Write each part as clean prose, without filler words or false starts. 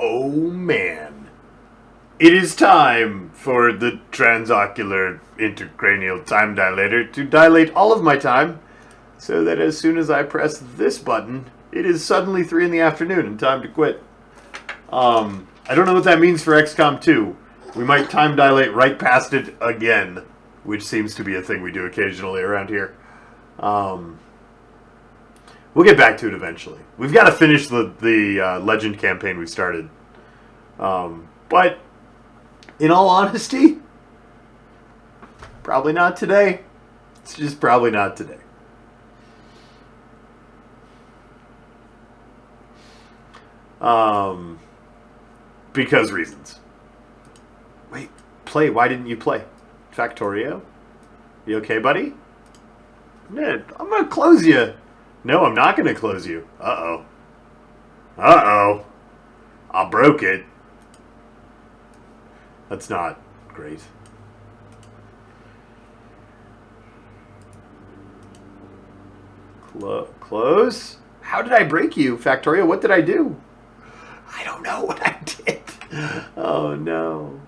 Oh man. It is time for the Trans-ocular inter-cranial time dilator to dilate all of my time, so that as soon as I press this button, it is suddenly 3 in the afternoon and time to quit. I don't know what that means for XCOM 2. We might time dilate right past it again, which seems to be a thing we do occasionally around here. We'll get back to it eventually. We've got to finish the Legend campaign we started. But, in all honesty, probably not today. It's just probably not today. Because reasons. Wait, play. Why didn't you play? Factorio? You okay, buddy? Ned, I'm gonna close you. No, I'm not gonna close you. Uh-oh. Uh-oh. I broke it. That's not great. Close? How did I break you, Factorio? What did I do? I don't know what I did. Oh, no.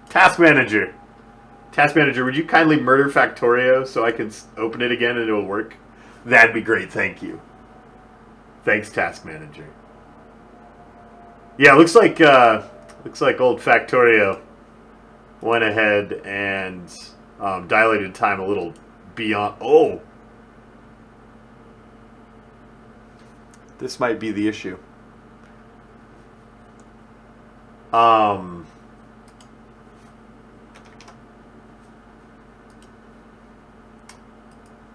Task Manager. Task Manager, would you kindly murder Factorio so I can open it again and it'll work? That'd be great, thank you. Thanks, Task Manager. Yeah, looks like old Factorio went ahead and dilated time a little beyond. Oh, this might be the issue.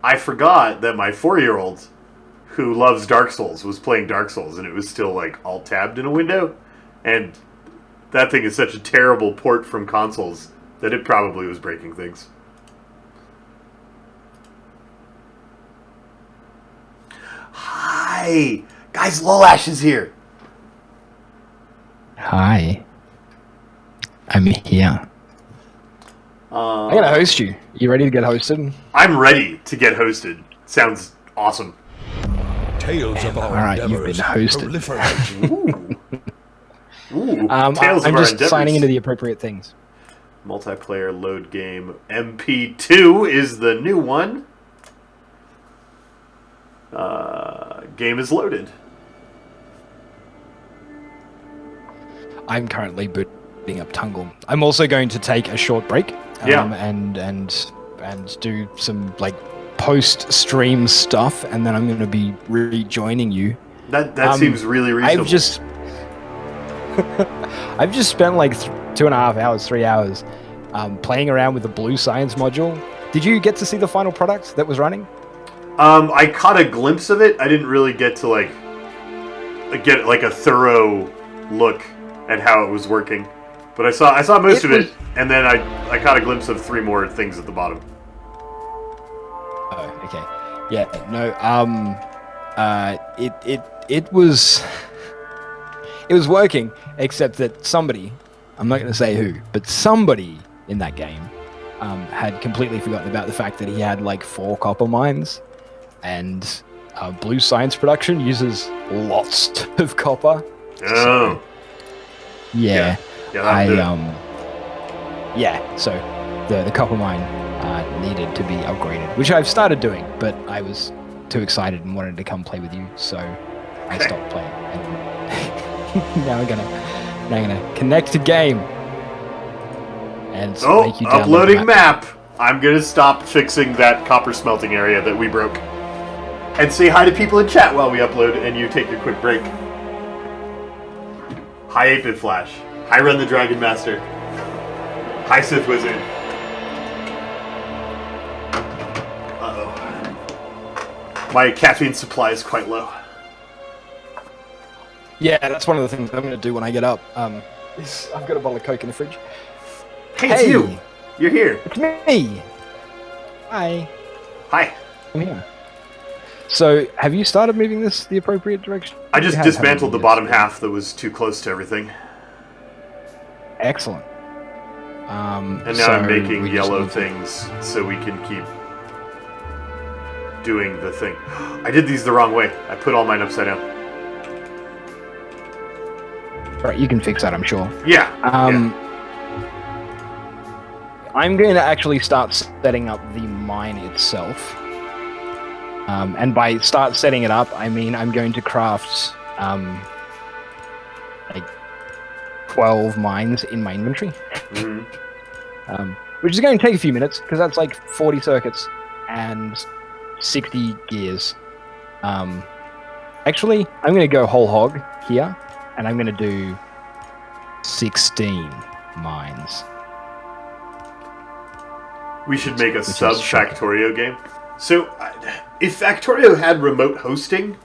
I forgot that my 4-year-old, who loves Dark Souls, was playing Dark Souls, and it was still like alt-tabbed in a window, and that thing is such a terrible port from consoles that it probably was breaking things. Hi! Guys, Lolash is here! Hi. I'm here. I'm gonna host you. You ready to get hosted? I'm ready to get hosted. Sounds awesome. Tales of our Alright, you've been hosted. Ooh, I'm just signing into the appropriate things. Multiplayer load game MP2 is the new one. Game is loaded. I'm currently booting up Tungle. I'm also going to take a short break. And do some like post-stream stuff, and then I'm going to be rejoining you. That seems really reasonable. I've just spent like 2.5 hours, 3 hours, playing around with the Blue Science module. Did you get to see the final product that was running? I caught a glimpse of it. I didn't really get to get a thorough look at how it was working, but I saw most of it, and then I caught a glimpse of 3 more things at the bottom. Oh, okay. Yeah, no. It was working, except that somebody, I'm not going to say who, but somebody in that game had completely forgotten about the fact that he had like 4 copper mines, and Blue Science production uses lots of copper. Oh. So, yeah. So the copper mine needed to be upgraded, which I've started doing, but I was too excited and wanted to come play with you, so I stopped playing. And now I'm gonna connect to game and make you download uploading the map. I'm gonna stop fixing that copper smelting area that we broke, and say hi to people in chat while we upload, and you take your quick break. Hi 8-Bit Flash. Hi Run the Dragon Master. Hi Sith Wizard. Uh-oh. My caffeine supply is quite low. Yeah, that's one of the things I'm going to do when I get up. I've got a bottle of Coke in the fridge. Hey, it's you! You're here. It's me! Hi. Hi. I'm here. So, have you started moving this the appropriate direction? I just dismantled the bottom half that was too close to everything. Excellent. And now I'm making yellow things so we can keep doing the thing. I did these the wrong way. I put all mine upside down. Right, you can fix that, I'm sure. Yeah. I'm going to actually start setting up the mine itself. And by start setting it up, I mean I'm going to craft like 12 mines in my inventory. Which is going to take a few minutes, because that's like 40 circuits and 60 gears. Actually, I'm going to go whole hog here, and I'm going to do 16 mines. We should make a sub-Factorio game. So, if Factorio had remote hosting,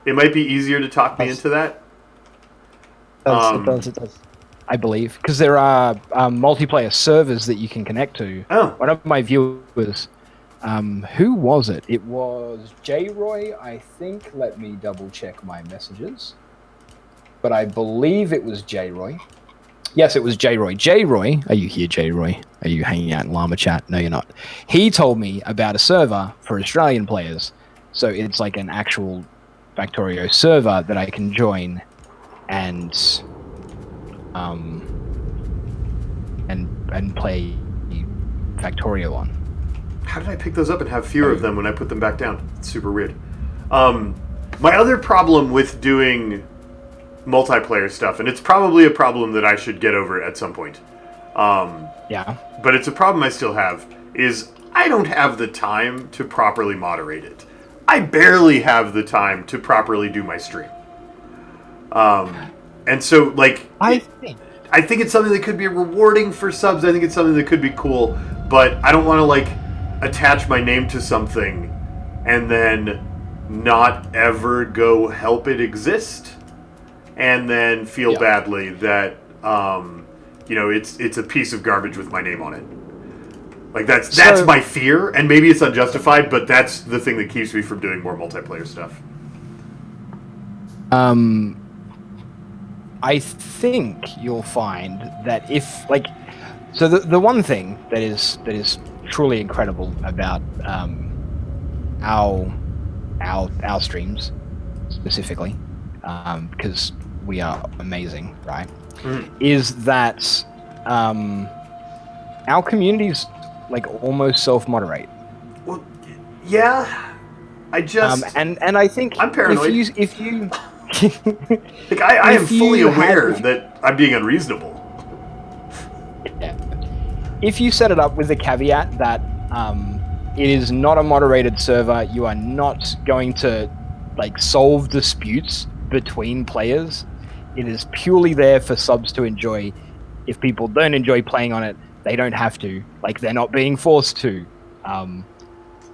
it might be easier to talk me into that. It does. I believe. Because there are multiplayer servers that you can connect to. Oh. One of my viewers, who was it? It was J-Roy, I think. Let me double check my messages. But I believe it was J-Roy. Yes, it was J-Roy. J-Roy, are you here, J-Roy? Are you hanging out in Llama Chat? No, you're not. He told me about a server for Australian players. So it's like an actual Factorio server that I can join and play Factorio on. How did I pick those up and have fewer of them when I put them back down? It's super weird. My other problem with doing multiplayer stuff, and it's probably a problem that I should get over at some point. Yeah. But it's a problem I still have, is I don't have the time to properly moderate it. I barely have the time to properly do my stream. And so, like, I think it's something that could be rewarding for subs. I think it's something that could be cool, but I don't want to, like, attach my name to something and then not ever go help it exist, and then feel badly that it's a piece of garbage with my name on it. Like, that's my fear, and maybe it's unjustified, but that's the thing that keeps me from doing more multiplayer stuff. I think you'll find that if, like, so the one thing that is truly incredible about our streams specifically, because we are amazing, right? Is that our communities like almost self-moderate. Well, yeah, I just and I think I'm paranoid. If you like, I am fully aware that I'm being unreasonable. Yeah. If you set it up with the caveat that it is not a moderated server, you are not going to like solve disputes between players. It is purely there for subs to enjoy. If people don't enjoy playing on it, they don't have to. Like, they're not being forced to.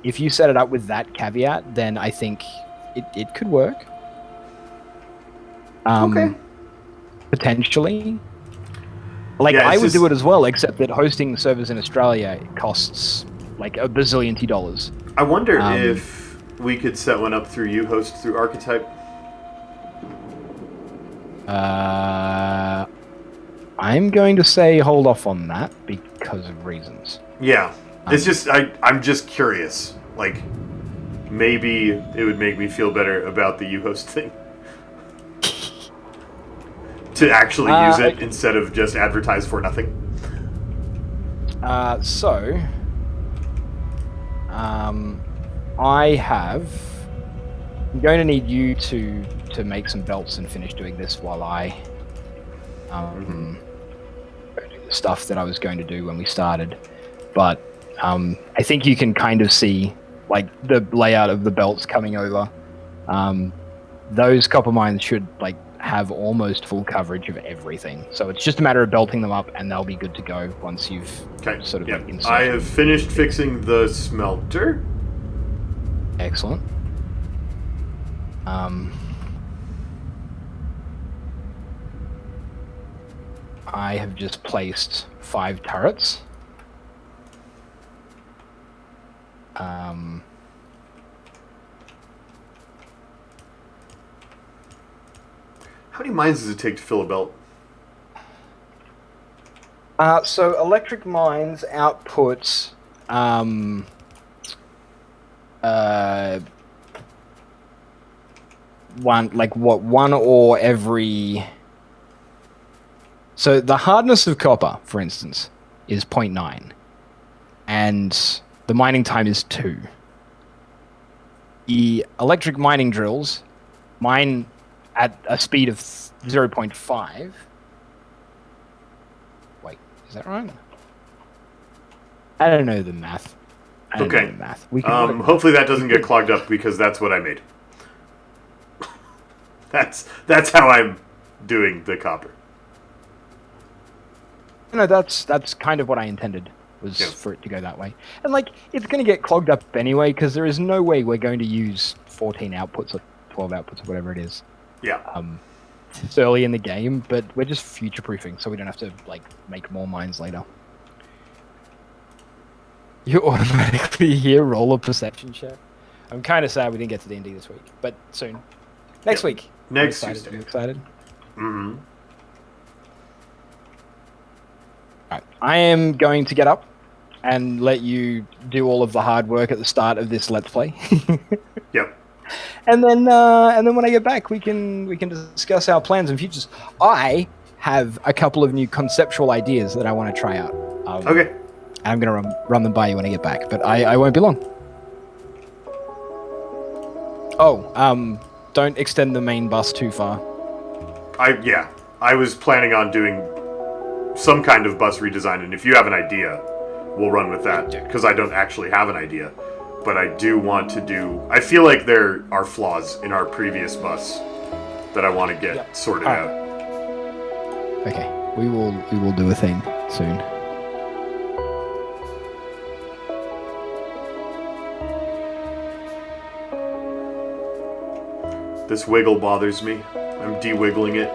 If you set it up with that caveat, then I think it could work. Okay. Potentially. Like, I would do it as well, except that hosting servers in Australia costs like $1 bazillion. I wonder if we could set one up through Uhost through Archetype. I'm going to say hold off on that because of reasons. Yeah. It's just, I'm just curious. Like, maybe it would make me feel better about the Uhost thing. To actually use it instead of just advertise for nothing. I'm going to need you to make some belts and finish doing this while I do the stuff that I was going to do when we started. But I think you can kind of see like the layout of the belts coming over. Those copper mines should like have almost full coverage of everything. So it's just a matter of belting them up and they'll be good to go once you've sort of like inserted. I have finished fixing the smelter. Excellent. I have just placed 5 turrets. How many mines does it take to fill a belt? So electric mines output one or every. So the hardness of copper, for instance, is 0.9, and the mining time is 2. The electric mining drills mine at a speed of 0.5. Wait, is that right? I don't know the math. Okay. We can hopefully that doesn't get clogged up because that's what I made. That's how I'm doing the copper. No, that's kind of what I intended, was for it to go that way. And it's going to get clogged up anyway, because there is no way we're going to use 14 outputs or 12 outputs or whatever it is. Yeah. It's early in the game, but we're just future-proofing, so we don't have to make more mines later. You automatically hear roll a perception check. I'm kind of sad we didn't get to D&D this week, but soon. Next week. Next I'm Tuesday. You excited? Mm-hmm. Right. I am going to get up and let you do all of the hard work at the start of this Let's Play. Yep. And then when I get back, we can discuss our plans and futures. I have a couple of new conceptual ideas that I want to try out. Okay. I'm going to run them by you when I get back, but I won't be long. Oh, don't extend the main bus too far. I was planning on doing some kind of bus redesign, and if you have an idea, we'll run with that, because I don't actually have an idea. But I do want to do... I feel like there are flaws in our previous bus that I want to get sorted out. Okay, we will do a thing soon. This wiggle bothers me. I'm de-wiggling it.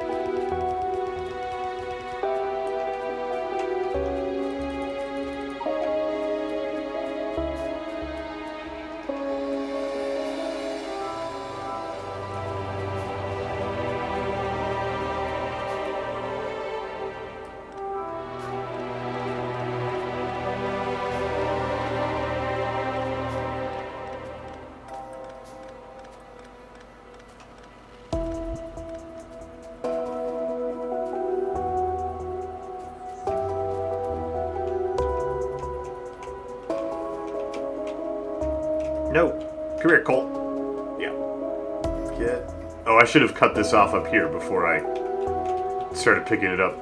No. Come here, Colt. Yeah. Get... Oh, I should have cut this off up here before I started picking it up.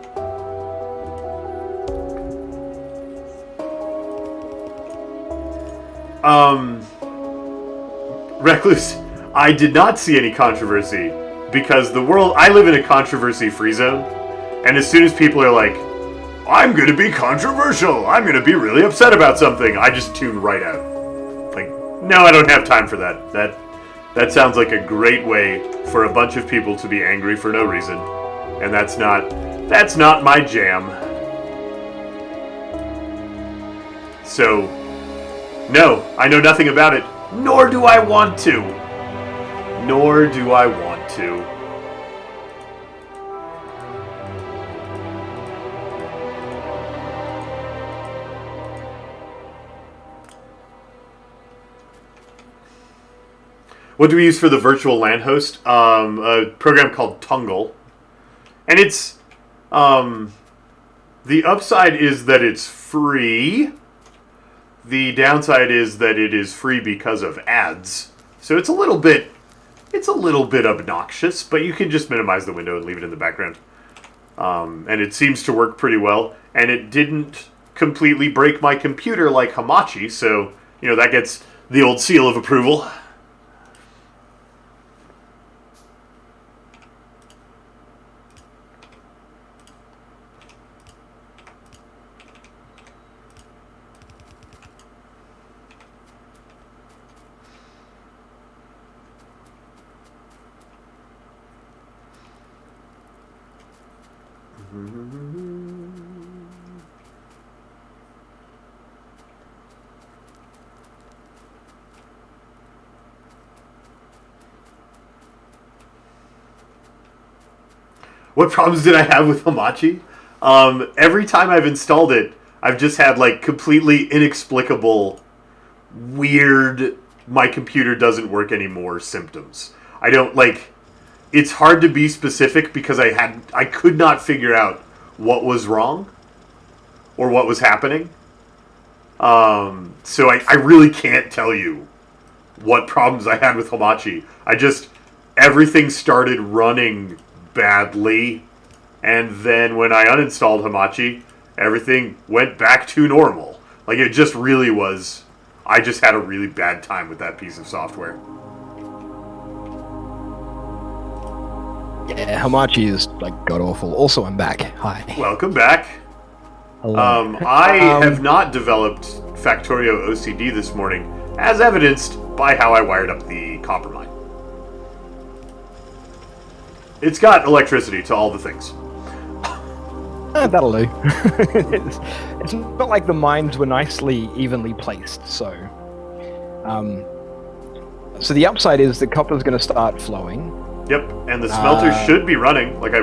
Recluse, I did not see any controversy because the world... I live in a controversy-free zone, and as soon as people are like, I'm going to be controversial, I'm going to be really upset about something, I just tune right out. No, I don't have time for that. That sounds like a great way for a bunch of people to be angry for no reason. And that's not my jam. So, no, I know nothing about it, nor do I want to. Nor do I want to. What do we use for the virtual LAN host? A program called Tungle. And it's... the upside is that it's free. The downside is that it is free because of ads. So it's a little bit obnoxious, but you can just minimize the window and leave it in the background. And it seems to work pretty well. And it didn't completely break my computer like Hamachi, so, that gets the old seal of approval. What problems did I have with Hamachi? Every time I've installed it, I've just had, completely inexplicable, weird my computer doesn't work anymore symptoms. I don't, like, it's hard to be specific because I could not figure out what was wrong or what was happening. So I really can't tell you what problems I had with Hamachi. Everything started running badly, and then when I uninstalled Hamachi, everything went back to normal. Like, it just really was, I just had a really bad time with that piece of software. Yeah, Hamachi is, like, god-awful. Also, I'm back. Hi. Welcome back. Hello. I have not developed Factorio OCD this morning, as evidenced by how I wired up the copper mine. It's got electricity to all the things. That'll do. it's not like the mines were nicely, evenly placed, so... so the upside is the copper's going to start flowing. Yep, and the smelter should be running. Like, I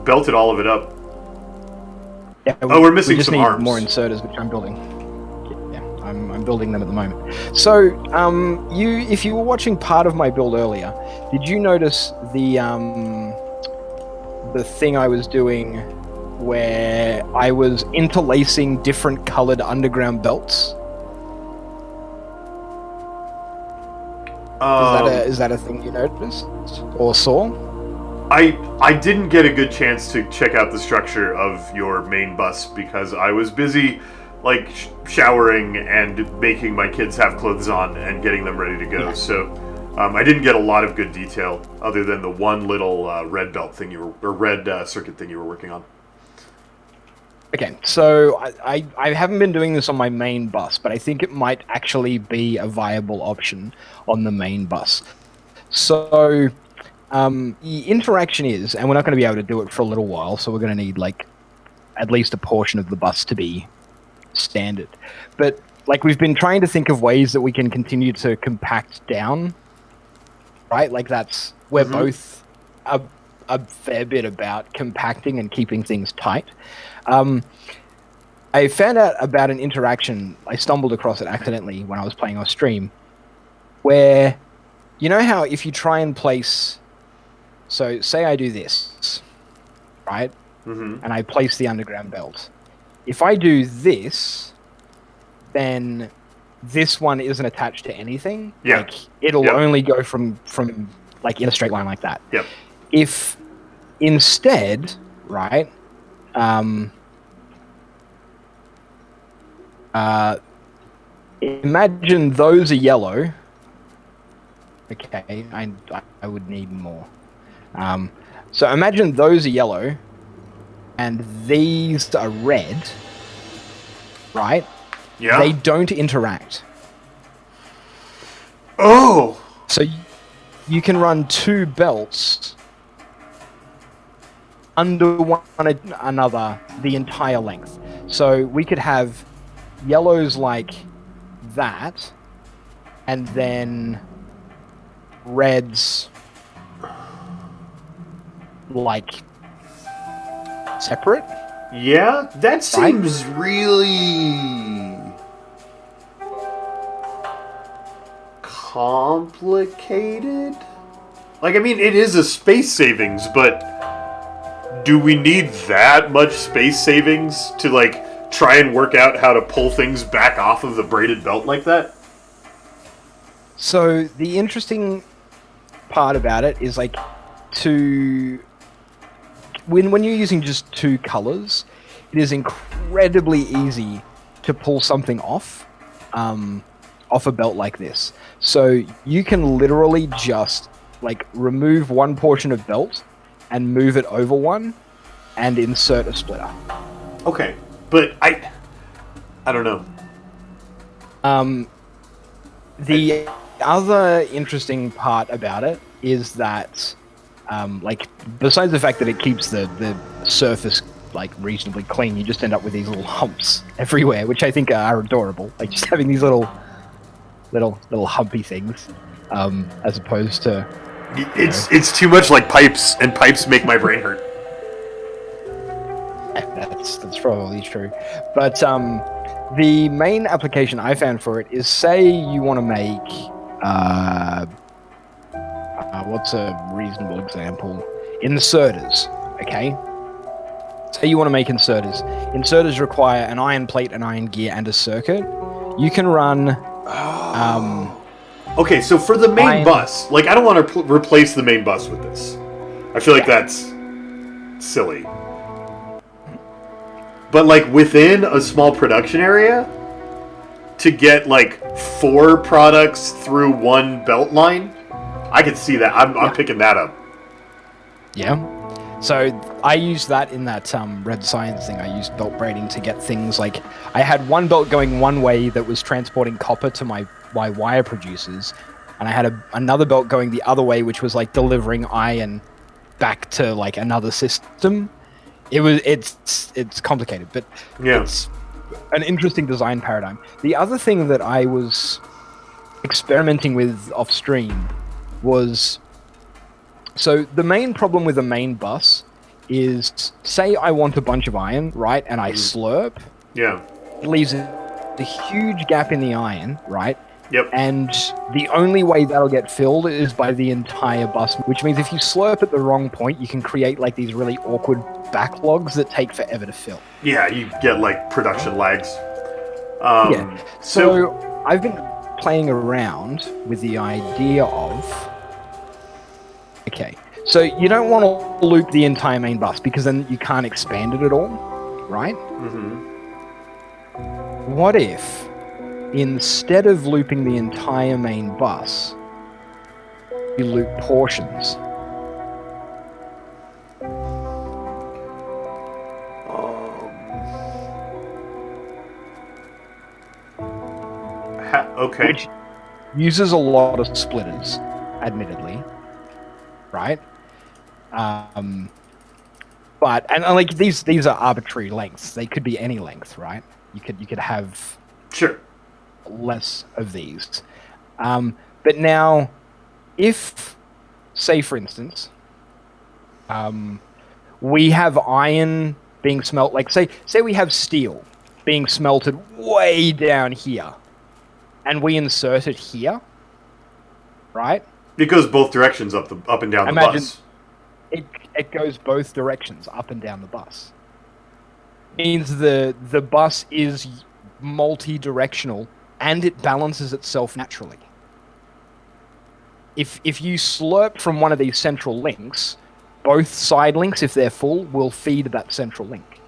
belted all of it up. Yeah, we're missing we just some need arms. more inserters, which I'm building. Yeah, I'm building them at the moment. So, if you were watching part of my build earlier, did you notice the thing I was doing where I was interlacing different colored underground belts? Is that a thing you noticed or saw? I didn't get a good chance to check out the structure of your main bus because I was busy, like, showering and making my kids have clothes on and getting them ready to go. Yeah. So I didn't get a lot of good detail other than the one little red belt thing red circuit thing you were working on. Okay, so I haven't been doing this on my main bus, but I think it might actually be a viable option on the main bus. So the interaction is, and we're not going to be able to do it for a little while, so we're going to need, like, at least a portion of the bus to be standard. But, like, we've been trying to think of ways that we can continue to compact down, right? Like, we're both a fair bit about compacting and keeping things tight. I found out about an interaction, I stumbled across it accidentally when I was playing on stream, where, you know how if you try and place, so say I do this, right? Mm-hmm. And I place the underground belt. If I do this, then this one isn't attached to anything. Yeah. Like, it'll only go from like in a straight line like that. Yep. If instead, right, imagine those are yellow. Okay, I would need more. So imagine those are yellow, and these are red, right? Yeah. They don't interact. Oh! So you can run two belts under one another the entire length. So we could have yellows like that, and then reds like separate. Yeah, that seems really complicated. Like, I mean, it is a space savings, but do we need that much space savings to, like, try and work out how to pull things back off of the braided belt like that? So the interesting part about it is, like, when you're using just two colors, it is incredibly easy to pull something off a belt like this. So you can literally just, like, remove one portion of belt and move it over one and insert a splitter. Okay, but I don't know. The other interesting part about it is that, like, besides the fact that it keeps the surface, like, reasonably clean, you just end up with these little humps everywhere, which I think are adorable. Like, just having these little humpy things, as opposed to... It's too much like pipes, and pipes make my brain hurt. that's probably true. But the main application I found for it is, say you want to make what's a reasonable example? Inserters. Okay. Say you want to make inserters. Inserters require an iron plate, an iron gear, and a circuit. You can run. Okay, so for the main Iron- bus, like I don't want to replace the main bus with this. I feel like that's silly. But like within a small production area, to get like 4 products through one belt line, I could see that. I'm picking that up. Yeah. So I used that in that Red Science thing. I used belt braiding to get things like, I had one belt going one way that was transporting copper to my wire producers, and I had another belt going the other way, which was like delivering iron back to like another system. It's complicated, but Yeah. it's an interesting design paradigm. The other thing that I was experimenting with off stream was, so the main problem with the main bus is, say I want a bunch of iron, right, and I slurp, Yeah. it leaves a huge gap in the iron, right? Yep. And the only way that'll get filled is by the entire bus, which means if you slurp at the wrong point, you can create like these really awkward backlogs that take forever to fill. Yeah, you get like production lags. Yeah. So I've been playing around with the idea of, okay, so you don't want to loop the entire main bus because then you can't expand it at all, right? Mm-hmm. What if, instead of looping the entire main bus, you loop portions? Okay. Which uses a lot of splitters, admittedly, right? But like these are arbitrary lengths. They could be any length, right? You could have Sure. less of these. But now, if, say for instance, we have iron being smelt, like say we have steel being smelted way down here, and we insert it here, right? It goes both directions up and down the bus. It goes both directions up and down the bus. Means the bus is multi-directional and it balances itself naturally. If you slurp from one of these central links, both side links, if they're full, will feed that central link.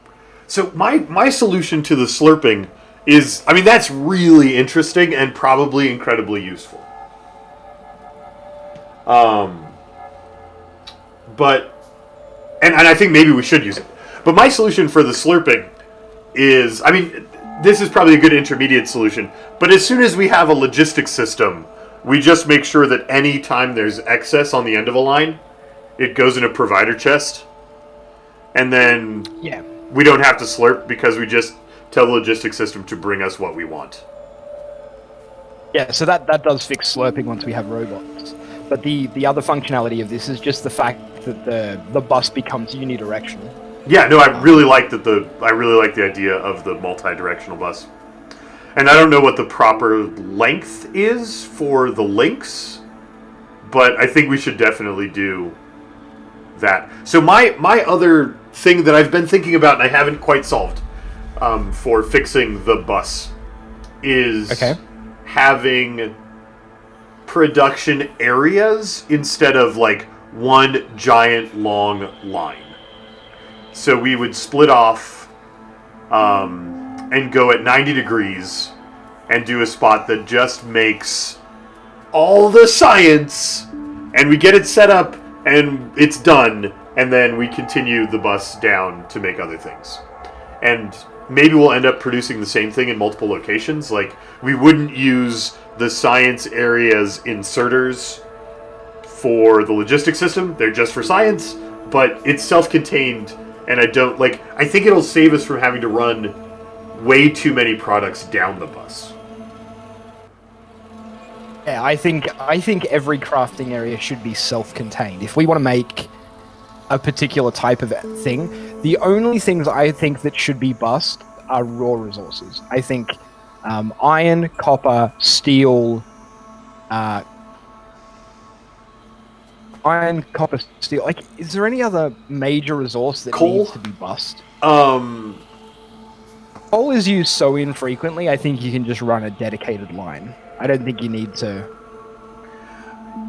So my solution to the slurping is, I mean, that's really interesting and probably incredibly useful. But I think maybe we should use it. But my solution for the slurping is, I mean, this is probably a good intermediate solution, but as soon as we have a logistics system, we just make sure that any time there's excess on the end of a line, it goes in a provider chest, and then we don't have to slurp because we just tell the logistics system to bring us what we want. Yeah, so that does fix slurping once we have robots. But the other functionality of this is just the fact that the bus becomes unidirectional. Yeah, no, I really like the idea of the multi-directional bus. And I don't know what the proper length is for the links, but I think we should definitely do that. So my other thing that I've been thinking about and I haven't quite solved for fixing the bus is having production areas instead of like one giant long line. So we would split off and go at 90 degrees and do a spot that just makes all the science, and we get it set up and it's done, and then we continue the bus down to make other things. And maybe we'll end up producing the same thing in multiple locations. Like, we wouldn't use the science areas inserters for the logistics system. They're just for science, but it's self-contained, and I think it'll save us from having to run way too many products down the bus. Yeah, I think every crafting area should be self-contained. If we want to make a particular type of thing. The only things I think that should be bussed are raw resources. I think iron, copper, steel, Like, is there any other major resource that Coal? needs to be bussed? Um, Coal is used so infrequently, I think you can just run a dedicated line. I don't think you need to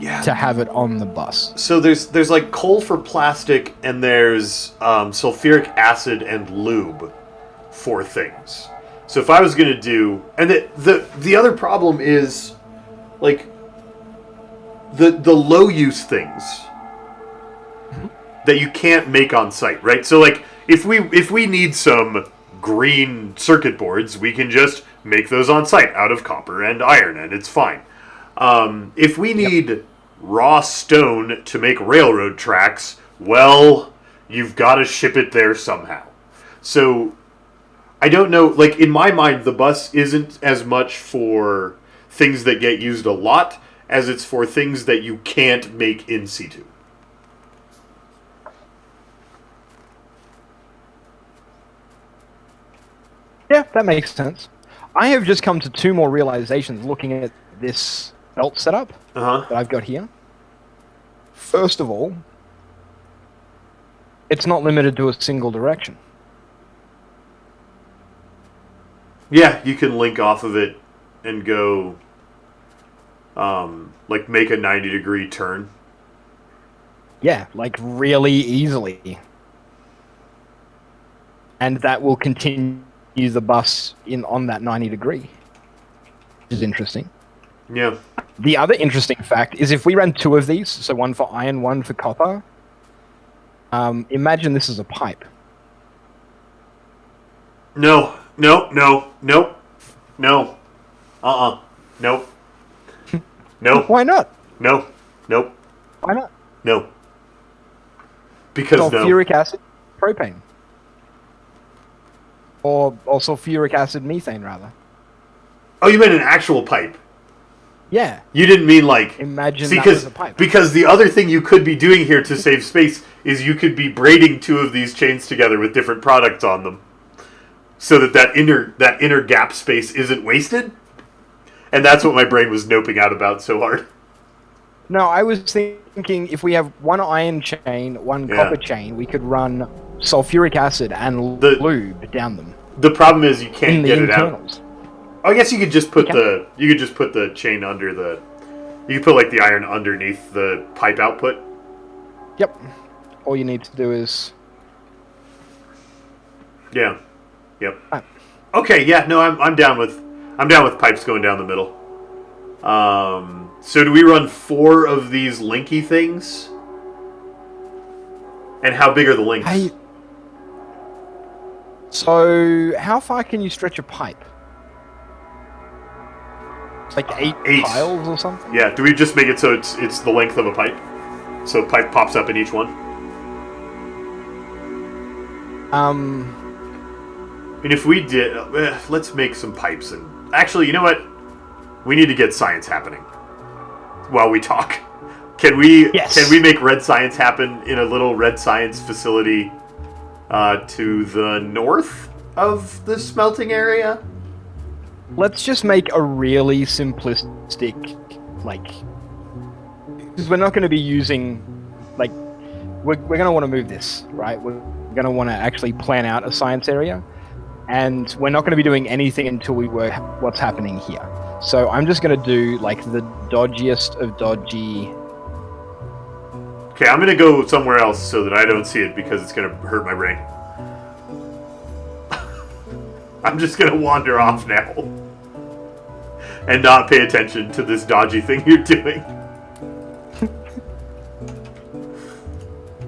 have it on the bus. So there's like coal for plastic, and there's sulfuric acid and lube for things. So if I was gonna do, and the other problem is like the low use things that you can't make on site, right? So like if we need some green circuit boards, we can just make those on site out of copper and iron, and it's fine. If we need raw stone to make railroad tracks, well, you've got to ship it there somehow. So I don't know, like in my mind, the bus isn't as much for things that get used a lot as it's for things that you can't make in situ. Yeah, that makes sense. I have just come to two more realizations looking at this belt setup that I've got here. First of all, it's not limited to a single direction. Yeah, you can link off of it and go, like make a 90-degree turn. Yeah, like really easily. And that will continue the bus on that 90 degree. Which is interesting. Yeah. The other interesting fact is if we ran two of these, so one for iron, one for copper, imagine this is a pipe. No. Nope. Nope. Nope. Why not? Nope. Why not? No. Because sulfuric acid, propane. Or sulfuric acid, methane, rather. Oh, you meant an actual pipe. Yeah. You didn't mean like... Imagine that was a pipe. Because the other thing you could be doing here to save space is you could be braiding two of these chains together with different products on them. So that inner gap space isn't wasted. And that's what my brain was noping out about so hard. No, I was thinking if we have one iron chain, one copper chain, we could run sulfuric acid and lube down them. The problem is you can't get it internals. out. I guess you could just put the chain under the... You could put like the iron underneath the pipe output. Yep. All you need to do is... Yeah. Yep. Right. Okay, yeah, no, I'm down with pipes going down the middle. So do we run 4 of these linky things? And how big are the links? So how far can you stretch a pipe? It's like 8 tiles or something? Yeah, do we just make it so it's the length of a pipe? So pipe pops up in each one? And if we did... let's make some pipes and... Actually, you know what? We need to get science happening while we talk. Can we make red science happen in a little red science facility to the north of the smelting area? Let's just make a really simplistic, like... Because we're not going to be using... Like, we're going to want to move this, right? We're going to want to actually plan out a science area. And we're not going to be doing anything until we work what's happening here. So I'm just going to do, like, the dodgiest of dodgy... Okay, I'm going to go somewhere else so that I don't see it because it's going to hurt my brain. I'm just going to wander off now. And not pay attention to this dodgy thing you're doing.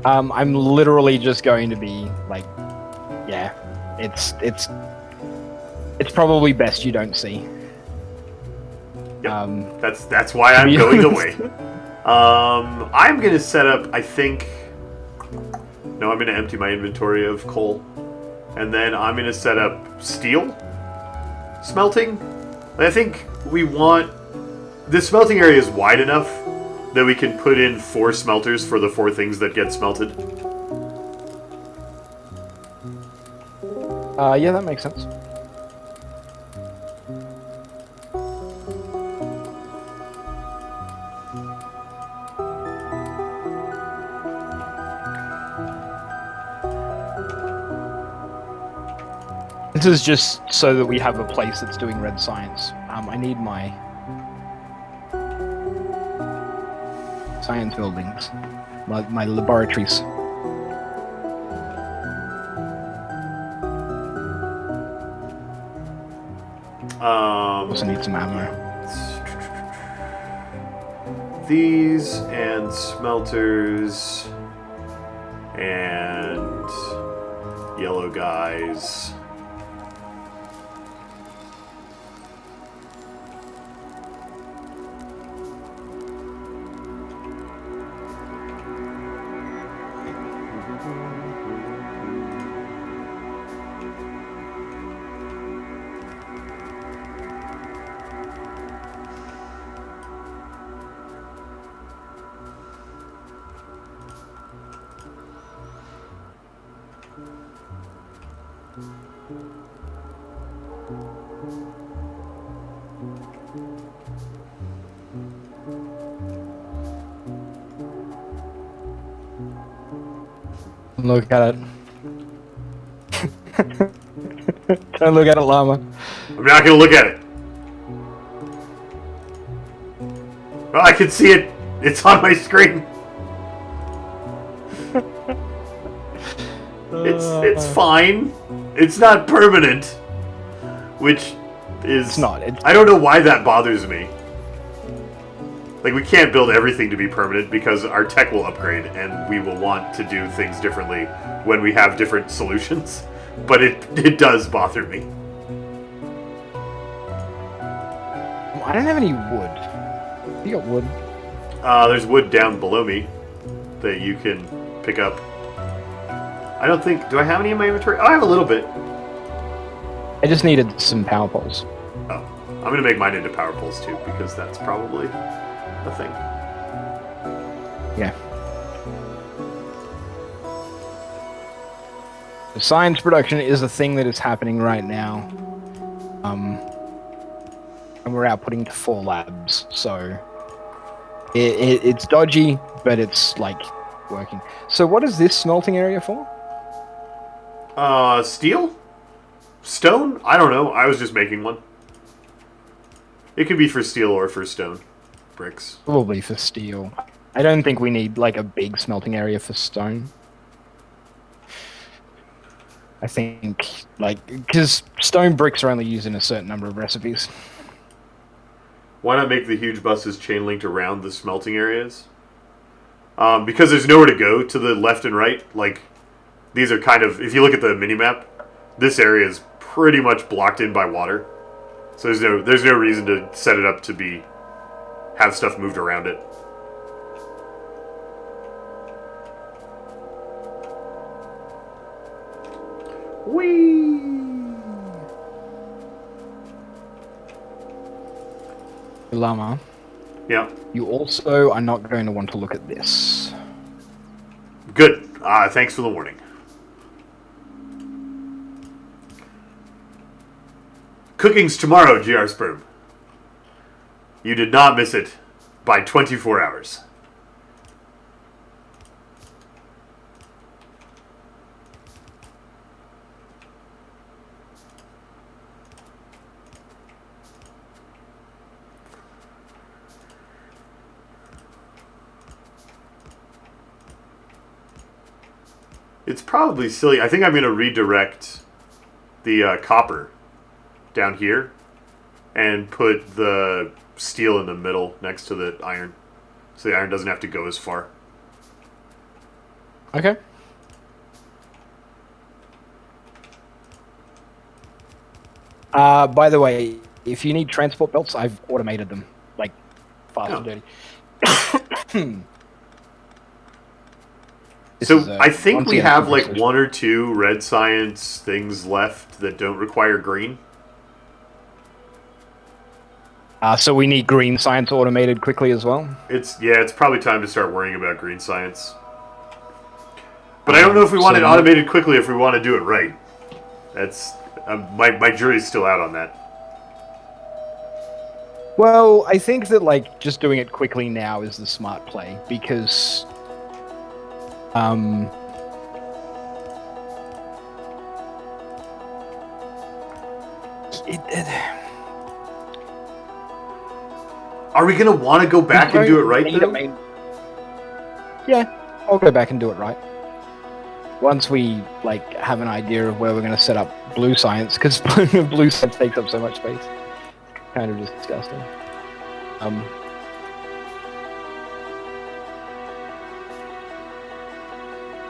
I'm literally just going to be, like... Yeah. It's probably best you don't see. Yep. That's why I'm going away. I'm gonna set up. I think. No, I'm gonna empty my inventory of coal, and then I'm gonna set up steel smelting. I think we want the smelting area is wide enough that we can put in 4 smelters for the 4 things that get smelted. Yeah, that makes sense. This is just so that we have a place that's doing red science. I need my science buildings, my laboratories. Also need some ammo. These and smelters and yellow guys. Look at it. Don't look at it, llama. I'm not gonna look at it. Well, I can see it. It's on my screen. It's fine. It's not permanent. Which is... It's not. I don't know why that bothers me. Like, we can't build everything to be permanent because our tech will upgrade and we will want to do things differently when we have different solutions. But it does bother me. I don't have any wood. You got wood? There's wood down below me that you can pick up. I don't think... Do I have any in my inventory? Oh, I have a little bit. I just needed some power poles. Oh. I'm going to make mine into power poles too because that's probably a thing. Yeah. The science production is a thing that is happening right now. And we're outputting to 4 labs, so it's dodgy, but it's like working. So what is this smelting area for? Steel? Stone? I don't know. I was just making one. It could be for steel or for stone. Bricks. Probably for steel. I don't think we need like a big smelting area for stone. I think, like, because stone bricks are only used in a certain number of recipes. Why not make the huge buses chain linked around the smelting areas? Because there's nowhere to go to the left and right. Like, these are kind of, if you look at the mini-map, this area is pretty much blocked in by water. So there's no reason to set it up to have stuff moved around it. Whee! Llama. Yeah. You also are not going to want to look at this. Good. Thanks for the warning. Cooking's tomorrow, GR Sperm. You did not miss it by 24 hours. It's probably silly. I think I'm going to redirect the copper down here and put the steel in the middle next to the iron. So the iron doesn't have to go as far. Okay. By the way, if you need transport belts, I've automated them. Like, fast and dirty. So I think we have like 1 or 2 red science things left that don't require green. So we need green science automated quickly as well? It's probably time to start worrying about green science. But I don't know if we want it automated quickly if we want to do it right. That's my jury's still out on that. Well, I think that like just doing it quickly now is the smart play because Are we gonna want to go back and do it right though? Yeah, I'll go back and do it right. Once we like have an idea of where we're going to set up blue science, because blue science takes up so much space. Kind of just disgusting.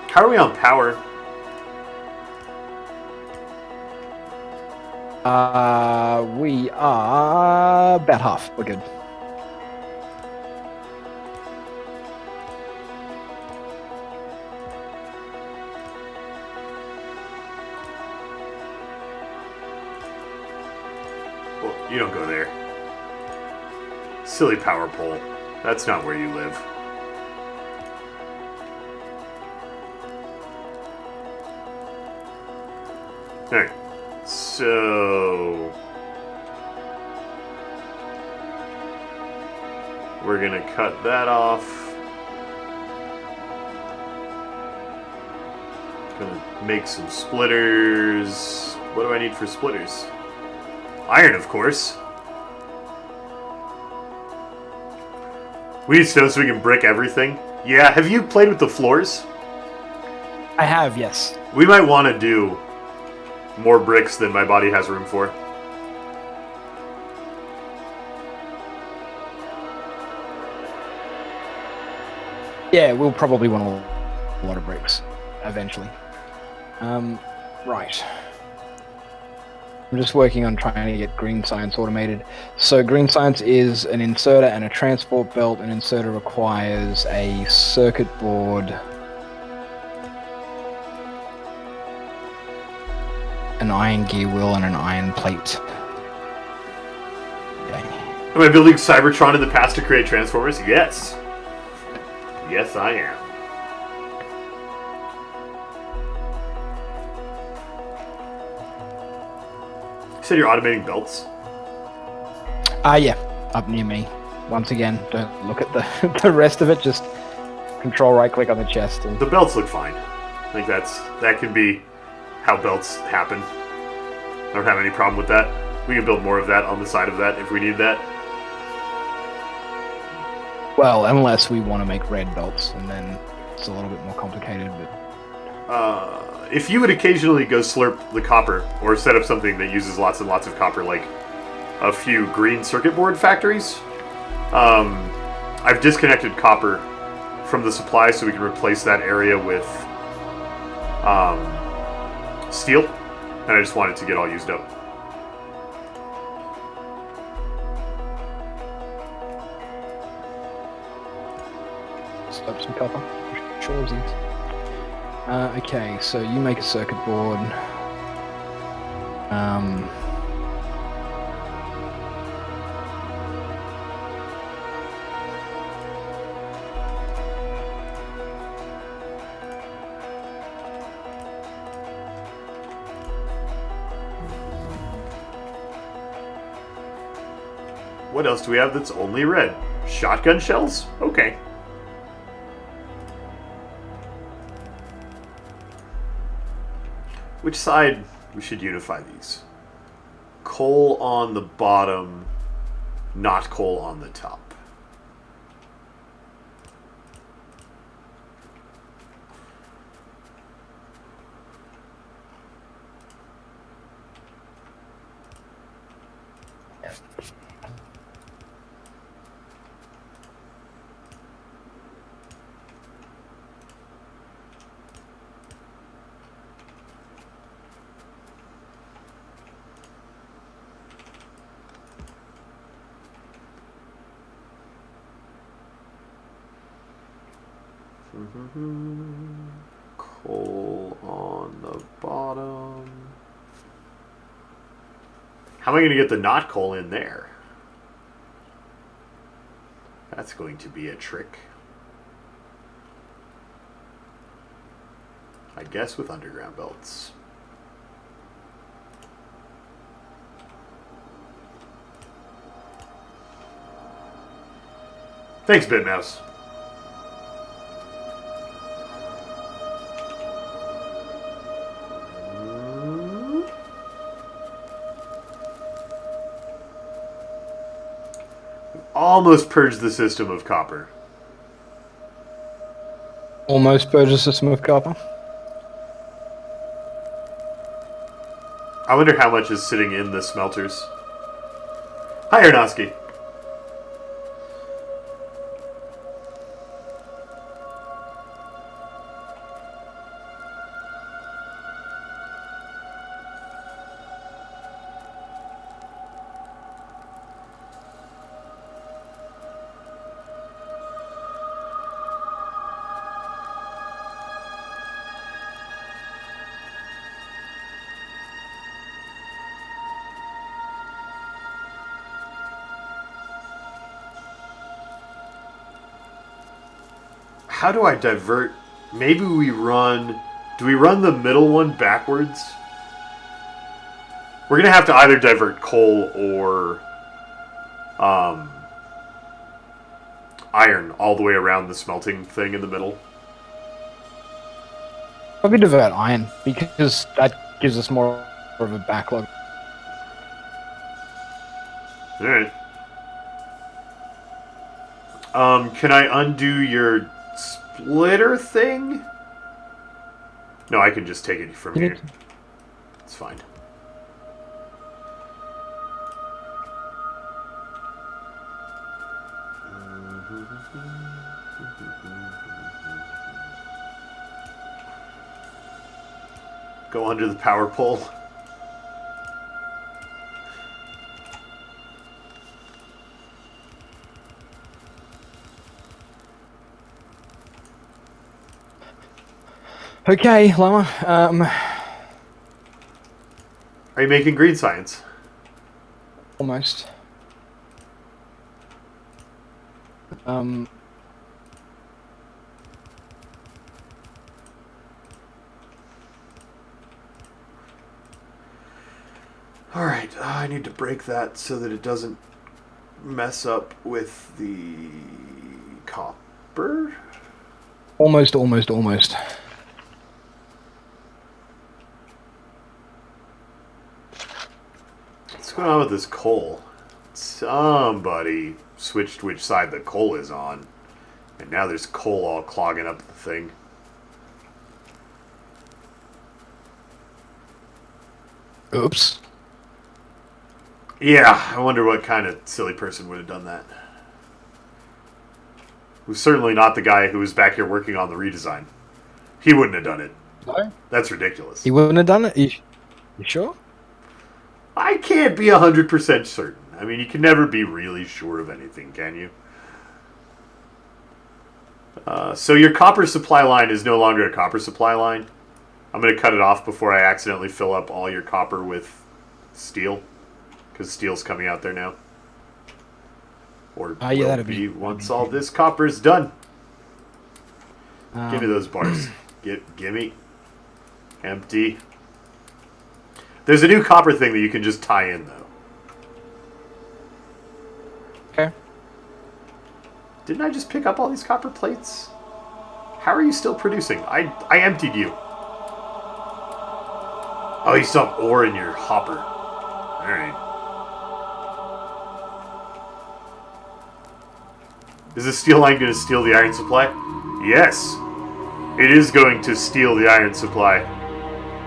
How are we on power? We are about half. We're good. Well, you don't go there. Silly power pole. That's not where you live. Alright. So... we're gonna cut that off. Gonna make some splitters. What do I need for splitters? Iron, of course. We need stone so we can brick everything. Yeah, have you played with the floors? I have, yes. We might want to do more bricks than my body has room for. Yeah, we'll probably want a lot of bricks eventually. Right. I'm just working on trying to get green science automated. So green science is an inserter and a transport belt. An inserter requires a circuit board, an iron gear wheel, and an iron plate. Okay. Am I building Cybertron in the past to create Transformers? Yes. Yes, I am. You said you're automating belts? Yeah, up near me. Once again, don't look at the the rest of it, just control right click on the chest. And The belts look fine. I think that can be how belts happen. I don't have any problem with that. We can build more of that on the side of that if we need that. well, unless we want to make red belts, and then it's a little bit more complicated, but If you would occasionally go slurp the copper, or set up something that uses lots and lots of copper, like a few green circuit board factories, I've disconnected copper from the supply so we can replace that area with steel, and I just want it to get all used up. slurp some copper. Sure. Okay, so you make a circuit board. What else do we have that's only red? Shotgun shells? Okay. Which side we should unify these? Coal on the bottom, not coal on the top. Coal on the bottom. How am I going to get the not coal in there? That's going to be a trick. I guess with underground belts. Thanks, Bitmouse. Almost purged the system of copper. Almost purge a system of copper. I wonder how much is sitting in the smelters. Hi, Arnosky. How do I divert? Maybe we run... Do we run the middle one backwards? We're going to have to either divert coal or iron all the way around the smelting thing in the middle. Probably divert iron, because that gives us more of a backlog. Alright. Can I undo your splitter thing? No, I can just take it from here. It's fine. Go under the power pole. Okay, Llama. Are you making green science? Almost. Alright, I need to break that so that it doesn't mess up with the copper. Almost. What's going on with this coal? Somebody switched which side the coal is on. And now there's coal all clogging up the thing. Oops. Yeah, I wonder what kind of silly person would have done that. It was certainly not the guy who was back here working on the redesign. He wouldn't have done it. No? That's ridiculous. He wouldn't have done it? You sure? I can't be 100% certain. I mean, you can never be really sure of anything, can you? So your copper supply line is no longer a copper supply line. I'm going to cut it off before I accidentally fill up all your copper with steel. Because steel's coming out there now. Or Yeah, will that'd be be once all this copper's done. Give me those bars. Gimme. Empty. There's a new copper thing that you can just tie in, though. Okay. Didn't I just pick up all these copper plates? How are you still producing? I emptied you. Oh, you still have ore in your hopper. Alright. Is the steel line going to steal the iron supply? Yes. It is going to steal the iron supply.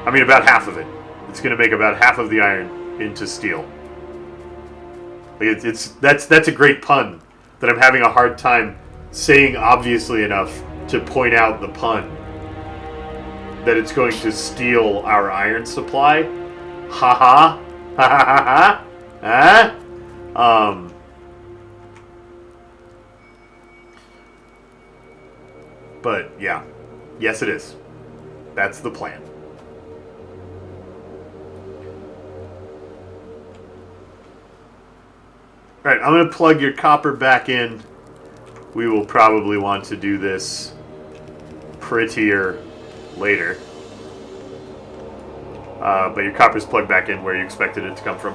I mean, about half of it. It's going to make about half of the iron into steel. That's a great pun that I'm having a hard time saying obviously enough to point out the pun. That it's going to steal our iron supply. Ha ha. Ha ha ha ha. But yeah. Yes, it is. That's the plan. Alright, I'm going to plug your copper back in. We will probably want to do this prettier later. But your copper's plugged back in where you expected it to come from.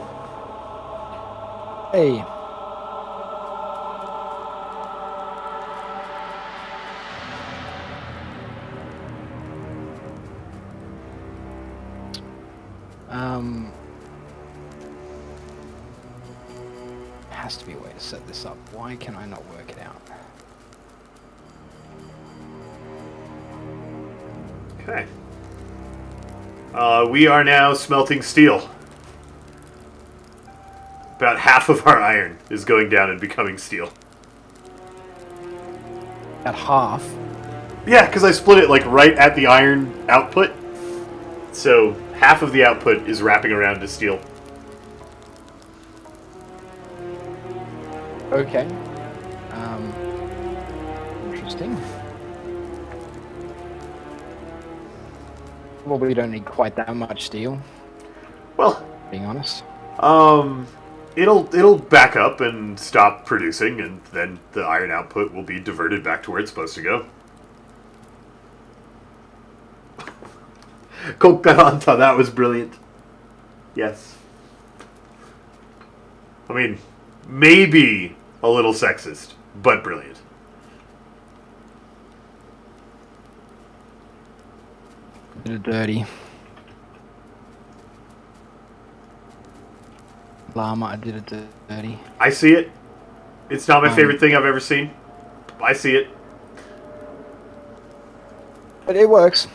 Hey. Has to be a way to set this up. Why can I not work it out? Okay. We are now smelting steel. About half of our iron is going down and becoming steel. At half. Yeah, because I split it like right at the iron output. So half of the output is wrapping around to steel. Okay. Interesting. Well, we don't need quite that much steel, Well, being honest. it'll back up and stop producing, and then the iron output will be diverted back to where it's supposed to go. Kokaranta, that was brilliant. Yes. I mean, maybe a little sexist, but brilliant. Bit of dirty. Llama, I did it dirty. I see it. It's not my favorite thing I've ever seen. I see it. But it works.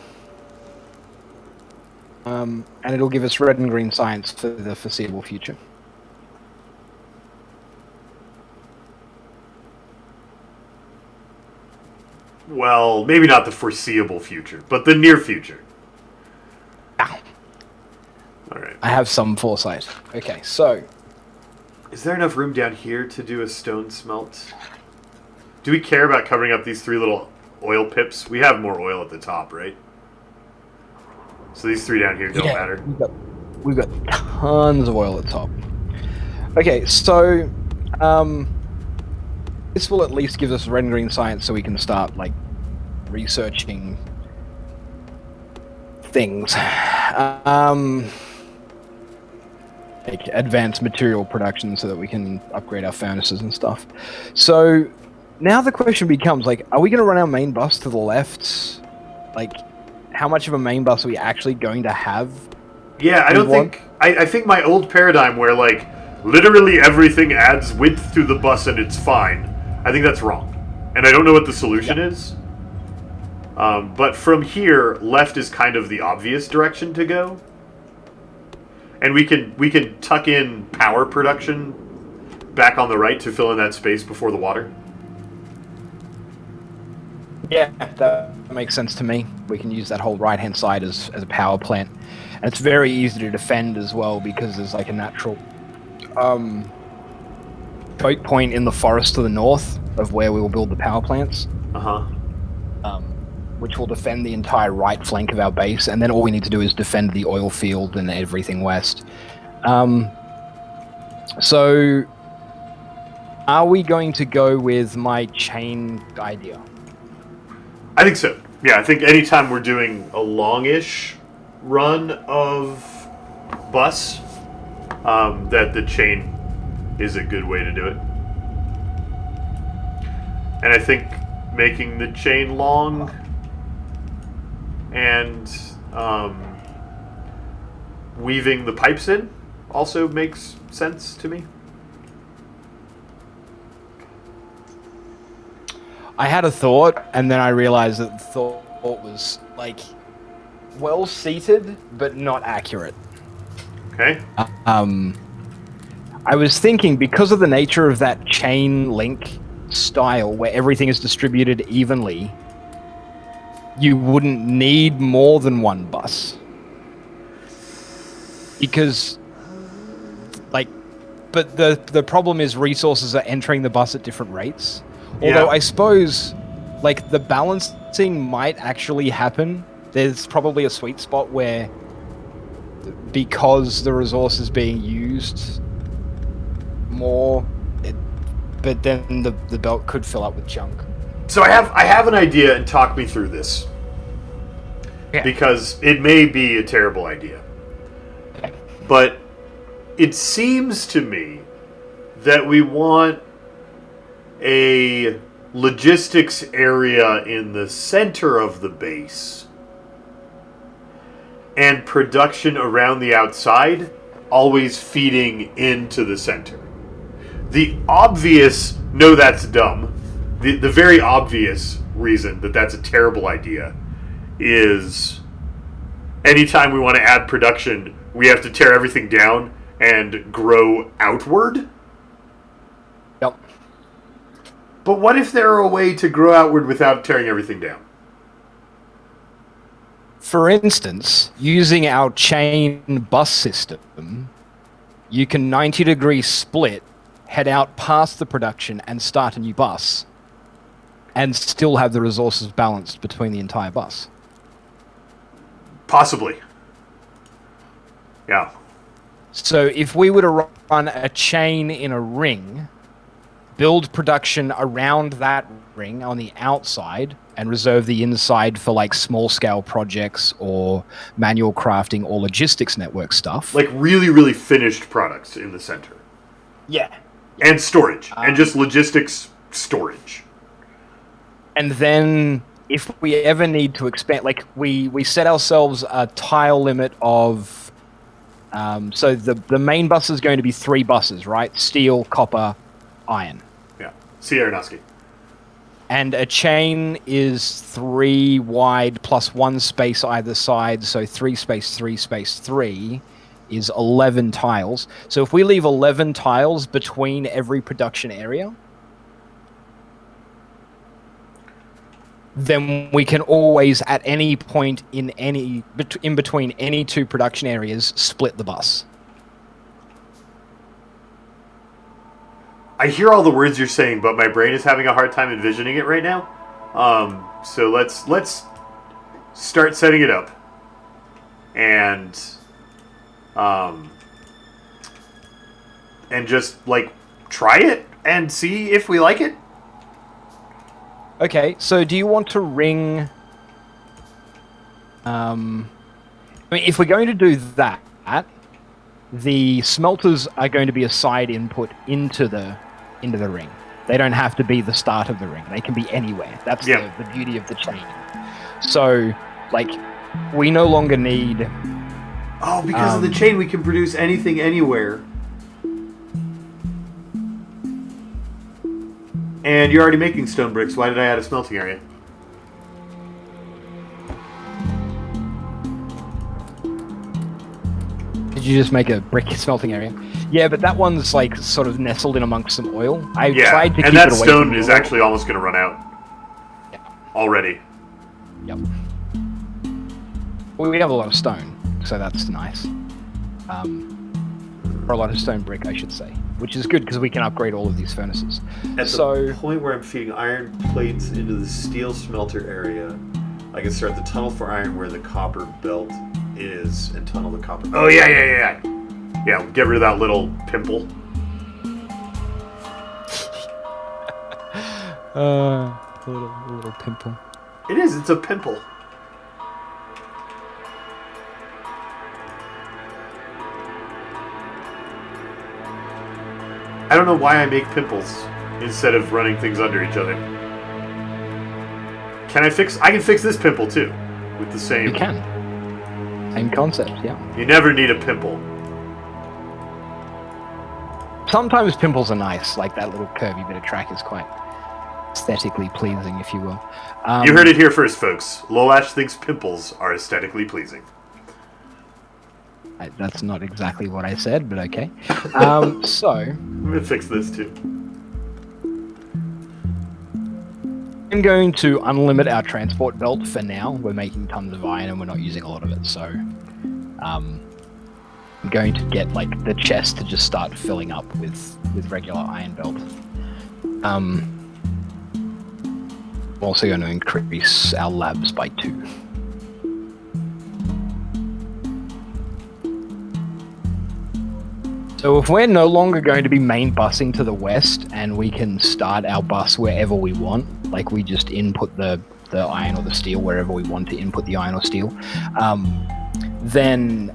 And it'll give us red and green science for the foreseeable future. Well, maybe not the foreseeable future, but the near future. Ow. All right. I have some foresight. Okay, so Is there enough room down here to do a stone smelt? Do we care about covering up these 3 little oil pips? We have more oil at the top, right? So these 3 down here don't matter. We've got tons of oil at the top. Okay, so this will at least give us red and green science so we can start like researching things. Like advanced material production so that we can upgrade our furnaces and stuff. So now the question becomes like, are we going to run our main bus to the left? Like, how much of a main bus are we actually going to have? Yeah, I don't think... I think my old paradigm where, like, literally everything adds width to the bus and it's fine, I think that's wrong. And I don't know what the solution is. But from here, left is kind of the obvious direction to go. And we can tuck in power production back on the right to fill in that space before the water. Yeah, that makes sense to me. We can use that whole right-hand side as a power plant. And it's very easy to defend as well because there's like a natural choke point in the forest to the north of where we will build the power plants. Which will defend the entire right flank of our base, and then all we need to do is defend the oil field and everything west. So, are we going to go with my chain idea? I think so. Yeah, I think anytime we're doing a long-ish run of bus, that the chain is a good way to do it. And I think making the chain long and weaving the pipes in also makes sense to me. I had a thought, and then I realized that the thought was, like, well-seated, but not accurate. Okay. I was thinking, because of the nature of that chain link style, where everything is distributed evenly, you wouldn't need more than one bus. Because, like, but the problem is resources are entering the bus at different rates. Although I suppose, like, the balancing might actually happen. There's probably a sweet spot where, because the resource is being used more, but then the belt could fill up with junk. So I have an idea, and talk me through this. Yeah. Because it may be a terrible idea. But it seems to me that we want a logistics area in the center of the base and production around the outside always feeding into the center. The obvious, no, that's dumb. The very obvious reason that that's a terrible idea is anytime we want to add production, we have to tear everything down and grow outward. Yep. But what if there were a way to grow outward without tearing everything down? For instance, using our chain bus system, you can 90-degree split, head out past the production and start a new bus, and still have the resources balanced between the entire bus. Possibly. Yeah. So if we were to run a chain in a ring, build production around that ring on the outside, and reserve the inside for like small-scale projects or manual crafting or logistics network stuff. Like really, really finished products in the center. Yeah. And storage. And just logistics storage. And then if we ever need to expand, like we set ourselves a tile limit of, so the main bus is going to be 3 buses, right? Steel, copper, iron. Yeah. See Aronofsky. And a chain is 3 wide plus 1 space either side, so 3 space 3 space 3 is 11 tiles. So if we leave 11 tiles between every production area, then we can always, at any point in between any 2 production areas, split the bus. I hear all the words you're saying, but my brain is having a hard time envisioning it right now. So let's start setting it up, and just like try it and see if we like it. Okay, so do you want to ring? I mean, if we're going to do that, the smelters are going to be a side input into the ring. They don't have to be the start of the ring. They can be anywhere. That's the beauty of the chain. So, like, we no longer need... Oh, because of the chain, we can produce anything anywhere. And you're already making stone bricks. Why did I add a smelting area? Did you just make a brick smelting area? Yeah, but that one's like sort of nestled in amongst some oil. I tried to keep it away. And that stone is actually almost going to run out. Yeah. Already. Yep. Well, we have a lot of stone, so that's nice. Or a lot of stone brick, I should say, which is good because we can upgrade all of these furnaces. At the point where I'm feeding iron plates into the steel smelter area, I can start the tunnel for iron where the copper belt is and tunnel the copper. Oh yeah. Yeah, get rid of that little pimple. A little pimple. It is. It's a pimple. I don't know why I make pimples instead of running things under each other. I can fix this pimple too, with the same... You can. Same concept, yeah. You never need a pimple. Sometimes pimples are nice, like that little curvy bit of track is quite aesthetically pleasing, if you will. You heard it here first, folks. Lolash thinks pimples are aesthetically pleasing. That's not exactly what I said, but okay. So... I'm going to fix this too. I'm going to unlimit our transport belt for now. We're making tons of iron and we're not using a lot of it, so... I'm going to get like the chest to just start filling up with regular iron belt. I'm also going to increase our labs by 2. So if we're no longer going to be main busing to the west and we can start our bus wherever we want, like we just input the iron or the steel wherever we want to input the iron or steel, then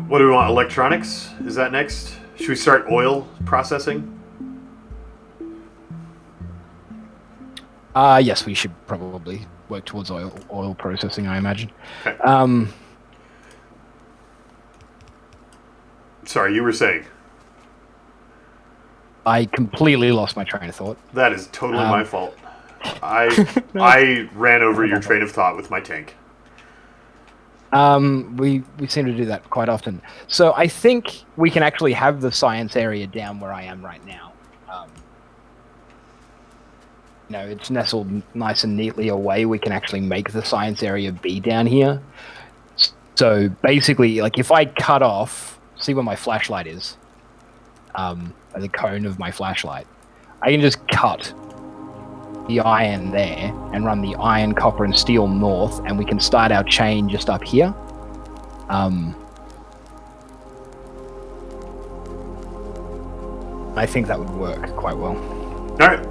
what do we want? Electronics? Is that next? Should we start oil processing? Yes, we should probably work towards oil processing, I imagine. Okay. Sorry, you were saying. I completely lost my train of thought. That is totally my fault. I No. I ran over your train of thought with my tank. We seem to do that quite often. So I think we can actually have the science area down where I am right now. It's nestled nice and neatly away. We can actually make the science area be down here. So basically, like if I cut off, see where my flashlight is, the cone of my flashlight, I can just cut the iron there and run the iron, copper, and steel north, and we can start our chain just up here. I think that would work quite well. All right.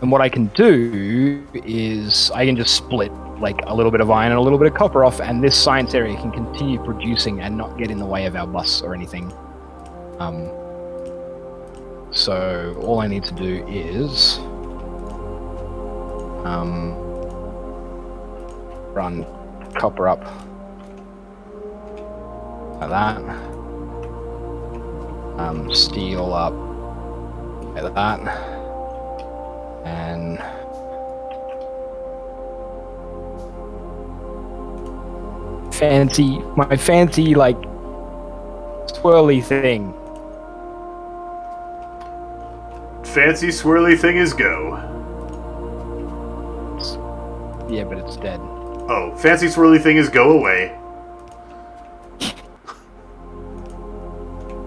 And what I can do is I can just split like a little bit of iron and a little bit of copper off, and this science area can continue producing and not get in the way of our bus or anything. So all I need to do is run copper up like that, steel up like that, and my fancy like swirly thing. Fancy swirly thing is go. Yeah, but it's dead. Oh, fancy swirly thing is go away.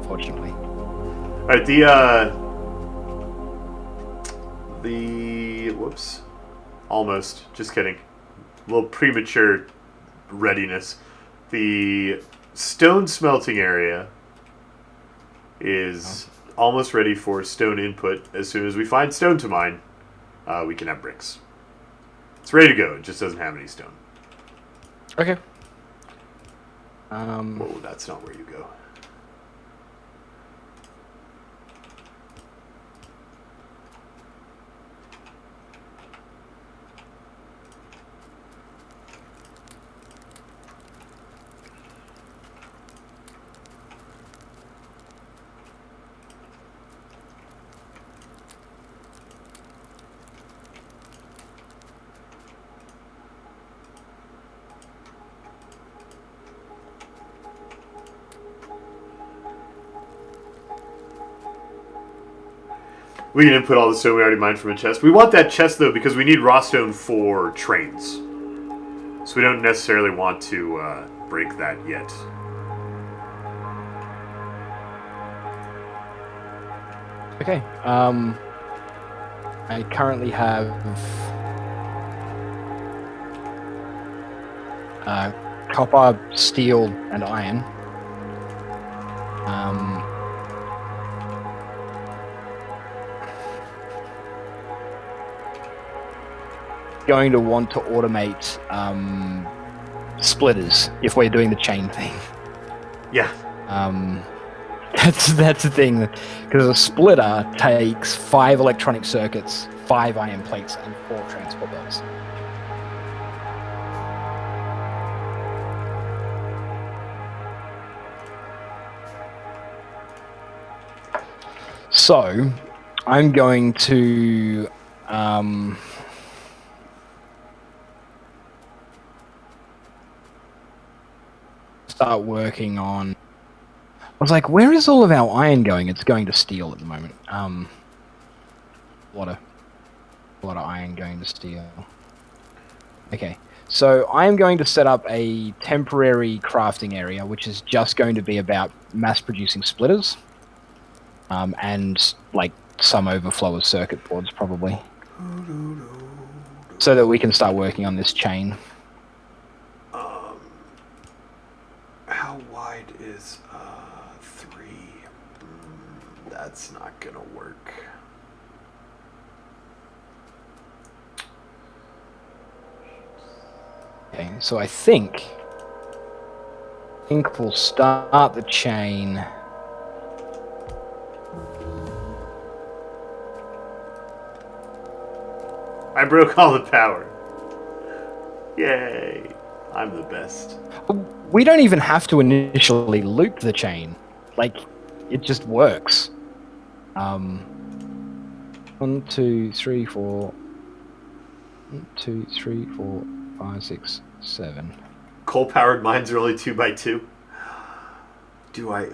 Fortunately. Alright, whoops. Almost. Just kidding. A little premature readiness. The stone smelting area is almost ready for stone input. As soon as we find stone to mine, we can have bricks. It's ready to go. It just doesn't have any stone. Okay. Whoa, that's not where you go. We can input all the stone we already mined from a chest. We want that chest, though, because we need raw stone for trains. So we don't necessarily want to break that yet. Okay. I currently have copper, steel, and iron. Going to want to automate splitters if we're doing the chain thing. Yeah. That's the thing, because a splitter takes 5 electronic circuits, 5 iron plates, and 4 transport belts. So, I'm going to start working on. I was like, where is all of our iron going? It's going to steel at the moment. A lot of iron going to steel. Okay, so I'm going to set up a temporary crafting area, which is just going to be about mass producing splitters, and like some overflow of circuit boards probably, so that we can start working on this chain. How wide is 3? That's not gonna work. Okay, so I think we'll start the chain I broke all the power. Yay. I'm the best. We don't even have to initially loop the chain. Like, it just works. 1, 2, 3, 4. 1, 2, 3, 4, 5, 6, 7. Coal-powered mines are only 2x2. Do I...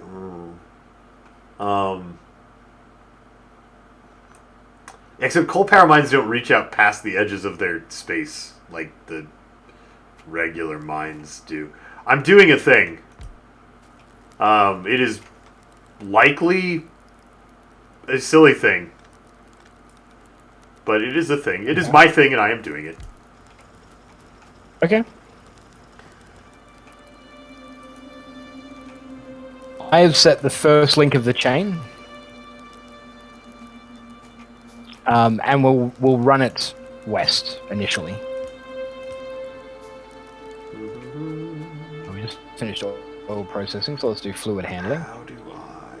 Except coal-powered mines don't reach out past the edges of their space like the regular mines do. I'm doing a thing. It is likely a silly thing. But it is a thing. It is my thing and I am doing it. Okay. I have set the first link of the chain. And we'll run it west initially. We just finished oil processing, so let's do fluid handling. How do I...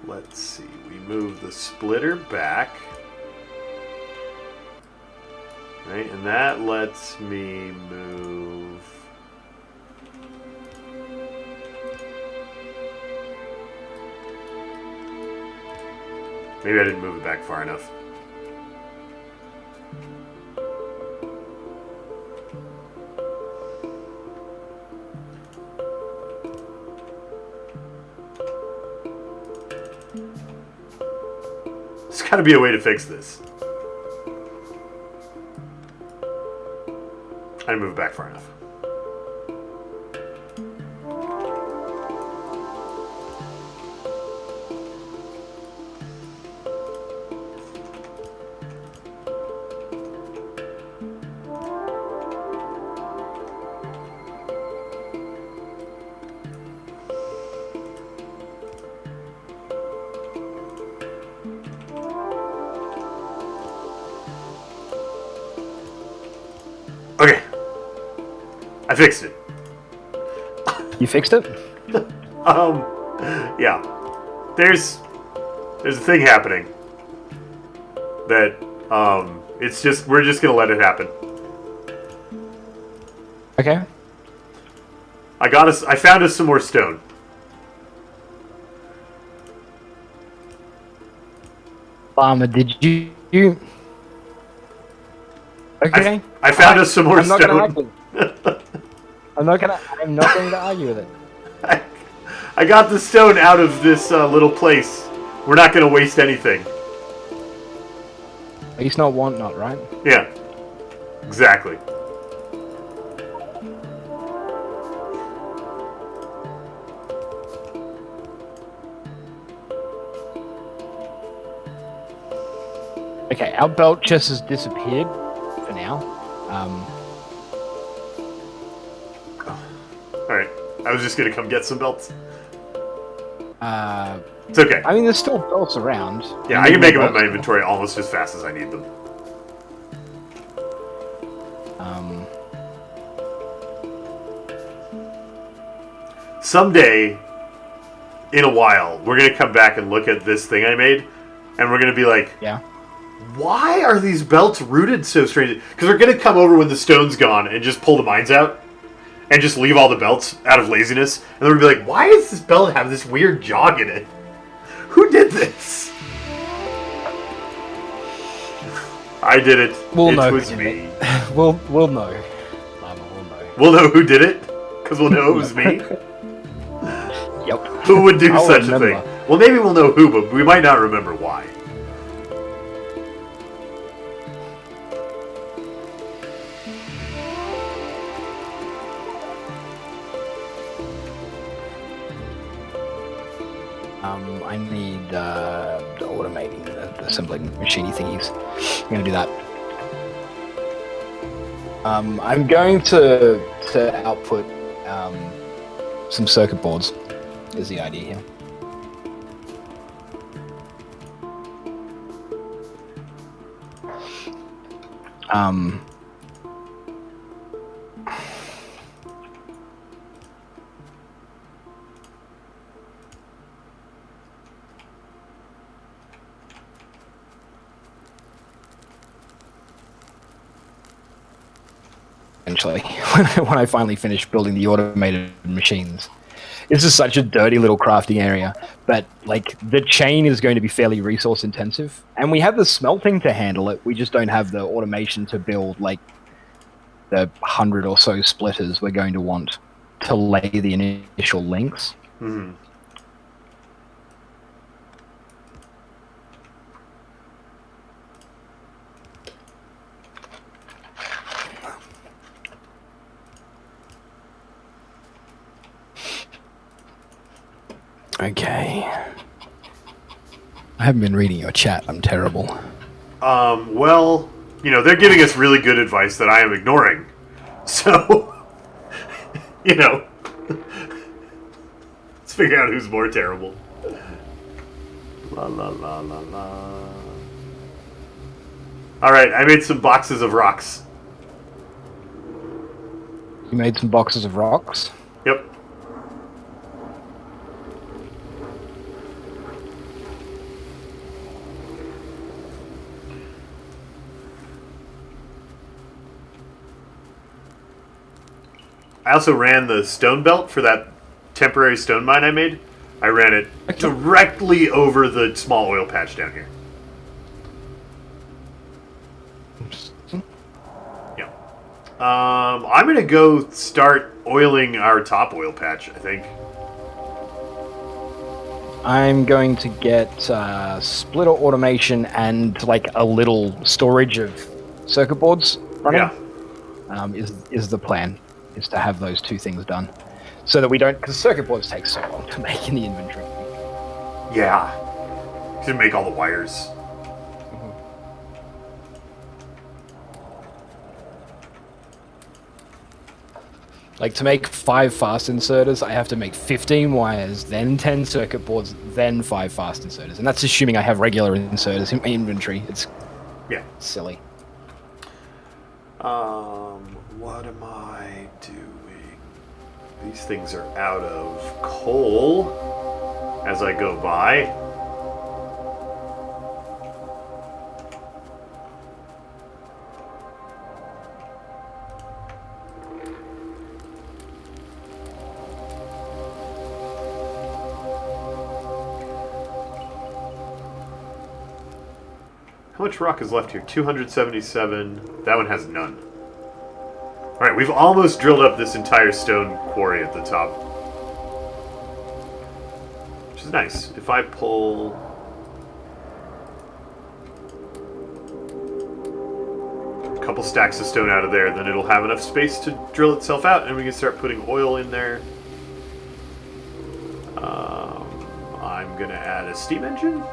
Let's see. We move the splitter back. Right, and that lets me move... Maybe I didn't move it back far enough. There's got to be a way to fix this. I didn't move it back far enough. Okay. I fixed it. You fixed it? Yeah. There's a thing happening that it's just we're just gonna let it happen. Okay. I found us some more stone. Llama, did you? Okay. I found us some more I'm not stone. gonna argue. I'm not going to argue with it. I got the stone out of this little place. We're not gonna waste anything. At least not want not, right? Yeah. Exactly. Okay, our belt chest has disappeared for now. Alright. I was just gonna come get some belts. Uh, It's okay. I mean, there's still belts around. Yeah, I can make them in my inventory almost as fast as I need them. Someday, in a while, we're gonna come back and look at this thing I made, and we're gonna be like, Yeah. why are these belts rooted so strange? Because we're gonna come over when the stone's gone and just pull the mines out, and just leave all the belts out of laziness, and then we'll be like, why does this belt have this weird jog in it? Who did this? I did it. We'll know It was who did me. it. We'll know. Llama, we'll know. We'll know who did it, because we'll know it was me. Yep. Who would do I'll such remember. a thing? Well, maybe we'll know who, but we might not remember why. I need automating the assembling machiney thingies. I'm gonna do that. I'm going to output some circuit boards. Is the idea here. eventually, when I finally finish building the automated machines. This is such a dirty little crafting area, but like the chain is going to be fairly resource intensive, and we have the smelting to handle it. We just don't have the automation to build like the 100 or so splitters we're going to want to lay the initial links. Mm-hmm. Okay. I haven't been reading your chat. I'm terrible. Well, you know, they're giving us really good advice that I am ignoring. So, you know, let's figure out who's more terrible. La la la la la. Alright, I made some boxes of rocks. You made some boxes of rocks? Yep. I also ran the stone belt for that temporary stone mine I made. I ran it directly over the small oil patch down here. Yeah. I'm gonna go start oiling our top oil patch, I think. I'm going to get splitter automation and like a little storage of circuit boards running. Yeah. Is the plan. Is to have those two things done, so that we don't, because circuit boards take so long to make in the inventory. Yeah. To make all the wires. Like to make 5 fast inserters, I have to make 15 wires, then 10 circuit boards, then 5 fast inserters, and that's assuming I have regular inserters in my inventory. It's silly. What am I doing? These things are out of coal as I go by. How much rock is left here? 277. That one has none. Alright, we've almost drilled up this entire stone quarry at the top. Which is nice. If I pull... a couple stacks of stone out of there, then it'll have enough space to drill itself out, and we can start putting oil in there. I'm going to add a steam engine.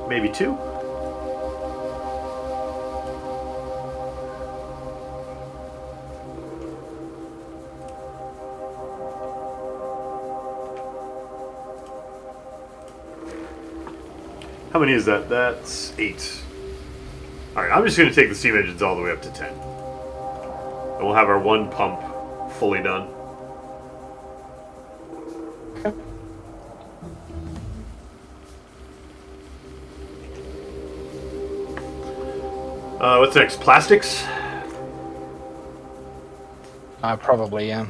Maybe 2. How many is that? That's 8. Alright, I'm just going to take the steam engines all the way up to 10. And we'll have our one pump fully done. What's next? Plastics? Probably, yeah.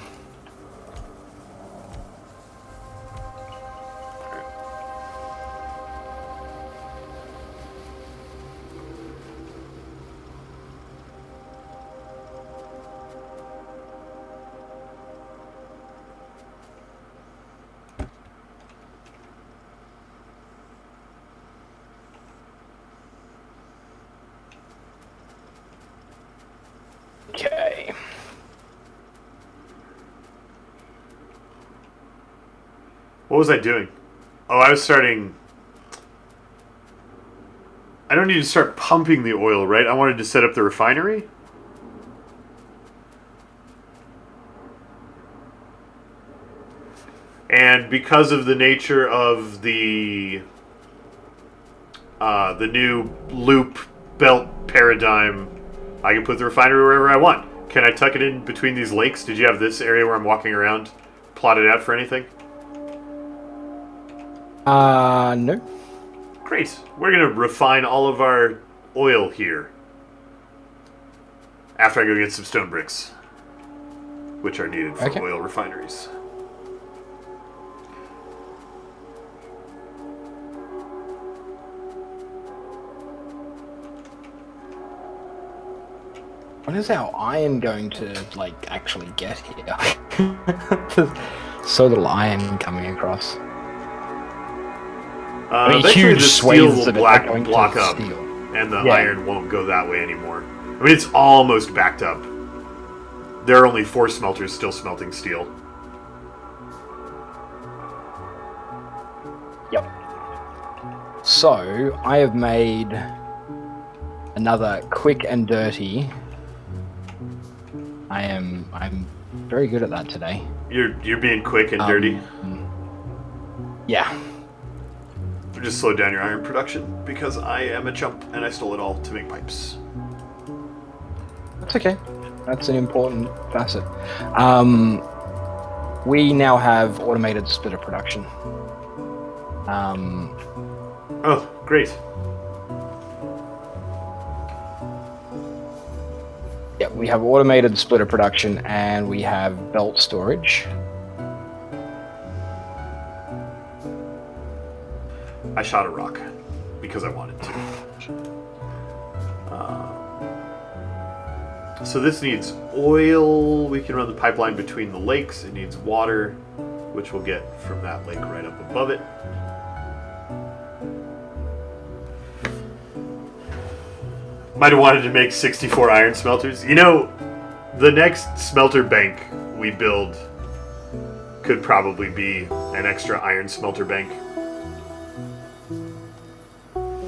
Okay. What was I doing? Oh, I was starting... I don't need to start pumping the oil, right? I wanted to set up the refinery? And because of the nature of the new loop belt paradigm, I can put the refinery wherever I want. Can I tuck it in between these lakes? Did you have this area where I'm walking around plotted out for anything? No. Great. We're going to refine all of our oil here. After I go get some stone bricks, which are needed for oil refineries. When is our iron going to, like, actually get here? So little iron coming across. I mean, eventually huge the steel will going block to up, steel. and the iron won't go that way anymore. I mean, it's almost backed up. There are only 4 smelters still smelting steel. Yep. So, I have made another quick and dirty. I'm very good at that today. You're being quick and dirty? Yeah. Just slow down your iron production, because I am a chump, and I stole it all to make pipes. That's okay. That's an important facet. We now have automated splitter production. Oh, great. Yeah, we have automated splitter production, and we have belt storage. I shot a rock, because I wanted to. So this needs oil. We can run the pipeline between the lakes. It needs water, which we'll get from that lake right up above it. Might have wanted to make 64 iron smelters. You know, the next smelter bank we build could probably be an extra iron smelter bank.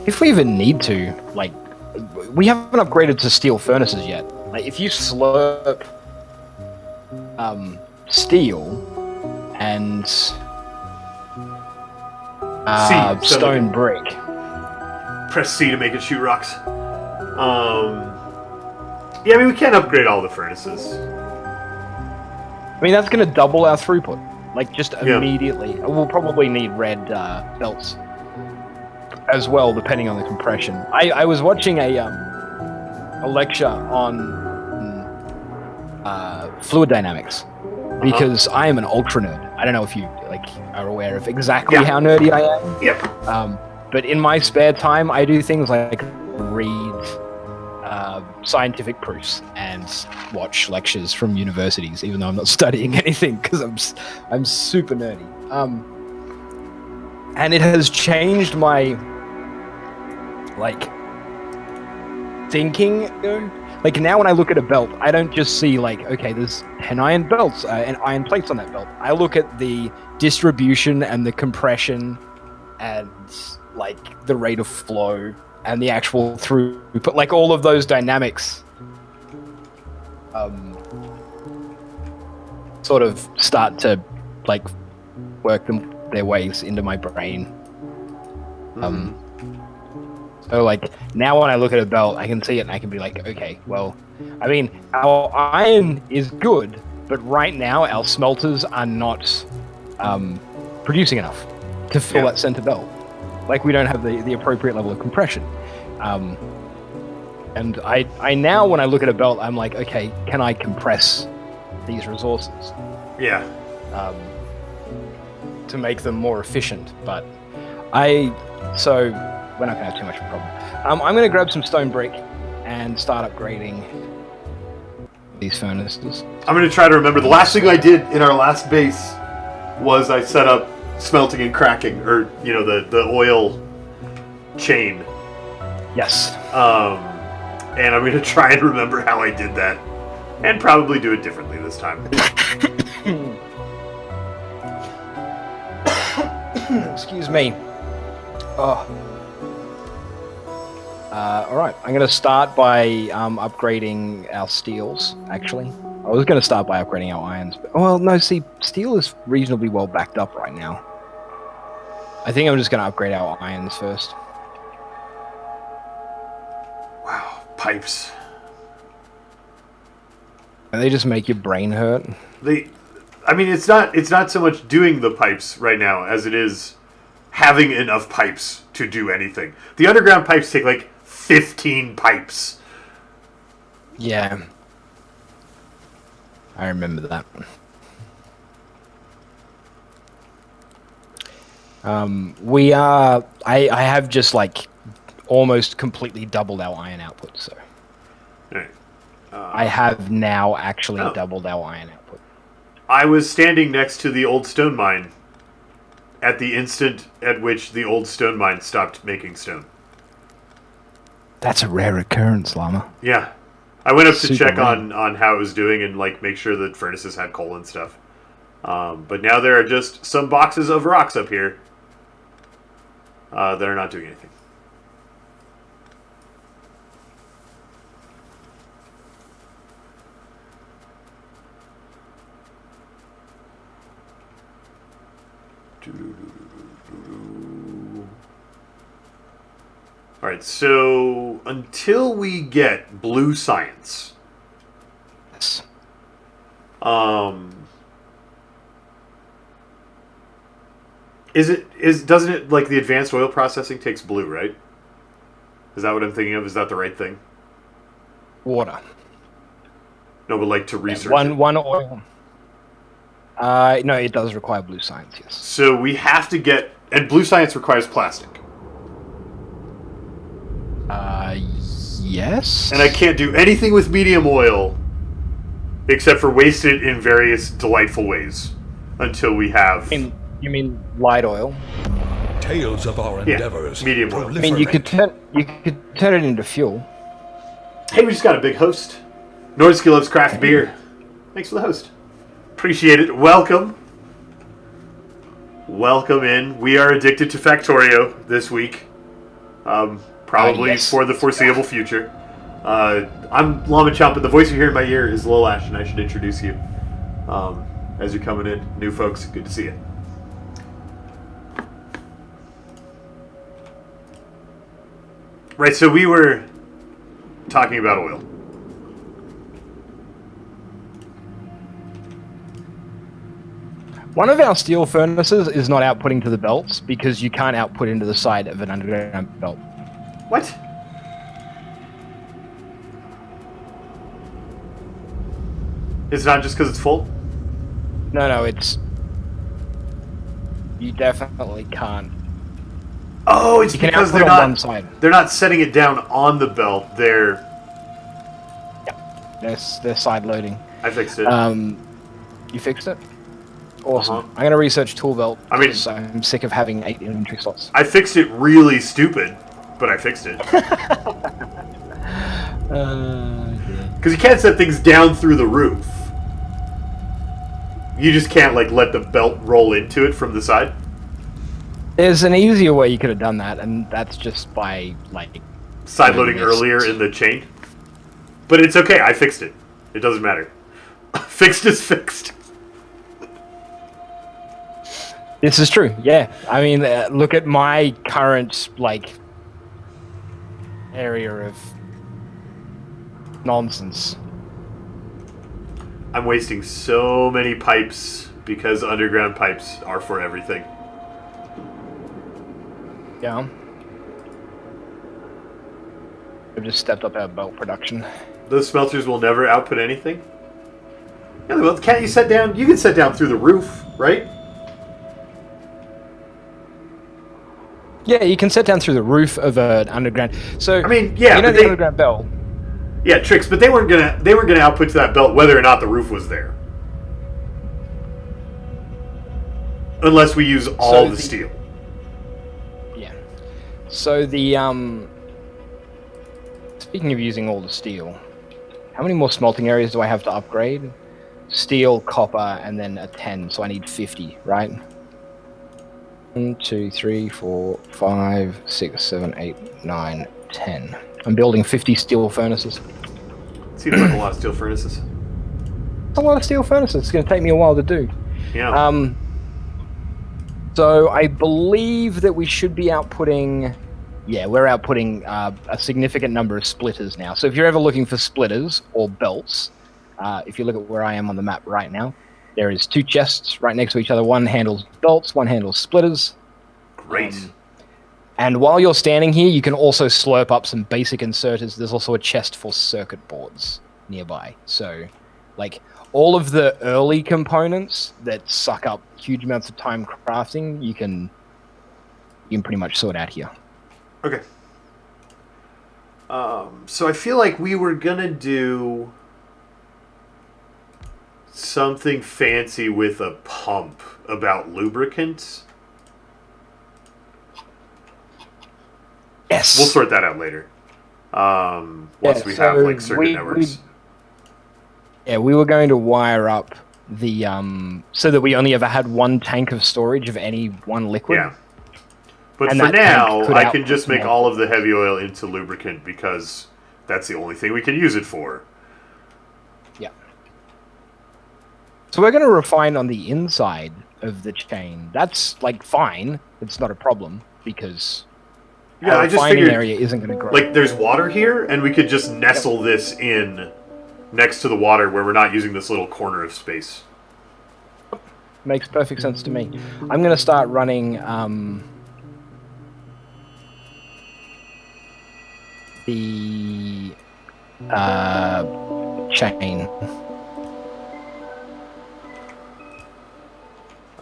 If we even need to, like, we haven't upgraded to steel furnaces yet. Like, if you slurp steel and stone brick. Press C to make it shoot rocks. Yeah, I mean, we can't upgrade all the furnaces. I mean, that's going to double our throughput. Like, just immediately. We'll probably need red belts as well, depending on the compression. I was watching a lecture on fluid dynamics because I am an ultra nerd. I don't know if you are aware of exactly how nerdy I am. Yep. But in my spare time, I do things like read scientific proofs and watch lectures from universities, even though I'm not studying anything because I'm super nerdy. And it has changed my thinking. Like, now when I look at a belt, I don't just see okay, there's 10 iron belts and iron plates on that belt. I look at the distribution and the compression and the rate of flow and the actual throughput, all of those dynamics sort of start to work their ways into my brain. So now when I look at a belt, I can see it and I can be like, okay, well, I mean, our iron is good, but right now our smelters are not producing enough to fill that center belt. We don't have the appropriate level of compression. And I now, when I look at a belt, I'm like, okay, can I compress these resources? Yeah. To make them more efficient, but so we're not going to have too much of a problem. I'm going to grab some stone brick and start upgrading these furnaces. I'm going to try to remember. The last thing I did in our last base was I set up smelting and cracking, or the oil chain. Yes. And I'm going to try and remember how I did that, and probably do it differently this time. Excuse me. Oh. Alright, I'm going to start by upgrading our steels, actually. I was going to start by upgrading our irons. But, well, no, see, steel is reasonably well backed up right now. I think I'm just going to upgrade our irons first. Wow, pipes. And they just make your brain hurt. I mean, it's not so much doing the pipes right now as it is having enough pipes to do anything. The underground pipes take like 15 pipes. Yeah. I remember that. We are... I have just, like, almost completely doubled our iron output, so... Right. I have now actually doubled our iron output. I was standing next to the old stone mine at the instant at which the old stone mine stopped making stone. That's a rare occurrence, Llama. Yeah. I went up to Super check rare. on how it was doing and like make sure the furnaces had coal and stuff. But now there are just some boxes of rocks up here that are not doing anything. Alright, so until we get blue science, Yes. doesn't it like the advanced oil processing takes blue, right? Is that what I'm thinking of? Is that the right thing? Water. No, but like to research it. One oil. No, it does require blue science, yes. So we have to get, and blue science requires plastic. Yes? And I can't do anything with medium oil except for waste it in various delightful ways until we have... You mean light oil? Tales of our endeavors. medium oil. I mean, you could turn it into fuel. Hey, we just got a big host. Nordsky loves craft beer. Thanks for the host. Appreciate it. Welcome. Welcome in. We are addicted to Factorio this week. Probably yes. for the foreseeable future. I'm Llama Chomp, and the voice you hear in my ear is Lil Ash, and I should introduce you. As you're coming in, new folks, good to see you. Right, so we were talking about oil. One of our steel furnaces is not outputting to the belts because you can't output into the side of an underground belt. What? It's not just because it's full? No, it's... You definitely can't. Oh, it's You can because output they're on not one side. they're not setting it down on the belt. They're They're side loading. I fixed it. You fixed it? Awesome. Uh-huh. I'm gonna research tool belt. I mean- because I'm sick of having 8 inventory slots. I fixed it really stupid, but I fixed it. Because you can't set things down through the roof. You just can't like let the belt roll into it from the side. There's an easier way you could have done that, and that's just by like Side loading Yes. earlier in the chain. But it's okay, I fixed it. It doesn't matter. Fixed is fixed. This is true. Yeah, I mean, look at my current like area of nonsense. I'm wasting so many pipes because underground pipes are for everything. Yeah. I've just stepped up our belt production. Those smelters will never output anything? Yeah, well, can't you set down? You can set down through the roof, right? Yeah, you can set down through the roof of an underground. So I mean, yeah, you know but the they- underground belt. Yeah, tricks, but they weren't gonna output to that belt whether or not the roof was there. Unless we use all the steel. Yeah. So the speaking of using all the steel, how many more smelting areas do I have to upgrade? Steel, copper, and then a 10, so I need 50, right? 1, 2, 3, 4, 5, 6, 7, 8, 9, 10. I'm building 50 steel furnaces. Seems like a lot of steel furnaces. It's a lot of steel furnaces. It's going to take me a while to do. Yeah. So I believe that we should be outputting... Yeah, we're outputting a significant number of splitters now. So if you're ever looking for splitters or belts, if you look at where I am on the map right now, there is 2 chests right next to each other. One handles belts, one handles splitters. Great. And while you're standing here, you can also slurp up some basic inserters. There's also a chest for circuit boards nearby. So, like, all of the early components that suck up huge amounts of time crafting, you can pretty much sort out here. Okay. So I feel like we were gonna do something fancy with a pump about lubricants. Yes. We'll sort that out later. Once we have like circuit networks. We were going to wire up the so that we only ever had one tank of storage of any one liquid. Yeah. But And for that tank now, could I can output just make more. all of the heavy oil into lubricant because that's the only thing we can use it for. Yeah. So we're going to refine on the inside of the chain. That's like fine. It's not a problem because Yeah, our I just refining figured, area isn't going to grow. like, there's water here, and we could just nestle this in next to the water where we're not using this little corner of space. Makes perfect sense to me. I'm going to start running the chain.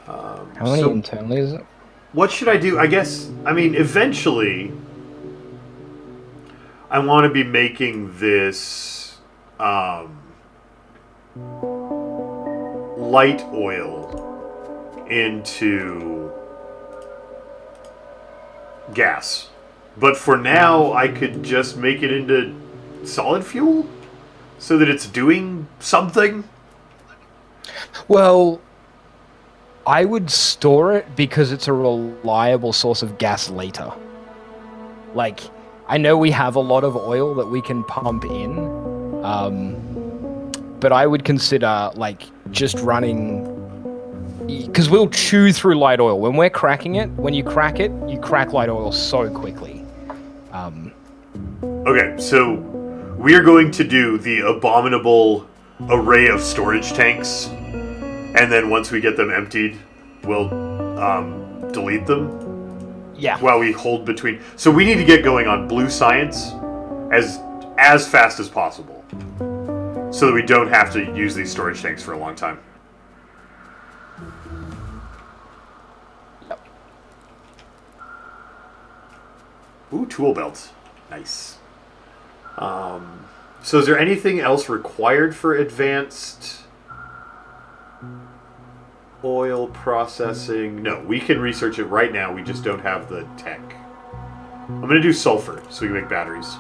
How many so internally is it? what should I do? I guess, I mean, eventually, I want to be making this light oil into gas. But for now, I could just make it into solid fuel so that it's doing something. Well, I would store it because it's a reliable source of gas later. Like, I know we have a lot of oil that we can pump in, but I would consider, like, just running... Because we'll chew through light oil. When we're cracking it, when you crack it, you crack light oil so quickly. Okay, so we are going to do the abominable array of storage tanks, and then once we get them emptied, we'll delete them. Yeah. While we hold between. So we need to get going on blue science as fast as possible, so that we don't have to use these storage tanks for a long time. Ooh, tool belts. Nice. So is there anything else required for advanced oil processing? No, we can research it right now. We just don't have the tech. I'm going to do sulfur so we can make batteries.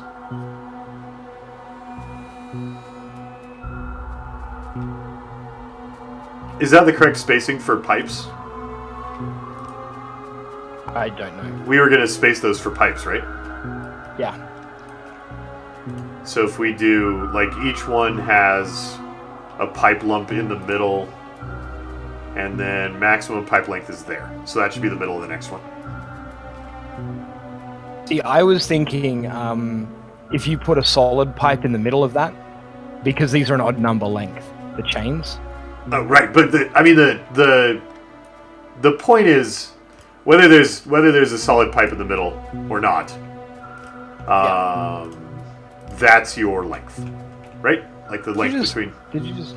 Is that the correct spacing for pipes? I don't know. We were going to space those for pipes, right? Yeah. So if we do, like, each one has a pipe lump in the middle, and then maximum pipe length is there. So that should be the middle of the next one. See, I was thinking if you put a solid pipe in the middle of that, because these are an odd number length, the chains. Oh, right, but the point is whether there's a solid pipe in the middle or not. That's your length, right? Like the length between. Did you just?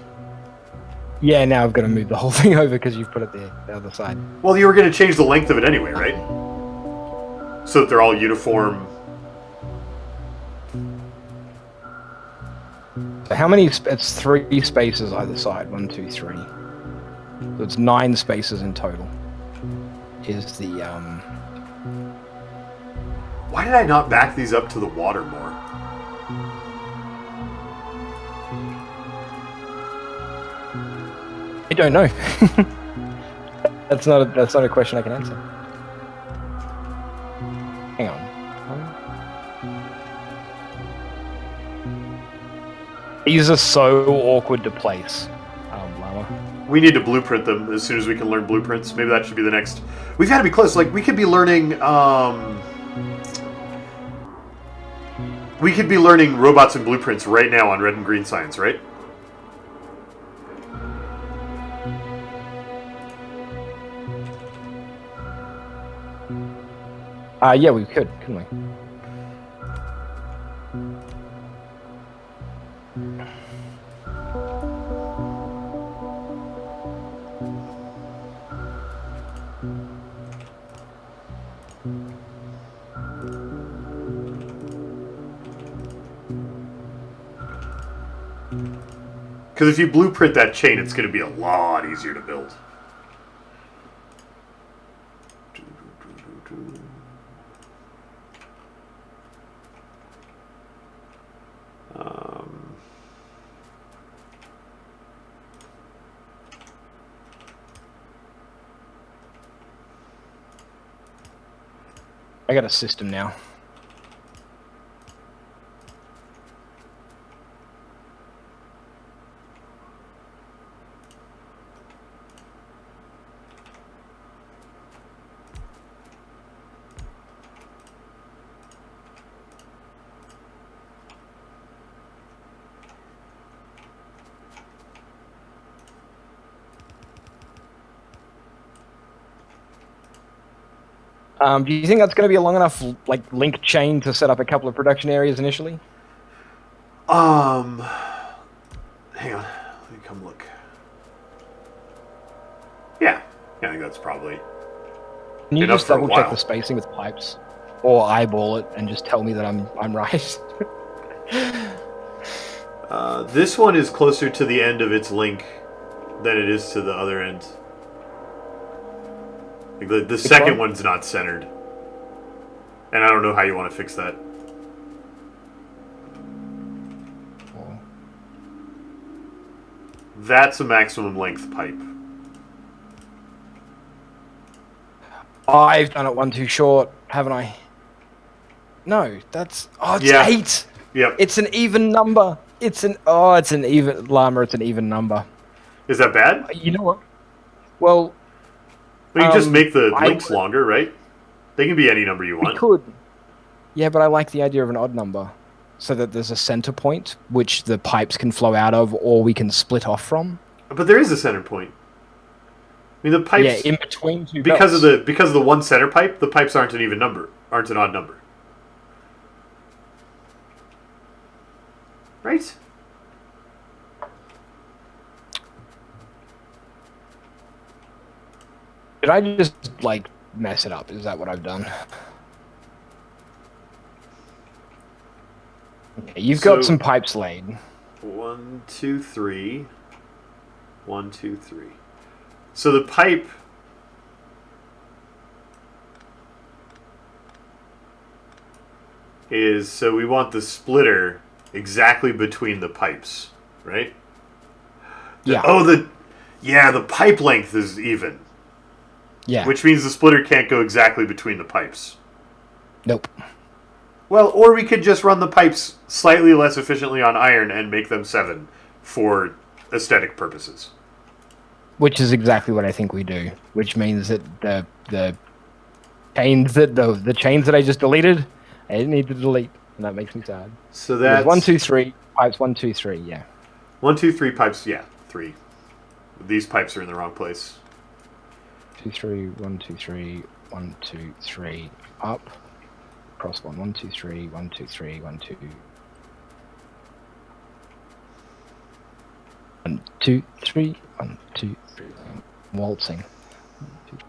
Yeah, now I've got to move the whole thing over because you've put it there, the other side. Well, you were going to change the length of it anyway, right? So that they're all uniform. So how many? It's 3 spaces either side. 1, 2, 3. So it's 9 spaces in total. Is the Why did I not back these up to the water more? I don't know. That's not a question I can answer. Hang on. These are so awkward to place, Llama. We need to blueprint them as soon as we can learn blueprints. Maybe that should be the next. We've got to be close. Like, we could be learning. We could be learning robots and blueprints right now on Red and Green Science, right? Yeah, we could, couldn't we? Because if you blueprint that chain, it's going to be a lot easier to build. I got a system now. Do you think that's going to be a long enough link chain to set up a couple of production areas initially? Hang on. Let me come look. Yeah, I think that's probably Can you enough just for a double check while. the spacing with pipes, or eyeball it and just tell me that I'm right? This one is closer to the end of its link than it is to the other end. Like the second one? one's not centered. And I don't know how you want to fix that. That's a maximum length pipe. I've done it one too short, haven't I? No, that's it's Yeah. 8. Yep. It's an even number. It's an even llama. It's an even number. Is that bad? You know what? Well, Well, you just make the I links would- longer, right? They can be any number you we want. could. Yeah, but I like the idea of an odd number, so that there's a center point which the pipes can flow out of, or we can split off from. But there is a center point. I mean, the pipes. Yeah, in between two because belts. of the one center pipe, the pipes aren't an even number, aren't an odd number. Right? Did I just mess it up? Is that what I've done? Okay, you've got So- some pipes laid. 1, 2, 3. 1, 2, 3. So the pipe is, so we want the splitter exactly between the pipes, right? Yeah. The pipe length is even, Yeah. which means the splitter can't go exactly between the pipes. Nope. Well, or we could just run the pipes slightly less efficiently on iron and make them 7 for aesthetic purposes. Which is exactly what I think we do. Which means that the chains that I just deleted, I didn't need to delete, and that makes me sad. So There's that's 1, 2, 3 pipes. 1, 2, 3. Yeah. 1, 2, 3 pipes. Yeah, 3. These pipes are in the wrong place. 2, 3. 1, 2, 3. 1, 2, 3. Up. Cross 1. 1, 2, 3. 1, 2, 3. 1, 2. 1, 2, 3. 1, 2, 3. Waltzing. 1, 2, 3.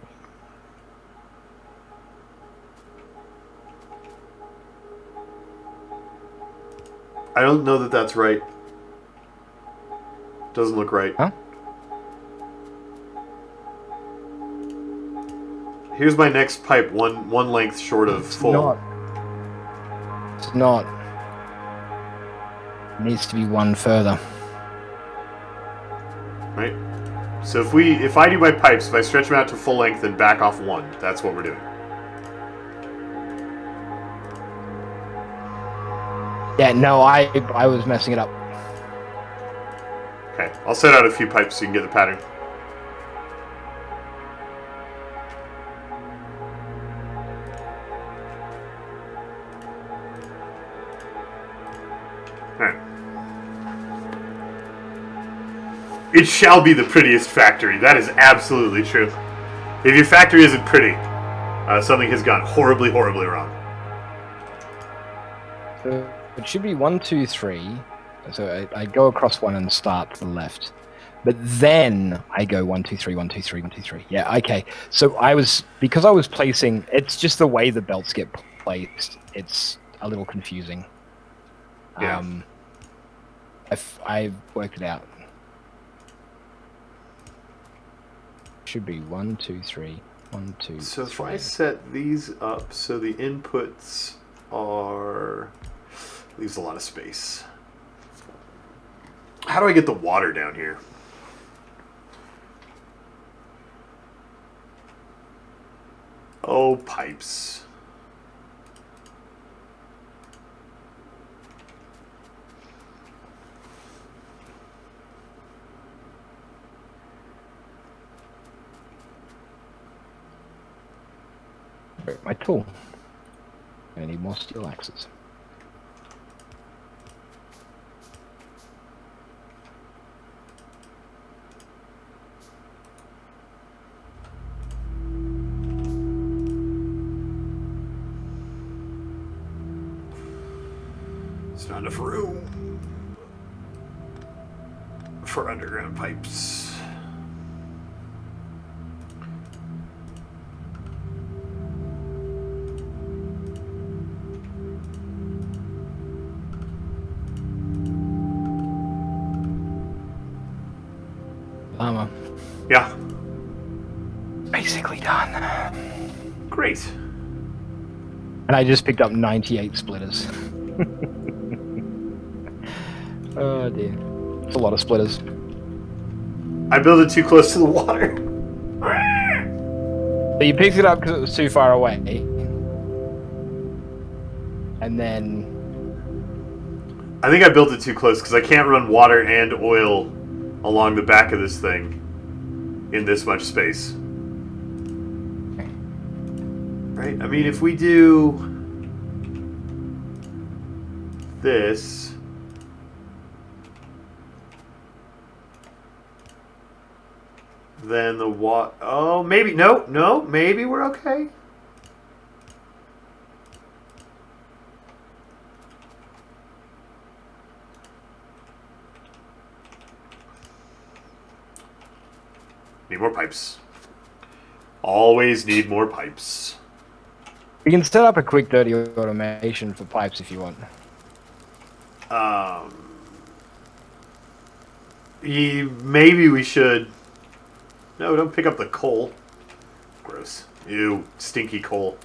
I don't know that that's right. Doesn't look right. Huh? Here's my next pipe, one length short of full. It's not. It needs to be one further. Right? So if I do my pipes, if I stretch them out to full length and back off 1, that's what we're doing. Yeah, no, I was messing it up. Okay, I'll set out a few pipes so you can get the pattern. Alright. It shall be the prettiest factory. That is absolutely true. If your factory isn't pretty, Something has gone horribly, horribly wrong. So it should be 1, 2, 3. So I go across one and start to the left. But then I go 1, 2, 3, 1, 2, 3, 1, 2, 3. Yeah, okay. So because I was placing, it's just the way the belts get placed. It's a little confusing. Yeah. I've worked it out. Should be 1, 2, 3, 1, 2. So 3. if I set these up so the inputs are, leaves a lot of space. How do I get the water down here? Oh, pipes. My tool. I need more steel axes. It's not enough room for underground pipes. Llama. Yeah. Basically done. Great. And I just picked up 98 splitters. Oh dear. It's a lot of splitters. I built it too close to the water. So you picked it up because it was too far away. And then... I think I built it too close because I can't run water and oil along the back of this thing in this much space. Right? I mean, if we do this, then the water... Oh, maybe... No, maybe we're okay. Need more pipes. Always need more pipes. We can set up a quick dirty automation for pipes if you want. Maybe we should... No, don't pick up the coal. Gross. Ew, stinky coal.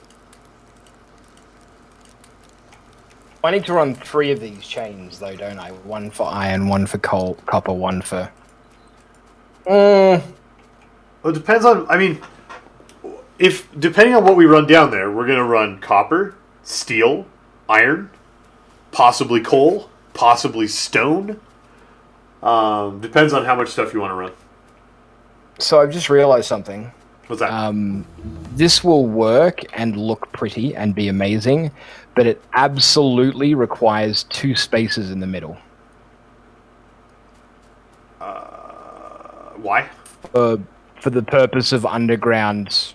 I need to run 3 of these chains though, don't I? 1 for iron, 1 for coal, copper, 1 for... Well, it depends on... I mean, depending on what we run down there, we're going to run copper, steel, iron, possibly coal, possibly stone. Depends on how much stuff you want to run. So I've just realized something. What's that? This will work and look pretty and be amazing, but it absolutely requires 2 spaces in the middle. Why? For the purpose of underground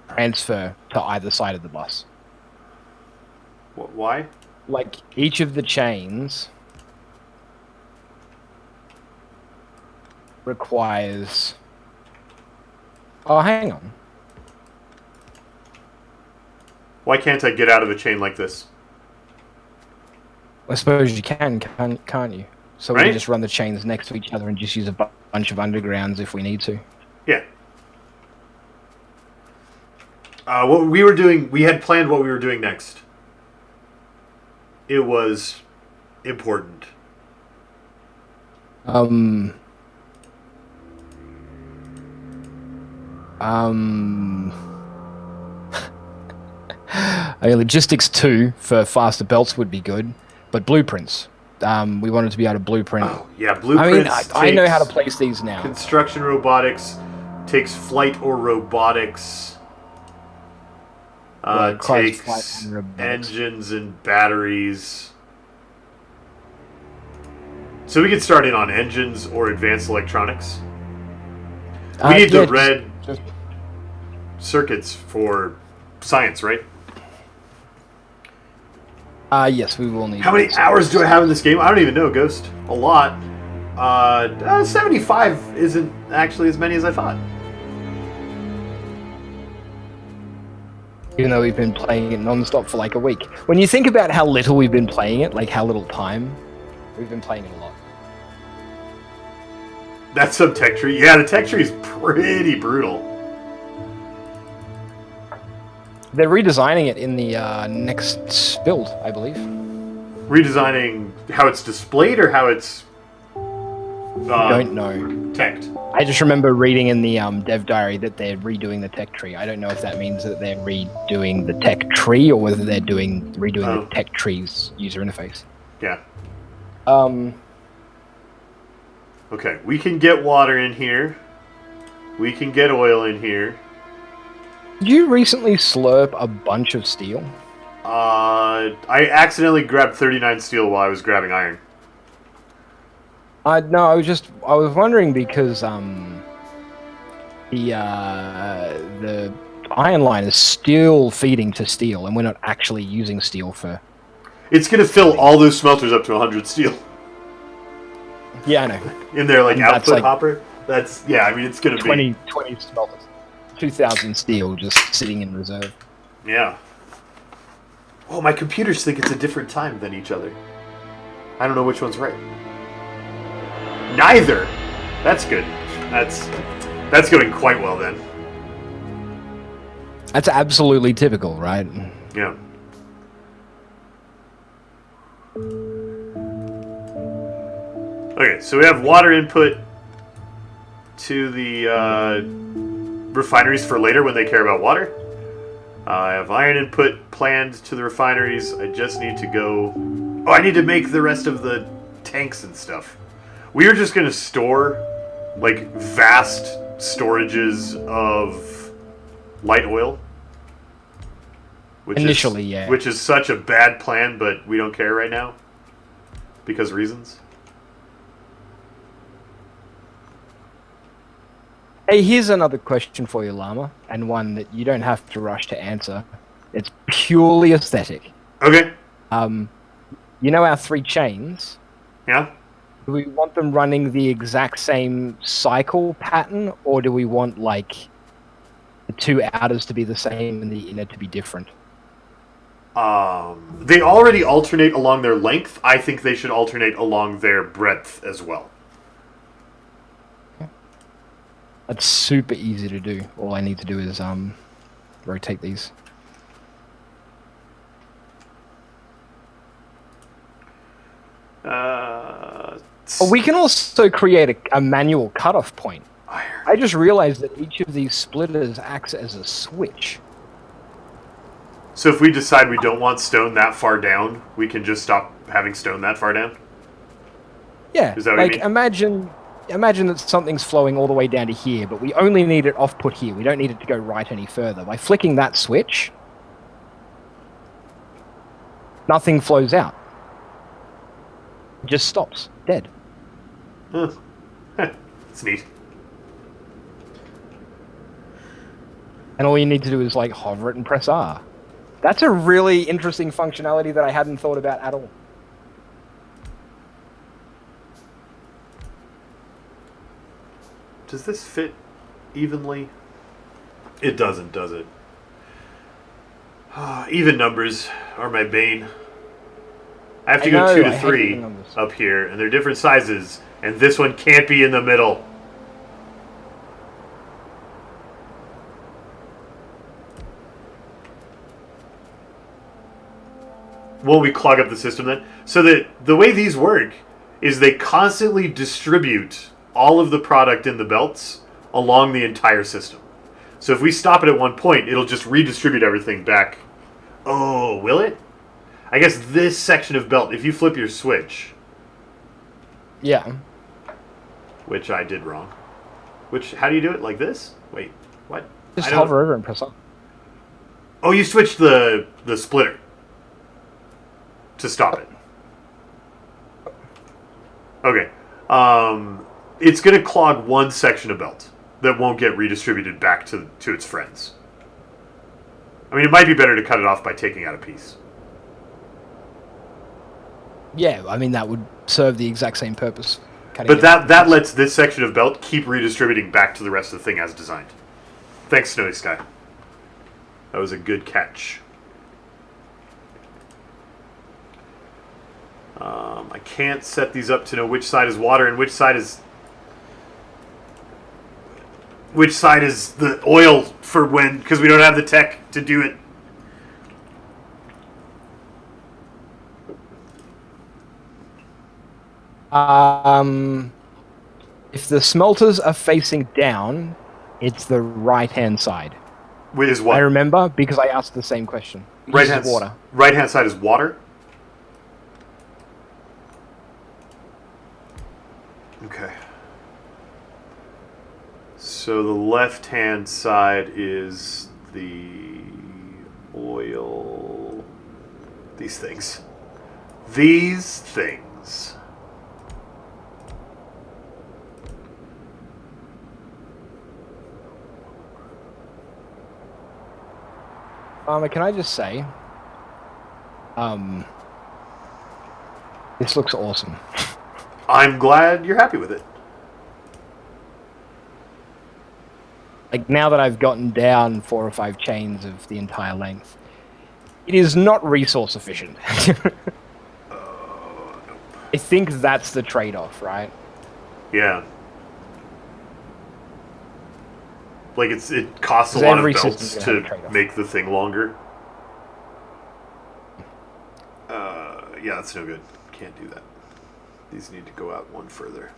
transfer to either side of the bus. Why? Like, each of the chains requires... Oh, hang on. Why can't I get out of a chain like this? I suppose you can't you? So we Right? can just run the chains next to each other and just use a bunch of undergrounds if we need to. Yeah. What we were doing, we had planned what we were doing next. It was important. I mean, logistics 2 for faster belts would be good, but blueprints. We wanted to be able to blueprint. Oh, yeah, I blueprints. mean, I know how to place these now. Construction robotics takes flight or robotics. Requires Takes flight and robotics. engines and batteries. So we could start in on engines or advanced electronics. We need the red circuits for science, right? Yes, we will need. How many hours do I have in this game? I don't even know, Ghost. A lot. 75 isn't actually as many as I thought. Even though we've been playing it non-stop for like a week. When you think about how little we've been playing it, like how little time, we've been playing it a lot. That's some tech tree. Yeah, the tech tree is pretty brutal. They're redesigning it in the next build, I believe. Redesigning how it's displayed or how it's... I don't know. Teched. I just remember reading in the dev diary that they're redoing the tech tree. I don't know if that means that they're redoing the tech tree or whether they're redoing the tech tree's user interface. Yeah. Okay, we can get water in here. We can get oil in here. Did you recently slurp a bunch of steel? I accidentally grabbed 39 steel while I was grabbing iron. No, I was wondering because the iron line is still feeding to steel, and we're not actually using steel for. It's gonna fill all those smelters up to 100 steel. Yeah, I know. In their like output like hopper. That's I mean, it's gonna 20 smelters, 2,000 steel just sitting in reserve. Yeah. Oh, my computers think it's a different time than each other. I don't know which one's right. Neither. That's good. That's going quite well then. That's absolutely typical, right? Yeah. Okay, so we have water input to the refineries for later when they care about water. I have iron input planned to the refineries. I just need to go... Oh, I need to make the rest of the tanks and stuff. We are just going to store, like, vast storages of light oil. Initially, yeah. Which is such a bad plan, but we don't care right now. Because of reasons. Hey, here's another question for you, Llama, and one that you don't have to rush to answer. It's purely aesthetic. Okay. You know our 3 chains? Yeah? Do we want them running the exact same cycle pattern, or do we want, like, the 2 outers to be the same and the inner to be different? They already alternate along their length. I think they should alternate along their breadth as well. That's super easy to do. All I need to do is rotate these. We can also create a manual cutoff point. Iron. I just realized that each of these splitters acts as a switch. So if we decide we don't want stone that far down, we can just stop having stone that far down? Yeah, Is that what you mean? Imagine that something's flowing all the way down to here, but we only need it off put here. We don't need it to go right any further. By flicking that switch, nothing flows out. It just stops, dead. Huh. It's neat. And all you need to do is like hover it and press R. That's a really interesting functionality that I hadn't thought about at all. Does this fit evenly? It doesn't, does it? Even numbers are my bane. I have to go 2 to 3 up here, and they're different sizes, and this one can't be in the middle. Won't we clog up the system then? So the way these work is they constantly distribute all of the product in the belts along the entire system. So if we stop it at one point, it'll just redistribute everything back. Oh, will it? I guess this section of belt, if you flip your switch... Yeah. Which I did wrong. How do you do it? Like this? Wait, what? Just hover over and press on. Oh, you switched the splitter to stop it. Okay. It's going to clog one section of belt that won't get redistributed back to its friends. I mean, it might be better to cut it off by taking out a piece. Yeah, I mean, that would serve the exact same purpose. But that lets this section of belt keep redistributing back to the rest of the thing as designed. Thanks, Snowy Sky. That was a good catch. I can't set these up to know which side is water and which side is the oil for when, because we don't have the tech to do it. If the smelters are facing down, it's the right-hand side. Which is what? I remember because I asked the same question. Right-hand water. Right-hand side is water? Okay. So the left-hand side is the oil. These things. These things. Can I just say, this looks awesome. I'm glad you're happy with it. Like, now that I've gotten down 4 or 5 chains of the entire length, it is not resource efficient. I think that's the trade-off, right? Yeah. Like, it costs a lot of belts to make the thing longer. Yeah, that's no good. Can't do that. These need to go out one further.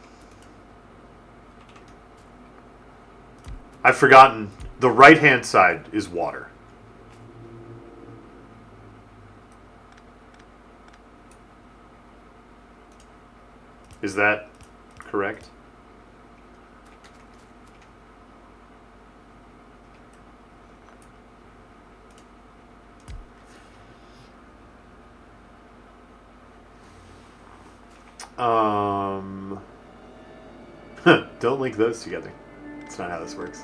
I've forgotten. The right-hand side is water. Is that correct? Don't link those together. That's not how this works.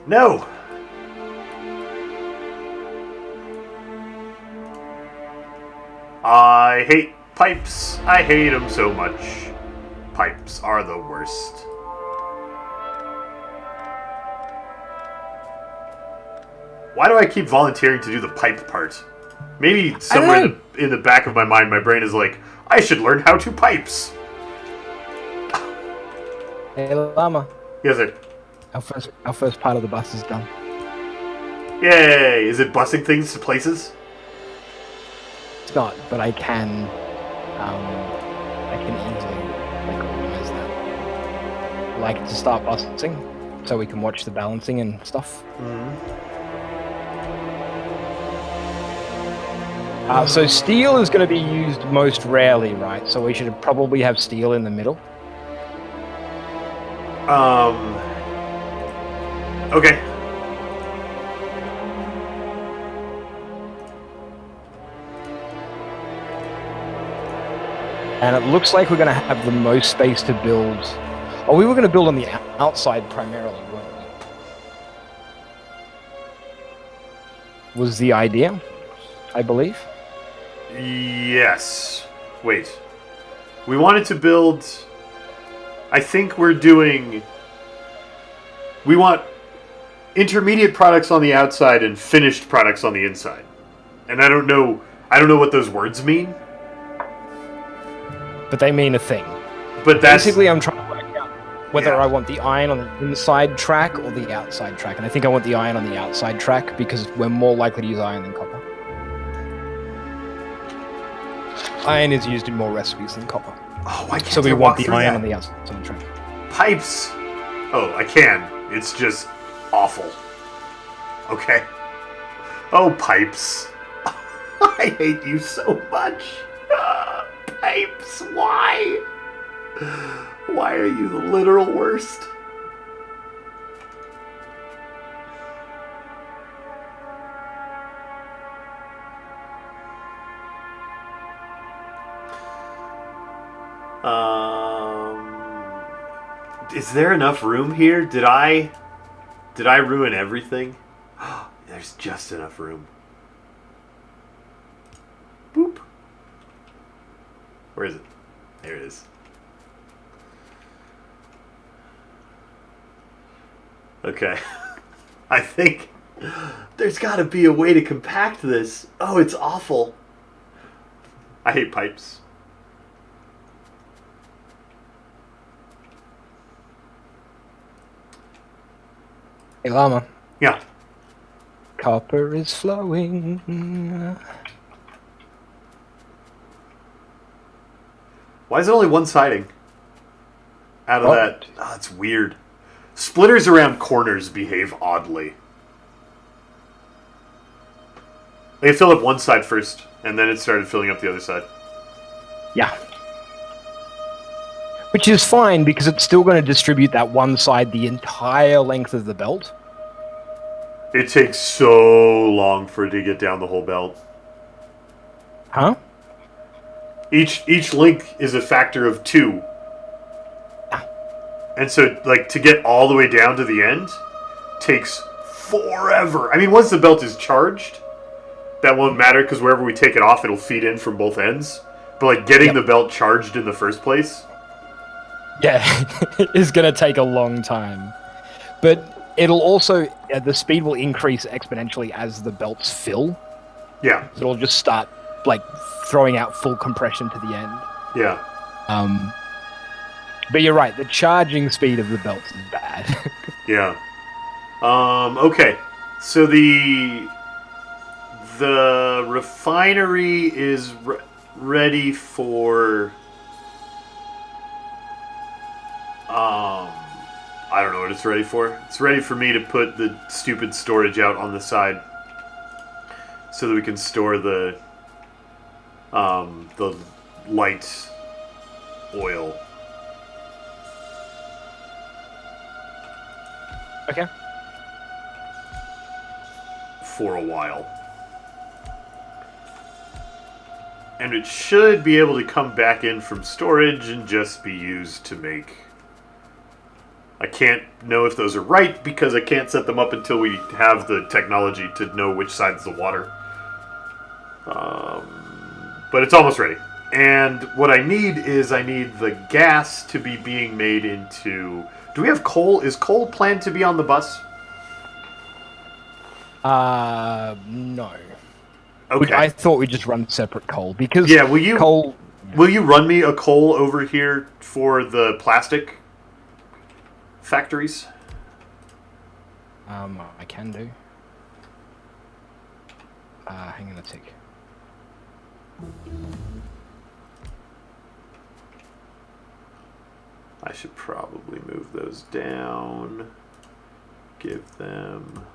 No! I hate pipes. I hate them so much. Pipes are the worst. Why do I keep volunteering to do the pipe part? Maybe somewhere in the back of my mind, my brain is like, I should learn how to pipes. Hey, Llama. Yes, sir. Our first part of the bus is done. Yay! Is it busing things to places? It's not, but I can easily organize that. Like to start busting, so we can watch the balancing and stuff. So steel is going to be used most rarely, right? So we should probably have steel in the middle. Okay. And it looks like we're going to have the most space to build. Oh, we were going to build on the outside primarily, weren't we? Was the idea, I believe. Yes. Wait. We wanted to build... I think we're doing... We want intermediate products on the outside and finished products on the inside. And I don't know what those words mean. But they mean a thing. But that's... Basically, I'm trying to work out whether I want the iron on the inside track or the outside track. And I think I want the iron on the outside track because we're more likely to use iron than copper. Iron is used in more recipes than copper. Oh, why can't so we I want walk the iron that? on the outside track. Pipes! Oh, I can. It's just awful. Okay. Oh, pipes. I hate you so much. Pipes, why? Why are you the literal worst? Is there enough room here? Did I ruin everything? There's just enough room. Boop. Where is it? There it is. Okay. I think there's got to be a way to compact this. Oh, it's awful. I hate pipes. Hey, Llama. Yeah. Copper is flowing. Why is it only one siding? Out of What? that. Oh, it's weird. Splitters around corners behave oddly. They filled up one side first, and then it started filling up the other side. Yeah. Which is fine, because it's still going to distribute that one side the entire length of the belt. It takes so long for it to get down the whole belt. Huh? Each link is a factor of 2. And so, like, to get all the way down to the end takes forever. I mean, once the belt is charged, that won't matter, because wherever we take it off, it'll feed in from both ends. But, like, getting the belt charged in the first place... Yeah, it's going to take a long time. But it'll also... the speed will increase exponentially as the belts fill. Yeah. So it'll just start, like, throwing out full compression to the end. Yeah. But you're right, the charging speed of the belts is bad. Yeah. Okay. So the refinery is ready for... I don't know what it's ready for. It's ready for me to put the stupid storage out on the side so that we can store the light oil. Okay. For a while. And it should be able to come back in from storage and just be used to make... I can't know if those are right because I can't set them up until we have the technology to know which side's the water. But it's almost ready. And what I need is I need the gas to be being made into... Do we have coal? Is coal planned to be on the bus? No. Okay. I thought we'd just run separate coal, because Yeah, will you coal... will you run me a coal over here for the plastic factories? I can do. Hang on a tick. I should probably move those down. Give them...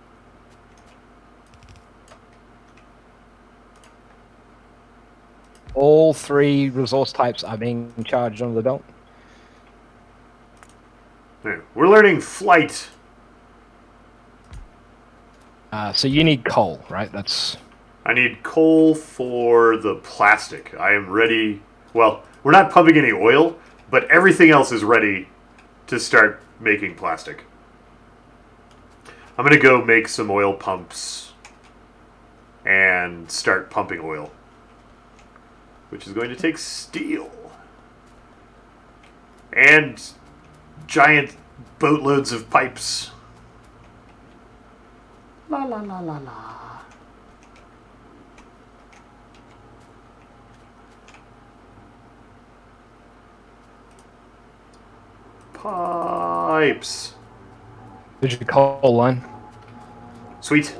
All 3 resource types are being charged onto the belt. There. We're learning flight. So you need coal, right? That's... I need coal for the plastic. I am ready. Well, we're not pumping any oil, but everything else is ready to start making plastic. I'm going to go make some oil pumps and start pumping oil, which is going to take steel and giant boatloads of pipes. La la la la la. Pipes. There's your coal line. Sweet.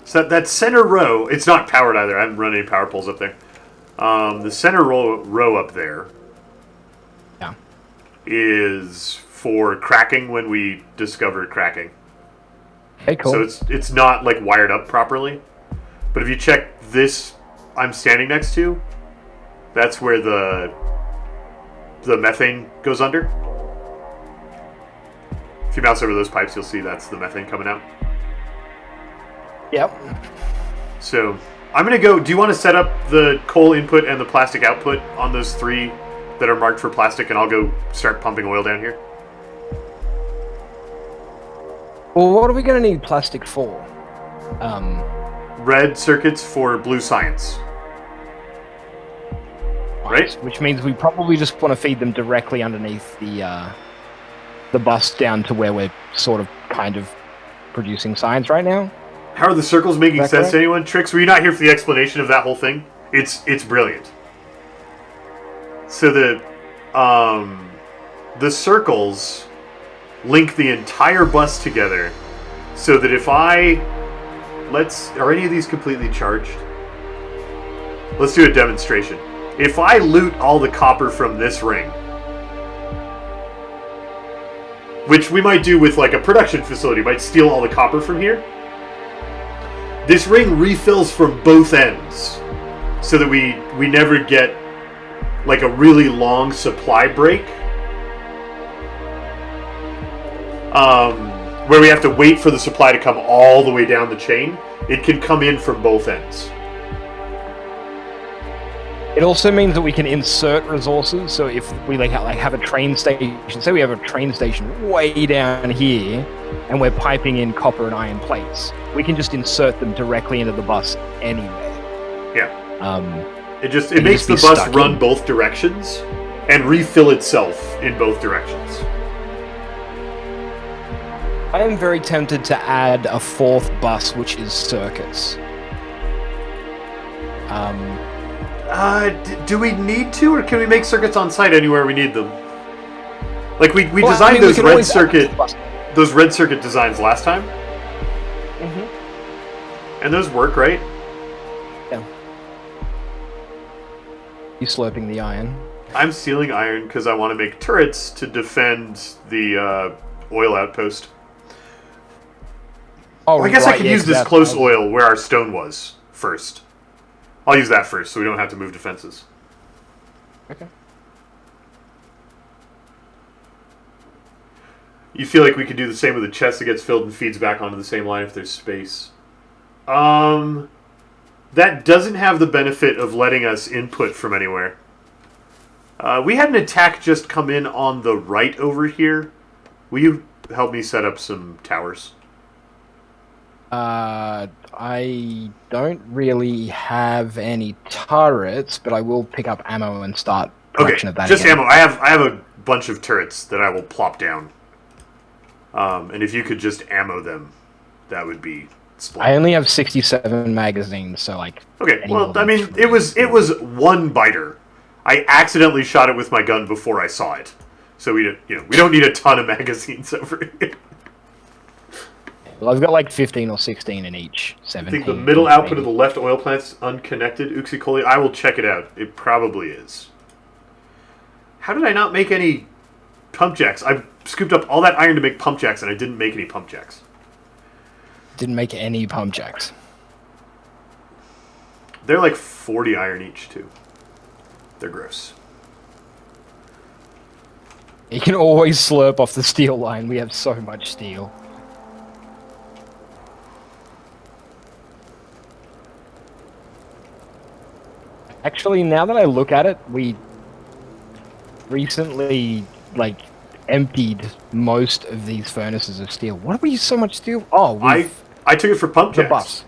So that center row, it's not powered either. I haven't run any power poles up there. The center row up there Yeah. is for cracking when we discover cracking. Hey, cool. So it's not like wired up properly. But if you check this I'm standing next to, that's where the methane goes under. If you mouse over those pipes, you'll see that's the methane coming out. Yep. So I'm going to go... Do you want to set up the coal input and the plastic output on those 3 that are marked for plastic, and I'll go start pumping oil down here? Well, what are we going to need plastic for? Red circuits for blue science. Right? Which means we probably just want to feed them directly underneath the bus down to where we're sort of kind of producing science right now. How are the circles making sense correct? to anyone? Trix, were you not here for the explanation of that whole thing? It's brilliant. So the circles link the entire bus together so that if are any of these completely charged? Let's do a demonstration. If I loot all the copper from this ring, which we might do with like a production facility, might steal all the copper from here, this ring refills from both ends so that we never get like a really long supply break. Where we have to wait for the supply to come all the way down the chain. It can come in from both ends. It also means that we can insert resources. So if we have a train station, say we have a train station way down here, and we're piping in copper and iron plates, we can just insert them directly into the bus anyway. Yeah. It makes the bus run both directions and refill itself in both directions. I am very tempted to add a 4th bus, which is circuits. Do we need to, or can we make circuits on site anywhere we need them? Like we designed those red circuit designs last time. Mm-hmm. And those work, right? Yeah. You slurping the iron? I'm stealing iron because I want to make turrets to defend the oil outpost. Oh, I guess I could use this close oil where our stone was first. I'll use that first so we don't have to move defenses. Okay. You feel like we could do the same with a chest that gets filled and feeds back onto the same line if there's space. That doesn't have the benefit of letting us input from anywhere. We had an attack just come in on the right over here. Will you help me set up some towers? I don't really have any turrets, but I will pick up ammo and start production of that. Just again. ammo. I have a bunch of turrets that I will plop down. And if you could just ammo them, that would be splendid. I only have 67 magazines, so like. Okay, well, I mean, it was one biter. I accidentally shot it with my gun before I saw it, so we don't need a ton of magazines over here. Well, I've got like 15 or 16 in each. 17. I think the middle output of the left oil plant's unconnected. Uxicoli. I will check it out. It probably is. How did I not make any pump jacks? I scooped up all that iron to make pump jacks, and I didn't make any pump jacks. Didn't make any pump jacks. They're like 40 iron each, too. They're gross. You can always slurp off the steel line. We have so much steel. Actually, now that I look at it, we recently, emptied most of these furnaces of steel. Why do we use so much steel? Oh, I took it for pump jacks.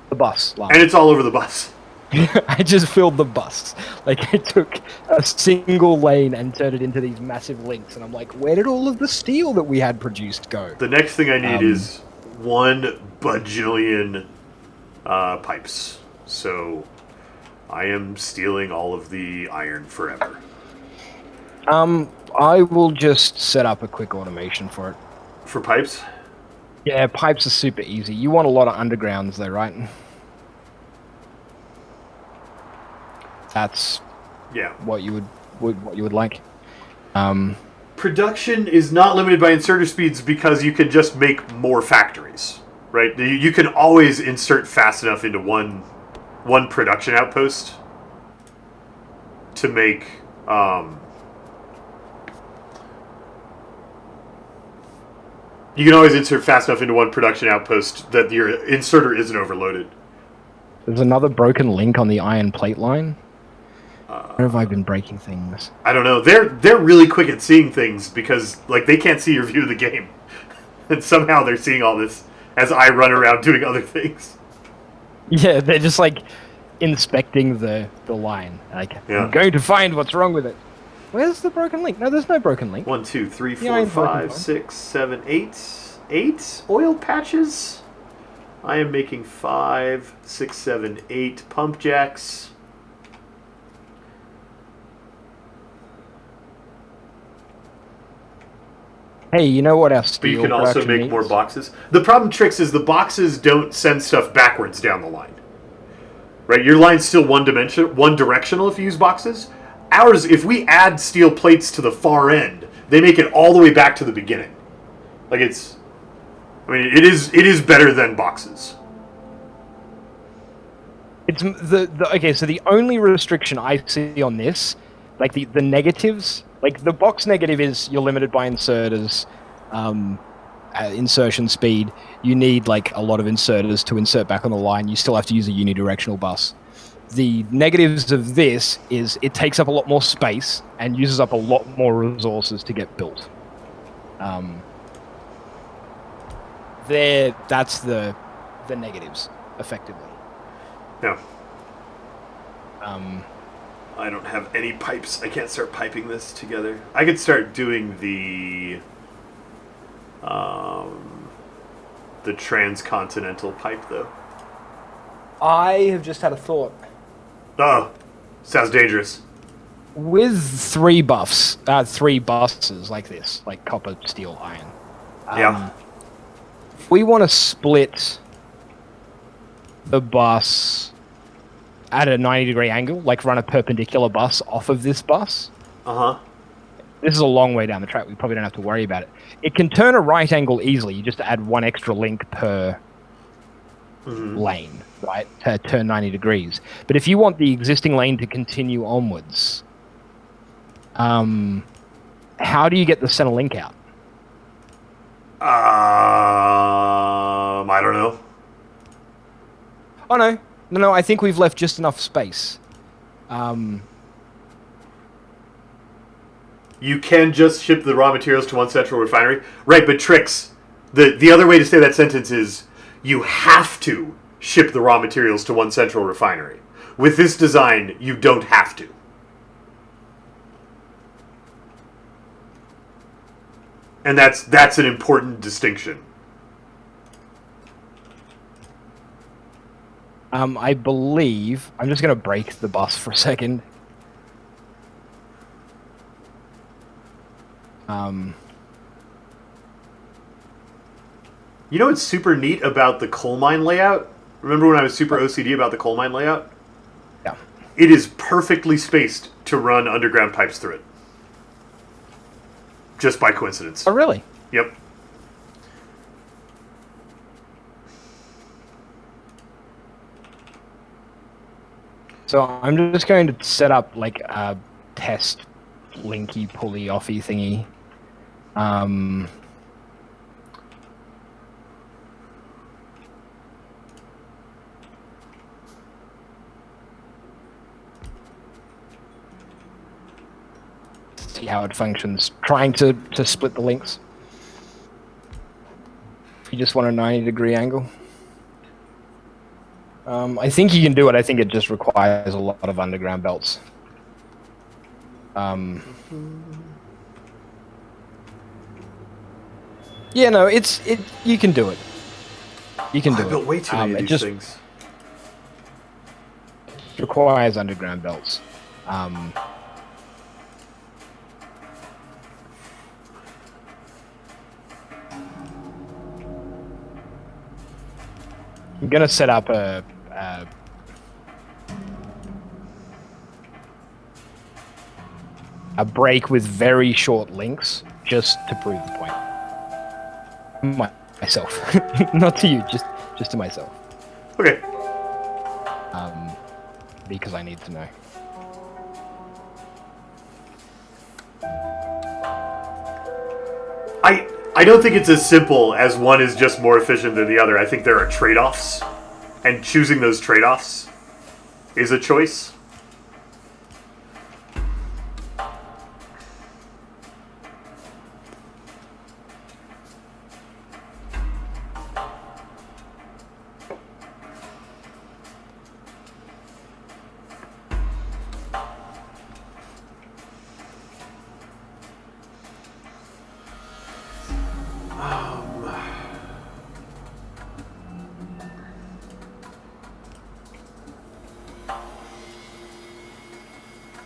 The bus. And it's all over the bus. I just filled the bus. I took a single lane and turned it into these massive links, and I'm like, where did all of the steel that we had produced go? The next thing I need is 1 bajillion pipes. So I am stealing all of the iron forever. I will just set up a quick automation for it. For pipes? Yeah, pipes are super easy. You want a lot of undergrounds though, right? That's what you would like. Production is not limited by inserter speeds because you can just make more factories, right? You can always insert fast enough into one one production outpost to make you can always insert fast enough into one production outpost that your inserter isn't overloaded. There's another broken link on the iron plate line. Where have I been breaking things? I don't know. They're really quick at seeing things because like they can't see your view of the game, and somehow they're seeing all this as I run around doing other things. Yeah, they're just like inspecting the line. Like, Yeah. I'm going to find what's wrong with it. Where's the broken link? No, there's no broken link. 1, 2, 3, Yeah, 4, I'm broken 5, fine. 6, 7, 8. 8 oil patches. I am making 5, 6, 7, 8 pump jacks. Hey, you know what our But steel you can also production make needs? more boxes. The problem, Trix, is the boxes don't send stuff backwards down the line. Right? Your line's still one directional if you use boxes. Ours, if we add steel plates to the far end, they make it all the way back to the beginning. Like it's... I mean, it is better than boxes. It's okay. So the only restriction I see on this, like the negatives, like the box negative is you're limited by inserters, insertion speed. You need like a lot of inserters to insert back on the line. You still have to use a unidirectional bus. The negatives of this is it takes up a lot more space and uses up a lot more resources to get built. That's the negatives effectively. No. Um, I don't have any pipes. I can't start piping this together. I could start doing the transcontinental pipe, though. I have just had a thought. Oh, sounds dangerous. With three buses like this, like copper, steel, iron. Yeah. If we want to split the bus at a 90-degree angle, like run a perpendicular bus off of this bus. Uh-huh. This is a long way down the track. We probably don't have to worry about it. It can turn a right angle easily. You just add one extra link per lane, right? To turn 90 degrees. But if you want the existing lane to continue onwards, how do you get the center link out? I don't know. Oh, no, I think we've left just enough space. You can just ship the raw materials to one central refinery. Right, but Trix, the other way to say that sentence is you have to ship the raw materials to one central refinery. With this design, you don't have to. And that's an important distinction. I believe... I'm just going to break the bus for a second. You know what's super neat about the coal mine layout? Remember when I was super OCD about the coal mine layout? Yeah. It is perfectly spaced to run underground pipes through it. Just by coincidence. Oh, really? Yep. So I'm just going to set up like a test linky pulley offy thingy. See how it functions. Trying to split the links. If you just want a 90-degree angle. I think you can do it. I think it just requires a lot of underground belts. Yeah, no, you can do it. You can do it. I built way too many of these things. It requires underground belts. I'm gonna set up a break with very short links just to prove the point. Myself, not to you, just to myself. Okay. because I need to know. I don't think it's as simple as one is just more efficient than the other. I think there are trade-offs, and choosing those trade-offs is a choice.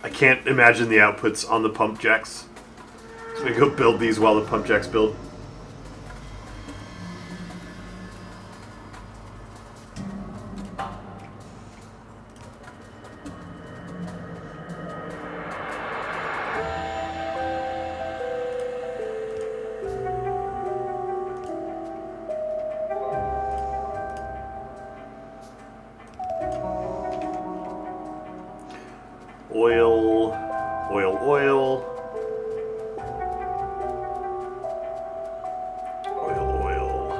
I can't imagine the outputs on the pump jacks. So we go build these while the pump jacks build. Oil, oil, oil. Oil, oil.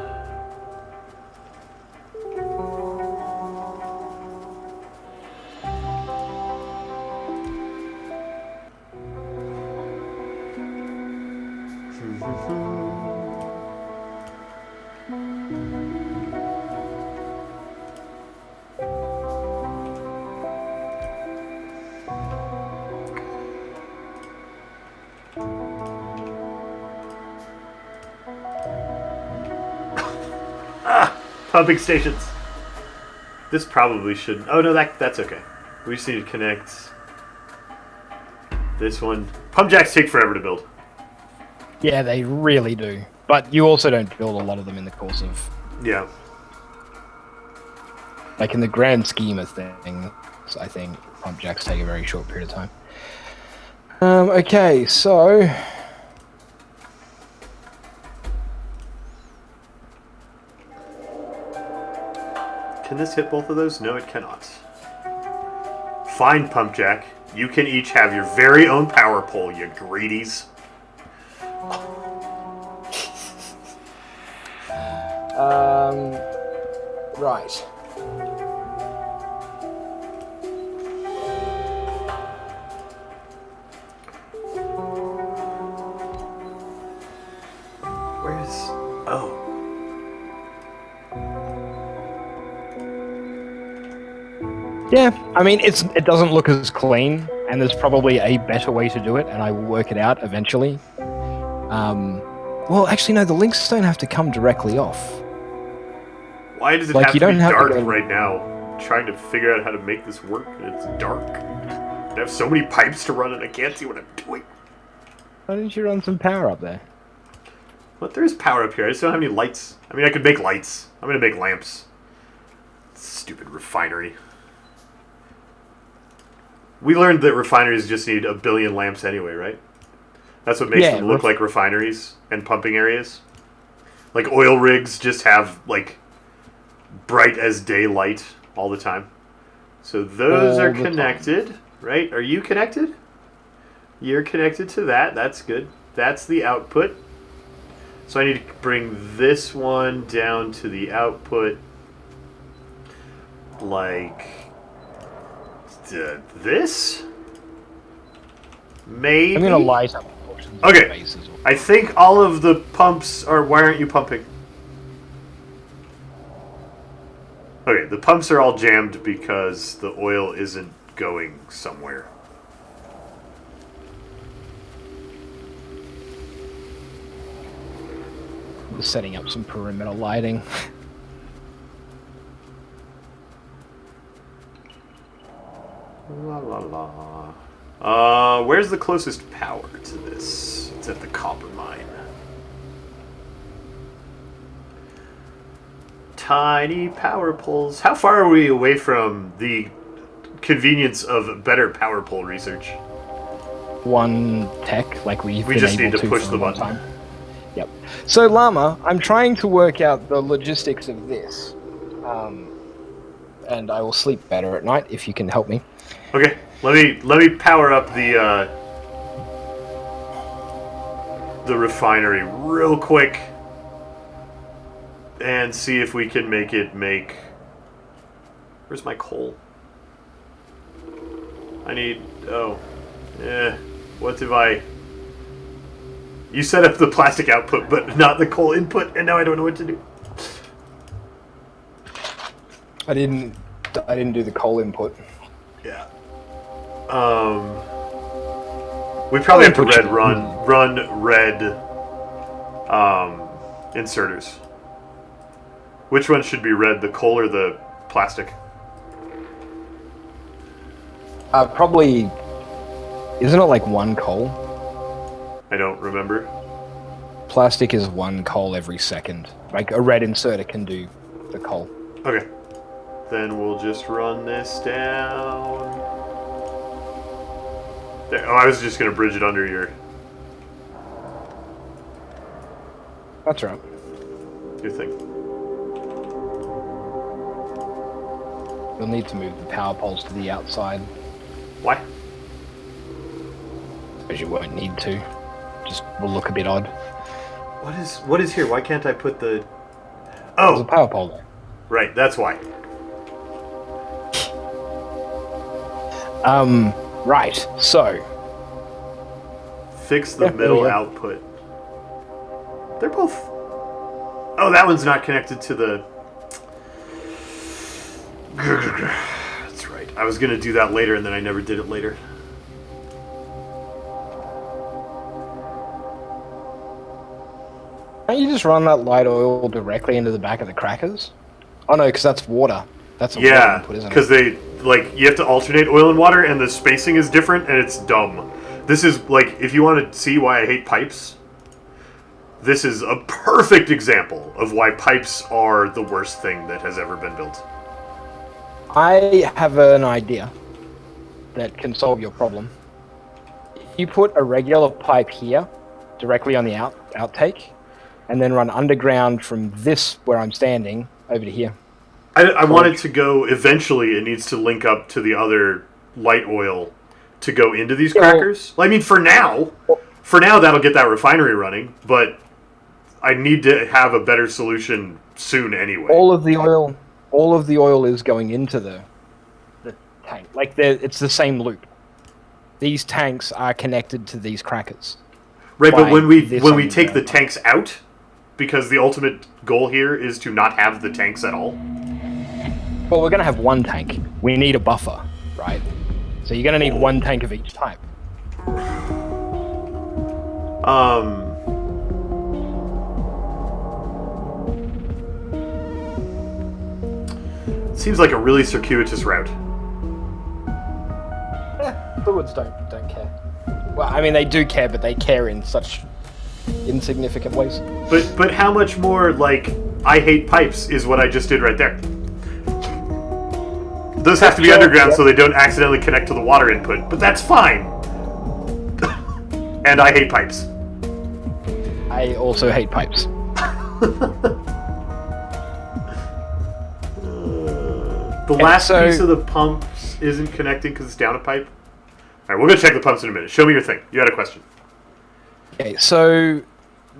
Pumping stations. This probably should. Oh no, that's okay. We just need to connect this one. Pump jacks take forever to build. Yeah, they really do. But you also don't build a lot of them in the course of... Yeah. Like in the grand scheme of things, I think pump jacks take a very short period of time. Okay, so... Can this hit both of those? No, it cannot. Fine, pump jack. You can each have your very own power pole, you greedies. Right. Where's... Oh. Yeah, I mean, it doesn't look as clean, and there's probably a better way to do it, and I will work it out eventually. Well, actually, no, the links don't have to come directly off. Why does it Like, have you to be don't have to dark go- right now? I'm trying to figure out how to make this work, and it's dark. I have so many pipes to run, and I can't see what I'm doing. Why didn't you run some power up there? What? There is power up here. I just don't have any lights. I mean, I could make lights. I'm gonna make lamps. Stupid refinery. We learned that refineries just need a billion lamps anyway, right? That's what makes them look like refineries and pumping areas. Like oil rigs just have like bright as daylight all the time. So those are connected, right? Are you connected? You're connected to that. That's good. That's the output. So I need to bring this one down to the output like this? Maybe? I'm gonna light up portions of Okay. the bases. I think all of the pumps are... Why aren't you pumping? Okay, the pumps are all jammed because the oil isn't going somewhere. Just setting up some perimeter lighting. La la la. Where's the closest power to this? It's at the copper mine. Tiny power poles. How far are we away from the convenience of better power pole research? One tech, like we've We been just able need to push for the a long button. time. Yep. So Llama, I'm trying to work out the logistics of this. and I will sleep better at night if you can help me. Okay, let me power up the refinery real quick and see if we can make it make. Where's my coal? I need. Oh, what if I? You set up the plastic output, but not the coal input, and now I don't know what to do. I didn't do the coal input. Yeah. We probably have to run red inserters. Which one should be red, the coal or the plastic? Probably. Isn't it like one coal? I don't remember. Plastic is one coal every second. Like a red inserter can do the coal. Okay. Then we'll just run this down. There. Oh, I was just going to bridge it under your... That's right. Your thing. You'll need to move the power poles to the outside. Why? Because you won't need to. Just will look a bit odd. What is here? Why can't I put the... There's a Oh! power pole there. Right, that's why. Right, so... Fix the middle output. They're both... Oh, that one's not connected to the... That's right. I was going to do that later, and then I never did it later. Can't you just run that light oil directly into the back of the crackers? Oh no, because that's water. That's a water input, isn't it? because they, like, you have to alternate oil and water, and the spacing is different, and it's dumb. This is, like, if you want to see why I hate pipes, this is a perfect example of why pipes are the worst thing that has ever been built. I have an idea that can solve your problem. If you put a regular pipe here, directly on the outtake, and then run underground from this, where I'm standing, over to here. I want it to go, eventually, it needs to link up to the other light oil to go into these crackers. Well, I mean, for now, that'll get that refinery running, but I need to have a better solution soon anyway. All of the oil is going into the tank. Like, it's the same loop. These tanks are connected to these crackers. Right, but when we take the tanks out, because the ultimate goal here is to not have the tanks at all. Well, we're going to have one tank. We need a buffer, right? So you're going to need one tank of each type. Seems like a really circuitous route. Fluids don't care. Well, I mean, they do care, but they care in such insignificant ways. But how much more, like, I hate pipes is what I just did right there. Those have to be underground so they don't accidentally connect to the water input, but that's fine. And I hate pipes. I also hate pipes. The last piece of the pumps isn't connecting because it's down a pipe. Alright, we're going to check the pumps in a minute. Show me your thing. You had a question. Okay, so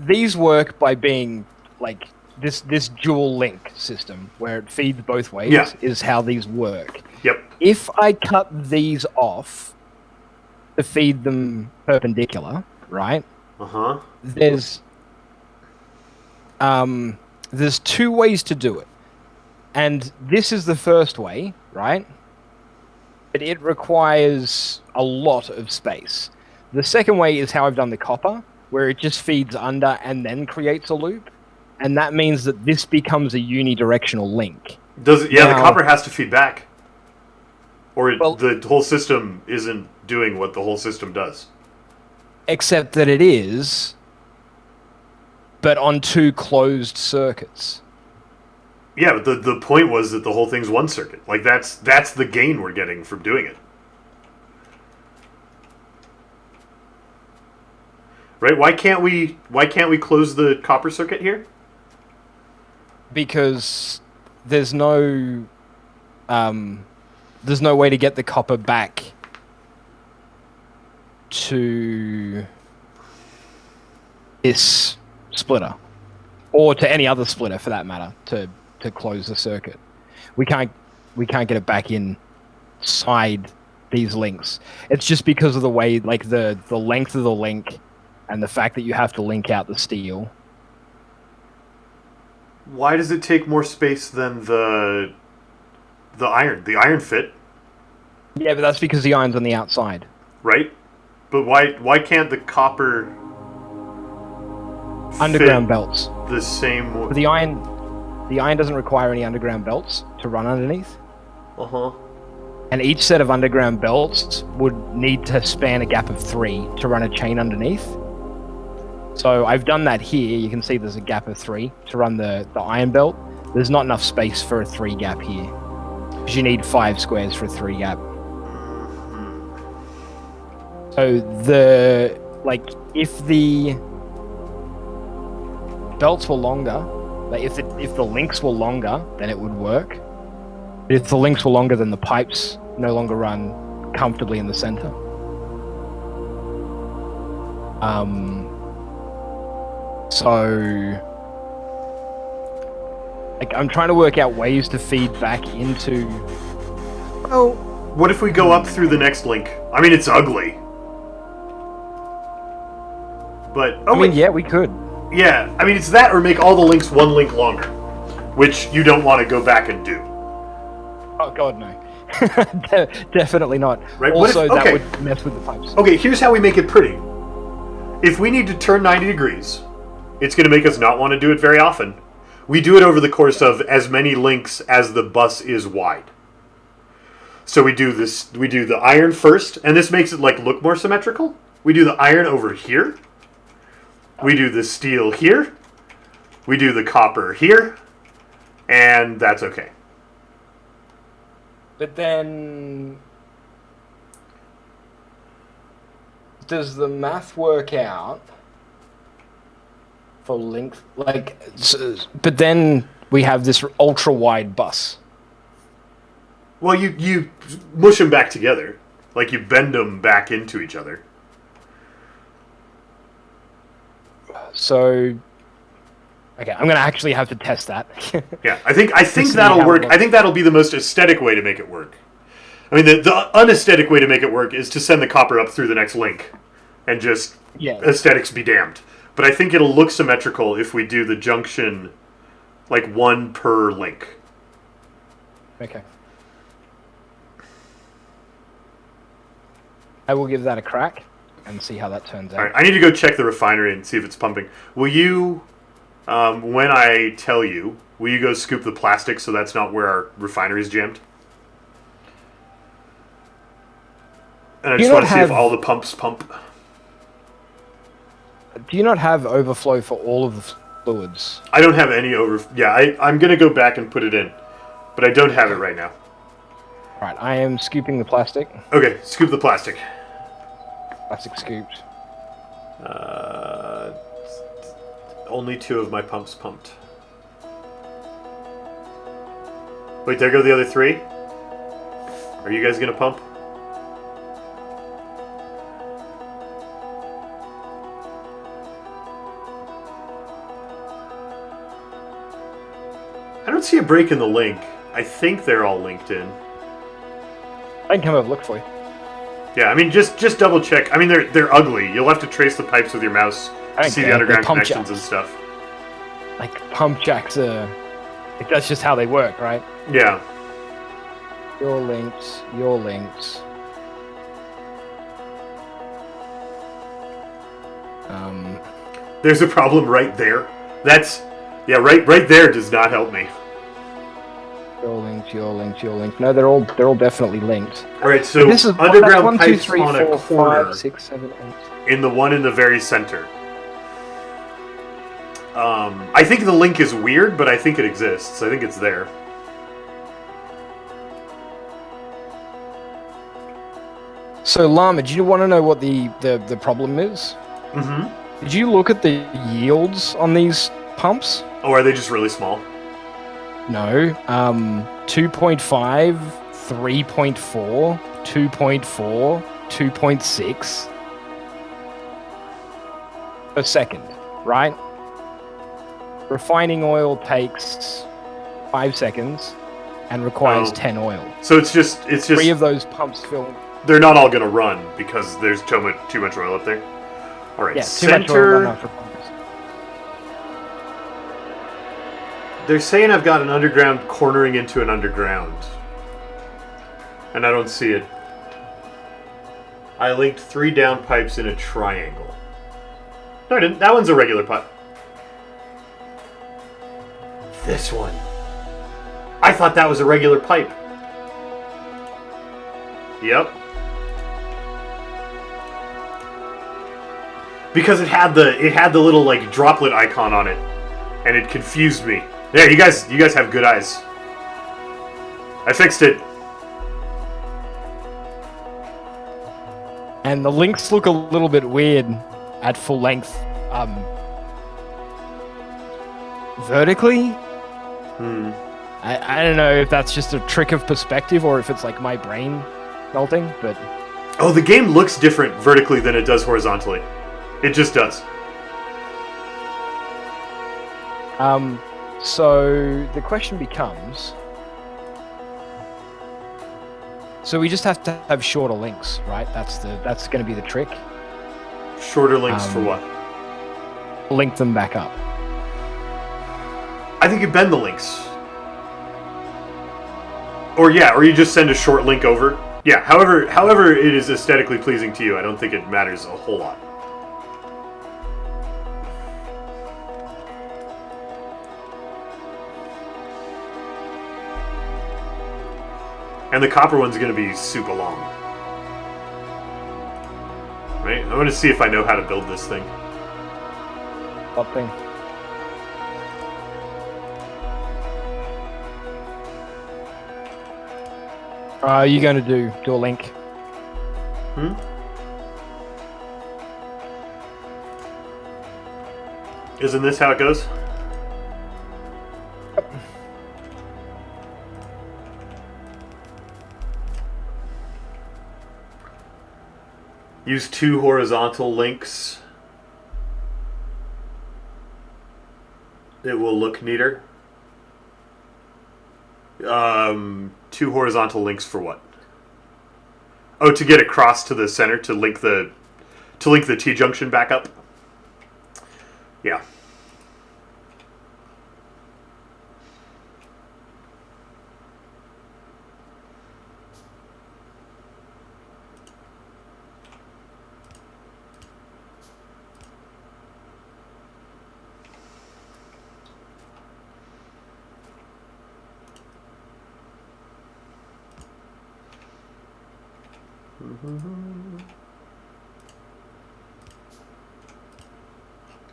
these work by being like this dual link system where it feeds both ways is how these work. Yep. If I cut these off to feed them perpendicular, right? Uh-huh. There's two ways to do it. And this is the first way, right? But it requires a lot of space. The second way is how I've done the copper, where it just feeds under and then creates a loop. And that means that this becomes a unidirectional link. Does it? Yeah, the copper has to feed back. Or the whole system isn't doing what the whole system does. Except that it is, but on two closed circuits. Yeah, but the point was that the whole thing's one circuit. Like, that's the gain we're getting from doing it. Right? Why can't we close the copper circuit here? Because there's no there's no way to get the copper back to this splitter, or to any other splitter for that matter, to close the circuit. We can't get it back inside these links. It's just because of the way, like the length of the link, and the fact that you have to link out the steel. Why does it take more space than the iron? The iron fit, Yeah, but that's because the iron's on the outside. right? But why can't the copper Underground fit belts. the same? But the iron doesn't require any underground belts to run underneath. Uh-huh. And each set of underground belts would need to span a gap of 3 to run a chain underneath. So I've done that here. You can see there's a gap of 3 to run the iron belt. There's not enough space for a 3 gap here, because you need 5 squares for a 3 gap. So if the belts were longer, like if the links were longer, then it would work. But if the links were longer, then the pipes no longer run comfortably in the center. So, like, I'm trying to work out ways to feed back into. Well, what if we go up through the next link? I mean, it's ugly. But yeah, we could. Yeah, I mean, it's that or make all the links one link longer, which you don't want to go back and do. Oh God, no. Definitely not. Right, Also, that would mess with the pipes. Okay, here's how we make it pretty. If we need to turn 90 degrees, it's going to make us not want to do it very often. We do it over the course of as many links as the bus is wide. So we do the iron first, and this makes it look more symmetrical. We do the iron over here. We do the steel here. We do the copper here. And that's okay. But then, does the math work out for length? But then we have this ultra wide bus. Well, you mush them back together, like you bend them back into each other. So, okay, I'm gonna actually have to test that. Yeah, I think that'll work. I think that'll be the most aesthetic way to make it work. I mean, the unaesthetic way to make it work is to send the copper up through the next link, and just aesthetics be damned. But I think it'll look symmetrical if we do the junction, like one per link. Okay. I will give that a crack and see how that turns out. All right, I need to go check the refinery and see if it's pumping. Will you, when I tell you, will you go scoop the plastic so that's not where our refinery is jammed? And I just want to see if all the pumps pump. Do you not have overflow for all of the fluids? I don't have any Yeah, I'm going to go back and put it in, but I don't have it right now. All right, I am scooping the plastic. Okay, scoop the plastic. Plastic scooped. Only 2 of my pumps pumped. Wait, there go the other 3? Are you guys going to pump? I don't see a break in the link. I think they're all linked in. I can come over and look for you. Yeah, I mean, just double check. I mean, they're ugly. You'll have to trace the pipes with your mouse to see the underground connections and stuff. Like, pump jacks are... Like, that's just how they work, right? Yeah. Your links, your links. There's a problem right there. That's... Yeah, right there does not help me. Your links, your links, your links. No, they're all definitely linked. All right, so this is underground 1, 2, pipes 3, on 4, a corner 5, 6, 7, 8. in the one in the very center. I think the link is weird, but I think it exists. I think it's there. So, Llama, do you want to know what the problem is? Mm-hmm. Did you look at the yields on these pumps? Oh, are they just really small? No. 2.5, 3.4, 2.4, 2.6 per second, right? Refining oil takes 5 seconds and requires 10 oil. So it's just 3 of those pumps fill. they're not all gonna run because there's too much oil up there. All right, Yeah, too much oil not for pumps. They're saying I've got an underground cornering into an underground, and I don't see it. I linked 3 down pipes in a triangle. No, I didn't. That one's a regular pipe. This one. I thought that was a regular pipe. Yep. Because it had the little like droplet icon on it, and it confused me. Yeah, you guys have good eyes. I fixed it. And the links look a little bit weird at full length. Vertically? I don't know if that's just a trick of perspective or if it's like my brain melting, but... Oh, the game looks different vertically than it does horizontally. It just does. So the question becomes... So we just have to have shorter links, right? That's going to be the trick. Shorter links for what? Link them back up. I think you bend the links. Or you just send a short link over. Yeah, however it is aesthetically pleasing to you, I don't think it matters a whole lot. And the copper one's going to be super long. Right? I'm going to see if I know how to build this thing. What thing? Are you going to do a link? Isn't this how it goes? Use 2 horizontal links. It will look neater. 2 horizontal links for what? Oh, to get across to the center to link the T-junction back up. Yeah.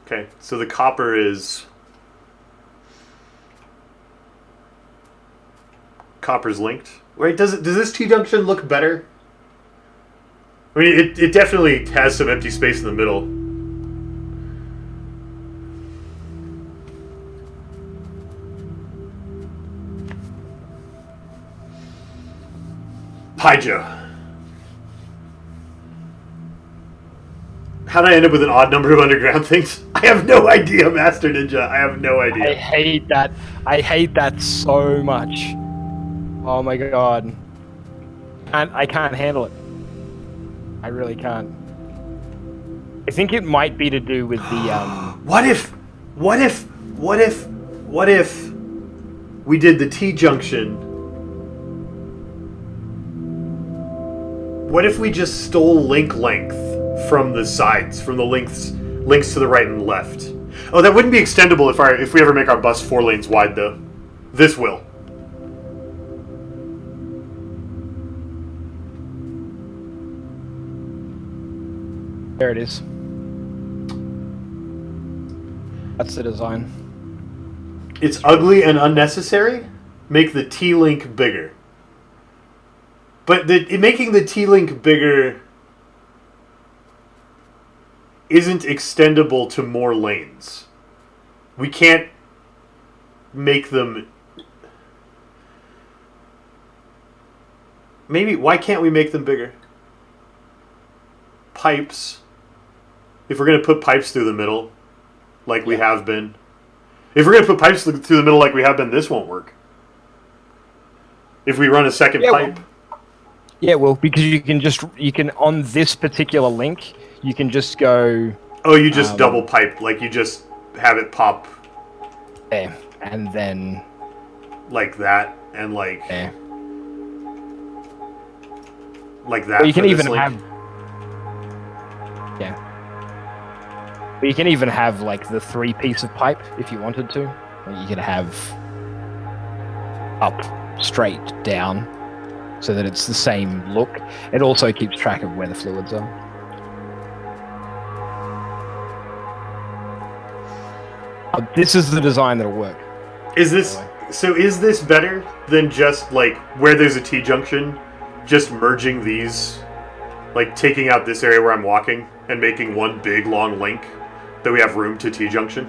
Okay, so the copper is... Copper's linked. Right, does this T-junction look better? I mean, it definitely has some empty space in the middle. Hi, Joe. How did I end up with an odd number of underground things? I have no idea, Master Ninja. I have no idea. I hate that. I hate that so much. Oh my god. I can't handle it. I really can't. I think it might be to do with the What if we did the T-junction? What if we just stole link length from the sides, from the links to the right and left? Oh, that wouldn't be extendable if we ever make our bus 4 lanes wide, though. This will. There it is. That's the design. It's ugly and unnecessary. Make the T-link bigger. But making the T-link bigger isn't extendable to more lanes. We can't make them... Maybe, why can't we make them bigger? Pipes. If we're going to put pipes through the middle, like we have been. If we're going to put pipes through the middle like we have been, this won't work. If we run a second pipe. Yeah, well, because you can on this particular link, you can just go... Oh, you just double pipe, like you just have it pop... There, and then... Like that, and like... There. Like that. Well, you can even link. have... Yeah. But you can even have, like, the 3-piece of pipe, if you wanted to. Or you could have... Up, straight, down, so that it's the same look. It also keeps track of where the fluids are. This is the design that'll work. Is this better than just like where there's a T-junction, just merging these, like taking out this area where I'm walking and making one big long link that we have room to T-junction?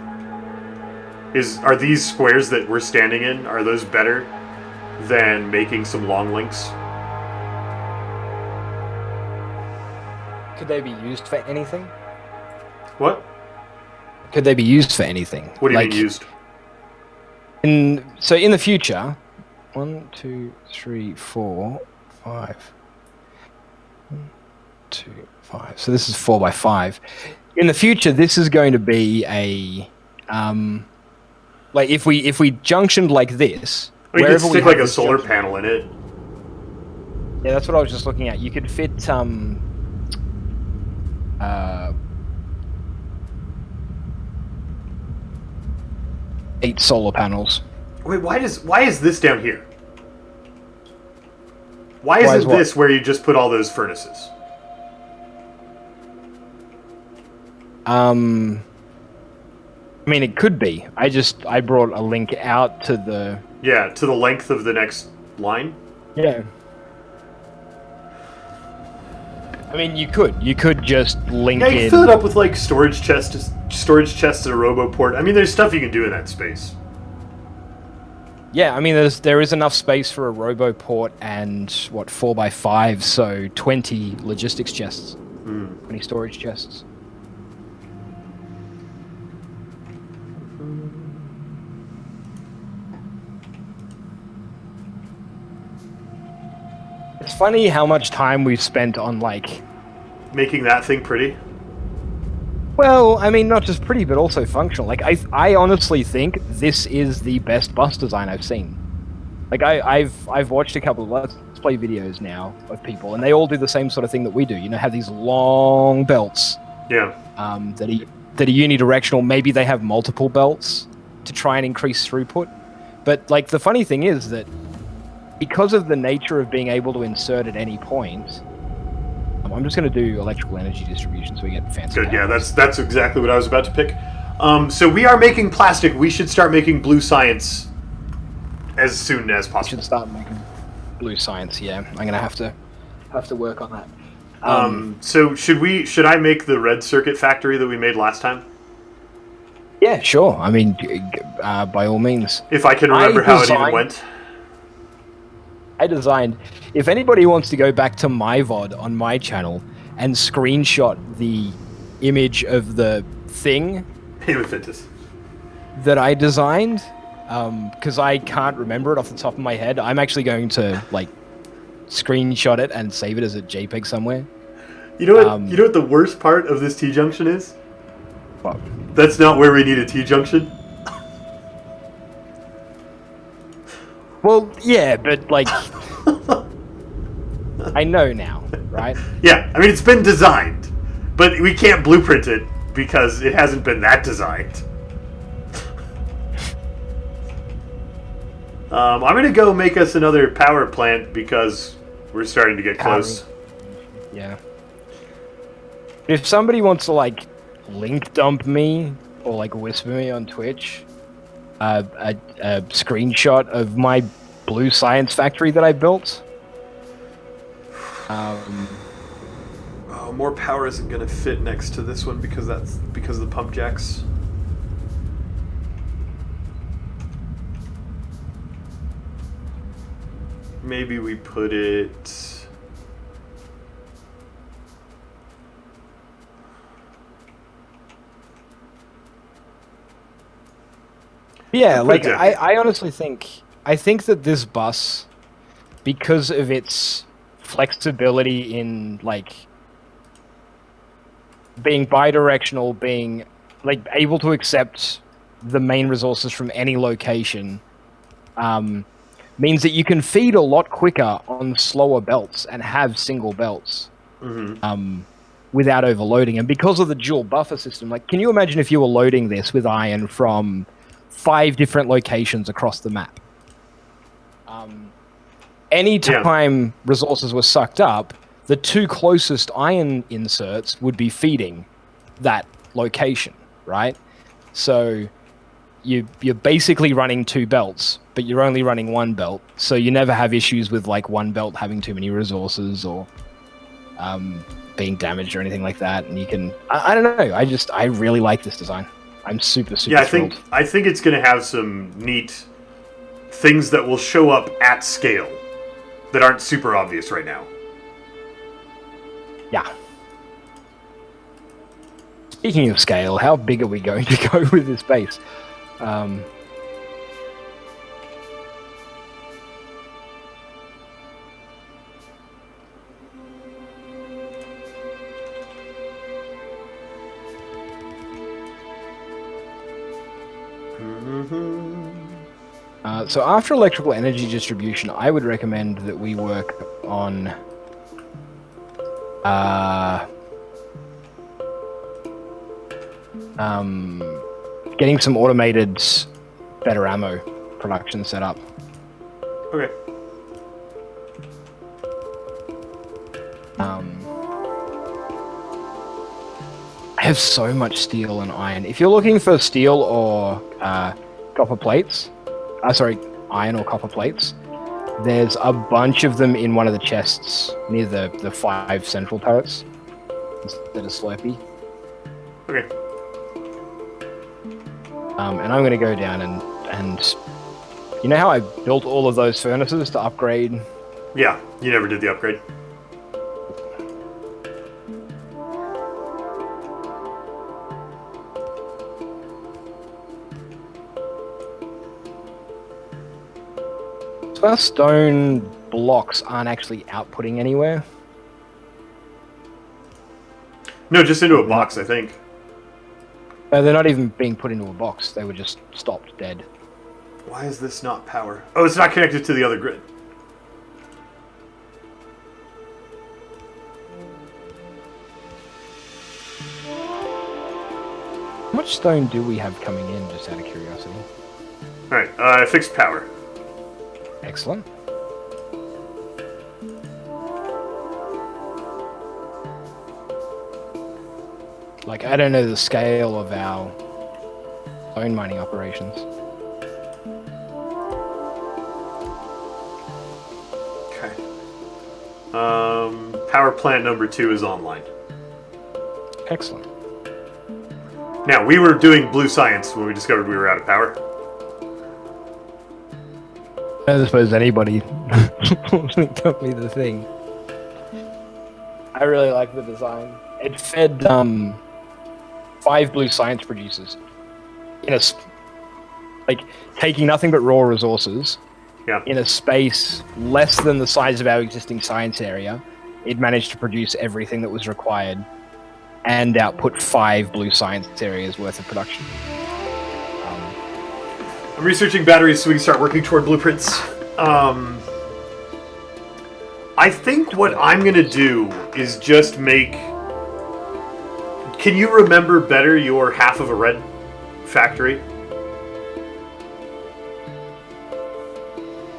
Are these squares that we're standing in, are those better than making some long links? Could they be used for anything? What? Could they be used for anything? What do you mean used? So in the future, 1, 2, 3, 4, 5. 1, 2, 5. So this is 4 by 5. In the future, this is going to be a like if we junctioned like this. You could stick like a solar panel in it. Yeah, that's what I was just looking at. You could fit 8 solar panels. Wait, why is this down here? Why isn't this where you just put all those furnaces? I mean, it could be. I brought a link out to the... Yeah, to the length of the next line? Yeah. I mean, you could just link in... Yeah, you fill it up with, like, storage chests and a roboport. I mean, there's stuff you can do in that space. Yeah, I mean, there is enough space for a roboport and, 4 by 5, so 20 logistics chests. 20 storage chests. It's funny how much time we've spent on, like... Making that thing pretty? Well, I mean, not just pretty, but also functional. Like, I honestly think this is the best bus design I've seen. Like, I've watched a couple of Let's Play videos now of people, and they all do the same sort of thing that we do. You know, have these long belts. Yeah. That are unidirectional. Maybe they have multiple belts to try and increase throughput. But, like, the funny thing is that because of the nature of being able to insert at any point, I'm just going to do electrical energy distribution so we get fancy. Good, yeah, that's exactly what I was about to pick. So we are making plastic. We should start making blue science as soon as possible. We should start making blue science. Yeah, I'm going to have to work on that. So should I make the red circuit factory that we made last time? Yeah, sure. I mean, by all means. If I can remember how it even went. I designed. If anybody wants to go back to my VOD on my channel and screenshot the image of the thing that I designed, because I can't remember it off the top of my head, I'm actually going to like screenshot it and save it as a JPEG somewhere. You know what? You know what the worst part of this T-junction is? What? That's not where we need a T-junction. Well, yeah, but like, I know now, right? Yeah, I mean, it's been designed, but we can't blueprint it because it hasn't been that designed. I'm going to go make us another power plant because we're starting to get close. Yeah. If somebody wants to, like, link dump me or, like, whisper me on Twitch a screenshot of my blue science factory that I built. More power isn't going to fit next to this one because of the pump jacks. Maybe we put it Yeah, Put it like down. I honestly think that this bus, because of its flexibility in like being bidirectional, being like able to accept the main resources from any location, means that you can feed a lot quicker on slower belts and have single belts without overloading. And because of the dual buffer system, like, can you imagine if you were loading this with iron from 5 different locations across the map? Anytime resources were sucked up, the 2 closest iron inserts would be feeding that location, right? So you're basically running 2 belts, but you're only running 1 belt, so you never have issues with like 1 belt having too many resources or being damaged or anything like that. And you can, I don't know, I really like this design. I'm super thrilled. I think it's going to have some neat things that will show up at scale that aren't super obvious right now. Yeah. Speaking of scale, how big are we going to go with this base? So after electrical energy distribution, I would recommend that we work on getting some automated, better ammo production set up. Okay. I have so much steel and iron. If you're looking for steel or copper plates, iron or copper plates, there's a bunch of them in one of the chests near the 5 central turrets that are Slurpee. Okay. And I'm going to go down and you know how I built all of those furnaces to upgrade? Yeah, you never did the upgrade. So our stone blocks aren't actually outputting anywhere. No, just into a box, I think. No, they're not even being put into a box. They were just stopped dead. Why is this not power? Oh, it's not connected to the other grid. How much stone do we have coming in, just out of curiosity? Alright, I fixed power. Excellent. Like, I don't know the scale of our stone mining operations. Okay. Power plant number 2 is online. Excellent. Now, we were doing blue science when we discovered we were out of power. I suppose anybody got me the thing. I really like the design. It fed 5 blue science producers in taking nothing but raw resources. Yeah. In a space less than the size of our existing science area. It managed to produce everything that was required and output 5 blue science areas worth of production. I'm researching batteries so we can start working toward blueprints. I think what I'm going to do is just make... Can you remember better your half of a red factory?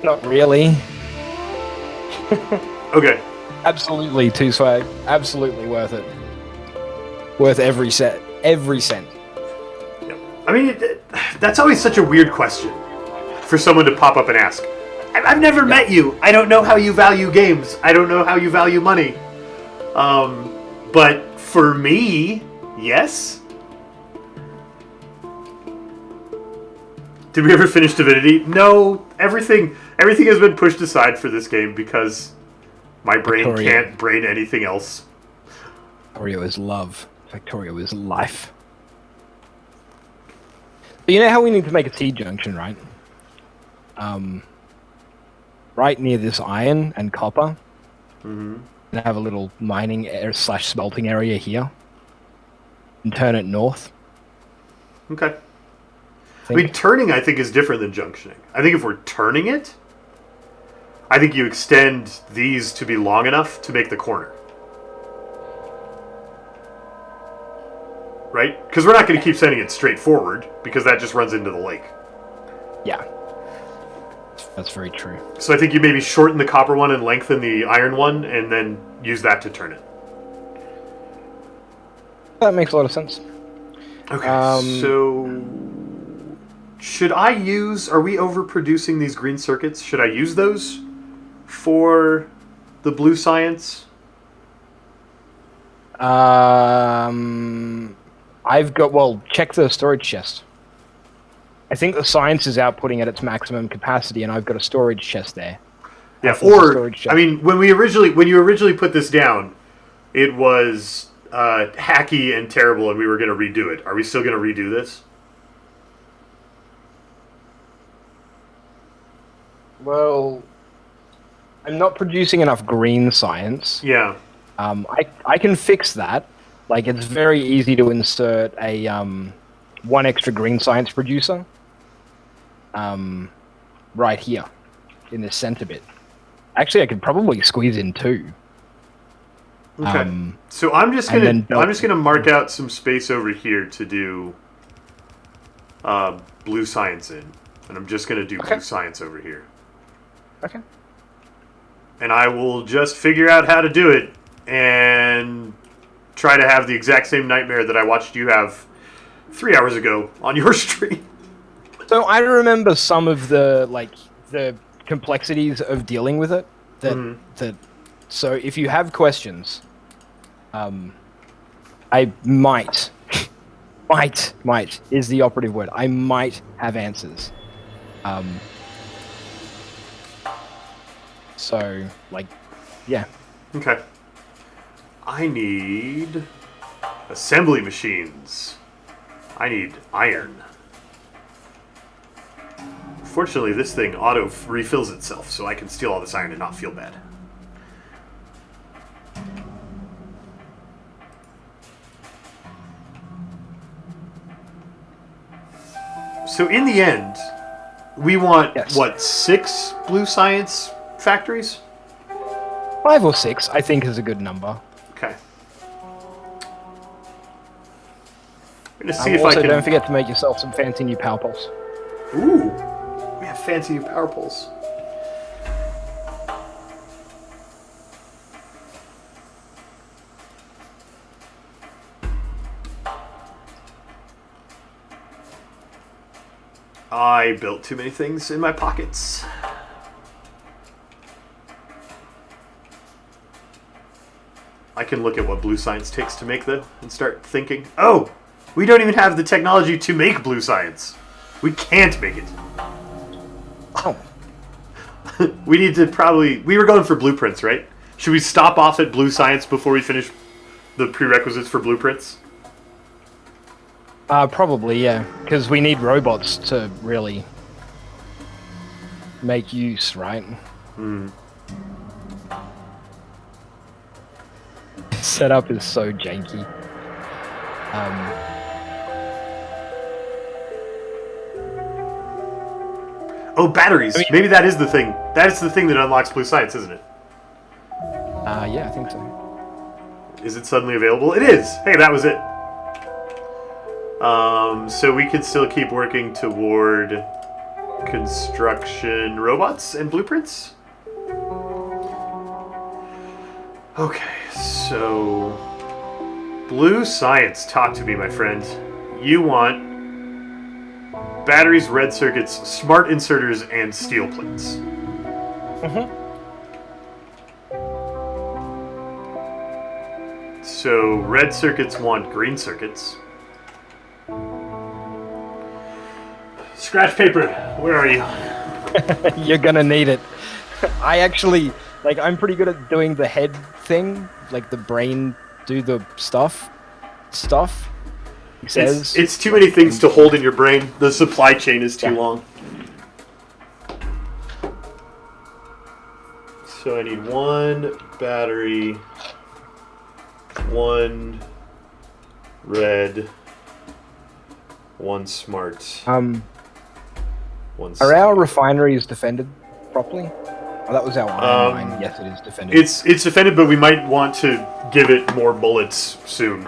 Not really. Okay. Absolutely, 2 swag. Absolutely worth it. Worth every cent. Every cent. Yep. I mean, that's always such a weird question for someone to pop up and ask. I've never met you. I don't know how you value games. I don't know how you value money. But for me, yes. Did we ever finish Divinity? No. Everything has been pushed aside for this game because my brain can't brain anything else. Victoria is love. Victoria is life. You know how we need to make a T-junction, right? Right near this iron and copper. Mm-hmm. And have a little mining / smelting area here. And turn it north. Okay. I mean, turning, I think, is different than junctioning. I think if we're turning it, I think you extend these to be long enough to make the corner. Right? Because we're not going to keep sending it straight forward, because that just runs into the lake. Yeah. That's very true. So I think you maybe shorten the copper one and lengthen the iron one, and then use that to turn it. That makes a lot of sense. Okay, so... Should I use... Are we overproducing these green circuits? Should I use those for the blue science? I've got... Well, check the storage chest. I think the science is outputting at its maximum capacity, and I've got a storage chest there. Yeah, or... I mean, when you originally put this down, it was hacky and terrible, and we were going to redo it. Are we still going to redo this? Well, I'm not producing enough green science. Yeah. I can fix that. Like, it's very easy to insert a one extra green science producer right here in the center bit. Actually, I could probably squeeze in 2. Okay. So I'm just gonna mark out some space over here to do blue science in, and I'm just gonna do blue science over here. Okay. And I will just figure out how to do it and try to have the exact same nightmare that I watched you have 3 hours ago on your stream. So I remember some of the complexities of dealing with it. So if you have questions, I might is the operative word. I might have answers. So, yeah. Okay. I need assembly machines. I need iron. Fortunately, this thing auto refills itself, so I can steal all this iron and not feel bad. So in the end, we want, what, 6 blue science factories? 5 or 6, I think, is a good number. Okay. I'm gonna see if I can... don't forget to make yourself some fancy new power poles. Ooh, we have fancy new power poles. I built too many things in my pockets. I can look at what blue science takes to make, though, and start thinking, oh, we don't even have the technology to make blue science. We can't make it. Oh. We need to probably... We were going for blueprints, right? Should we stop off at blue science before we finish the prerequisites for blueprints? Probably, yeah. Because we need robots to really make use, right? Setup is so janky. Oh, batteries. Maybe that is the thing. That is the thing that unlocks blue science, isn't it? Yeah, I think so. Is it suddenly available? It is! Hey, that was it. So we can still keep working toward construction robots and blueprints? Okay, so... Blue science, talk to me, my friend. You want batteries, red circuits, smart inserters, and steel plates. So red circuits want green circuits. Scratch paper, where are you? You're gonna need it. I actually, I'm pretty good at doing the head thing, like the brain do the stuff. he says. It's too many things to hold in your brain. The supply chain is too long. So I need 1 battery, 1 red, 1 smart. 1 Are our refineries defended properly? Oh, that was our iron mine. Yes, it is defended. It's defended, but we might want to give it more bullets soon.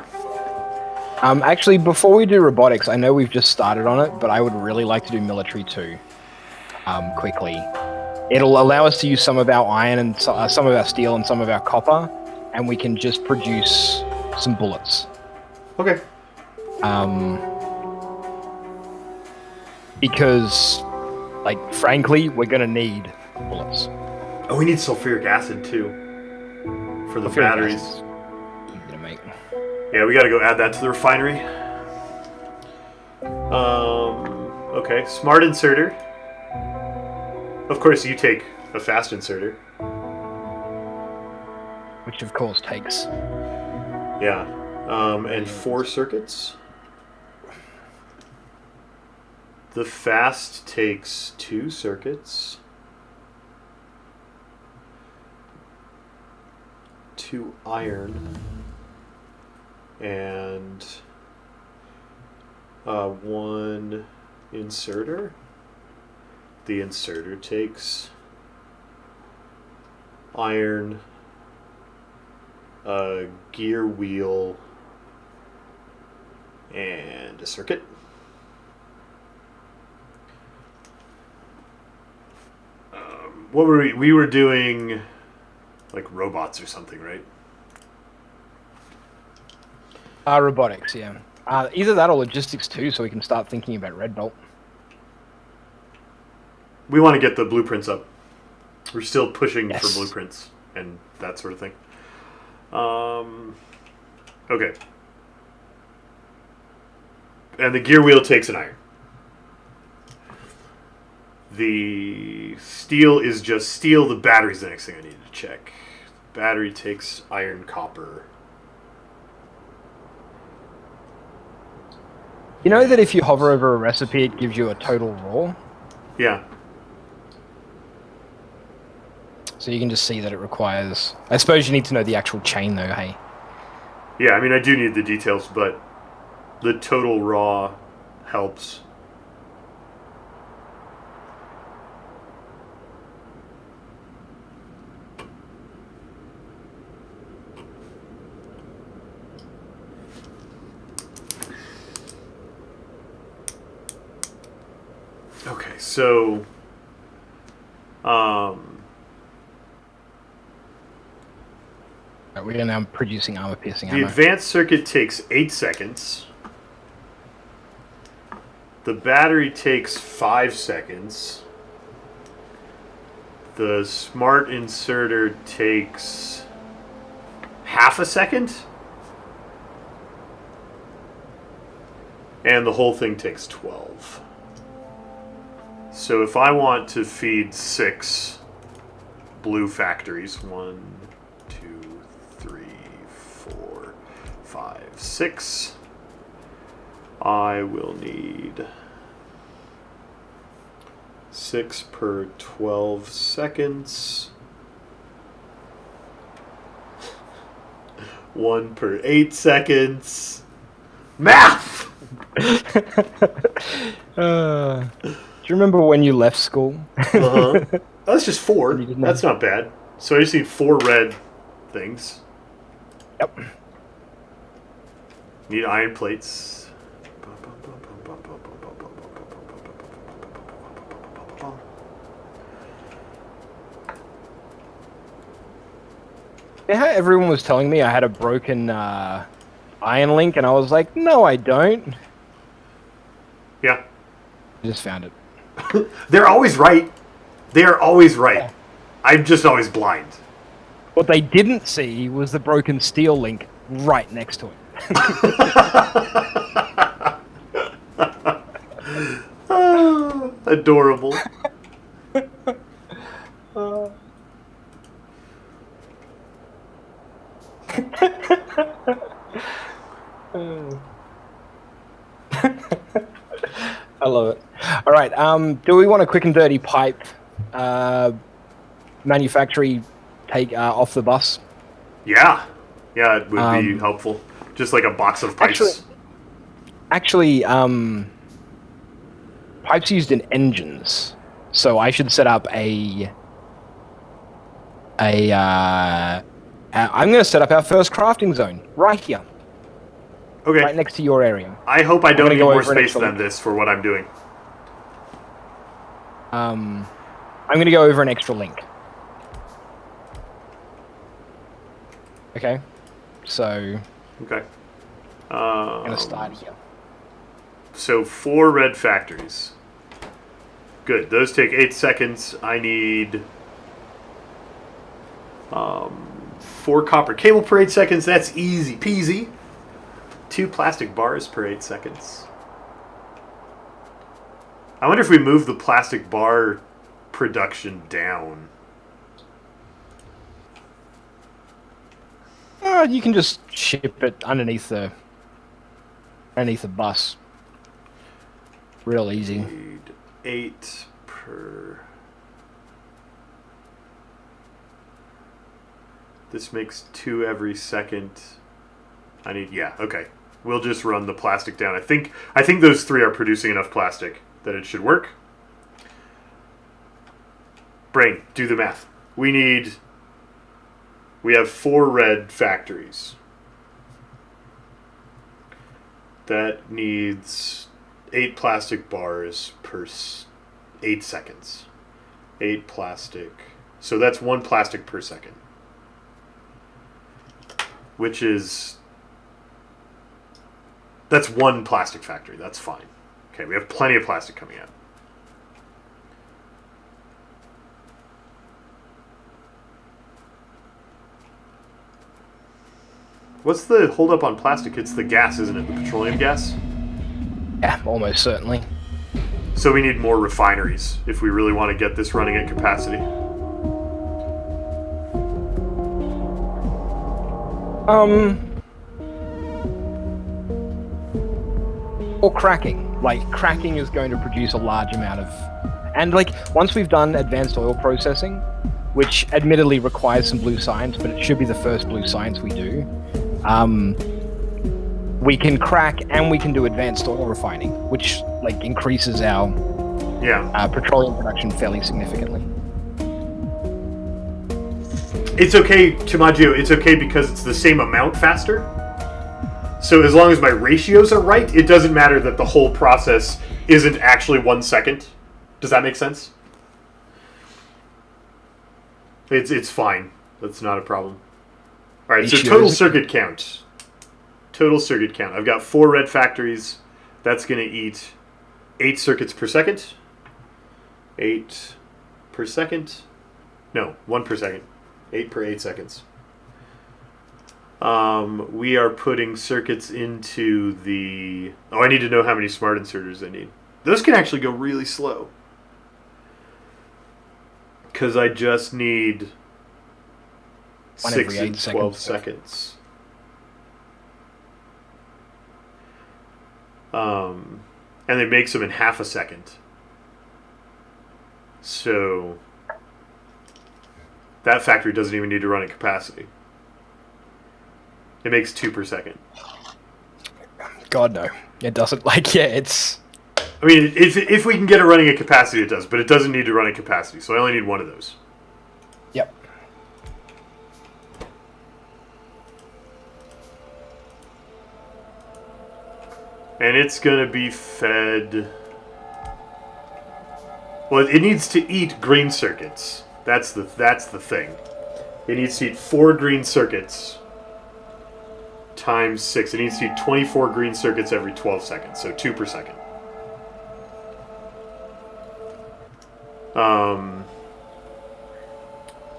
Actually, before we do robotics, I know we've just started on it, but I would really like to do military too. Quickly. It'll allow us to use some of our iron and some of our steel and some of our copper, and we can just produce some bullets. Okay. Because, like, frankly, we're gonna need bullets. Oh, we need sulfuric acid too for the batteries. Easy to make. Yeah, we gotta go add that to the refinery. Okay, smart inserter. Of course, you take a fast inserter. Which, of course, takes... Yeah. And 4 circuits. The fast takes 2 circuits. 2 iron. And 1 inserter. The inserter takes iron, a gear wheel, and a circuit. What were we? We were doing like robots or something, right? Robotics, yeah. Either that or logistics too, so we can start thinking about Red Bolt. We want to get the blueprints up. We're still pushing Yes. for blueprints and that sort of thing. Okay. And the gear wheel takes an iron. The steel is just steel. The battery's the next thing I need to check. Battery takes iron, copper. You know that if you hover over a recipe, it gives you a total raw? Yeah. So you can just see that it requires... I suppose you need to know the actual chain though, hey? Yeah, I mean, I do need the details, but the total raw helps. Okay, so... We are now producing armor-piercing The ammo. advanced circuit takes 8 seconds. The battery takes 5 seconds. The smart inserter takes half a second. And the whole thing takes 12. So if I want to feed 6 blue factories, 1, 2, 3, 4, 5, 6, I will need 6 per 12 seconds, 1 per 8 seconds. Math! Do you remember when you left school? Uh-huh. That's just 4. You didn't know. That's not bad. So I just need 4 red things. Yep. Need iron plates. Yeah, how everyone was telling me I had a broken iron link, and I was like, no, I don't. Yeah. I just found it. They're always right. They are always right. I'm just always blind. What they didn't see was the broken steel link right next to it. Adorable. I love it. All right. Do we want a quick and dirty pipe manufactory take off the bus? Yeah. Yeah, it would be helpful. Just like a box of pipes. Actually, pipes used in engines. So I should set up I'm going to set up our first crafting zone right here. Okay. Right next to your area. I hope I don't need more space than than this for what I'm doing. I'm going to go over an extra link. Okay. So... Okay. I'm going to start here. So 4 red factories. Good. Those take 8 seconds. I need 4 copper cable per 8 seconds. That's easy peasy. 2 plastic bars per 8 seconds. I wonder if we move the plastic bar production down. You can just ship it underneath the bus. Real easy. Need 8 per... This makes 2 every second. I need... Yeah, okay. We'll just run the plastic down. I think those 3 are producing enough plastic that it should work. Brain, do the math. We have 4 red factories. That needs 8 plastic bars per 8 seconds. 8 plastic. So that's 1 plastic per second. Which is... That's 1 plastic factory. That's fine. Okay, we have plenty of plastic coming out. What's the holdup on plastic? It's the gas, isn't it? The petroleum gas? Yeah, almost certainly. So we need more refineries if we really want to get this running at capacity. Or cracking. Like, cracking is going to produce a large amount of... And, like, once we've done advanced oil processing, which admittedly requires some blue science, but it should be the first blue science we do, we can crack and we can do advanced oil refining, which, like, increases our petroleum production fairly significantly. It's okay, Chimaggio, it's okay because it's the same amount faster. So as long as my ratios are right, it doesn't matter that the whole process isn't actually 1 second. Does that make sense? It's fine. That's not a problem. All right, so total circuit count. Total circuit count. I've got 4 red factories. That's going to eat 8 circuits per second. 8 per second. No, 1 per second. 8 per 8 seconds. We are putting circuits into the... Oh, I need to know how many smart inserters I need. Those can actually go really slow. Because I just need 6 and 12 seconds. And it makes them in half a second. So that factory doesn't even need to run at capacity. It makes 2 per second. God, no. It doesn't. Like, yeah, it's... I mean, if we can get it running at capacity, it does. But it doesn't need to run at capacity, so I only need 1 of those. Yep. And it's going to be fed... Well, it needs to eat green circuits. That's the thing. It needs to eat 4 green circuits times 6. It needs to eat 24 green circuits every 12 seconds, so 2 per second.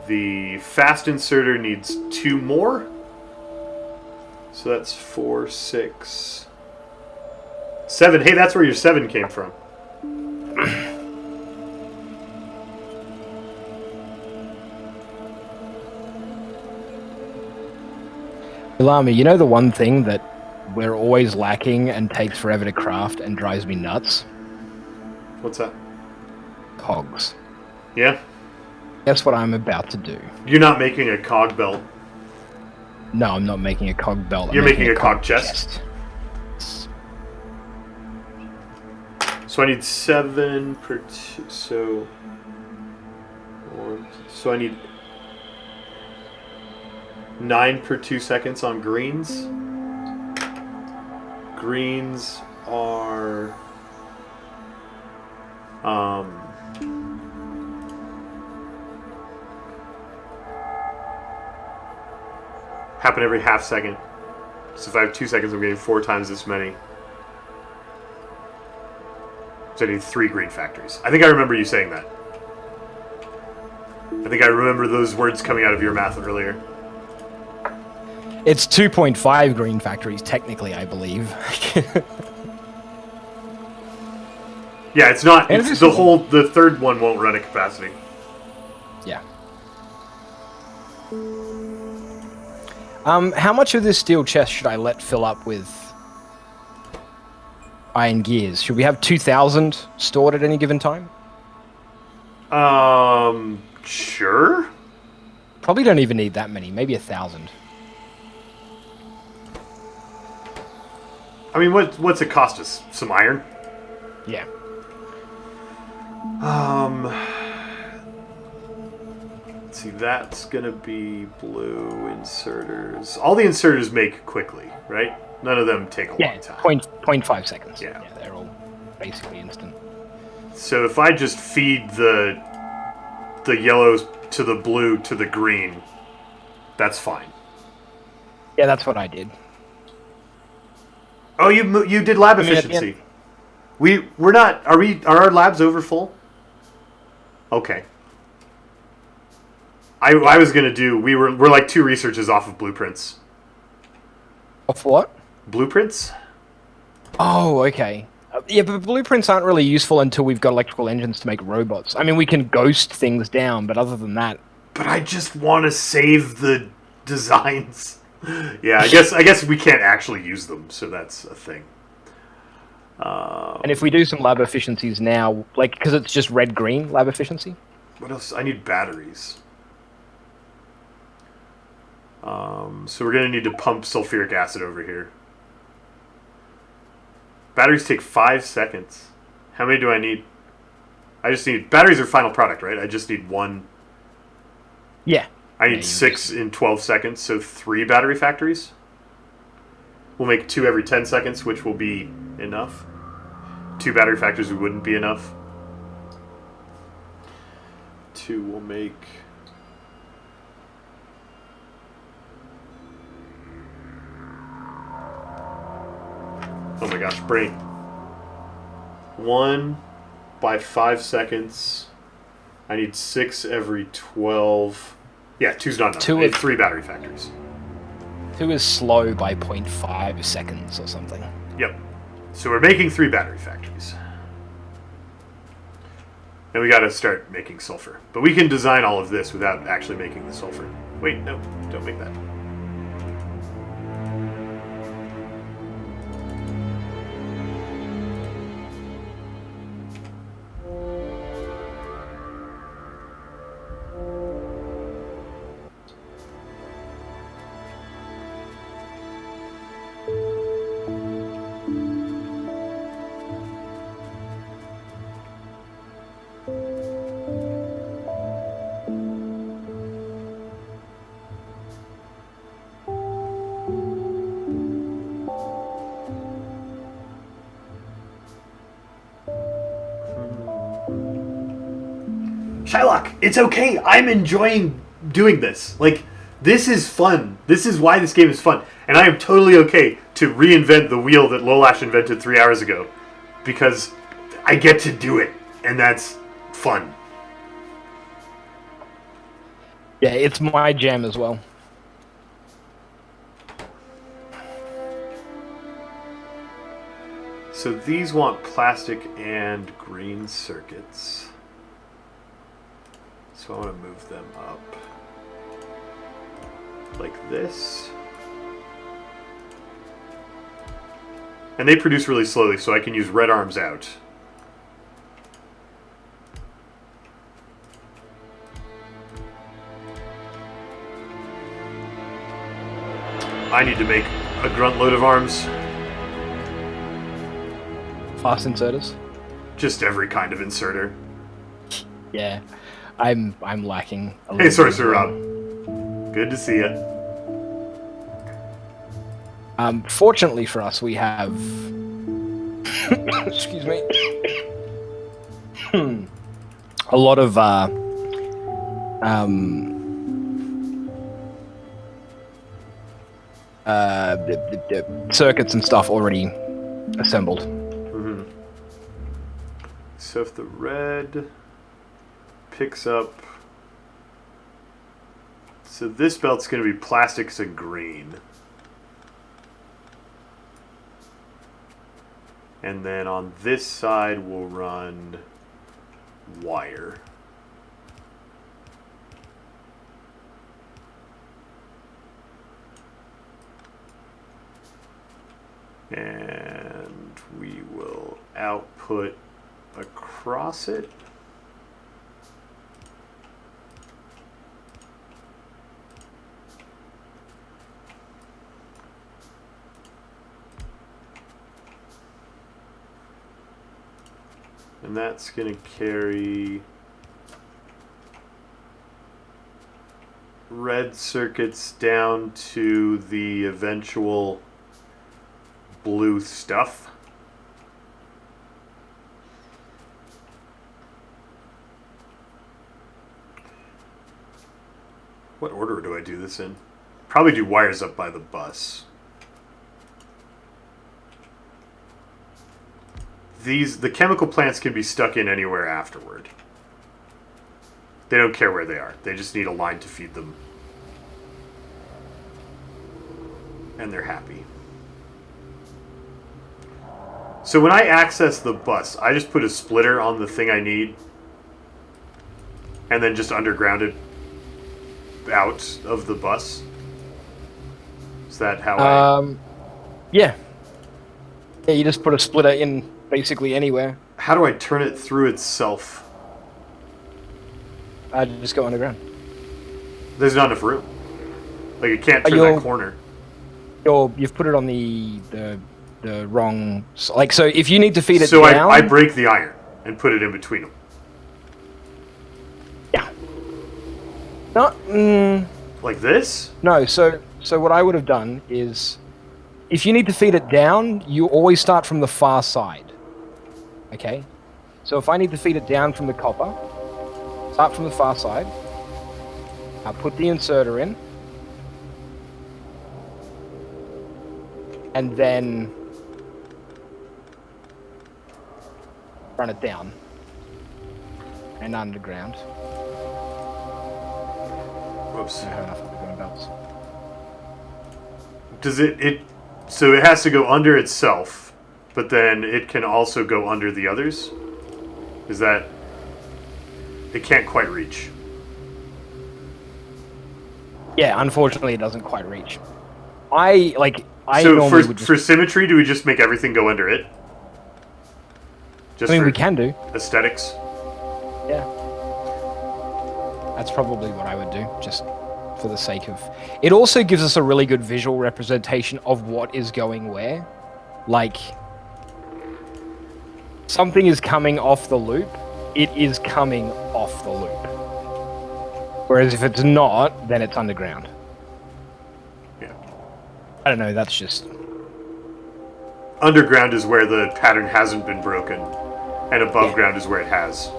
The fast inserter needs 2 more. So that's 4, 6, 7. Hey, that's where your 7 came from. Lamy, you know the one thing that we're always lacking and takes forever to craft and drives me nuts? What's that? Cogs. Yeah? That's what I'm about to do. You're not making a cog belt. No, I'm not making a cog belt. You're making a cog chest? So I need 7 per so I need 9 per 2 seconds on greens. Greens are happen every half second. So if I have 2 seconds, I'm getting 4 times this many. So I need 3 green factories. I think I remember you saying that. I think I remember those words coming out of your mouth earlier. It's 2.5 green factories, technically, I believe. Yeah, it's not. It's the third one won't run at capacity. Yeah. How much of this steel chest should I let fill up with iron gears? Should we have 2,000 stored at any given time? Sure. Probably don't even need that many. Maybe 1,000. I mean, what's it cost us? Some iron? Yeah. Let's see, that's gonna be blue inserters. All the inserters make quickly, right? None of them take a long time. 0.5 seconds. Yeah. They're all basically instant. So if I just feed the yellows to the blue to the green, that's fine. Yeah, that's what I did. Oh, you did lab efficiency. We're not. Are our labs over full? Okay. I was gonna do. We're like 2 researches off of blueprints. Off what? Blueprints? Oh, okay. Yeah, but blueprints aren't really useful until we've got electrical engines to make robots. I mean, we can ghost things down, but other than that... But I just want to save the designs. Yeah, I guess we can't actually use them, so that's a thing. And if we do some lab efficiencies now, like, because it's just red-green lab efficiency? What else? I need batteries. So we're going to need to pump sulfuric acid over here. Batteries take 5 seconds. How many do I need? I just need... Batteries are final product, right? I just need 1... Yeah. I need 6 in 12 seconds, so 3 battery factories. We'll make 2 every 10 seconds, which will be enough. 2 battery factories wouldn't be enough. 2 will make... Oh my gosh, brain. 1 by 5 seconds. I need 6 every 12. Yeah, 2's not enough. I need 3 battery factories. 2 is slow by 0.5 seconds or something. Yep. So we're making 3 battery factories. And we gotta start making sulfur. But we can design all of this without actually making the sulfur. Wait, no, don't make that. Shylock, it's okay. I'm enjoying doing this. Like, this is fun. This is why this game is fun. And I am totally okay to reinvent the wheel that Lolash invented 3 hours ago. Because I get to do it. And that's fun. Yeah, it's my jam as well. So these want plastic and green circuits. So I want to move them up like this. And they produce really slowly, so I can use red arms out. I need to make a grunt load of arms. Fast inserters. Just every kind of inserter. Yeah, I'm lacking. A Hey, little Sorcerer bit. Rob. Good to see you. Fortunately for us, we have. Excuse me. A lot of circuits and stuff already assembled. Mm-hmm. So if the red picks up... So this belt's going to be plastics and green. And then on this side we'll run wire. And we will output across it. And that's going to carry red circuits down to the eventual blue stuff. What order do I do this in? Probably do wires up by the bus. The chemical plants can be stuck in anywhere afterward. They don't care where they are. They just need a line to feed them. And they're happy. So when I access the bus, I just put a splitter on the thing I need. And then just underground it out of the bus. Is that how Yeah. Yeah, you just put a splitter in basically anywhere. How do I turn it through itself? I'd just go underground. There's not enough room. Like, it can't turn that corner. You've put it on the wrong... Like, so if you need to feed it so down... I break the iron and put it in between them. Yeah. Not... Like this? No, so what I would have done is... If you need to feed it down, you always start from the far side. Okay? So if I need to feed it down from the copper, start from the far side, I'll put the inserter in, and then run it down and underground. Whoops. I don't have enough underground belts. Does it so it has to go under itself, but then it can also go under the others? Is that... It can't quite reach. Yeah, unfortunately it doesn't quite reach. I so normally would just... for symmetry, do we just make everything go under it? Just I mean, for we can do. aesthetics? Yeah. That's probably what I would do, just for the sake of... It also gives us a really good visual representation of what is going where. Like, something is coming off the loop, it is coming off the loop. Whereas if it's not, then it's underground. Yeah. I don't know, that's just... Underground is where the pattern hasn't been broken, and above ground is where it has.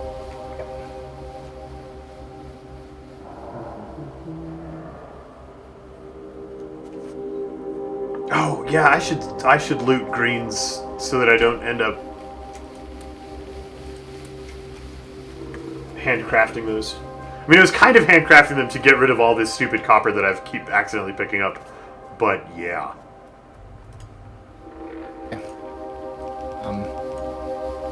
Oh, yeah, I should loot greens so that I don't end up handcrafting those. I mean, it was kind of handcrafting them to get rid of all this stupid copper that I keep accidentally picking up, but yeah.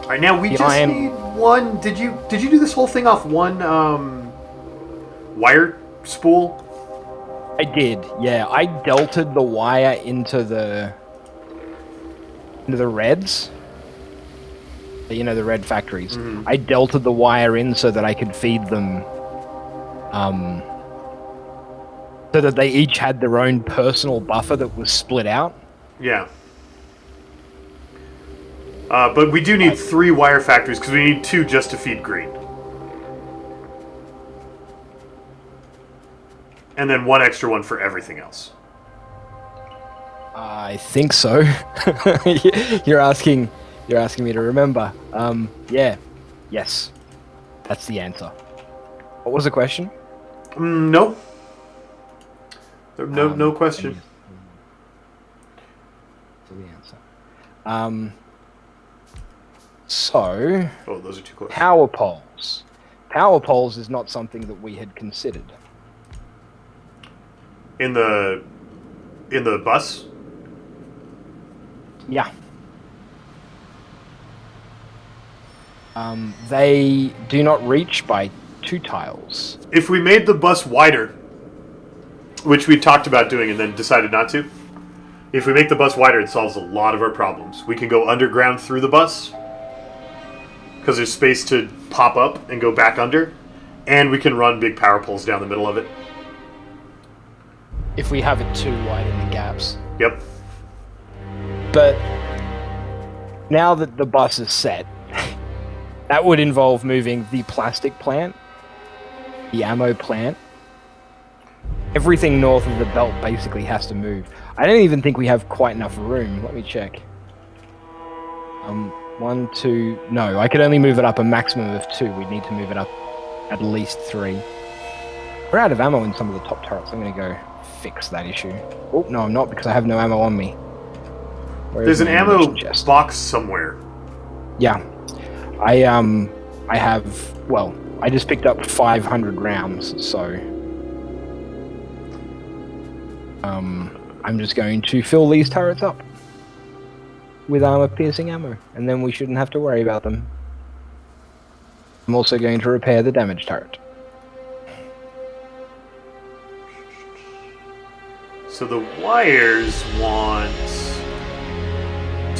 Alright, now we just need one... Did you do this whole thing off one, wire spool? I did, yeah. I delted the wire into the reds. You know, the red factories. Mm-hmm. I delted the wire in so that I could feed them... So that they each had their own personal buffer that was split out? Yeah. But we do need 3 wire factories, because we need 2 just to feed green. And then 1 extra one for everything else. I think so. You're asking me to remember. Yeah. Yes. That's the answer. What was the question? No. No question. For the answer. So... Oh, those are too close. Power poles. Power poles is not something that we had considered. In the bus? Yeah. They do not reach by 2 tiles. If we made the bus wider, which we talked about doing and then decided not to, if we make the bus wider, it solves a lot of our problems. We can go underground through the bus, because there's space to pop up and go back under, and we can run big power poles down the middle of it. If we have it too wide in the gaps. Yep. But now that the bus is set, that would involve moving the plastic plant, the ammo plant. Everything north of the belt basically has to move. I don't even think we have quite enough room. Let me check. 1, 2... No, I could only move it up a maximum of 2. We'd need to move it up at least 3. We're out of ammo in some of the top turrets. I'm going to go fix that issue. Oh, no, I'm not, because I have no ammo on me. There's an ammo box somewhere. Yeah. I have... Well, I just picked up 500 rounds, so... I'm just going to fill these turrets up with armor-piercing ammo, and then we shouldn't have to worry about them. I'm also going to repair the damaged turret. So the wires want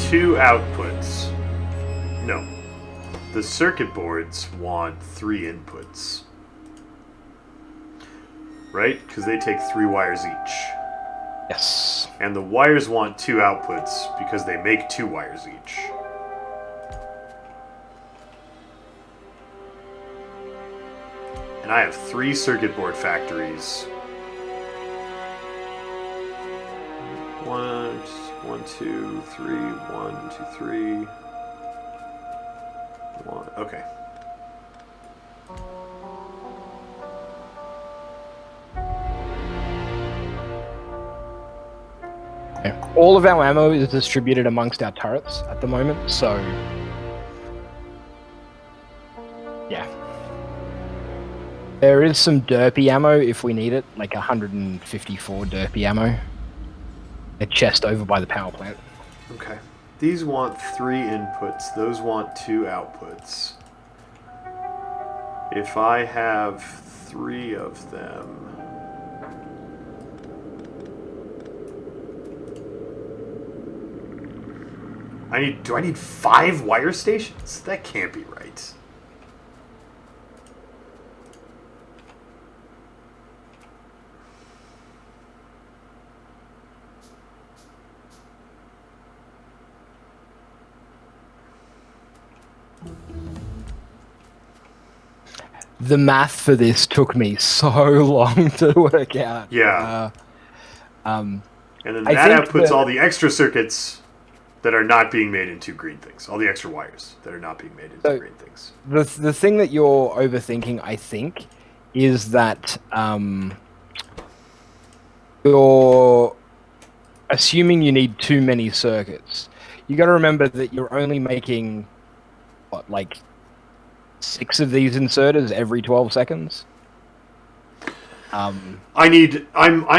2 outputs. No. The circuit boards want 3 inputs. Right? Because they take 3 wires each. Yes. And the wires want 2 outputs because they make 2 wires each. And I have 3 circuit board factories. 1, 2, 3, 1, 2, 3. 1. Okay. All of our ammo is distributed amongst our turrets at the moment, so... Yeah. There is some derpy ammo if we need it, like 154 derpy ammo. A chest over by the power plant. Okay. These want 3 inputs, those want 2 outputs. If I have 3 of them... Do I need 5 wire stations? That can't be right. The math for this took me so long to work out. Yeah. And then I that think outputs all the extra circuits that are not being made into green things. All the extra wires that are not being made into green things. The thing that you're overthinking, I think, is that you're assuming you need too many circuits. You got to remember that you're only making, what, like 6 of these inserters every 12 seconds? I'm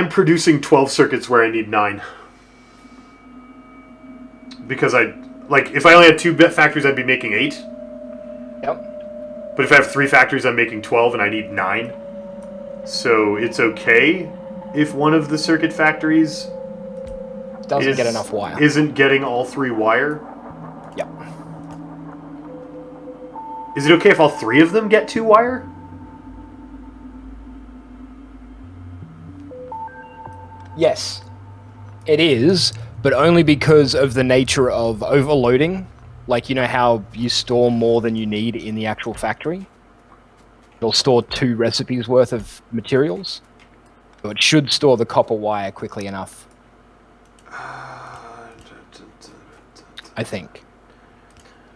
producing 12 circuits where I need 9. Because if I only had 2 bit factories, I'd be making 8. Yep. But if I have 3 factories, I'm making 12 and I need 9. So it's okay if one of the circuit factories doesn't get enough wire. Isn't getting all 3 wire? Yep. Is it okay if all 3 of them get 2 wire? Yes, it is, but only because of the nature of overloading. Like, you know how you store more than you need in the actual factory? It'll store 2 recipes worth of materials. So it should store the copper wire quickly enough. I think.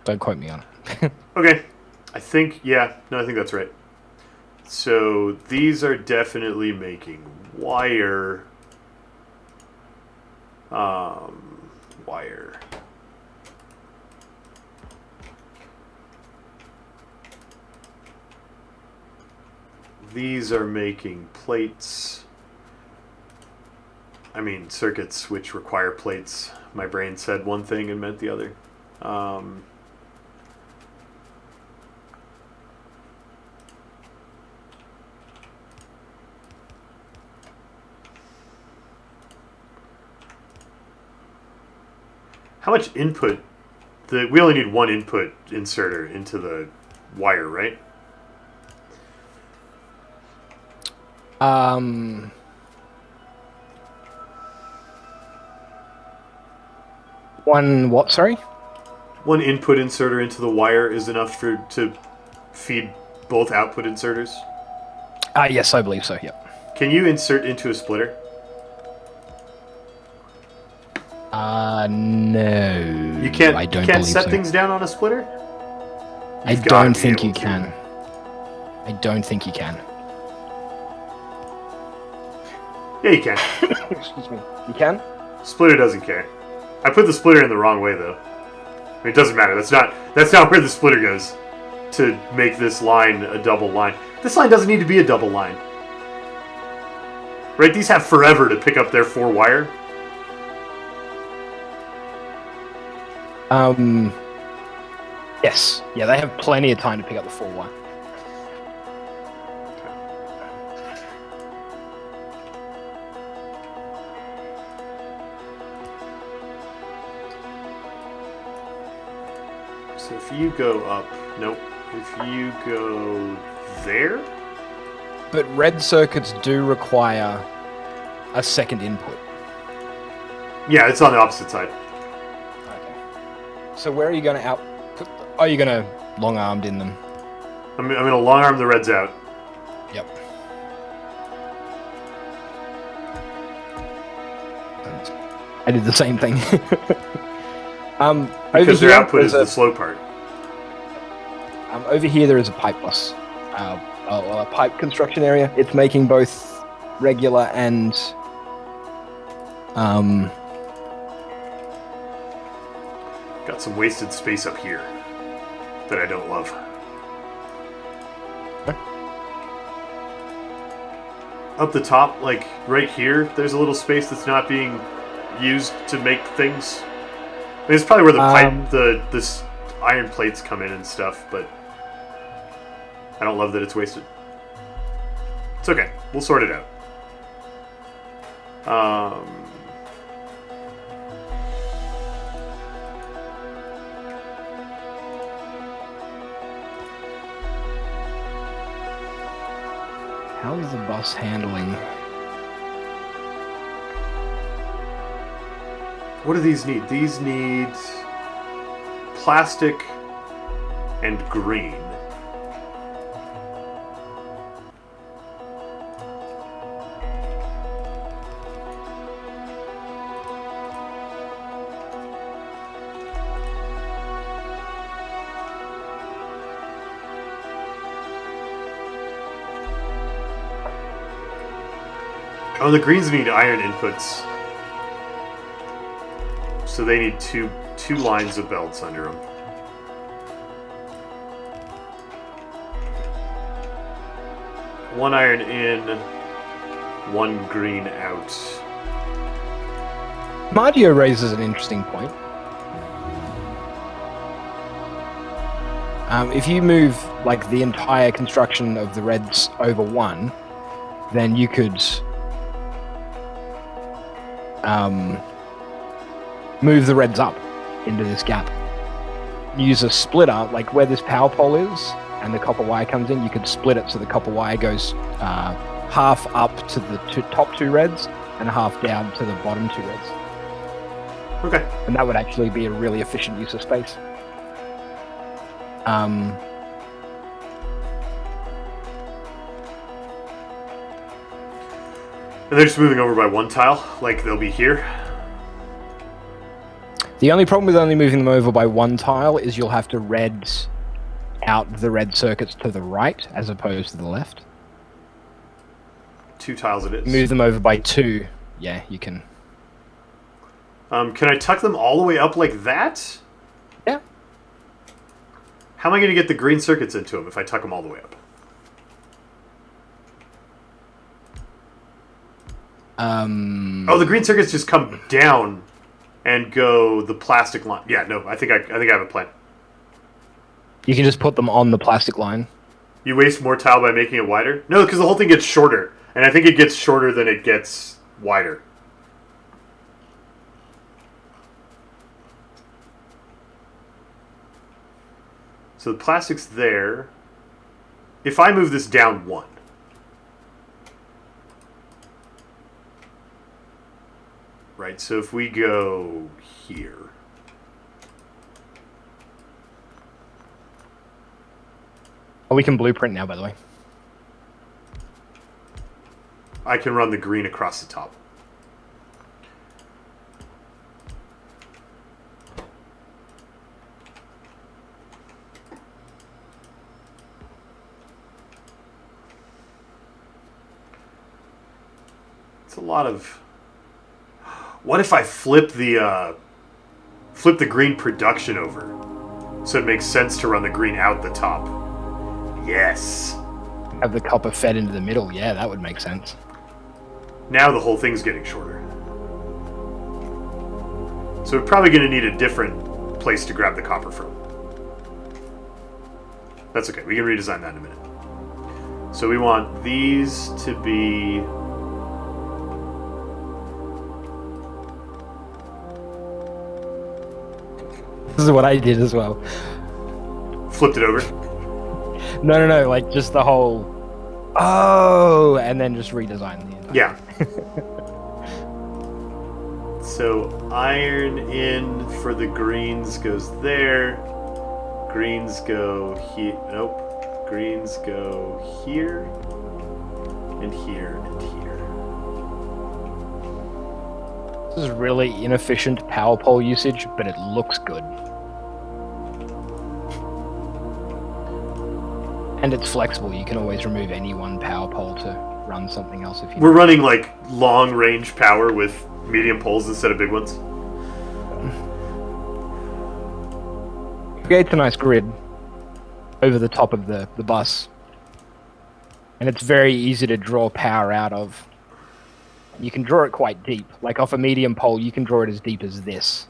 Don't quote me on it. Okay. I think that's right. So these are definitely making wire. Wire. These are making plates. I mean, circuits which require plates. My brain said one thing and meant the other. How much input? We only need one input inserter into the wire, right? One what, sorry? One input inserter into the wire is enough to feed both output inserters? Yes, I believe so, yep. Can you insert into a splitter? No. You can't. I don't you can't believe set so. things down on a splitter. I You've gotta don't be think able you to. can. I don't think you can. Yeah, you can. Excuse me. You can? Splitter doesn't care. I put the splitter in the wrong way though. I mean, it doesn't matter. That's not where the splitter goes to make this line a double line. This line doesn't need to be a double line. Right? These have forever to pick up their 4 wire. Yes. Yeah, they have plenty of time to pick up the 4 wire. So if you go up, nope. If you go there, But red circuits do require a second input. yeah, it's on the opposite side. Okay. So where are you going to output? Are you going to long-armed in them? I'm gonna long arm the reds out. Yep. I did the same thing. Because their output is the slow part. Over here there is a pipe bus. A pipe construction area. It's making both regular and Got some wasted space up here that I don't love. Up the top, like right here, there's a little space that's not being used to make things. I mean, it's probably where the pipe, this iron plates come in and stuff, but I don't love that it's wasted. It's okay. We'll sort it out. how is the bus handling? What do these need? These need plastic and green. Oh, the greens need iron inputs. So they need two lines of belts under them. One iron in, one green out. Maggio raises an interesting point. If you move like the entire construction of the reds over 1, then you could move the reds up into this gap. Use a splitter, like where this power pole is and the copper wire comes in, you could split it so the copper wire goes half up to the top 2 reds and half down to the bottom 2 reds. Okay. And that would actually be a really efficient use of space. And they're just moving over by 1 tile, like they'll be here. The only problem with only moving them over by 1 tile is you'll have to red out the red circuits to the right as opposed to the left. 2 tiles it is. Move them over by 2. Yeah, you can. Can I tuck them all the way up like that? Yeah. How am I going to get the green circuits into them if I tuck them all the way up? Oh, the green circuits just come down and go the plastic line. Yeah, no, I think I have a plan. You can just put them on the plastic line. You waste more tile by making it wider? No, because the whole thing gets shorter. And I think it gets shorter than it gets wider. So the plastic's there. If I move this down 1. Right, so if we go here. Oh, we can blueprint now, by the way. I can run the green across the top. It's a lot of... What if I flip the green production over? So it makes sense to run the green out the top. Yes. Have the copper fed into the middle. Yeah, that would make sense. Now the whole thing's getting shorter. So we're probably going to need a different place to grab the copper from. That's okay. We can redesign that in a minute. So we want these to be... This is what I did as well. Flipped it over. No, like just the whole... Oh! And then just redesign the entire... Yeah. So iron in for the greens goes there. Greens go here. Nope. Greens go here. And here and here. This is really inefficient power pole usage, but it looks good. And it's flexible. You can always remove any one power pole to run something else if you We're running like long range power with medium poles instead of big ones. Creates a nice grid over the top of the bus. And it's very easy to draw power out of. You can draw it quite deep. Like off a medium pole, you can draw it as deep as this.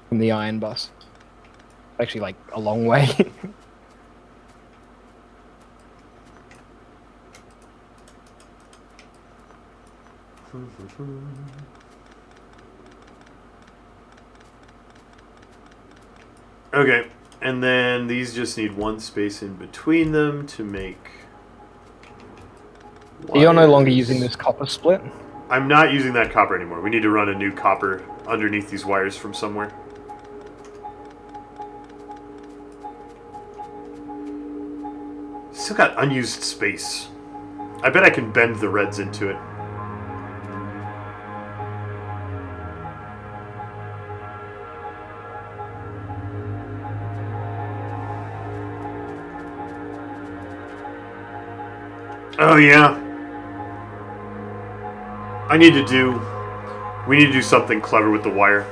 From the iron bus. Actually, like, a long way. Okay, and then these just need one space in between them to make... You're no longer using this copper split? I'm not using that copper anymore. We need to run a new copper underneath these wires from somewhere. Still got unused space. I bet I can bend the reds into it. Oh yeah. We need to do something clever with the wire.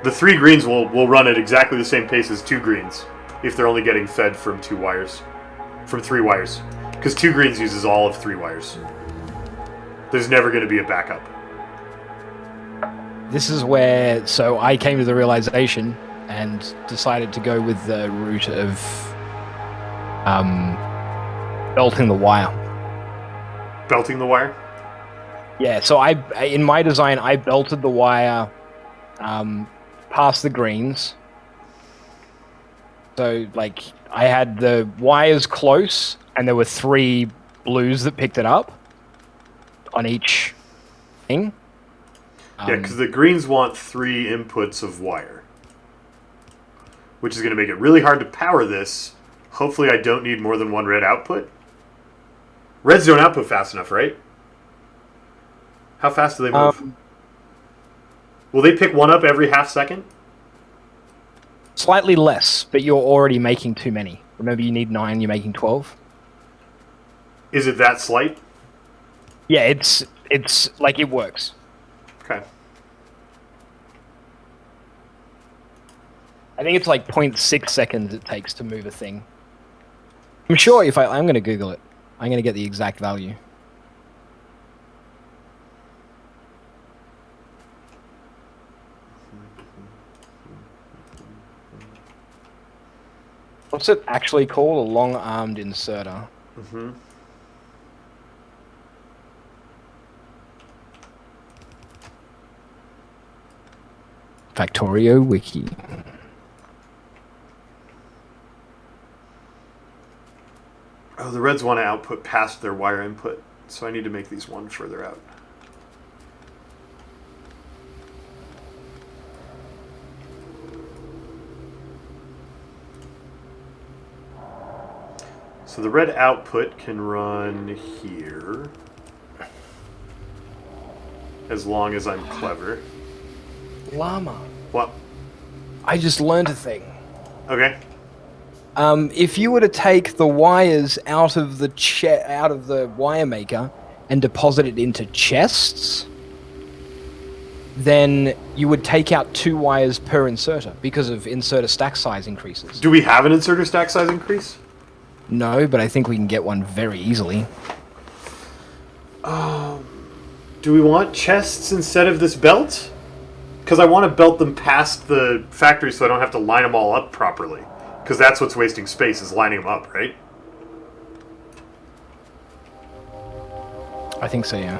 The 3 greens will run at exactly the same pace as 2 greens if they're only getting fed from 2 wires. From 3 wires. Because 2 greens uses all of 3 wires. There's never going to be a backup. This is where, so I came to the realization and decided to go with the route of belting the wire. Belting the wire? Yeah, so in my design, I belted the wire past the greens. So, like, I had the wires close, and there were 3 blues that picked it up. on each thing. Yeah, because the greens want 3 inputs of wire, which is going to make it really hard to power this. Hopefully I don't need more than 1 red output. Reds don't output fast enough, right? How fast do they move? Will they pick 1 up every half second? Slightly less, but you're already making too many. Remember, you need 9, you're making 12. Is it that slight? Yeah, it's like it works. Okay. I think it's like 0.6 seconds it takes to move a thing. I'm sure if I'm going to Google it. I'm going to get the exact value. What's it actually called? A long-armed inserter. Mm-hmm. Factorio Wiki. Oh, the reds want to output past their wire input, so I need to make these 1 further out. So the red output can run here, as long as I'm clever. Llama. What? I just learned a thing. Okay. If you were to take the wires out of the wire maker and deposit it into chests, then you would take out 2 wires per inserter because of inserter stack size increases. Do we have an inserter stack size increase? No, but I think we can get one very easily. Do we want chests instead of this belt? Because I want to belt them past the factory so I don't have to line them all up properly. Because that's what's wasting space, is lining them up, right? I think so, yeah.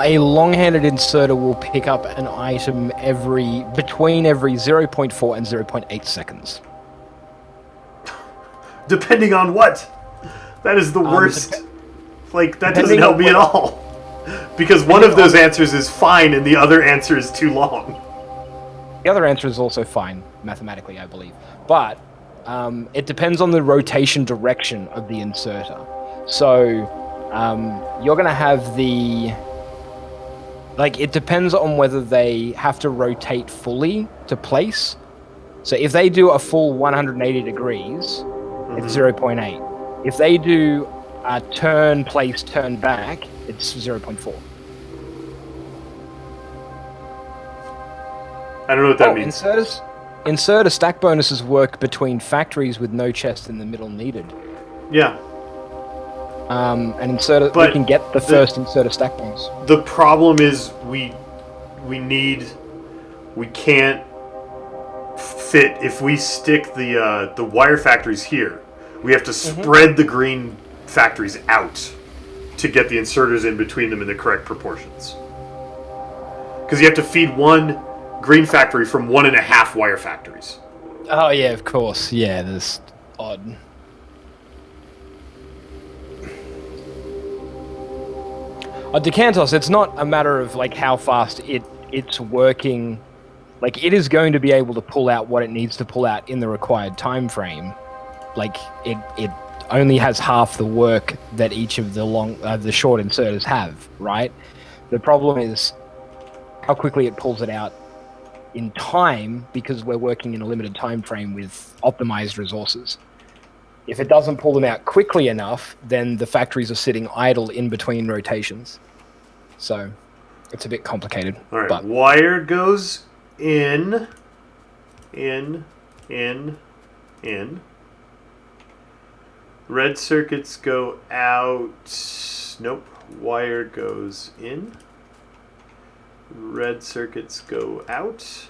A long-handed inserter will pick up an item between every 0.4 and 0.8 seconds. Depending on what? That is the worst. That doesn't help me at all. Because one of those answers is fine and the other answer is too long. The other answer is also fine, mathematically, I believe. But it depends on the rotation direction of the inserter. So you're going to have the... it depends on whether they have to rotate fully to place. So if they do a full 180 degrees, it's 0.8. If they do a turn, place, turn back, it's 0.4. I don't know what that means. Inserter stack bonuses work between factories with no chest in the middle needed. Yeah. An inserter, we can get the first inserter stack bonus. The problem is we can't fit, if we stick the wire factories here, we have to spread the green factories out to get the inserters in between them in the correct proportions. Because you have to feed 1 green factory from 1.5 wire factories. Oh yeah, of course. Yeah, that's odd. Decantos, it's not a matter of how fast it's working. It is going to be able to pull out what it needs to pull out in the required time frame. It only has half the work that each of the short inserters have, right? The problem is how quickly it pulls it out in time, because we're working in a limited time frame with optimized resources. If it doesn't pull them out quickly enough, then the factories are sitting idle in between rotations. So It's a bit complicated. All right, but wire goes in. In. Red circuits go out. Nope. Wire goes in. Red circuits go out.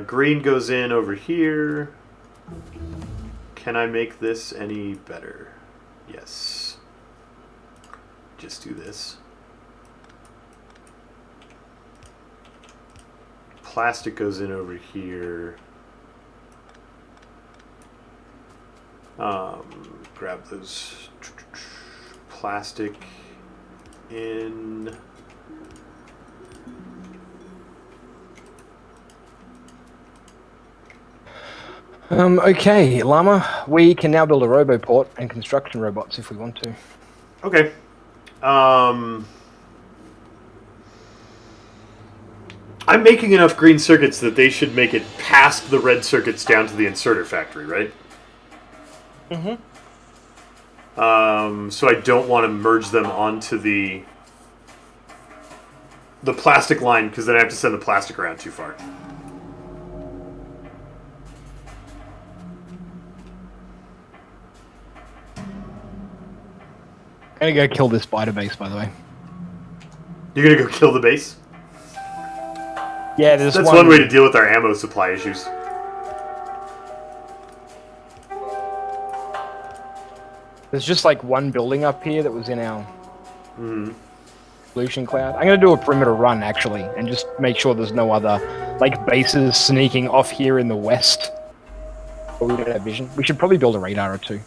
Green goes in over here. Can I make this any better? Yes. Just do this. Plastic goes in over here. Grab those. Plastic in. Okay, Llama, we can now build a roboport and construction robots if we want to. Okay. I'm making enough green circuits that they should make it past the red circuits down to the inserter factory, right? Mm-hmm. So I don't want to merge them onto the plastic line because then I have to send the plastic around too far. I'm gonna go kill this spider base, by the way. You're gonna go kill the base? Yeah, there's That's one way to deal with our ammo supply issues. There's just like one building up here that was in our pollution cloud. I'm gonna do a perimeter run actually, and just make sure there's no other like bases sneaking off here in the west. But we don't have vision. We should probably build a radar or two.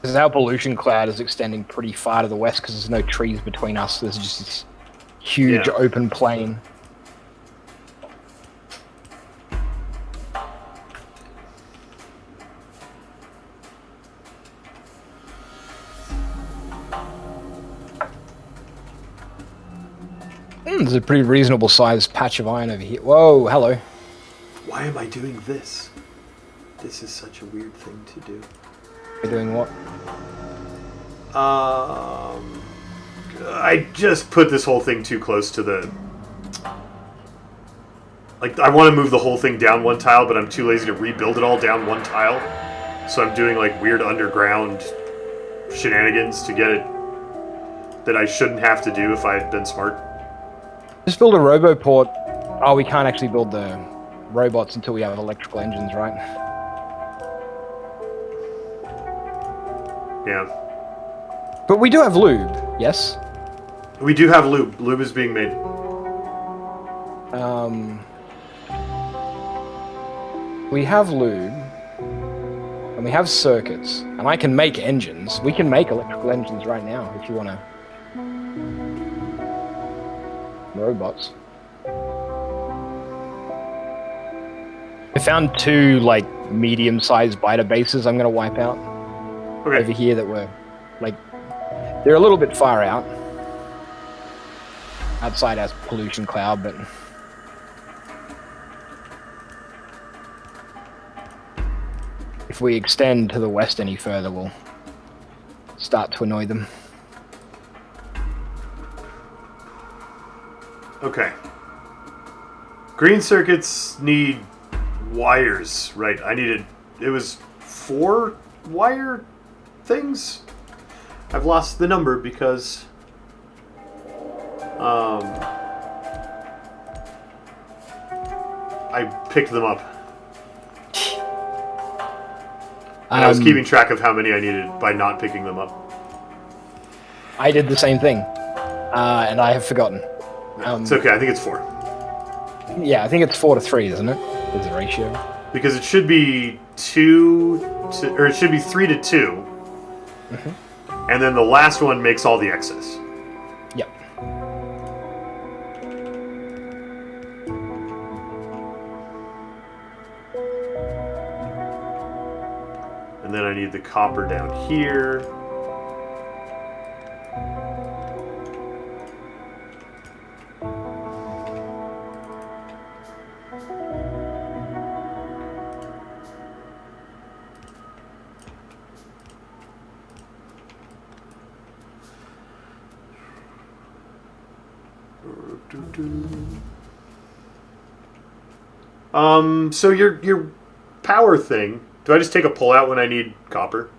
Because our pollution cloud is extending pretty far to the west because there's no trees between us. There's just this huge open plain. There's a pretty reasonable sized patch of iron over here. Whoa, hello. Why am I doing this? This is such a weird thing to do. You're doing what? I just put this whole thing too close to the... Like, I want to move the whole thing down one tile, but I'm too lazy to rebuild it all down one tile. So I'm doing, like, weird underground shenanigans to get it that I shouldn't have to do if I had been smart. Just build a roboport. Oh, we can't actually build the robots until we have electrical engines, right? Yeah. But we do have lube, yes? We do have lube. Lube is being made. We have lube, and we have circuits, and I can make engines. We can make electrical engines right now if you want to. Robots. I found two, like, medium-sized biter bases I'm going to wipe out. Okay. Over here that were, like, they're a little bit far out. Outside our pollution cloud, but... if we extend to the west any further, we'll start to annoy them. Okay. Green circuits need wires, right? I needed... It was 4 wire things? I've lost the number because... I picked them up. And I was keeping track of how many I needed by not picking them up. I did the same thing, and I have forgotten. It's okay, I think it's 4. Yeah, I think it's 4 to 3, isn't it? Is the ratio? Because it should be 2 to... Or it should be 3 to 2. Mm-hmm. And then the last one makes all the excess. Yep. And then I need the copper down here. So your power thing. Do I just take a pull out when I need copper?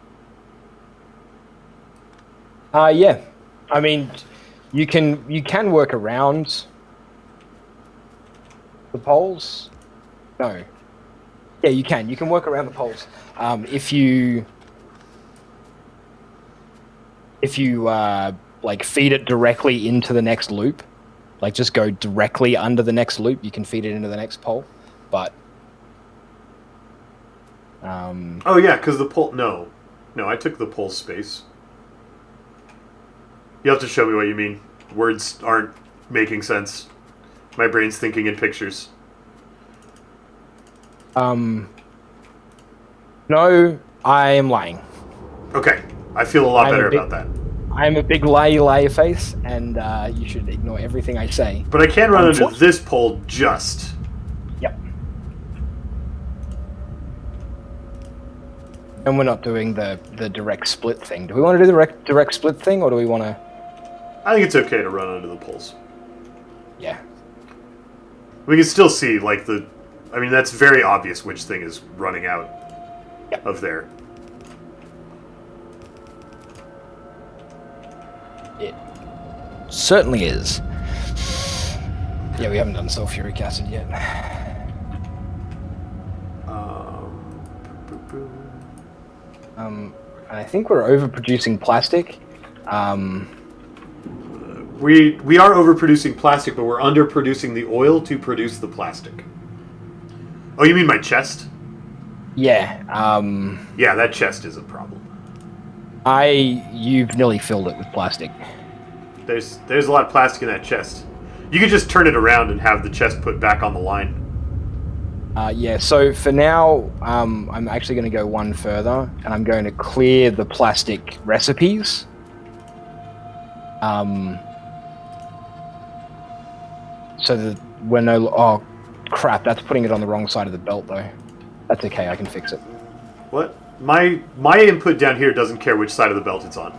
Yeah. I mean, you can work around the poles. No. Yeah, you can. You can work around the poles. If you like feed it directly into the next loop, like just go directly under the next loop, you can feed it into the next pole. But Oh yeah, because the pole. No, I took the pole space. You have to show me what you mean. Words aren't making sense. My brain's thinking in pictures. No, I am lying. Okay, I feel a lot better about that. I'm a big liar face, and you should ignore everything I say. But I can run under this pole just. Yep. And we're not doing the direct split thing. Do we want to do the direct split thing, or do we want to... I think it's okay to run under the poles. Yeah. We can still see, like, the... I mean, that's very obvious which thing is running out of there. It certainly is. Yeah, we haven't done sulfuric acid yet. I think we're overproducing plastic. We are overproducing plastic, but we're underproducing the oil to produce the plastic. Oh, you mean my chest? Yeah. Yeah, that chest is a problem. You've nearly filled it with plastic. There's a lot of plastic in that chest. You could just turn it around and have the chest put back on the line. Yeah, so for now, I'm actually going to go one further, and I'm going to clear the plastic recipes. So that we're no... Oh, crap, that's putting it on the wrong side of the belt, though. That's okay, I can fix it. What? My input down here doesn't care which side of the belt it's on.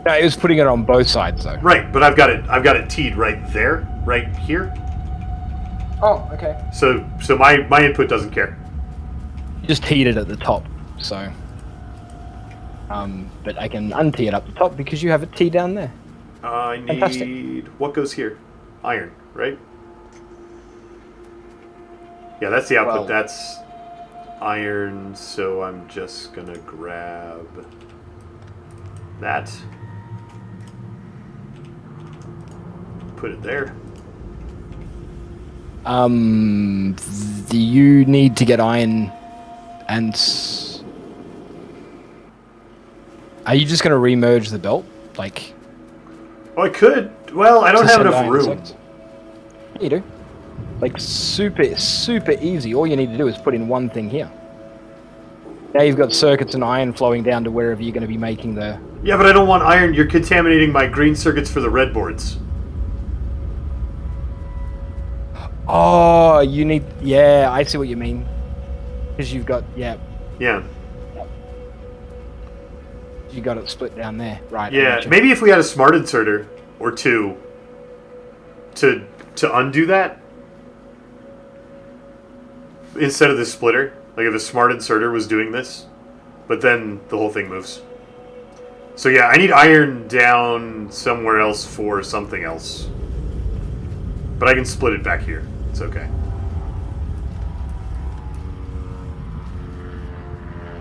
No, it was putting it on both sides, though. Right, but I've got it teed right there, right here. Oh, okay. So my input doesn't care. You just teed it at the top, so... but I can untee it up the top because you have it teed down there. I need... Fantastic. What goes here? Iron, right? Yeah, that's the output. Well, that's iron, so I'm just gonna grab that. Put it there. Do you need to get iron and... Are you just going to remerge the belt? Like... Oh, I could. Well, I don't have enough room. Yeah, you do. Like, super easy. All you need to do is put in one thing here. Now you've got circuits and iron flowing down to wherever you're going to be making the... Yeah, but I don't want iron. You're contaminating my green circuits for the red boards. Oh, you need... Yeah, I see what you mean. Because you've got... Yeah. Yeah. You got it split down there. Right. Yeah, maybe if we had a smart inserter or two to undo that instead of the splitter. Like if a smart inserter was doing this, but then the whole thing moves. So yeah, I need iron down somewhere else for something else. But I can split it back here. It's okay.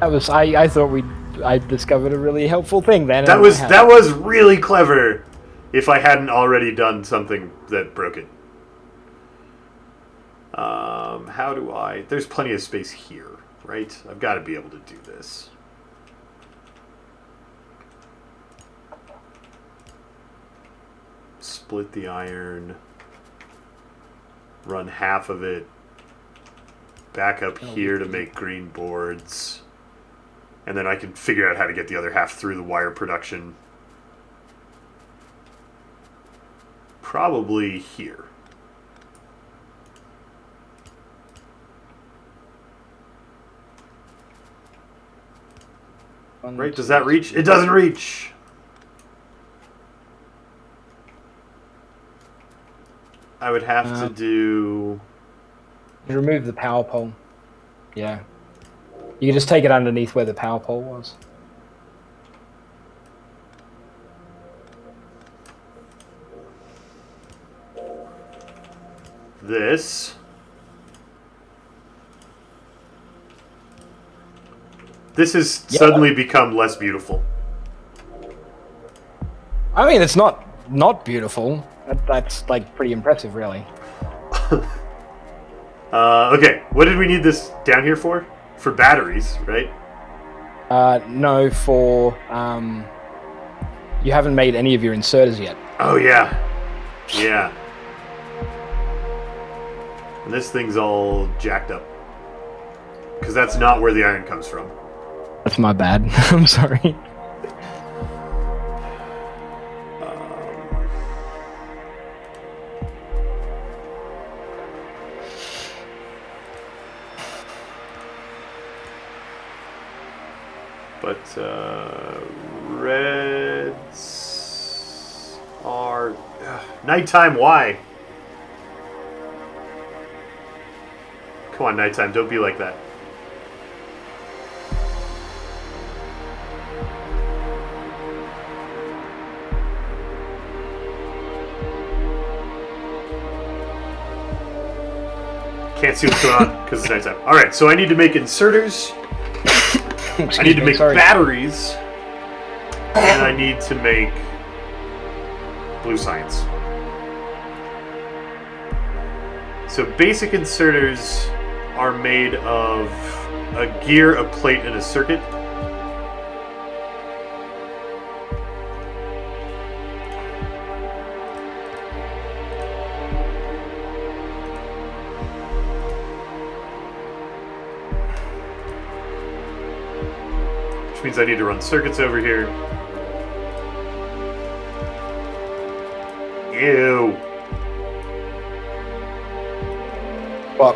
That was... I thought I discovered a really helpful thing then. That was really clever if I hadn't already done something that broke it. How do I... There's plenty of space here, right? I've got to be able to do this. Split the iron. Run half of it back up here to make green boards. And then I can figure out how to get the other half through the wire production. Probably here. Right, does that reach? It doesn't reach! I would have to do... You remove the power pole. Yeah. You can just take it underneath where the power pole was. This. This has suddenly become less beautiful. I mean, it's not beautiful. That's like pretty impressive, really. Okay, what did we need this down here for? For batteries, right? No, for you haven't made any of your inserters yet. Oh yeah, yeah. And this thing's all jacked up because that's not where the iron comes from. That's my bad. I'm sorry. But reds are nighttime. Why? Come on, nighttime. Don't be like that. Can't see what's going on because it's nighttime. All right, so I need to make inserters. I need to make batteries, and I need to make blue science. So basic inserters are made of a gear, a plate, and a circuit. Which means I need to run circuits over here. Ew. What?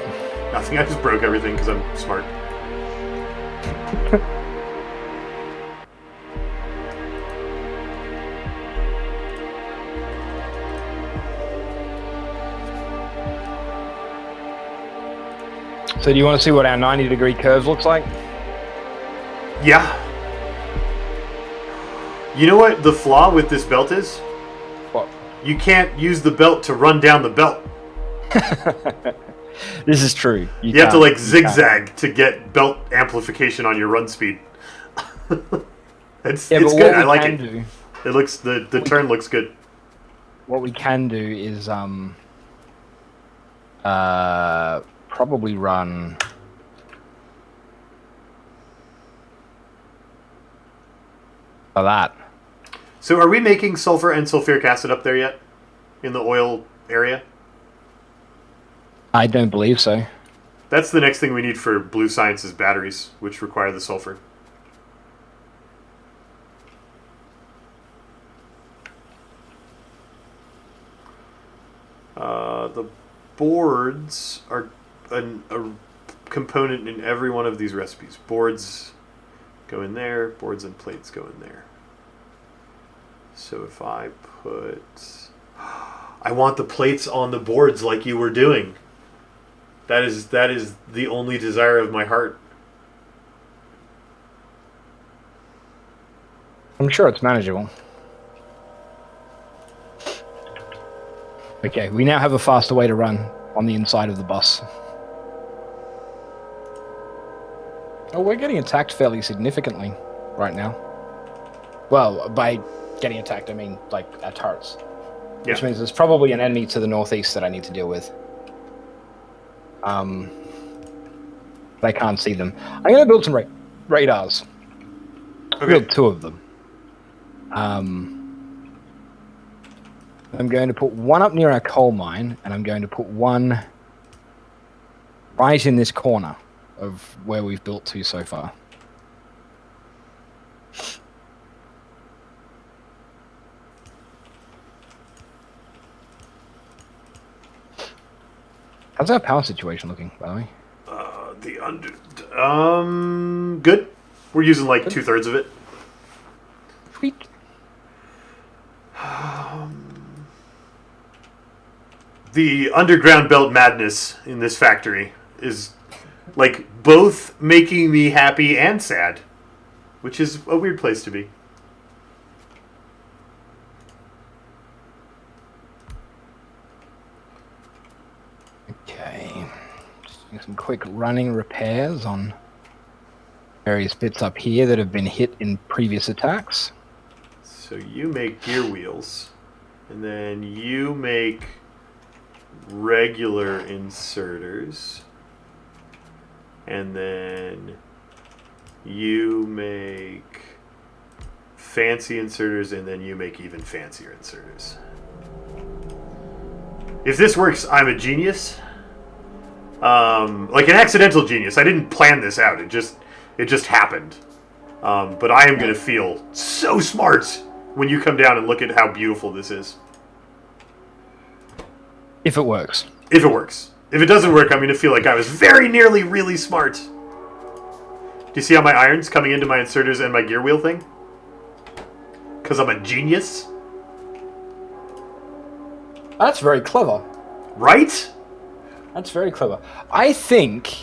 Nothing, I just broke everything because I'm smart. So do you want to see what our 90-degree curve looks like? Yeah. You know what the flaw with this belt is? What? You can't use the belt to run down the belt. This is true. You have to like zigzag to get belt amplification on your run speed. It's good. I like it. It looks the turn looks good. What we can do is probably run for that. So are we making sulfur and sulfuric acid up there yet? In the oil area? I don't believe so. That's the next thing we need for blue science's batteries, which require the sulfur. The boards are a component in every one of these recipes. Boards go in there, boards and plates go in there. So if I put... I want the plates on the boards like you were doing. That is the only desire of my heart. I'm sure it's manageable. Okay, we now have a faster way to run on the inside of the bus. Oh, we're getting attacked fairly significantly right now. Well, by getting attacked, I mean, like, our turrets. Yeah. Which means there's probably an enemy to the northeast that I need to deal with. But I can't see them. I'm going to build some radars. Okay. Build 2 of them. I'm going to put one up near our coal mine, and I'm going to put one right in this corner of where we've built 2 so far. How's our power situation looking, by the way? Good. We're using like 2/3 of it. Sweet. The underground belt madness in this factory is like both making me happy and sad, which is a weird place to be. Okay. Just doing some quick running repairs on various bits up here that have been hit in previous attacks. So you make gear wheels, and then you make regular inserters, and then you make fancy inserters, and then you make even fancier inserters. If this works, I'm a genius. Like an accidental genius. I didn't plan this out. It just happened. But I am going to feel so smart when you come down and look at how beautiful this is. If it works. If it works. If it doesn't work, I'm going to feel like I was very nearly really smart. Do you see how my iron's coming into my inserters and my gear wheel thing? Because I'm a genius. That's very clever. Right? That's very clever. I think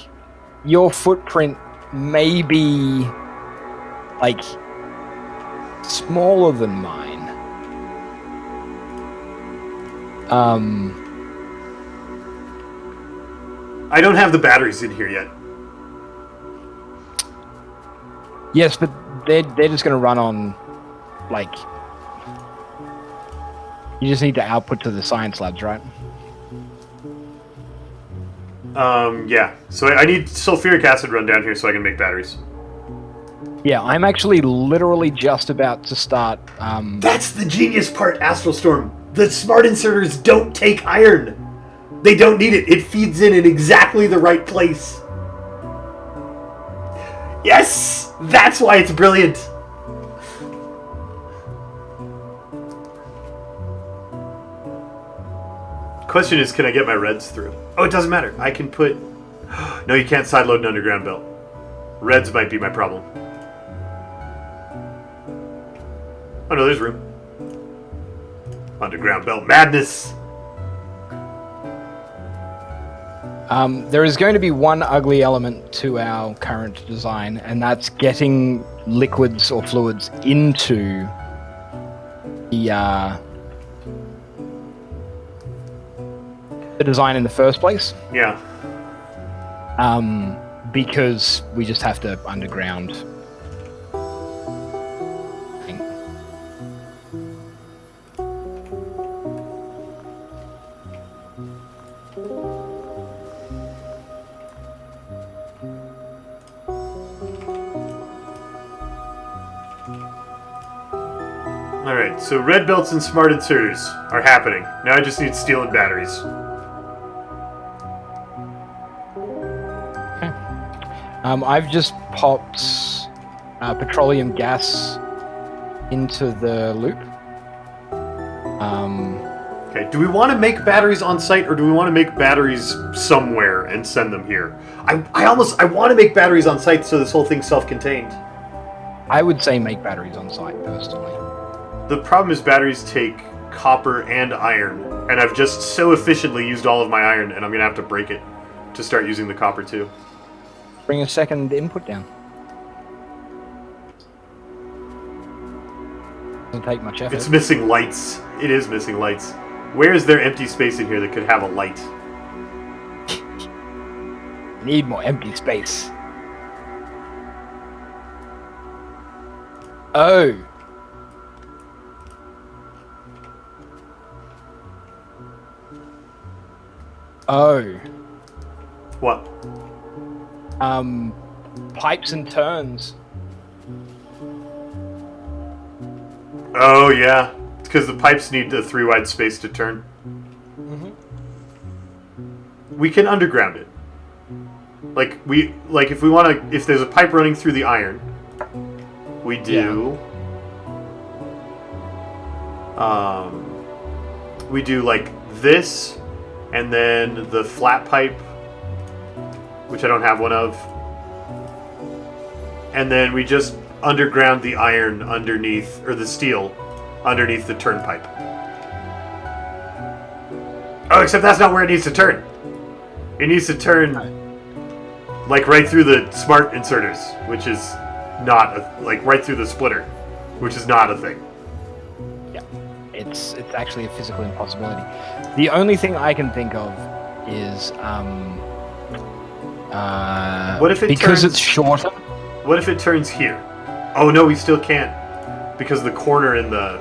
your footprint may be, like, smaller than mine. I don't have the batteries in here yet. Yes, but they're just going to run on, like... You just need to output to the science labs, right? Yeah. So I need sulfuric acid run down here so I can make batteries. Yeah, I'm actually literally just about to start... That's the genius part, Astral Storm. The smart inserters don't take iron. They don't need it. It feeds in exactly the right place. Yes! That's why it's brilliant. Question is, can I get my reds through? Oh, it doesn't matter. I can put... No, you can't sideload an underground belt. Reds might be my problem. Oh no, there's room. Underground belt madness! There is going to be one ugly element to our current design, and that's getting liquids or fluids into the design in the first place. Yeah. Because we just have to underground. Alright, so red belts and smart inserters are happening. Now I just need steel and batteries. I've just popped petroleum gas into the loop. Okay, do we want to make batteries on site, or do we want to make batteries somewhere and send them here? I want to make batteries on site so this whole thing's self-contained. I would say make batteries on site, personally. The problem is batteries take copper and iron, and I've just so efficiently used all of my iron, and I'm going to have to break it to start using the copper too. Bring a second input down. Doesn't take much effort. It's missing lights. It is missing lights. Where is there empty space in here that could have a light? Need more empty space. Oh. Oh. What? Pipes and turns. Oh, yeah. It's because the pipes need a 3-wide space to turn. Mm-hmm. We can underground it. If we want to, if there's a pipe running through the iron, we do. Yeah. We do like this, and then the flat pipe, which I don't have one of, and then we just underground the iron underneath, or the steel underneath the turnpipe. Oh, except that's not where it needs to turn. It needs to turn, like, right through the smart inserters, which is not, like, right through the splitter, which is not a thing. Yeah, it's actually a physical impossibility. The only thing I can think of is, what if it because turns, it's shorter. What if it turns here? Oh, no, we still can't, because the corner in the...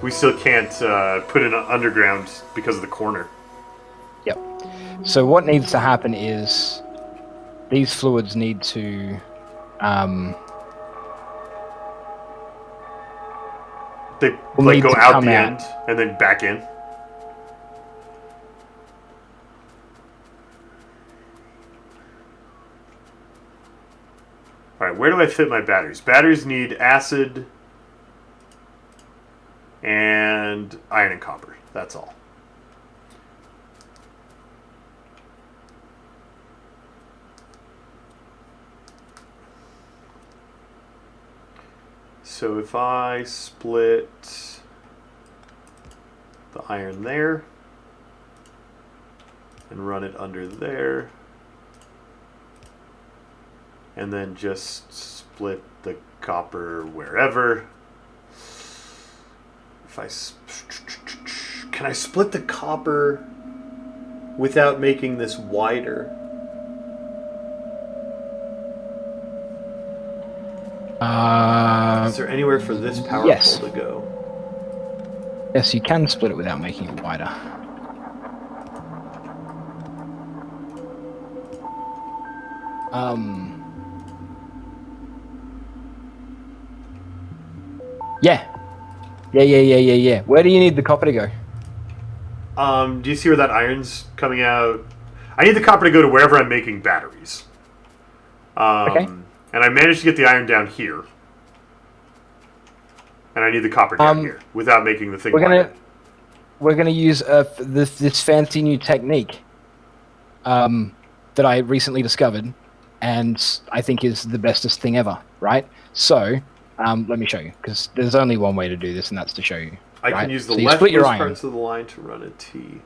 We still can't put it underground because of the corner. Yep. So what needs to happen is these fluids need to They will like need go to out come the out. end and then back in. Alright, where do I fit my batteries? Batteries need acid and iron and copper. That's all. So if I split the iron there and run it under there, and then just split the copper wherever. If I can I split the copper without making this wider? Is there anywhere for this power yes. pole to go? Yes, you can split it without making it wider. Yeah. Yeah. Where do you need the copper to go? Do you see where that iron's coming out? I need the copper to go to wherever I'm making batteries. Okay. And I managed to get the iron down here. And I need the copper down here without making the thing wider. We're gonna use this fancy new technique that I recently discovered, and I think is the bestest thing ever. Right? So let me show you, because there's only one way to do this, and that's to show you. I right? can use the so split your leftmost iron. parts of the line to run a T.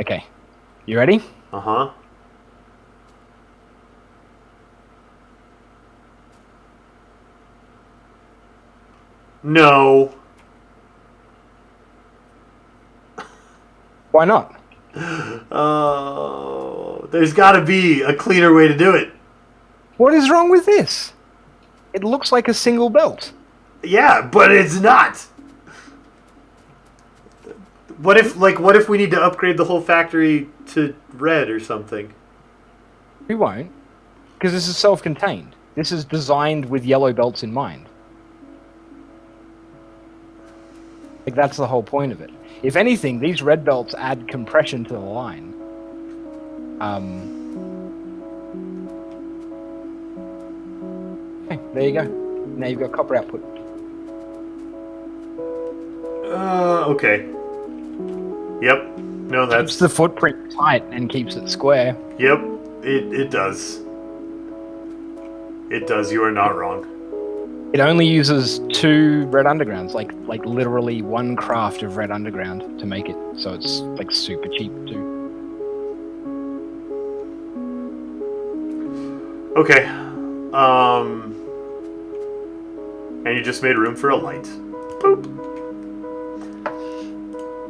Okay. You ready? Uh-huh. No. Why not? Oh, there's got to be a cleaner way to do it. What is wrong with this? It looks like a single belt. Yeah, but it's not. What if we need to upgrade the whole factory to red or something? We won't, because this is self-contained. This is designed with yellow belts in mind. Like, that's the whole point of it. If anything, these red belts add compression to the line. Okay, there you go. Now you've got copper output. Okay. Yep. No, that's... Keeps the footprint tight and keeps it square. Yep, it does. It does, you are not wrong. It only uses 2 red undergrounds, like literally 1 craft of red underground to make it, so it's like super cheap too. Okay. And you just made room for a light. Boop.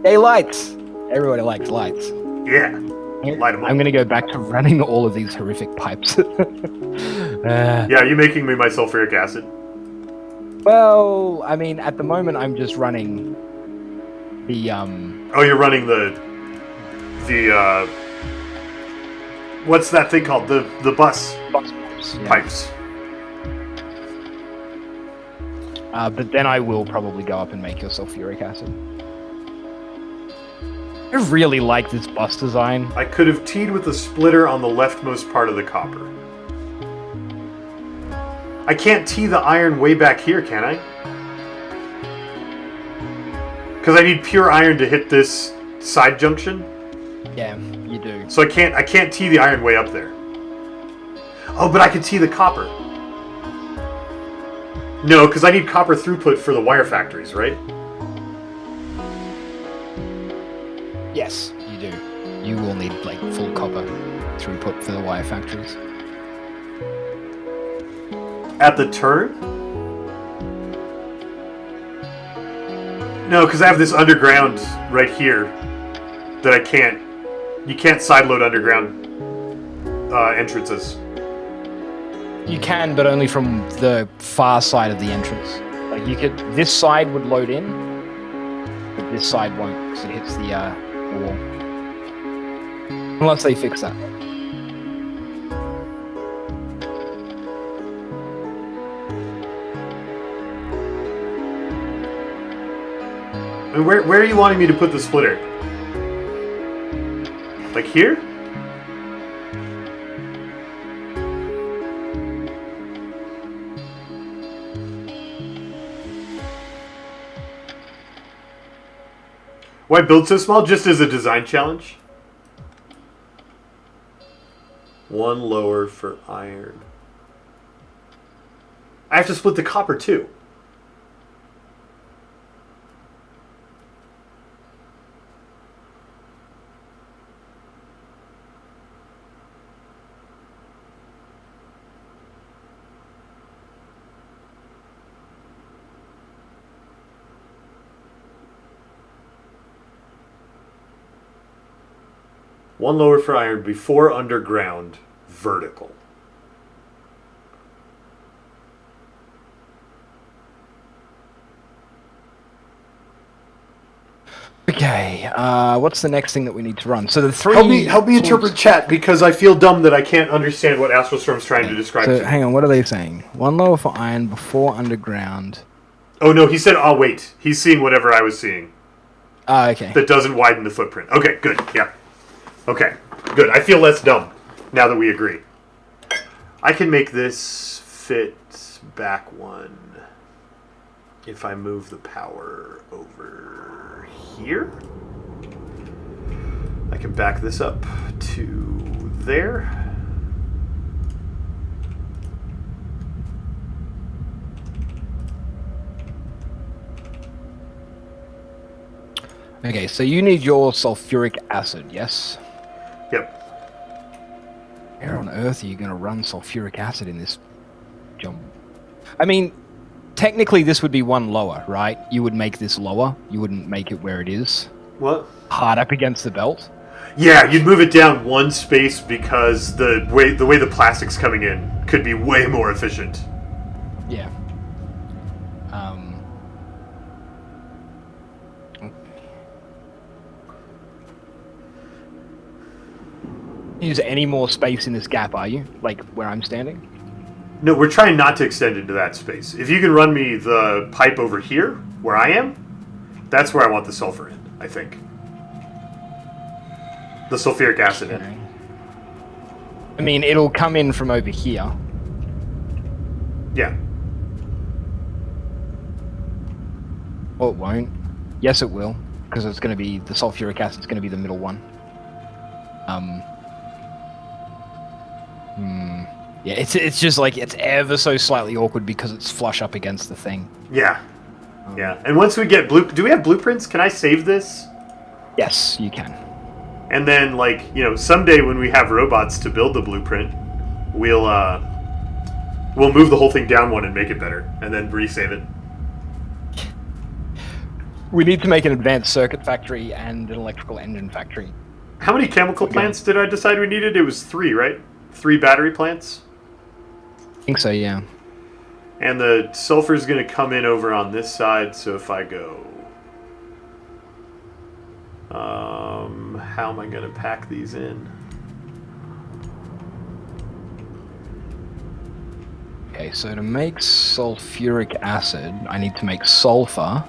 Hey, lights! Everybody likes lights. Yeah. Light 'em up. I'm gonna go back to running all of these horrific pipes. Yeah, are you making me my sulfuric acid? Well, I mean, at the moment, I'm just running the Oh, you're running the what's that thing called? The bus box pipes. Yeah. pipes. But then I will probably go up and make your sulfuric acid. I really like this bus design. I could have teed with the splitter on the leftmost part of the copper. I can't tee the iron way back here, can I? Because I need pure iron to hit this side junction. Yeah, you do. So I can't tee the iron way up there. Oh, but I can tee the copper. No, because I need copper throughput for the wire factories, right? Yes, you do. You will need like full copper throughput for the wire factories. At the turn? No, because I have this underground right here that I can't. You can't sideload underground entrances. You can, but only from the far side of the entrance. Like you could, this side would load in, but this side won't because it hits the wall. Unless they fix that. And where are you wanting me to put the splitter? Like here? Why build so small? Just as a design challenge? One lower for iron. I have to split the copper too. One lower for iron before underground, vertical. Okay, what's the next thing that we need to run? So the three... Help me interpret chat, because I feel dumb that I can't understand what Astrostorm's trying to describe to So me. hang on, what are they saying? One lower for iron before underground. Oh no, he said, oh wait, he's seeing whatever I was seeing. Ah, okay. That doesn't widen the footprint. Okay, good, yeah. Okay, good. I feel less dumb now that we agree. I can make this fit back one if I move the power over here. I can back this up to there. Okay, so you need your sulfuric acid, yes? Yep. Where on earth are you going to run sulfuric acid in this jump? I mean, technically this would be one lower, right? You would make this lower. You wouldn't make it where it is. What? Hard up against the belt. Yeah, you'd move it down one space because the way the plastic's coming in could be way more efficient. Yeah. Use any more space in this gap, are you? Like where I'm standing? No, we're trying not to extend into that space. If you can run me the pipe over here, where I am, that's where I want the sulfur in, I think. The sulfuric acid in. Okay. I mean, it'll come in from over here. Yeah. Or it won't. Yes, it will, because it's going to be the sulfuric acid's going to be the middle one. Yeah, it's just like it's ever so slightly awkward because it's flush up against the thing. Yeah. Yeah. And once we get do we have blueprints? Can I save this? Yes, you can. And then, like, you know, someday when we have robots to build the blueprint, we'll move the whole thing down one and make it better, and then resave it. We need to make an advanced circuit factory and an electrical engine factory. How many chemical plants did I decide we needed? It was 3, right? 3 battery plants? I think so, yeah. And the sulfur's going to come in over on this side, so if I go... how am I going to pack these in? Okay, so to make sulfuric acid, I need to make sulfur,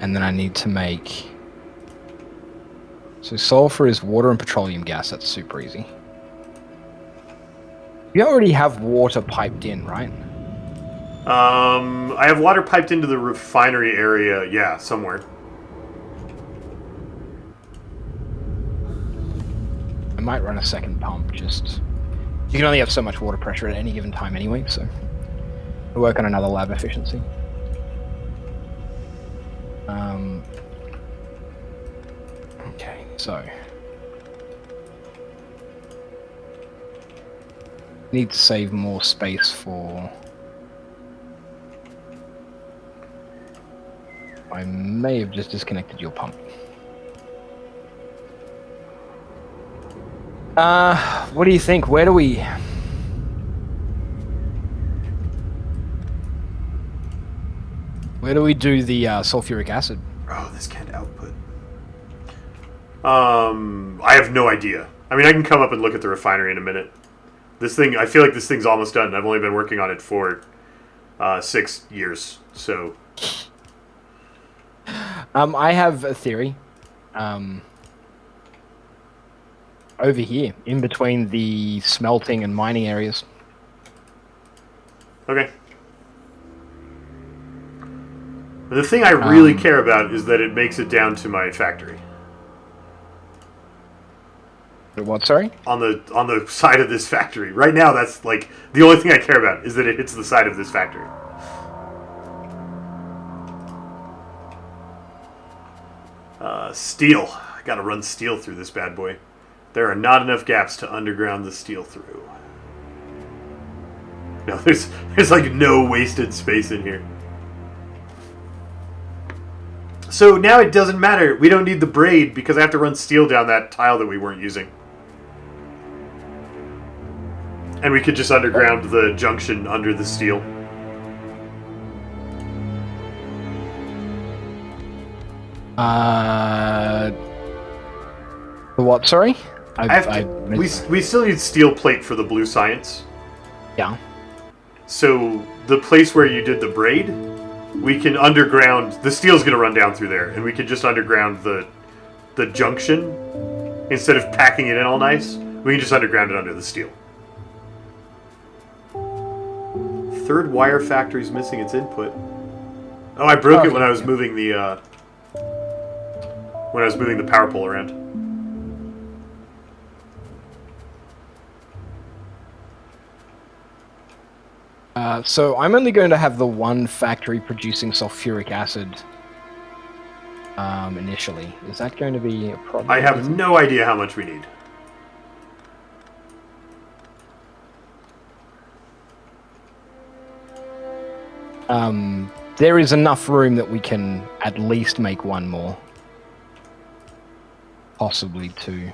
and then I need to make... So sulfur is water and petroleum gas, that's super easy. You already have water piped in, right? I have water piped into the refinery area, yeah, somewhere. I might run a second pump, just... You can only have so much water pressure at any given time anyway, so... We'll work on another lab efficiency. Okay, so need to save more space for. I may have just disconnected your pump. What do you think? Where do we do the sulfuric acid? Oh, this can't output. I have no idea. I mean, I can come up and look at the refinery in a minute. This thing, I feel like this thing's almost done. I've only been working on it for 6 years, so. I have a theory. Over here, in between the smelting and mining areas. Okay. The thing I really care about is that it makes it down to my factory. What, sorry? On the side of this factory. Right now, that's like the only thing I care about is that it hits the side of this factory. Steel. I gotta run steel through this bad boy. There are not enough gaps to underground the steel through. No, there's like no wasted space in here. So now it doesn't matter. We don't need the braid because I have to run steel down that tile that we weren't using. And we could just underground the junction under the steel. The what, sorry? We still need steel plate for the blue science. Yeah. So the place where you did the braid, we can underground. The steel's going to run down through there, and we can just underground the junction instead of packing it in all nice. We can just underground it under the steel. Third wire factory's missing its input. Oh, I broke it when I was moving the power pole around. So I'm only going to have the one factory producing sulfuric acid initially. Is that going to be a problem? I have no idea how much we need. There is enough room that we can at least make one more. Possibly two.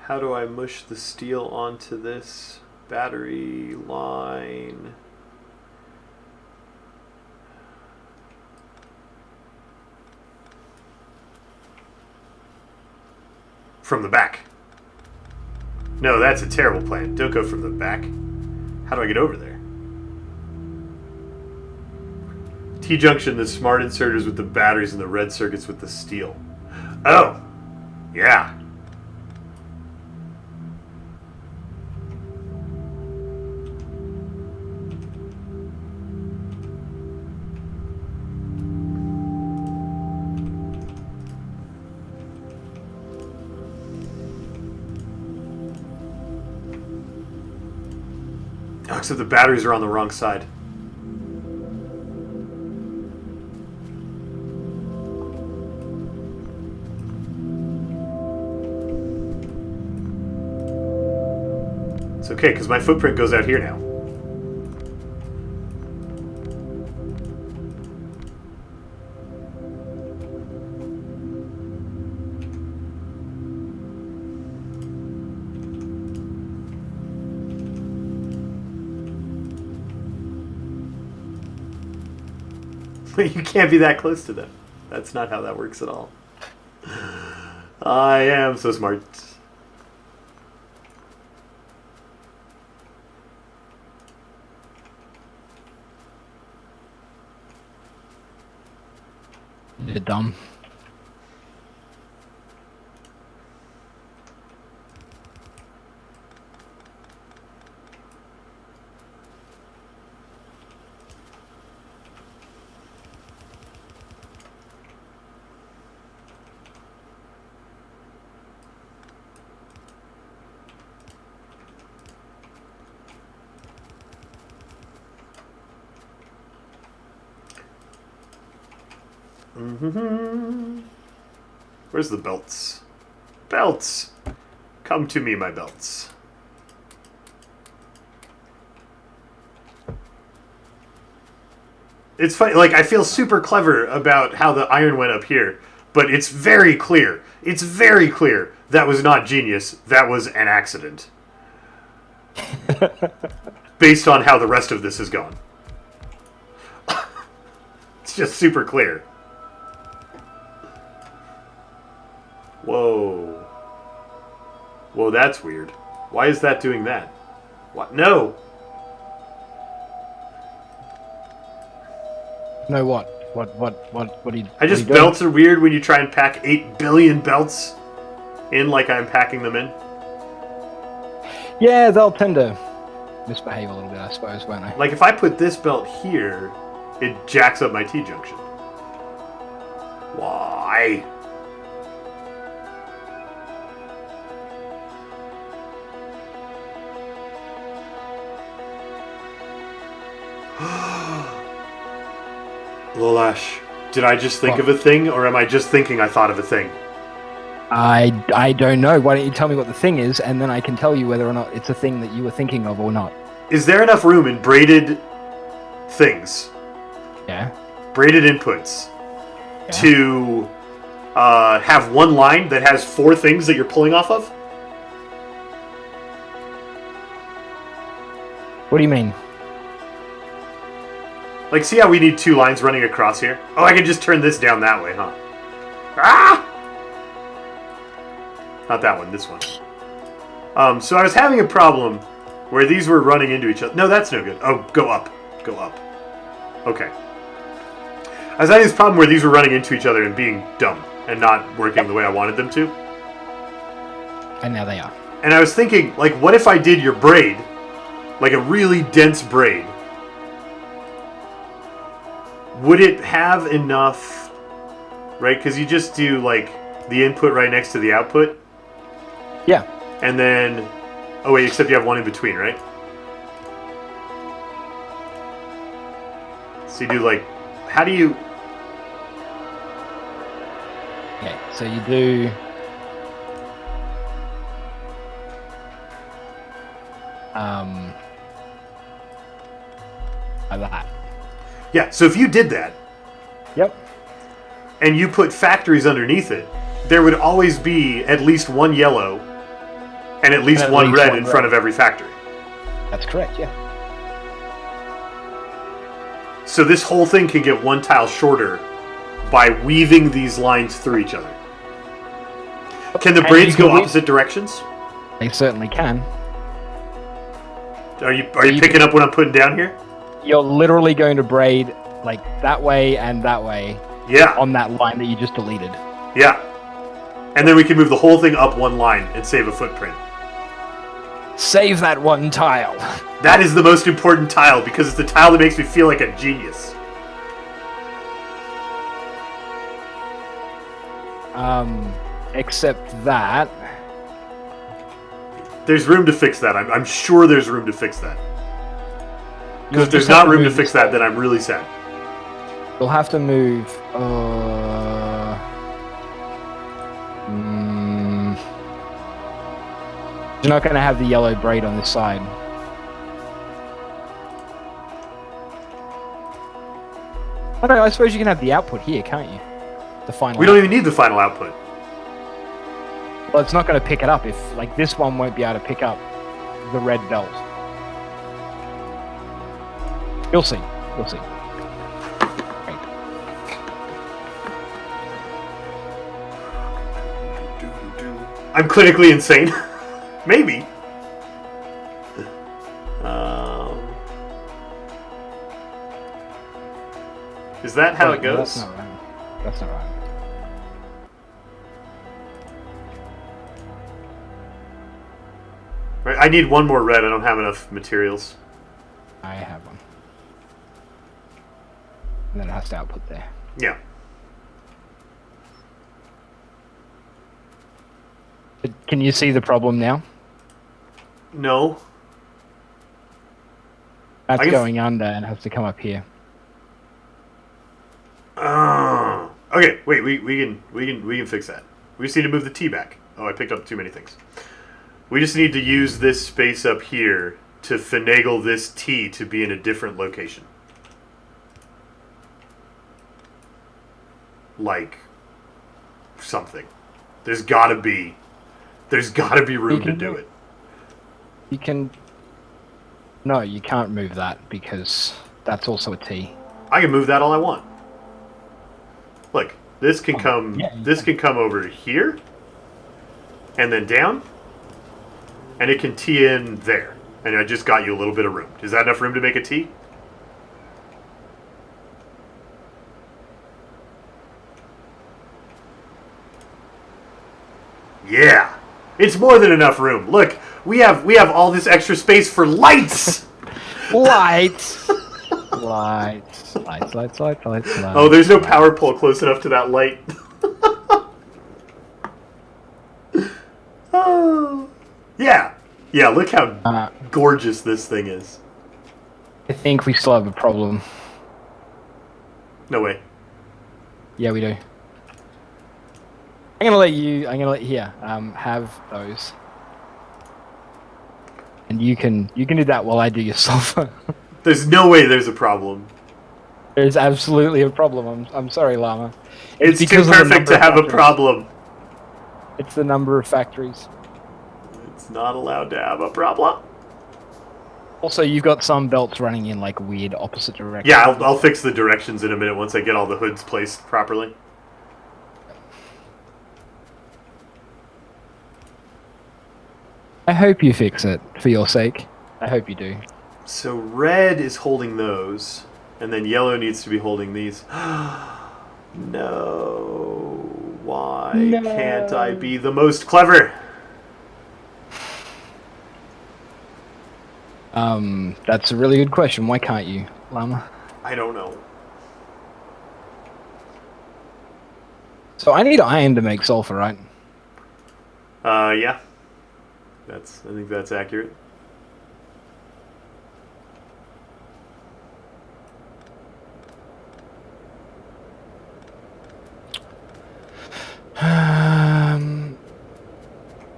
How do I mush the steel onto this battery line? From the back. No, that's a terrible plan. Don't go from the back. How do I get over there? T-junction, the smart inserters with the batteries and the red circuits with the steel. Oh! Yeah. Oh, except the batteries are on the wrong side. Okay, because my footprint goes out here now. You can't be that close to them. That's not how that works at all. I am so smart. You're dumb. Where's the belts? Belts! Come to me, my belts. It's funny, like, I feel super clever about how the iron went up here, but it's very clear. It's very clear that was not genius. That was an accident. Based on how the rest of this has gone. It's just super clear. Whoa. Whoa, that's weird. Why is that doing that? What? No! No, what? What are you I just, doing? belts are weird when you try and pack 8 billion belts in like I'm packing them in. Yeah, they'll tend to misbehave a little bit, I suppose, won't they? Like if I put this belt here, it jacks up my T-junction. Why? Lolash, did I just think of a thing, or am I just thinking I thought of a thing? I don't know. Why don't you tell me what the thing is, and then I can tell you whether or not it's a thing that you were thinking of or not. Is there enough room in braided things, Yeah. braided inputs, Yeah. to have one line that has 4 things that you're pulling off of? What do you mean? Like, see how we need 2 lines running across here? Oh, I can just turn this down that way, huh? Ah! Not that one, this one. So I was having a problem where these were running into each other. No, that's no good. Oh, go up. Go up. Okay. I was having this problem where these were running into each other and being dumb and not working the way I wanted them to. And now they are. And I was thinking, like, what if I did your braid, like a really dense braid? Would it have enough, right? Because you just do, like, the input right next to the output. Yeah. And then, oh wait, except you have one in between, right? So you do, like, how do you... Okay, so you do... Like that. Yeah, so if you did that, Yep. and you put factories underneath it, there would always be at least one yellow and at least one red in front of every factory. That's correct, yeah. So this whole thing can get 1 tile shorter by weaving these lines through each other. Can the And braids you can go weave- opposite directions? They certainly can. Are you picking up what I'm putting down here? You're literally going to braid like that way and that way Yeah. on that line that you just deleted. Yeah. And then we can move the whole thing up 1 line and save a footprint. Save that 1 tile. That is the most important tile because it's the tile that makes me feel like a genius. Except that... There's room to fix that. I'm sure there's room to fix that. You'll Because if there's just have not to room to move fix this- that, then I'm really sad. You'll have to move... You're not going to have the yellow braid on this side. I don't know, I suppose you can have the output here, can't you? The final. We don't even need the final output. Well, it's not going to pick it up if, like, this one won't be able to pick up the red belt. You'll see. You'll see. Right. I'm clinically insane. Maybe. Is that how it No, goes? that's not right. That's not right. Right, I need one more red. I don't have enough materials. I have one. And then it has to output there. Yeah. But can you see the problem now? No. That's I can going under and has to come up here. Okay, wait. We can fix that. We just need to move the T back. Oh, I picked up too many things. We just need to use this space up here to finagle this T to be in a different location. Like something. There's gotta be room to do it. You can... No, you can't move that because that's also a T. I can move that all I want. Look, this can come. yeah, This can come over here, and then down, and it can T in there. And I just got you a little bit of room. Is that enough room to make a T? Yeah, it's more than enough room. Look, we have all this extra space for lights. Lights! Lights. Oh, there's no power pole close enough to that light. Oh. Yeah. Yeah, look how gorgeous this thing is. I think we still have a problem. No way. Yeah, we do. I'm gonna let here, have those. And you can do that while I do your sulfur. There's no way there's a problem. There's absolutely a problem. I'm sorry, Llama. It's too because of the perfect number to of have a factories. problem. It's the number of factories. It's not allowed to have a problem. Also, you've got some belts running in like weird opposite directions. Yeah, I'll fix the directions in a minute once I get all the hoods placed properly. I hope you fix it for your sake. I hope you do. So red is holding those, and then yellow needs to be holding these. No. Why can't I be the most clever? That's a really good question. Why can't you, Llama? I don't know. So I need iron to make sulfur, right? Yeah. I think that's accurate.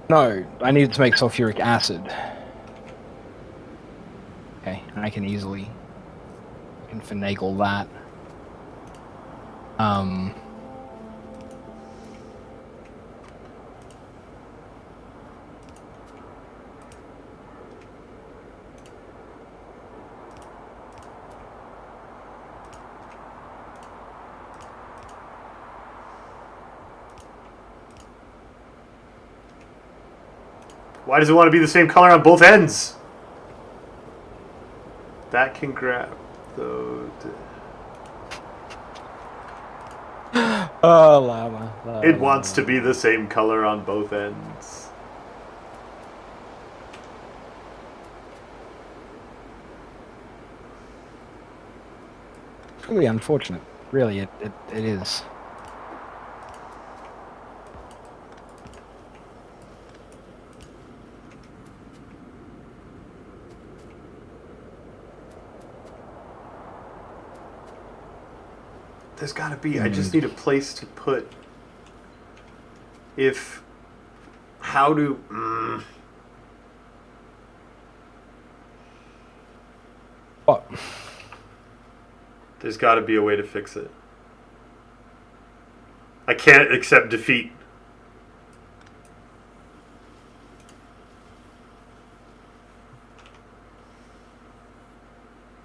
No, I need to make sulfuric acid. Okay, and I can finagle that. Why does it want to be the same color on both ends? That can grab those. Oh, Llama. It wants to be the same color on both ends. It's really unfortunate. Really, it is. There's gotta be. I just need a place to put. How do? What? There's got to be a way to fix it. I can't accept defeat.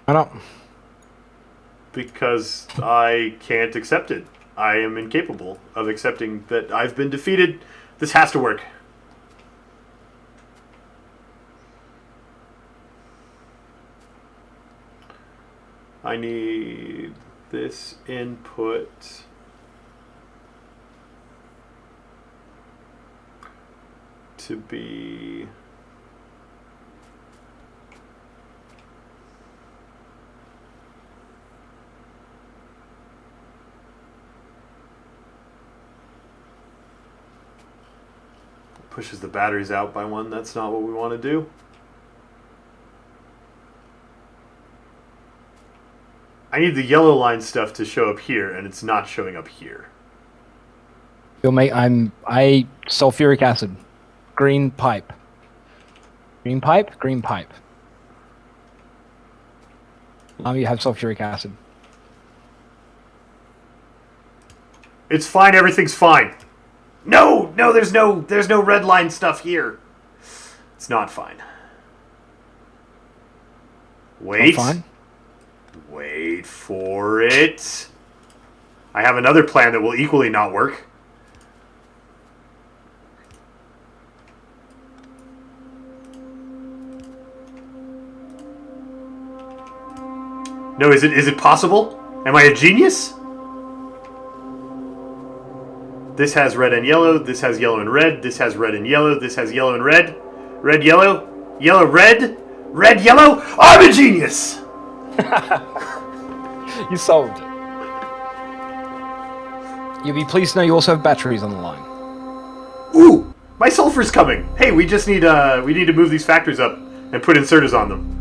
Why not? Because I can't accept it. I am incapable of accepting that I've been defeated. This has to work. I need this input to be pushes the batteries out by one. That's not what we want to do. I need the yellow line stuff to show up here, and it's not showing up here. I sulfuric acid. Green pipe. Green pipe? Green pipe. You have sulfuric acid. It's fine, everything's fine. No, there's no red line stuff here. It's not fine. Wait. Not fine? Wait for it. I have another plan that will equally not work. No, is it possible? Am I a genius? This has red and yellow, this has yellow and red, this has red and yellow, this has yellow and red. Red, yellow, yellow, red, red, yellow. I'm a genius! You solved it. You'll be pleased to know you also have batteries on the line. Ooh! My sulfur's coming! Hey, we just need to move these factors up and put inserters on them.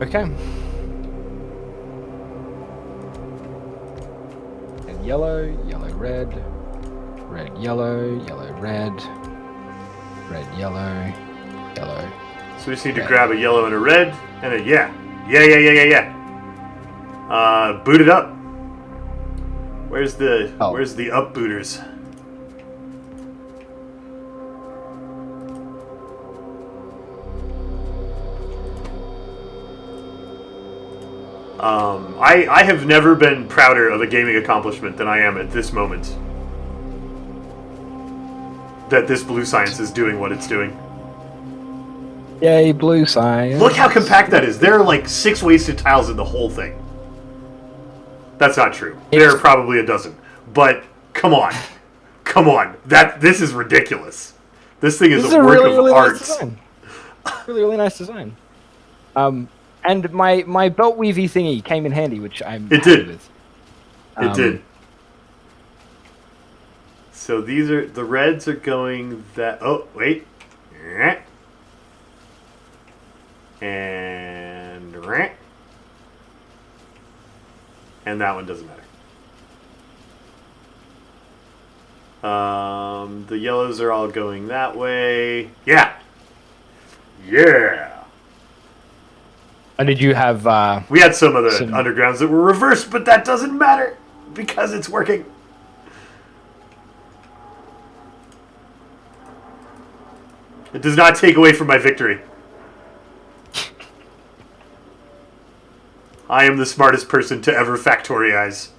Okay. And yellow, yellow, red, red, yellow, yellow, red, red, yellow, yellow. So we just need to red. grab a yellow and a red, and a yeah. Boot it up. Where's the up booters? I have never been prouder of a gaming accomplishment than I am at this moment. That this blue science is doing what it's doing. Yay, blue science. Look how compact that is. There are like 6 wasted tiles in the whole thing. That's not true. There are probably a dozen. But come on. Come on. This is ridiculous. This thing is a work of art. Nice design. Really nice design. And my belt weavy thingy came in handy, which I'm happy with. It did. So the reds are going that. Oh, wait. And that one doesn't matter. The yellows are all going that way. Yeah. And did you have... we had some of the undergrounds that were reversed, but that doesn't matter because it's working. It does not take away from my victory. I am the smartest person to ever factorize.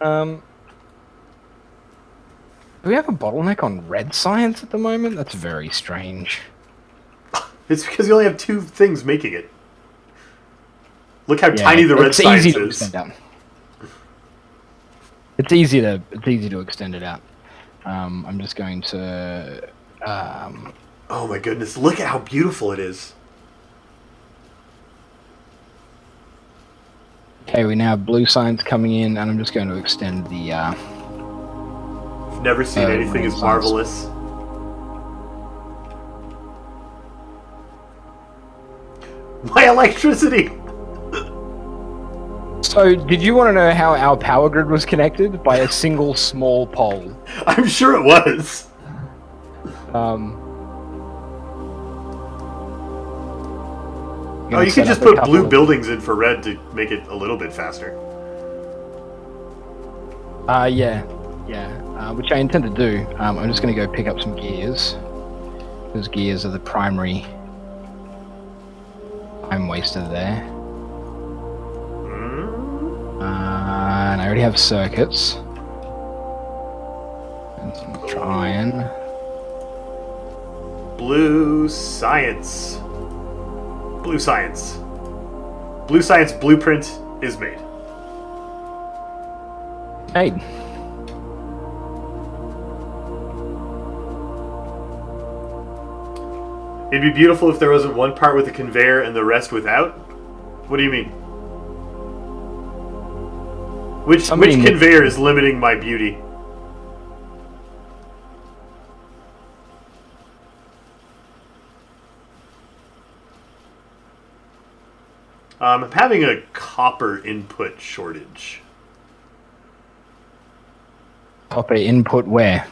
Do we have a bottleneck on red science at the moment? That's very strange. It's because you only have 2 things making it. Look how tiny the red science is. Extend out. It's easy to extend it out. I'm just going to. Oh my goodness! Look at how beautiful it is. Okay, we now have blue science coming in, and I'm just going to extend the. I've never seen anything as marvelous. My electricity! So, did you want to know how our power grid was connected? By a single small pole. I'm sure it was. Oh, you could just put blue buildings in for red to make it a little bit faster. Yeah. Which I intend to do. I'm just going to go pick up some gears. Those gears are the primary time waster there. And I already have circuits. And some iron. Blue science. Blue science. Blue science blueprint is made. Made. It'd be beautiful if there wasn't one part with a conveyor and the rest without. What do you mean? Which conveyor is limiting my beauty? I'm having a copper input shortage. Copper input where?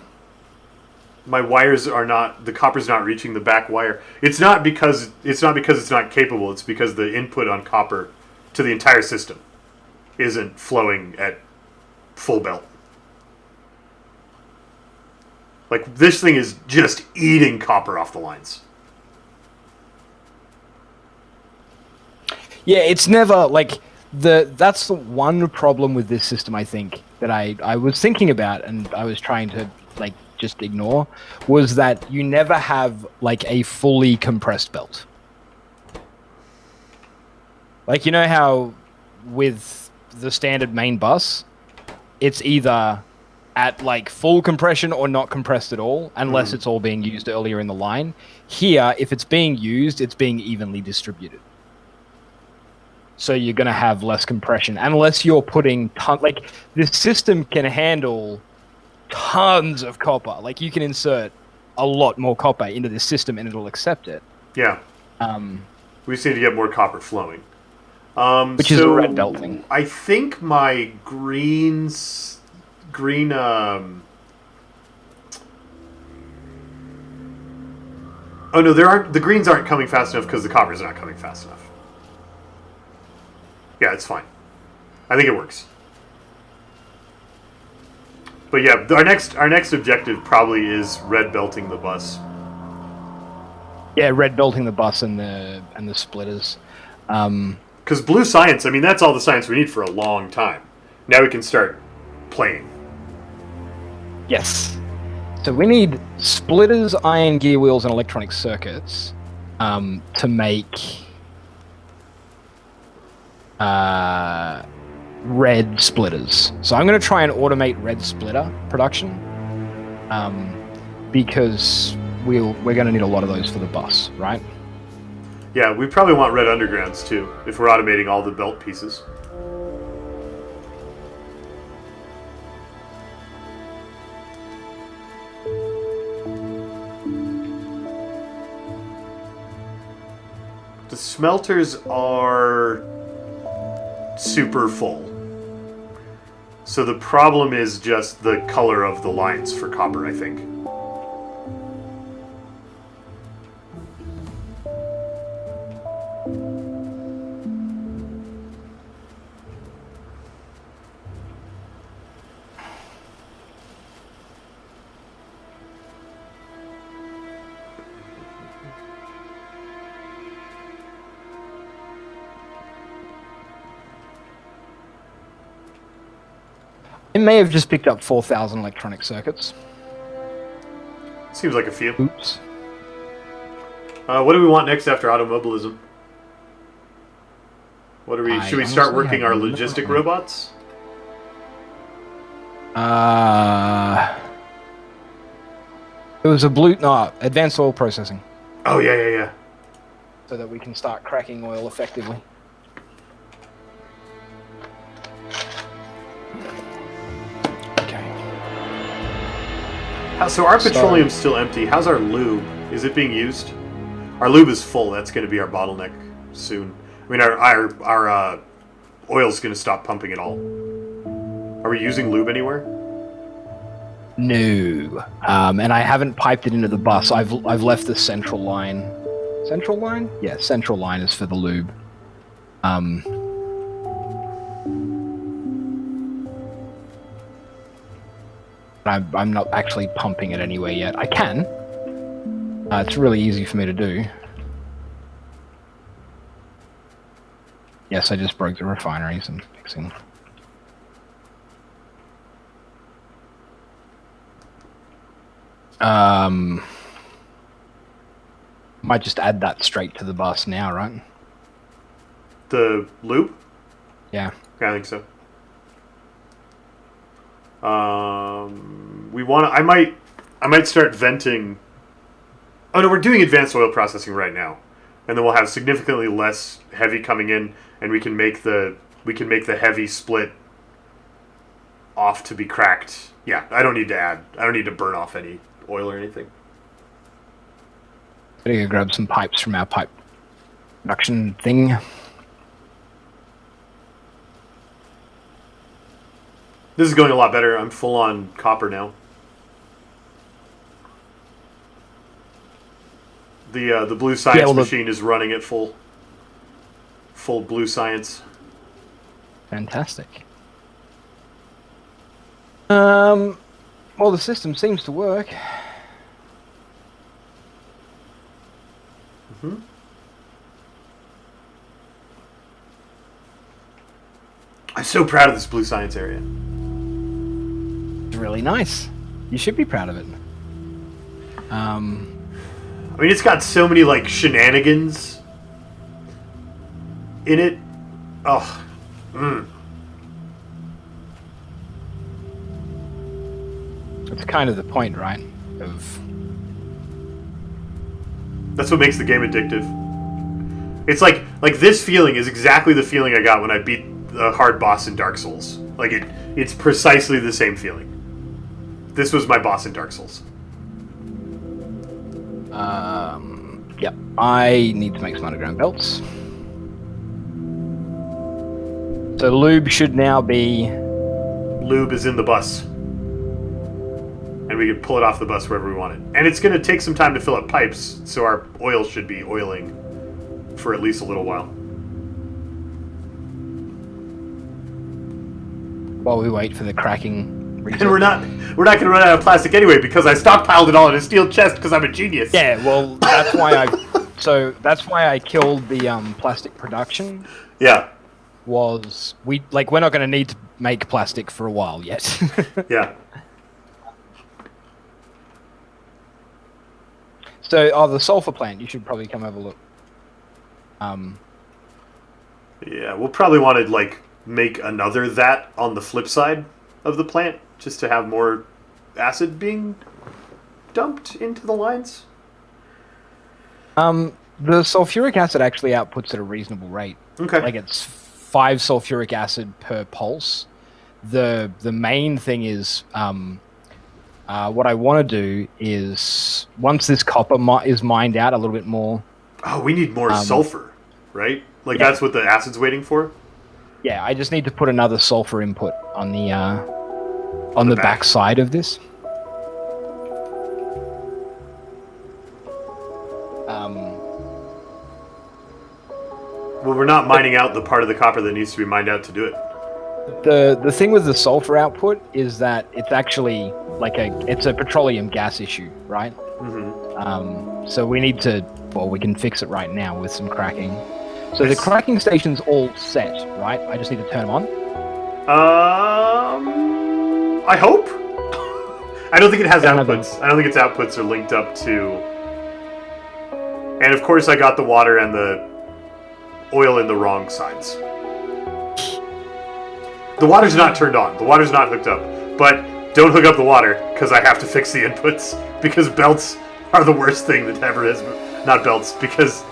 My wires are not, the copper's not reaching the back wire. It's not because it's not capable, it's because the input on copper to the entire system isn't flowing at full belt. Like, this thing is just eating copper off the lines. Yeah, it's never like that's the one problem with this system, I think, that I was thinking about and I was trying to like just ignore, was that you never have like a fully compressed belt. Like, you know how with the standard main bus, it's either at like full compression or not compressed at all, unless it's all being used earlier in the line. Here, if it's being used, it's being evenly distributed. So you're going to have less compression, unless you're putting like, this system can handle tons of copper. Like, you can insert a lot more copper into this system and it'll accept it. Yeah. We just need to get more copper flowing. Which is a red belt thing. I think my green. Oh no, the greens aren't coming fast enough because the copper's not coming fast enough. Yeah, it's fine. I think it works. But yeah, our next objective probably is red belting the bus. Yeah, red belting the bus and the splitters. Because blue science, I mean, that's all the science we need for a long time. Now we can start playing. Yes. So we need splitters, iron gear wheels, and electronic circuits to make red splitters. So I'm going to try and automate red splitter production because we're going to need a lot of those for the bus, right? Yeah, we probably want red undergrounds too, if we're automating all the belt pieces. The smelters are super full. So the problem is just the color of the lines for copper, I think. It may have just picked up 4,000 electronic circuits. Seems like a few. Oops. What do we want next after automobilism? What are we? Should we start working our logistic robots? It was advanced oil processing. Oh yeah. So that we can start cracking oil effectively. So our petroleum's still empty. How's our lube? Is it being used? Our lube is full. That's going to be our bottleneck soon. I mean, our oil's going to stop pumping at all. Are we using lube anywhere? No. And I haven't piped it into the bus. I've left the central line. Central line? Yeah, central line is for the lube. I'm not actually pumping it anywhere yet. I can. It's really easy for me to do. Yes, I just broke the refineries and fixing. Might just add that straight to the bus now, right? The lube? Yeah. Yeah, I think so. We want. I might start venting. Oh no, we're doing advanced oil processing right now, and then we'll have significantly less heavy coming in, and we can make the heavy split off to be cracked. Yeah, I don't need to burn off any oil or anything. I gotta go grab some pipes from our pipe production thing. This is going a lot better. I'm full on copper now. The blue science machine is running at full blue science. Fantastic. Well, the system seems to work. Mm-hmm. I'm so proud of this blue science area. It's really nice. You should be proud of it. I mean, it's got so many, like, shenanigans in it. Oh. It's kind of the point, right? That's what makes the game addictive. It's like this feeling is exactly the feeling I got when I beat the hard boss in Dark Souls. Like, it's precisely the same feeling. This was my boss in Dark Souls. Yep. I need to make some underground belts. So lube should now be... Lube is in the bus. And we can pull it off the bus wherever we want it. And it's going to take some time to fill up pipes, so our oil should be oiling for at least a little while. While we wait for the cracking... And we're not going to run out of plastic anyway, because I stockpiled it all in a steel chest because I'm a genius. Yeah, well, that's why I killed the plastic production. Yeah. We're not going to need to make plastic for a while yet. Yeah. So, the sulfur plant, you should probably come have a look. Yeah, we'll probably want to, like, make another that on the flip side of the plant, just to have more acid being dumped into the lines. The sulfuric acid actually outputs at a reasonable rate. Okay. Like, it's 5 sulfuric acid per pulse. The main thing is... what I want to do is, once this copper is mined out a little bit more... Oh, we need more sulfur, right? Like, yeah. That's what the acid's waiting for? Yeah, I just need to put another sulfur input on the back side of this. Well, we're not mining out the part of the copper that needs to be mined out to do it. The thing with the sulfur output is that it's actually it's a petroleum gas issue, right? Mm-hmm. So we need to, we can fix it right now with some cracking. So the cracking station's all set, right? I just need to turn them on. I hope. I don't think it has outputs. I don't think its outputs are linked up to. And of course, I got the water and the oil in the wrong sides. The water's not turned on. The water's not hooked up. But don't hook up the water, because I have to fix the inputs. Because belts are the worst thing that ever is. Not belts, because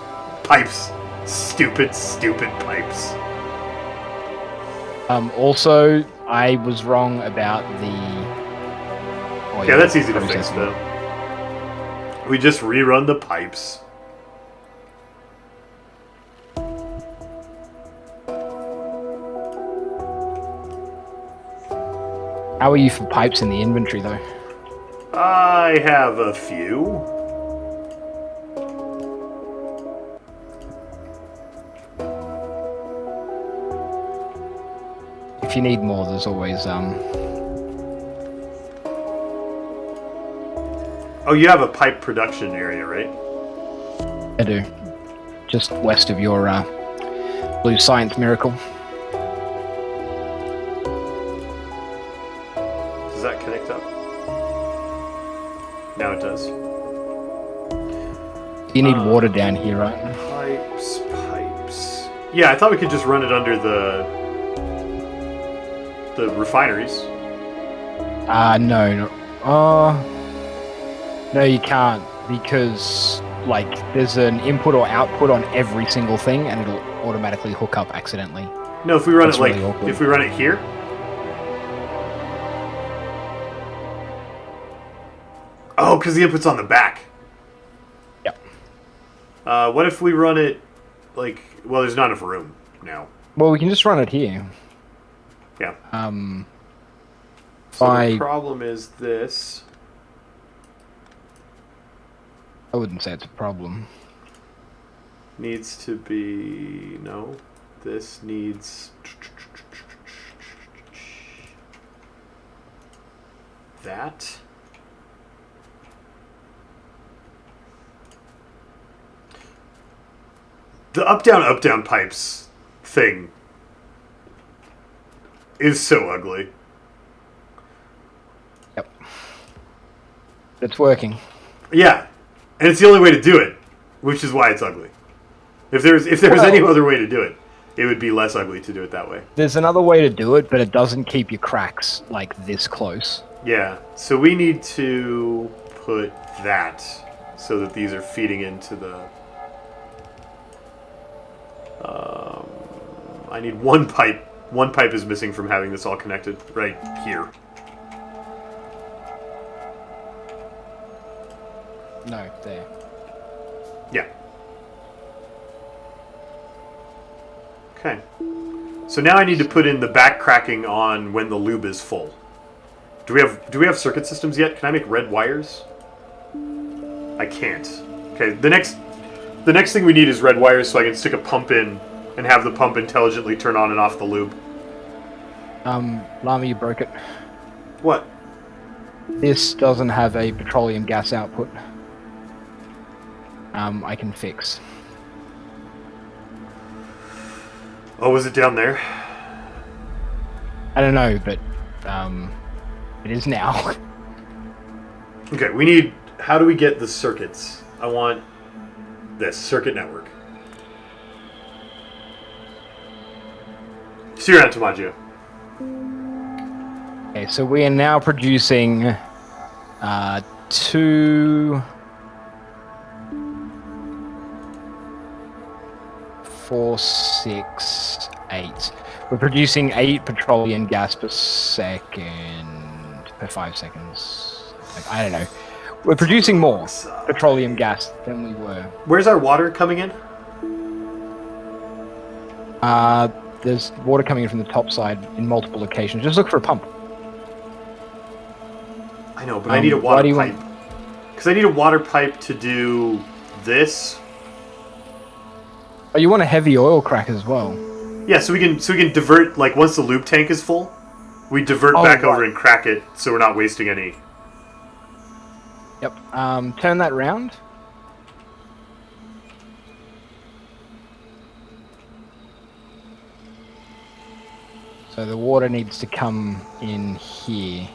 pipes. Stupid, stupid pipes. Also, I was wrong about the... Yeah, that's easy to fix, though. We just rerun the pipes. How are you for pipes in the inventory, though? I have a few. If you need more, there's always Oh, you have a pipe production area, right? I do. Just west of your blue science miracle. Does that connect up? Now it does. You need water down here, right? Pipes. Yeah, I thought we could just run it under the refineries. No. No, you can't, because like there's an input or output on every single thing, and it'll automatically hook up accidentally. No, if we run That's it like really awkward. if we run it here. Oh, because the input's on the back. Yep. What if we run it like? Well, there's not enough room now. Well, we can just run it here. Yeah. So By the problem is this. I wouldn't say it's a problem. Needs to be no. This needs that. The up down pipes thing is so ugly. Yep. It's working. Yeah. And it's the only way to do it, which is why it's ugly. If there was any other way to do it, it would be less ugly to do it that way. There's another way to do it, but it doesn't keep your cracks like this close. Yeah. So we need to put that so that these are feeding into the. I need one pipe. One pipe is missing from having this all connected right here. No, there. Yeah. Okay. So now I need to put in the back cracking on when the lube is full. Do we have circuit systems yet? Can I make red wires? I can't. Okay, the next thing we need is red wires so I can stick a pump in and have the pump intelligently turn on and off the lube. Llama, you broke it. What? This doesn't have a petroleum gas output. I can fix. Oh, was it down there? I don't know, but it is now. Okay, we need... How do we get the circuits? I want this circuit network. See you around, Tomaggio. Okay, so we are now producing 2, 4, 6, 8. We're producing 8 petroleum gas per second, per 5 seconds. Like, I don't know. We're producing more petroleum gas than we were. Where's our water coming in? There's water coming in from the top side in multiple locations. Just look for a pump. I know, but I need a water pipe. Because I need a water pipe to do this. Oh, you want a heavy oil crack as well? Yeah, so we can divert, like, once the lube tank is full, we divert back over and crack it so we're not wasting any. Yep. Turn that round. So the water needs to come in here.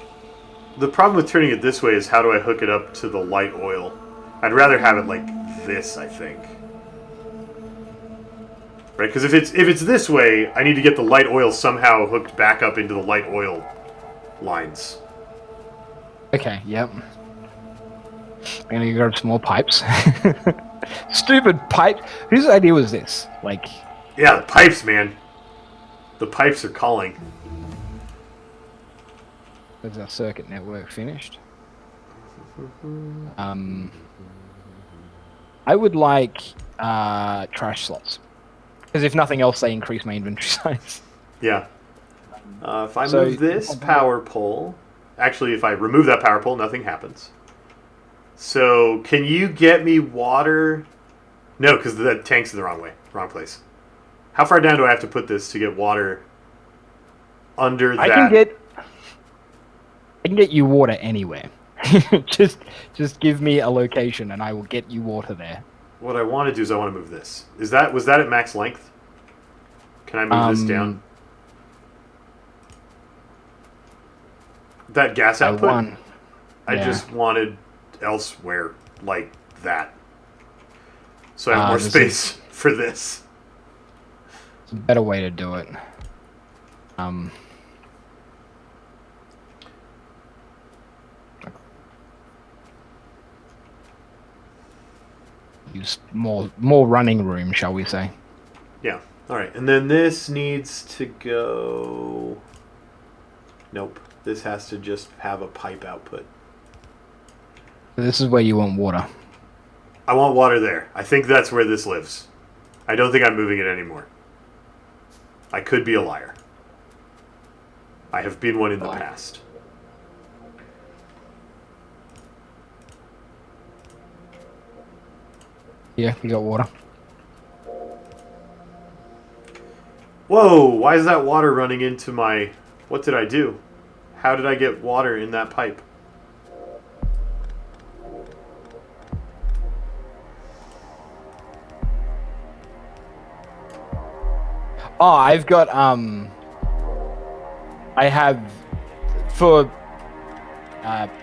The problem with turning it this way is how do I hook it up to the light oil? I'd rather have it like this, I think. Right, because if it's this way, I need to get the light oil somehow hooked back up into the light oil lines. Okay, yep. I'm gonna grab some more pipes. Stupid pipe. Whose idea was this? Like... Yeah, the pipes, man. The pipes are calling. Is our circuit network finished? I would like trash slots. Because if nothing else, they increase my inventory size. Yeah. If I So- move this power pole, actually, if I remove that power pole, nothing happens. So, can you get me water? No, because the tank's in the wrong place. How far down do I have to put this to get water under that? I can get you water anywhere. just give me a location and I will get you water there. What I want to do is I want to move this. Was that at max length? Can I move this down? That gas output? I Yeah. just wanted elsewhere like that. So I have more this space for this. It's a better way to do it. Use more running room, shall we say? Yeah. All right. And then this needs to go. Nope. This has to just have a pipe output. This is where you want water. I want water there. I think that's where this lives. I don't think I'm moving it anymore. I could be a liar. I have been one in the past. Yeah, we got water. Whoa, why is that water running into my... What did I do? How did I get water in that pipe? Oh, I've got, I have, for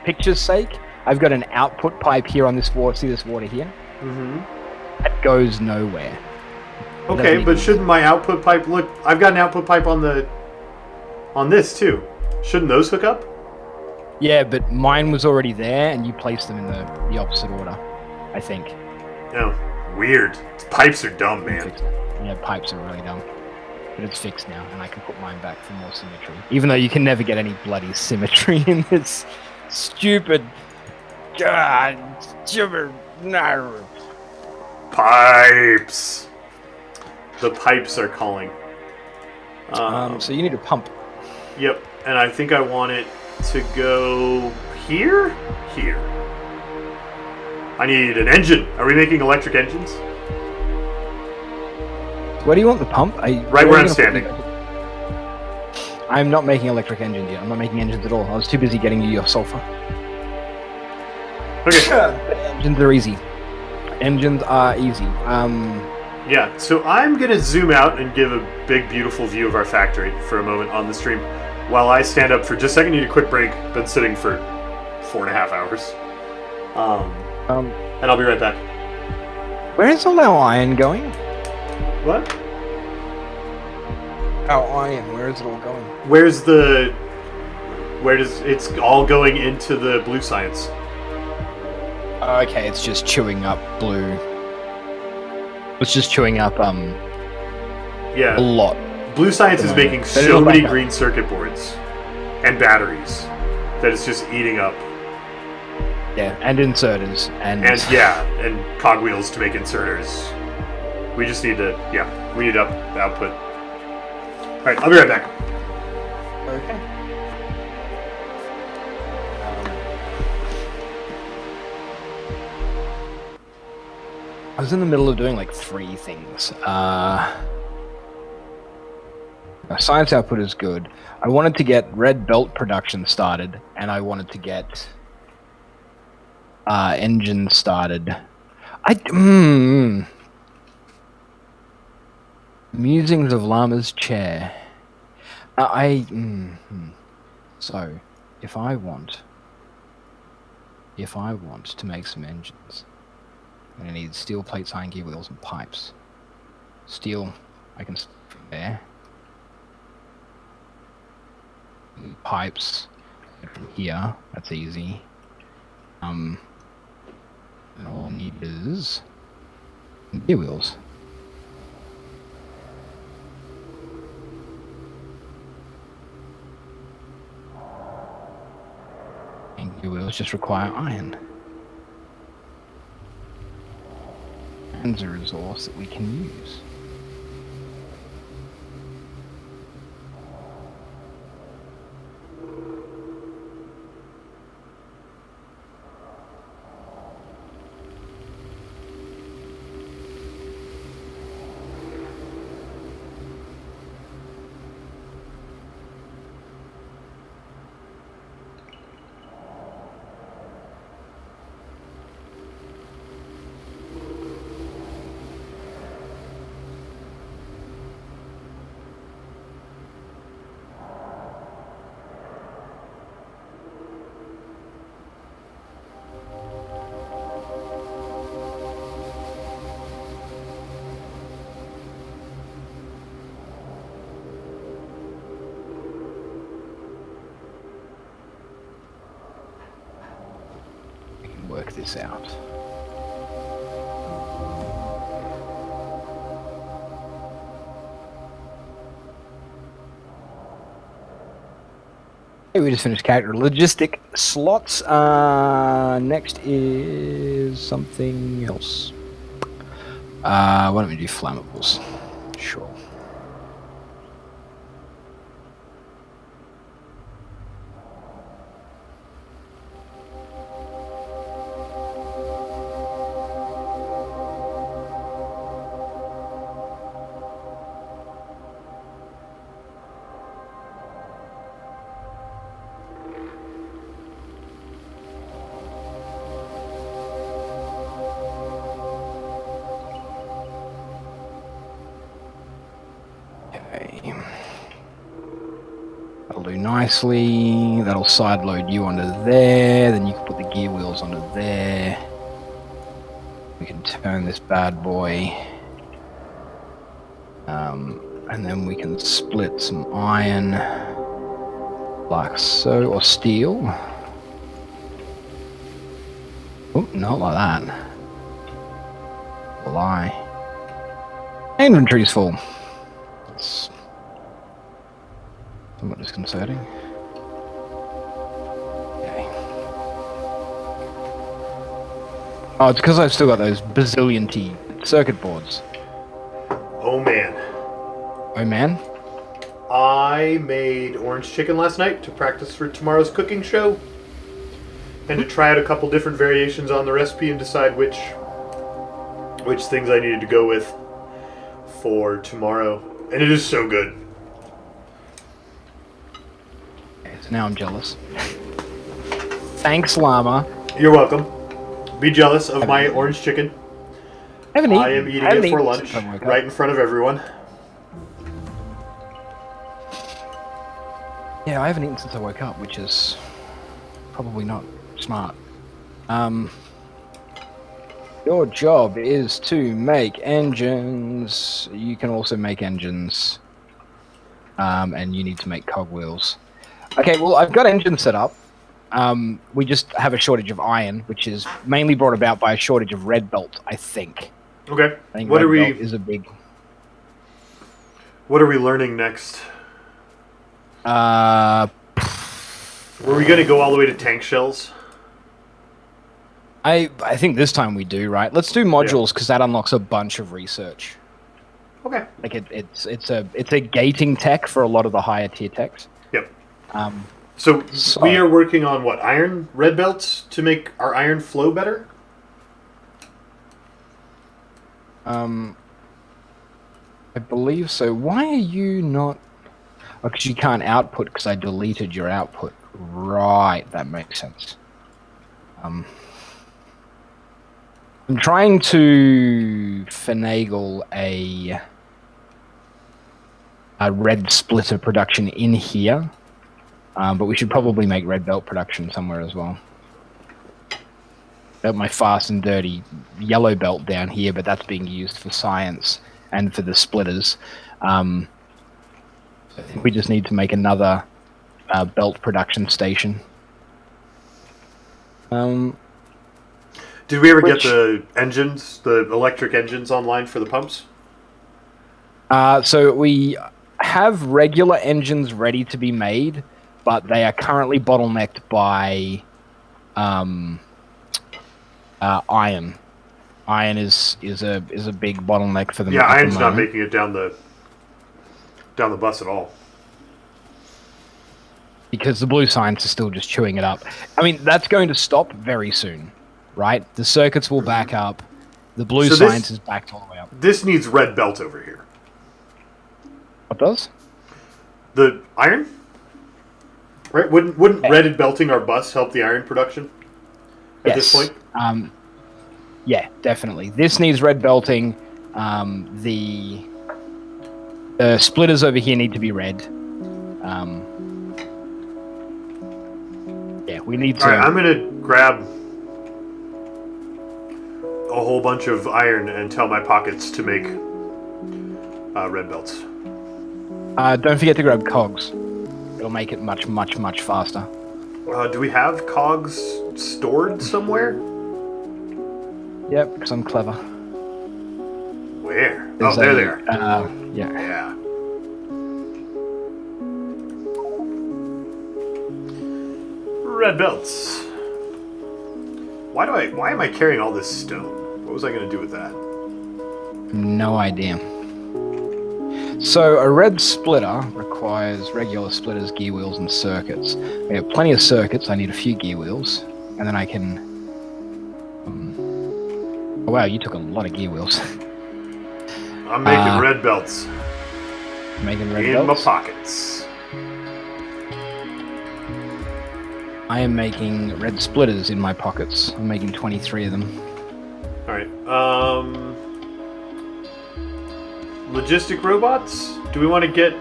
picture's sake, I've got an output pipe here on this water. See this water here? Mm-hmm. That goes nowhere. Okay, but shouldn't my output pipe look... I've got an output pipe on this, too. Shouldn't those hook up? Yeah, but mine was already there, and you placed them in the opposite order, I think. No. Weird. Pipes are dumb, man. Yeah, pipes are really dumb. But it's fixed now, and I can put mine back for more symmetry. Even though you can never get any bloody symmetry in this stupid... No. Pipes! The pipes are calling. So you need a pump. Yep, and I think I want it to go here? Here. I need an engine. Are we making electric engines? Where do you want the pump? Right where I'm standing. I'm not making electric engines yet. I'm not making engines at all. I was too busy getting you your sulfur. Okay. Engines are easy. Engines are easy. Yeah, so I'm going to zoom out and give a big, beautiful view of our factory for a moment on the stream. While I stand up for just a second, need a quick break. Been sitting for 4.5 hours. And I'll be right back. Where is all our iron going? What? Our iron, where is it all going? Where does it's all going into the blue science? Okay, it's just chewing up blue. It's just chewing up Yeah. a lot. Blue science is making But so it'll many back up. green circuit boards and batteries that it's just eating up. Yeah, and inserters and And cogwheels to make inserters. We just need to we need output. Alright, I'll be right back. Okay. I was in the middle of doing like 3 things. Science output is good. I wanted to get red belt production started, and I wanted to get engine started. Musings of Llama's chair. So, if I want to make some engines, I'm gonna need steel plates, iron gear wheels, and pipes. Steel, I can start from there. Pipes from here. That's easy. And all I need is gear wheels. And gear wheels just require iron. Iron's a resource that we can use. this out. Okay, we just finished character logistic slots. Next is something else. Why don't we do flammables? Sure. That'll do nicely. That'll side load you onto there. Then you can put the gear wheels onto there. We can turn this bad boy. And then we can split some iron like so, or steel. Oh, not like that. Lie. Inventory's full. That's somewhat disconcerting. Okay. Oh, it's because I've still got those bazillion-T circuit boards. Oh man. Oh man? I made orange chicken last night to practice for tomorrow's cooking show. And to try out a couple different variations on the recipe and decide which things I needed to go with for tomorrow. And it is so good. Okay, so now I'm jealous. Thanks, Llama. You're welcome. Be jealous of my orange chicken. I am eating it for lunch, right in front of everyone. Yeah, I haven't eaten since I woke up, which is probably not smart. Your job is to make engines. You can also make engines. And you need to make cogwheels. Okay, well, I've got engines set up. We just have a shortage of iron, which is mainly brought about by a shortage of red belt, I think. Okay. I think What red are we? belt is a big. What are we learning next? Uh, Were we going to go all the way to tank shells? I think this time we do, right? Let's do modules because that unlocks a bunch of research. Okay. Like it's a gating tech for a lot of the higher tier techs. Yep. So We are working on what, iron red belts to make our iron flow better? I believe so. Why are you not? Oh, because you can't output because I deleted your output. Right, that makes sense. I'm trying to finagle a red splitter production in here, but we should probably make red belt production somewhere as well. Got my fast and dirty yellow belt down here, but that's being used for science and for the splitters. I think we just need to make another belt production station. Did we ever get the engines, the electric engines online for the pumps? So we have regular engines ready to be made, but they are currently bottlenecked by iron. Iron is a big bottleneck for them. Yeah, iron's not making it down the bus at all. Because the blue science is still just chewing it up. I mean, that's going to stop very soon, right? The circuits will back up. The blue science is backed all the way up. This needs red belt over here. What does? The iron? Right? Wouldn't red belting our bus help the iron production at this point? Yeah, definitely. This needs red belting. The splitters over here need to be red. Yeah, we need to... Alright, I'm going to grab a whole bunch of iron and tell my pockets to make red belts. Don't forget to grab cogs. It'll make it much, much, much faster. Do we have cogs stored somewhere? Yep, because I'm clever. Where? There's Oh, there a, they are. Yeah. Yeah. Red belts. Why am I carrying all this stone? What was I going to do with that? No idea. So a red splitter requires regular splitters, gear wheels, and circuits. I have plenty of circuits. I need a few gear wheels, and then I can. Oh wow, you took a lot of gear wheels. I'm making red belts Making red in belts. my pockets. I am making red splitters in my pockets. I'm making 23 of them. All right. Logistic robots? Do we want to get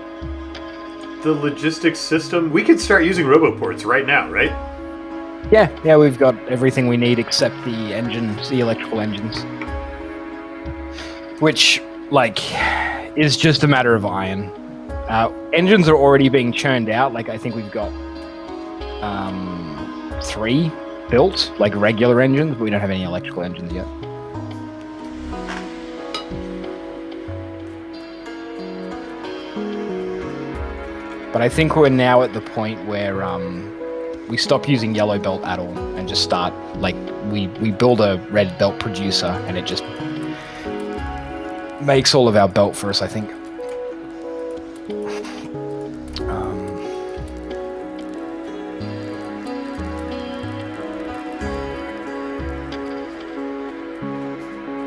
the logistics system? We can start using roboports right now, right? Yeah, we've got everything we need except the engines, the electrical engines. Which, like, is just a matter of iron. Engines are already being churned out. Like, I think we've got 3 built, like regular engines, but we don't have any electrical engines yet. But I think we're now at the point where we stop using yellow belt at all and just start, like, we build a red belt producer and it just makes all of our belt for us, I think.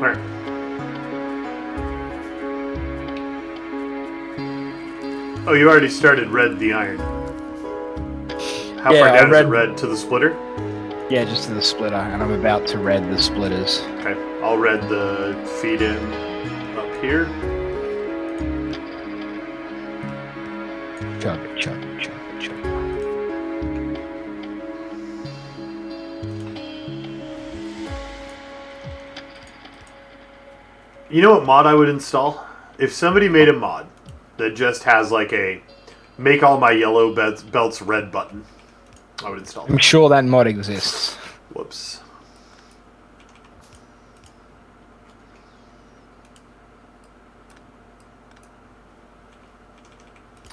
Alright. Oh, you already started red the iron. How far down is it red to the splitter? Yeah, just to the splitter, and I'm about to red the splitters. Okay, I'll red the feed in up here. Chug, chug, chug, chug. You know what mod I would install? If somebody made a mod that just has like a make all my yellow belts red button, I would install it. I'm sure that mod exists. Whoops.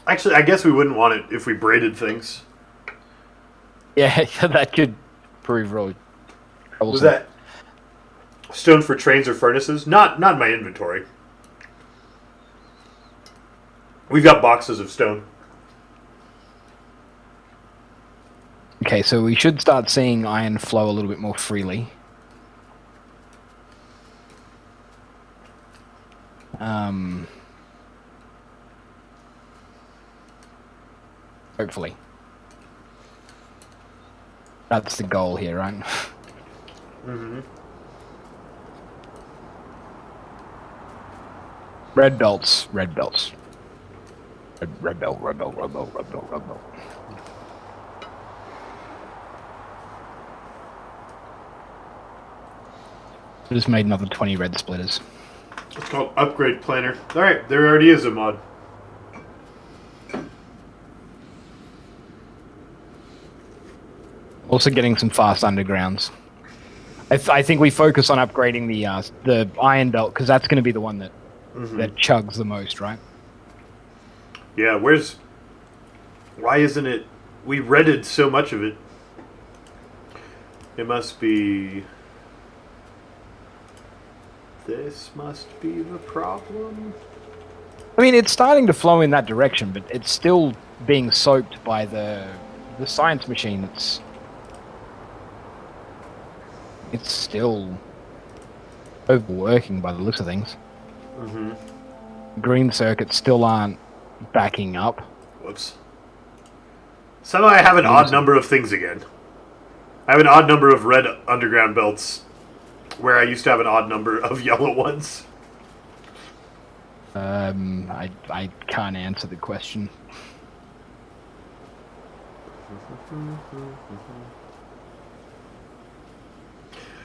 Actually, I guess we wouldn't want it if we braided things. Yeah, that could prove really troublesome. Was that stone for trains or furnaces? Not in my inventory. We've got boxes of stone. Okay, so we should start seeing iron flow a little bit more freely. Hopefully. That's the goal here, right? Mm-hmm. Red belts, red belts. Red belt, red belt, red belt, red belt, red belt. I just made another 20 red splitters. It's called Upgrade Planner. Alright, there already is a mod. Also getting some fast undergrounds. I think we focus on upgrading the iron belt, because that's going to be the one that that chugs the most, right? Yeah, why isn't it... We redded so much of it. It must be... This must be the problem. I mean, it's starting to flow in that direction, but it's still being soaked by the science machine. It's still overworking by the looks of things. Green circuits still aren't backing up. Whoops. Somehow I have an odd number of things again. I have an odd number of red underground belts, where I used to have an odd number of yellow ones. I can't answer the question.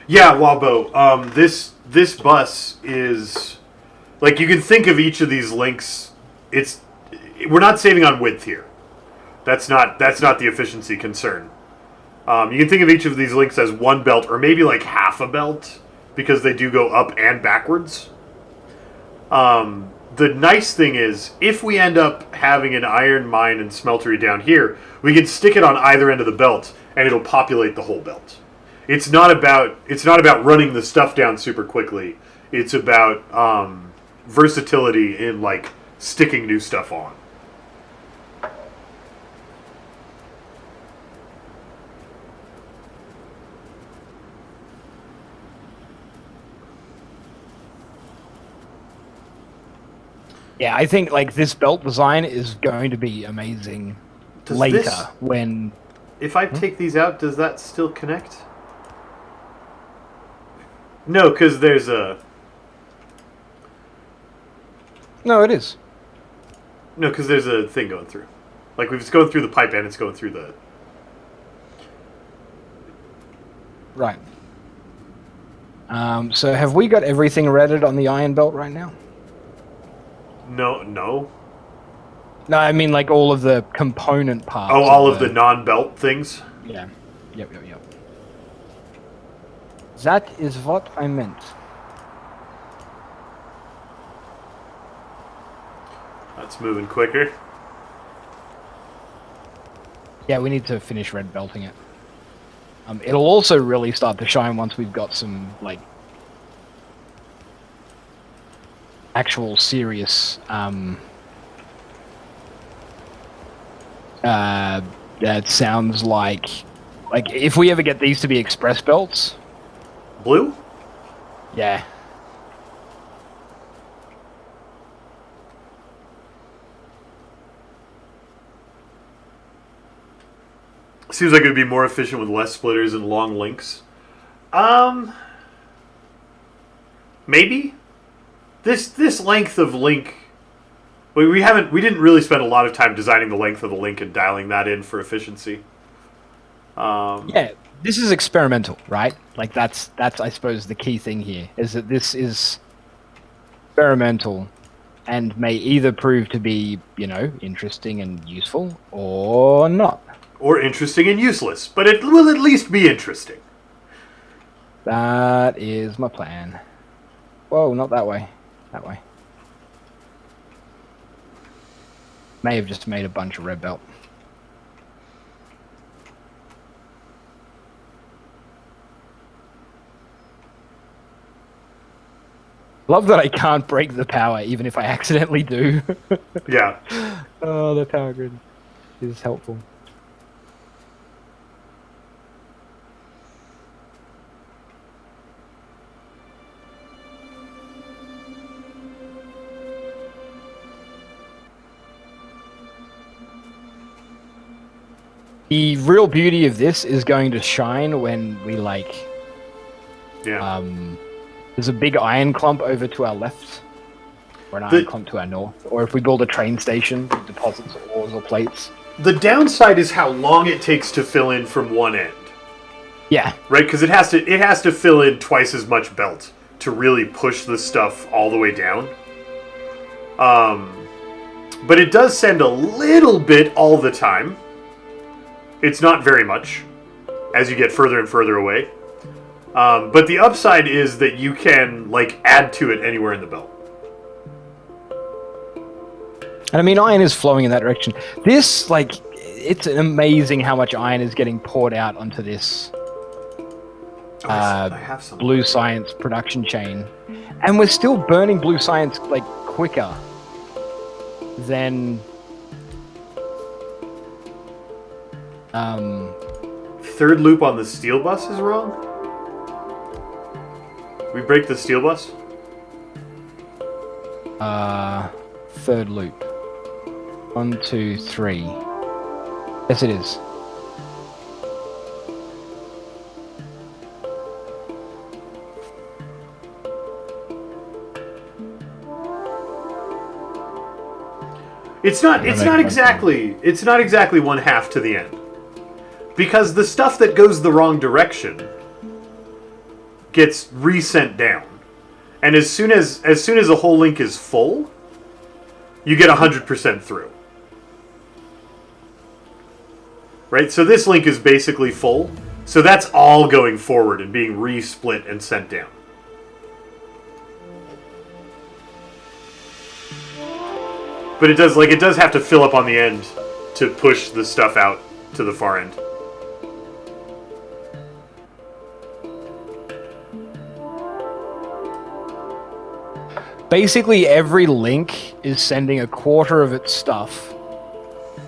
Yeah, Wabo. This bus is like, you can think of each of these links. We're not saving on width here. That's not the efficiency concern. You can think of each of these links as one belt, or maybe like half a belt, because they do go up and backwards. The nice thing is, if we end up having an iron mine and smeltery down here, we can stick it on either end of the belt, and it'll populate the whole belt. It's not about running the stuff down super quickly. It's about versatility in like sticking new stuff on. Yeah, I think like this belt design is going to be amazing later when. If I take these out, does that still connect? No, because there's a. No, it is. No, because there's a thing going through. Like, it's going through the pipe and it's going through the... Right. So have we got everything redded on the iron belt right now? No. No, I mean like all of the component parts. Oh, all of the non-belt things? Yeah. Yep. That is what I meant. That's moving quicker. Yeah, we need to finish red belting it. It'll also really start to shine once we've got some, like, actual serious, that sounds like, if we ever get these to be express belts. Blue? Yeah. Seems like it would be more efficient with less splitters and long links. Maybe this length of link. We didn't really spend a lot of time designing the length of the link and dialing that in for efficiency. Yeah, this is experimental, right? Like that's I suppose the key thing here is that this is experimental and may either prove to be, interesting and useful or not. Or interesting and useless, but it will at least be interesting. That is my plan. Whoa, not that way. That way. May have just made a bunch of red belt. Love that I can't break the power even if I accidentally do. Yeah. Oh, the power grid is helpful. The real beauty of this is going to shine when we there's a big iron clump over to our left, or an iron clump to our north, or if we build a train station that deposits ores or plates. The downside is how long it takes to fill in from one end. Yeah. Right, because it has to fill in twice as much belt to really push the stuff all the way down. But it does send a little bit all the time. It's not very much as you get further and further away. But the upside is that you can add to it anywhere in the belt. And I mean, iron is flowing in that direction. This, it's amazing how much iron is getting poured out onto this I have some blue science production chain. And we're still burning blue science, quicker than... Third loop on the steel bus is wrong? We break the steel bus? Third loop. 1, 2, 3. Yes, it is. It's not exactly 1/2 to the end. Because the stuff that goes the wrong direction gets resent down. And as soon as a whole link is full, you get 100% through. Right? So this link is basically full. So that's all going forward and being resplit and sent down. But it does have to fill up on the end to push the stuff out to the far end. Basically, every link is sending a quarter of its stuff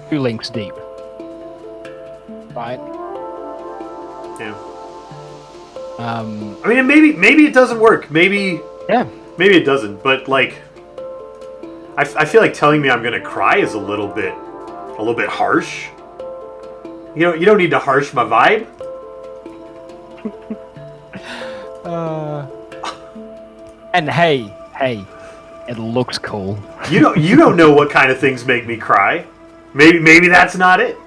2 links deep. Right? Yeah. I mean, maybe it doesn't work. Maybe it doesn't. But like, I feel like telling me I'm gonna cry is a little bit harsh. You don't need to harsh my vibe. And hey, it looks cool. You don't know what kind of things make me cry. Maybe that's not it.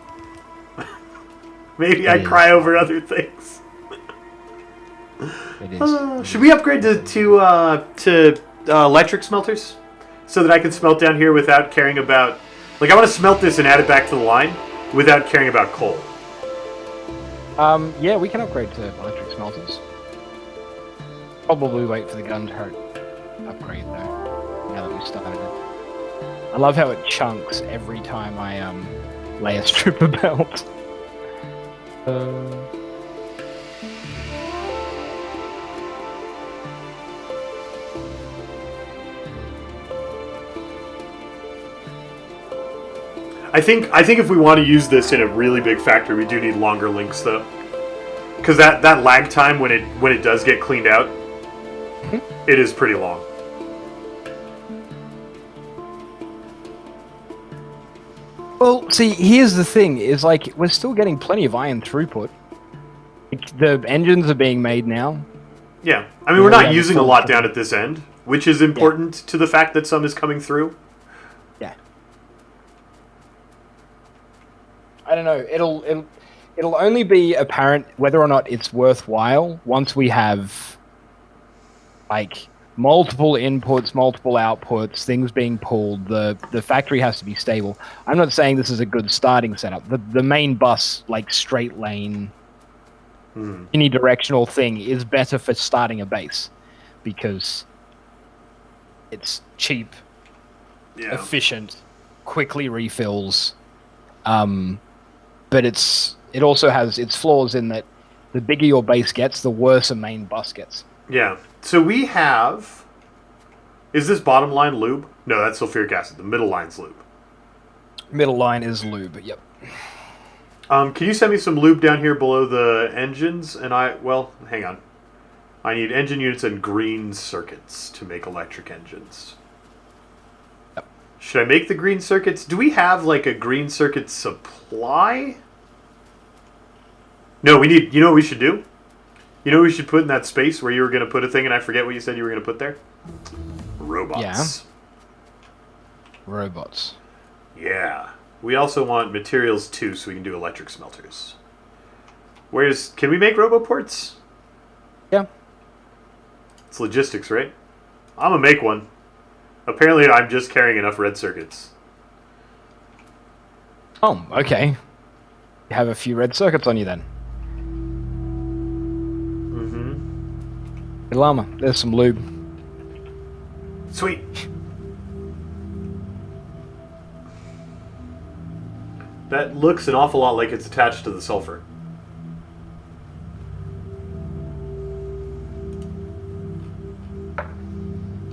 Maybe I cry over other things. It is. Should we upgrade to electric smelters so that I can smelt down here without caring about? Like, I want to smelt this and add it back to the line without caring about coal. Yeah, we can upgrade to electric smelters. Probably wait for the gun turret upgrade though. Now that we started it, I love how it chunks every time I lay a stripper belt. I think if we want to use this in a really big factory, we do need longer links though, because that lag time when it does get cleaned out, it is pretty long. Well, see, here's the thing: is like we're still getting plenty of iron throughput. The engines are being made now. Yeah, I mean, we're not using a lot down at this end, which is important to the fact that some is coming through. Yeah. I don't know. It'll only be apparent whether or not it's worthwhile once we have like multiple inputs, multiple outputs, things being pulled. The factory has to be stable. I'm not saying this is a good starting setup. The main bus, like straight lane, unidirectional thing, is better for starting a base because it's cheap, efficient, quickly refills. But it also has its flaws in that the bigger your base gets, the worse a main bus gets. Yeah. So we have... Is this bottom line lube? No, that's sulfuric acid. The middle line's lube. Middle line is lube, yep. Can you send me some lube down here below the engines? And hang on. I need engine units and green circuits to make electric engines. Yep. Should I make the green circuits? Do we have like a green circuit supply? No, we need... You know what we should do? You know what we should put in that space where you were going to put a thing and I forget what you said you were going to put there? Robots. Yeah. Robots. Yeah. We also want materials too so we can do electric smelters. Can we make roboports? Yeah. It's logistics, right? I'm going to make one. Apparently I'm just carrying enough red circuits. Oh, okay. You have a few red circuits on you then. Llama, there's some lube. Sweet. That looks an awful lot like it's attached to the sulfur.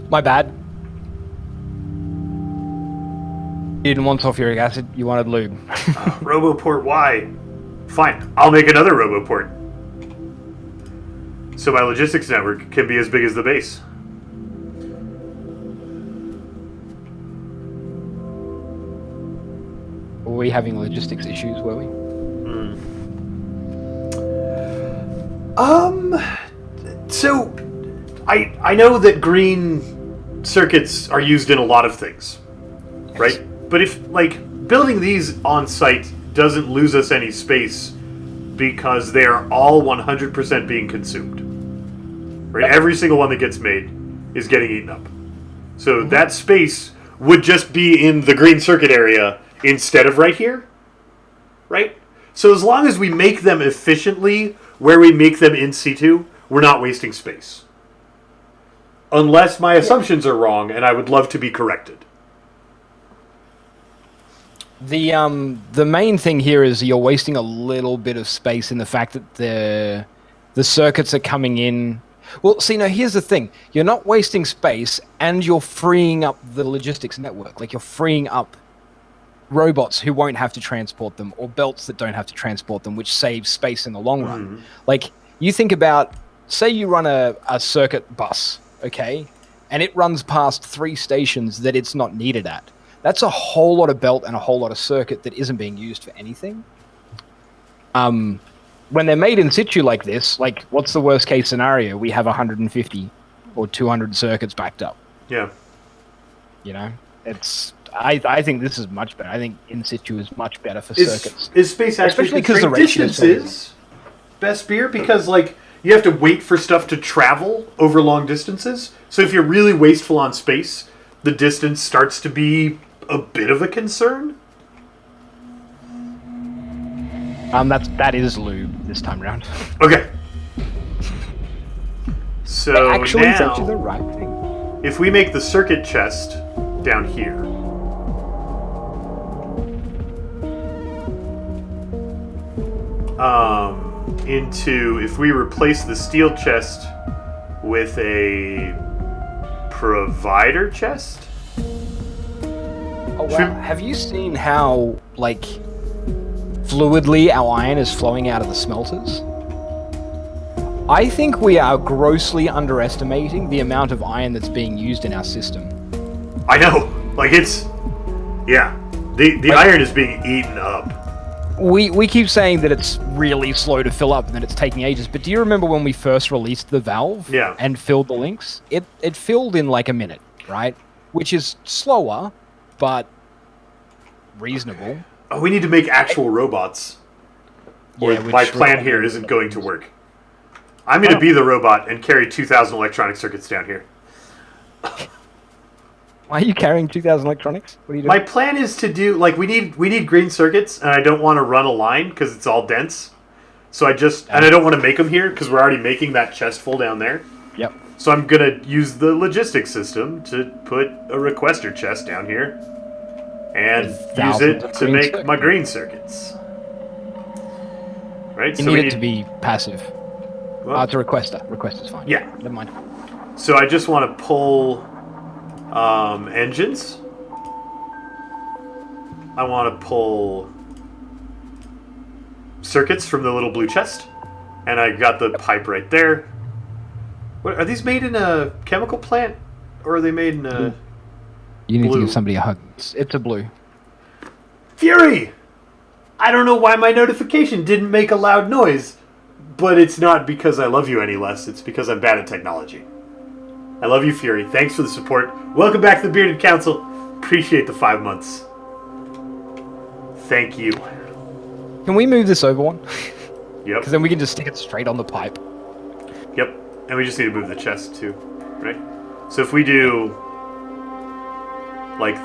My bad. You didn't want sulfuric acid, you wanted lube. Roboport Y. Fine, I'll make another Roboport. So my logistics network can be as big as the base. Were we having logistics issues, were we? So I know that green circuits are used in a lot of things, right? But if, like, building these on site doesn't lose us any space because they are all 100% being consumed. Right? Every single one that gets made is getting eaten up. So that space would just be in the green circuit area instead of right here. Right? So as long as we make them efficiently where we make them in situ, we're not wasting space. Unless my assumptions are wrong, and I would love to be corrected. The main thing here is you're wasting a little bit of space in the fact that the circuits are coming in. Well, see, now here's the thing: you're not wasting space, and you're freeing up the logistics network. Like you're freeing up robots who won't have to transport them, or belts that don't have to transport them, which saves space in the long run. Like you think about, say you run a circuit bus, okay, and it runs past 3 stations that it's not needed at. That's a whole lot of belt and a whole lot of circuit that isn't being used for anything. When they're made in situ like this, like what's the worst case scenario? We have 150 or 200 circuits backed up. Yeah. You know, I think this is much better. I think in situ is much better for circuits. Is space actually especially because the distances best beer? Because like you have to wait for stuff to travel over long distances. So if you're really wasteful on space, the distance starts to be a bit of a concern. That is lube this time around. Okay. So actually, now, it's actually the right thing. If we make the circuit chest down here, if we replace the steel chest with a provider chest. Oh wow! Have you seen how like fluidly our iron is flowing out of the smelters? I think we are grossly underestimating the amount of iron that's being used in our system. I know, like it's, yeah, the iron is being eaten up. We keep saying that it's really slow to fill up and that it's taking ages, but do you remember when we first released the valve and filled the links? It filled in like a minute, right? Which is slower, but reasonable. Oh, we need to make actual robots. Or my plan here isn't going to work. I'm going to be the robot and carry 2,000 electronic circuits down here. Why are you carrying 2,000 electronics? What are you doing? My plan is to do, like, we need green circuits, and I don't want to run a line because it's all dense. So and I don't want to make them here because we're already making that chest full down there. Yep. So I'm going to use the logistics system to put a requester chest down here and use it to make my green circuits. Right? You need it to be passive. Well, it's a requester. Requester's fine. Yeah. Never mind. So I just want to pull engines. I want to pull circuits from the little blue chest. And I got the pipe right there. What, are these made in a chemical plant? Or are they made in a You need blue? to give somebody a hug. It's a blue. Fury! I don't know why my notification didn't make a loud noise. But it's not because I love you any less. It's because I'm bad at technology. I love you, Fury. Thanks for the support. Welcome back to the Bearded Council. Appreciate the 5 months. Thank you. Can we move this over one? Yep. Because then we can just stick it straight on the pipe. Yep. And we just need to move the chest too, right? So if we do like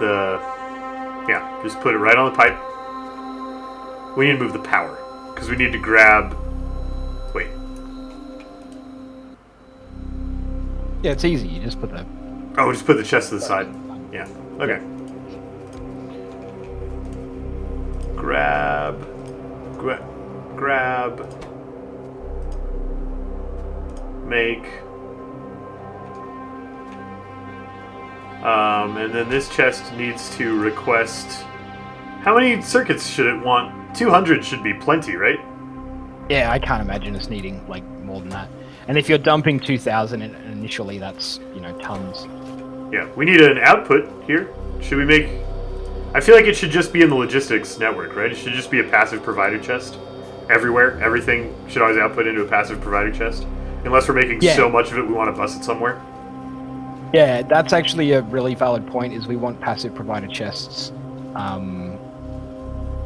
just put it right on the pipe. We need to move the power because we need to grab. Wait. Yeah, it's easy. You just put the. Oh, just put the chest to the side. Yeah. Okay. Grab. Make. And then this chest needs to request. How many circuits should it want? 200 should be plenty, right? Yeah, I can't imagine us needing like more than that. And if you're dumping 2,000 initially, that's tons. Yeah, we need an output here. Should we make? I feel like it should just be in the logistics network, right? It should just be a passive provider chest everywhere. Everything should always output into a passive provider chest, unless we're making so much of it we want to bust it somewhere. Yeah, that's actually a really valid point. Is we want passive provider chests.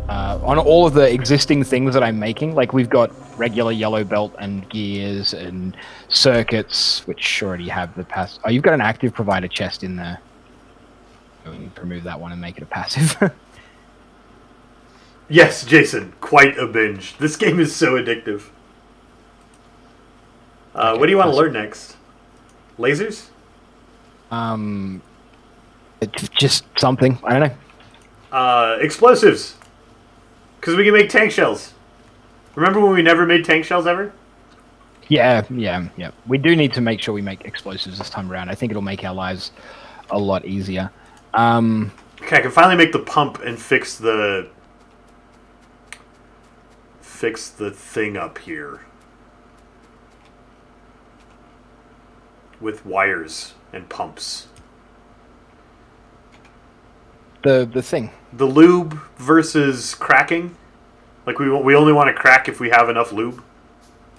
On all of the existing things that I'm making, like we've got regular yellow belt and gears and circuits, which already have the passive. Oh, you've got an active provider chest in there. We can remove that one and make it a passive. Yes, Jason, quite a binge. This game is so addictive. What do you want to learn next? Lasers? Just something. I don't know. Explosives. Because we can make tank shells. Remember when we never made tank shells ever? Yeah. We do need to make sure we make explosives this time around. I think it'll make our lives a lot easier. Okay, I can finally make the pump and fix the thing up here with wires and pumps. The thing. The lube versus cracking. Like we only want to crack if we have enough lube.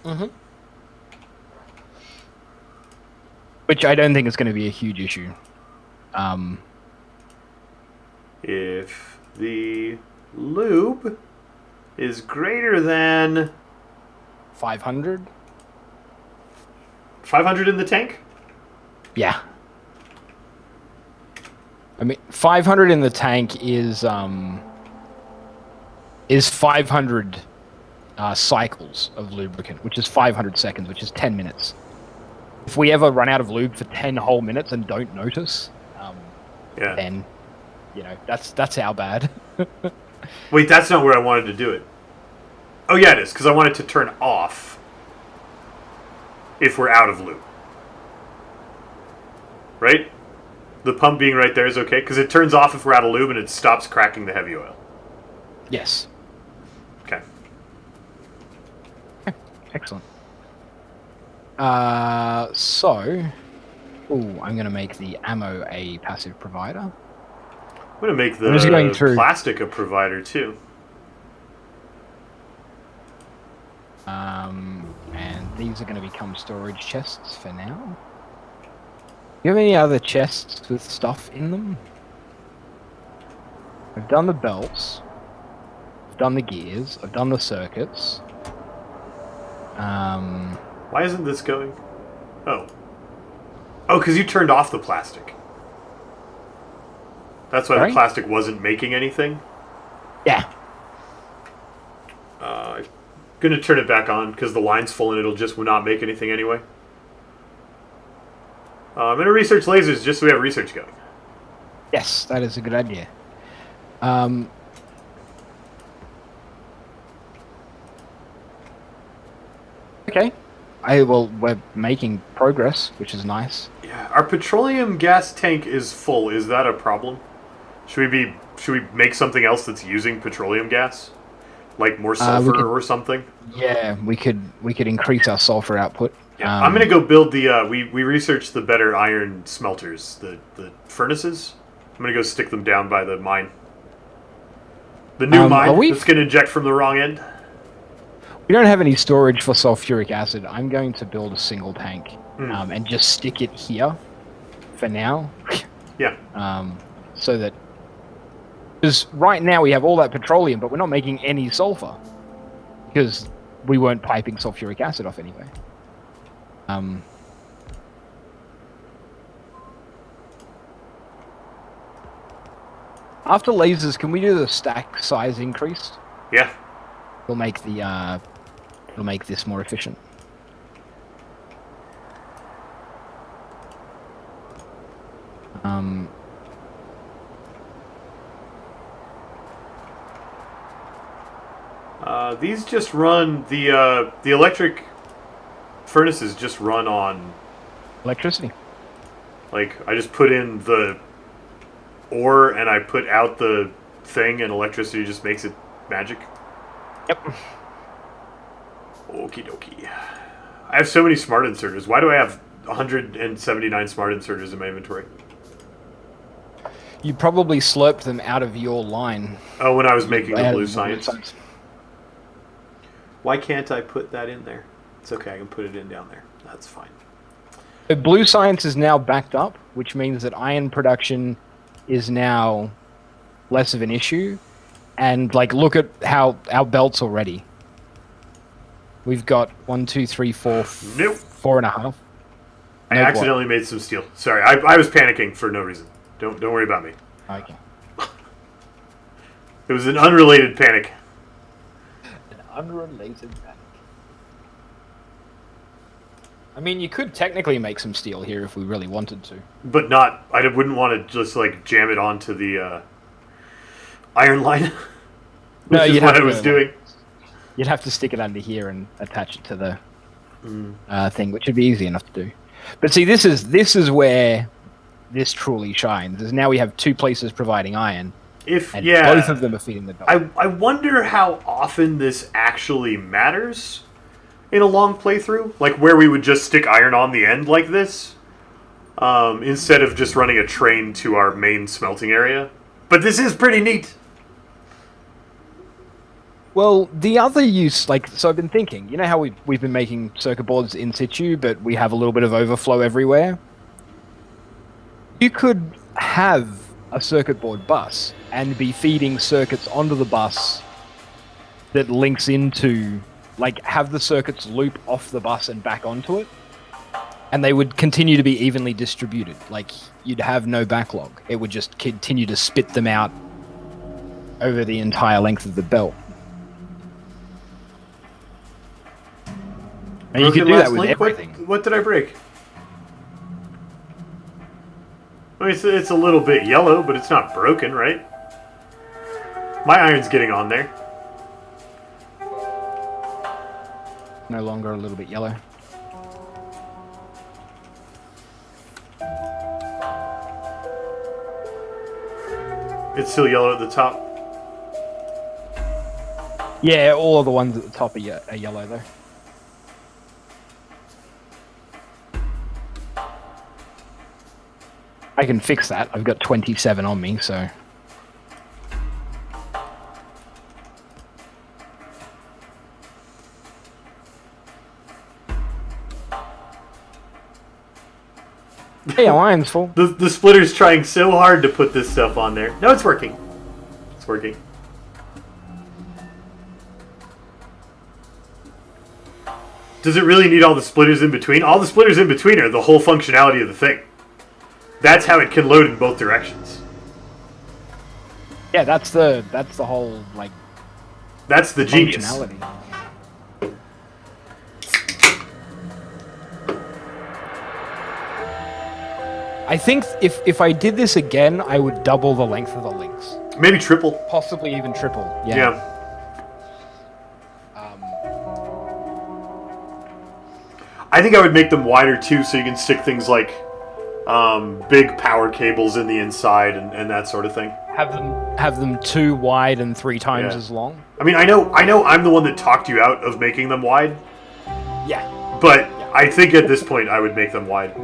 Mm-hmm. Which I don't think is going to be a huge issue. If the lube is greater than 500? 500 in the tank? Yeah. I mean, 500 in the tank is 500 cycles of lubricant, which is 500 seconds, which is 10 minutes. If we ever run out of lube for 10 whole minutes and don't notice, then, that's our bad. Wait, that's not where I wanted to do it. Oh, yeah, it is, because I want it to turn off if we're out of lube. Right? The pump being right there is okay, because it turns off if we're out of lube and it stops cracking the heavy oil. Yes. Okay. Excellent. I'm going to make the ammo a passive provider. I'm going to make the plastic a provider, too. And these are going to become storage chests for now. Do you have any other chests with stuff in them? I've done the belts. I've done the gears. I've done the circuits. Why isn't this going? Oh, because you turned off the plastic. That's why the plastic wasn't making anything? Yeah. I'm going to turn it back on because the line's full and it'll just not make anything anyway. I'm going to research lasers just so we have research going. Yes, that is a good idea. Okay. We're making progress, which is nice. Yeah, our petroleum gas tank is full. Is that a problem? Should we make something else that's using petroleum gas? Like more sulfur or something? Yeah, we could increase our sulfur output. Yeah, I'm gonna go build the we researched the better iron smelters, the furnaces. I'm gonna go stick them down by the mine. The new mine that's gonna inject from the wrong end. We don't have any storage for sulfuric acid. I'm going to build a single tank and just stick it here for now. Yeah. So that... Because right now we have all that petroleum, but we're not making any sulfur. Because we weren't piping sulfuric acid off anyway. After lasers, can we do the stack size increase? Yeah. It'll make the it'll make this more efficient. These just run the electric furnaces just run on electricity. Like I just put in the ore and I put out the thing and electricity just makes it magic. Yep. Okie dokie. I have so many smart inserters. Why do I have 179 smart inserters in my inventory? You probably slurped them out of your line. Oh, when I was making the blue science. Why can't I put that in there? It's okay, I can put it in down there. That's fine. The blue science is now backed up, which means that iron production is now less of an issue. And, like, look at how our belts already. We've got 1, 2, 3, 4, nope. 4.5. I accidentally made some steel. Sorry, I was panicking for no reason. Don't worry about me. Okay. It was an unrelated panic. An unrelated panic. I mean, you could technically make some steel here if we really wanted to. But not... I wouldn't want to just, like, jam it onto the iron line, No, which is what I was doing. You'd have to stick it under here and attach it to the thing, which would be easy enough to do. But see, this is where this truly shines. Is now we have two places providing iron, and both of them are feeding the dog. I wonder how often this actually matters in a long playthrough, like where we would just stick iron on the end like this, instead of just running a train to our main smelting area. But this is pretty neat. Well, the other use, so I've been thinking, you know how we've been making circuit boards in situ, but we have a little bit of overflow everywhere? You could have a circuit board bus and be feeding circuits onto the bus that links into, have the circuits loop off the bus and back onto it, and they would continue to be evenly distributed. You'd have no backlog. It would just continue to spit them out over the entire length of the belt. And you could do that with everything. What did I break? I mean, it's a little bit yellow, but it's not broken, right? My iron's getting on there. No longer a little bit yellow. It's still yellow at the top. Yeah, all of the ones at the top are yellow, though. I can fix that. I've got 27 on me, so... Hey, our iron's full. The splitter's trying so hard to put this stuff on there. No, it's working. It's working. Does it really need all the splitters in between? All the splitters in between are the whole functionality of the thing. That's how it can load in both directions. Yeah, that's the whole, That's the genius. Functionality. I think if I did this again, I would double the length of the links. Maybe triple. Possibly even triple. Yeah. I think I would make them wider too, so you can stick things like big power cables in the inside and that sort of thing. Have them 2 wide and 3 times as long. I mean, I know I'm the one that talked you out of making them wide. Yeah. But I think at this point I would make them wide.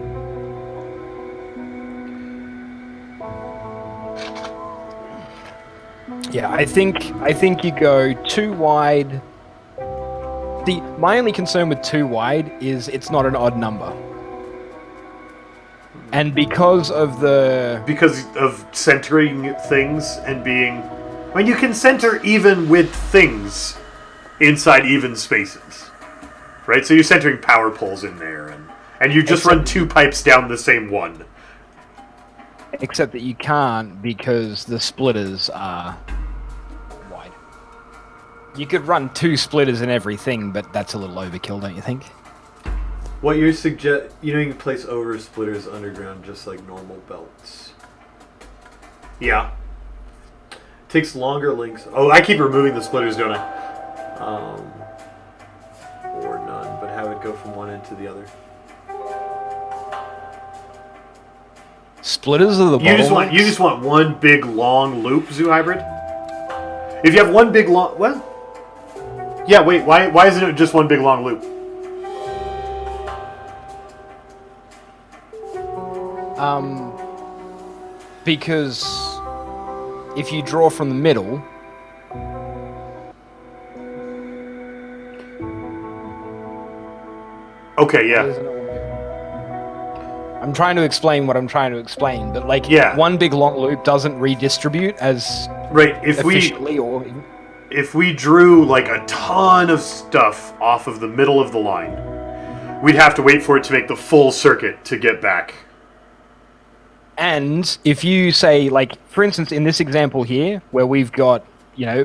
Yeah, I think you go 2 wide. My only concern with 2 wide is it's not an odd number. And because of centering things and being... I mean, you can center even with things inside even spaces. Right? So you're centering power poles in there, and you just run 2 pipes down the same one. Except that you can't because the splitters are wide. You could run 2 splitters in everything, but that's a little overkill, don't you think? What you're you can place over splitters underground just like normal belts. Yeah. Takes longer links. Oh, I keep removing the splitters, don't I? Or none, but have it go from one end to the other. Splitters are the bottlenecks? You just want one big long loop, Zoo Hybrid? If you have one big long... Well... Yeah, wait, why isn't it just one big long loop? Because if you draw from the middle... Okay, yeah. I'm trying to explain what I'm trying to explain, but one big long loop doesn't redistribute as efficiently if we drew like a ton of stuff off of the middle of the line, we'd have to wait for it to make the full circuit to get back. And if you say, for instance, in this example here, where we've got,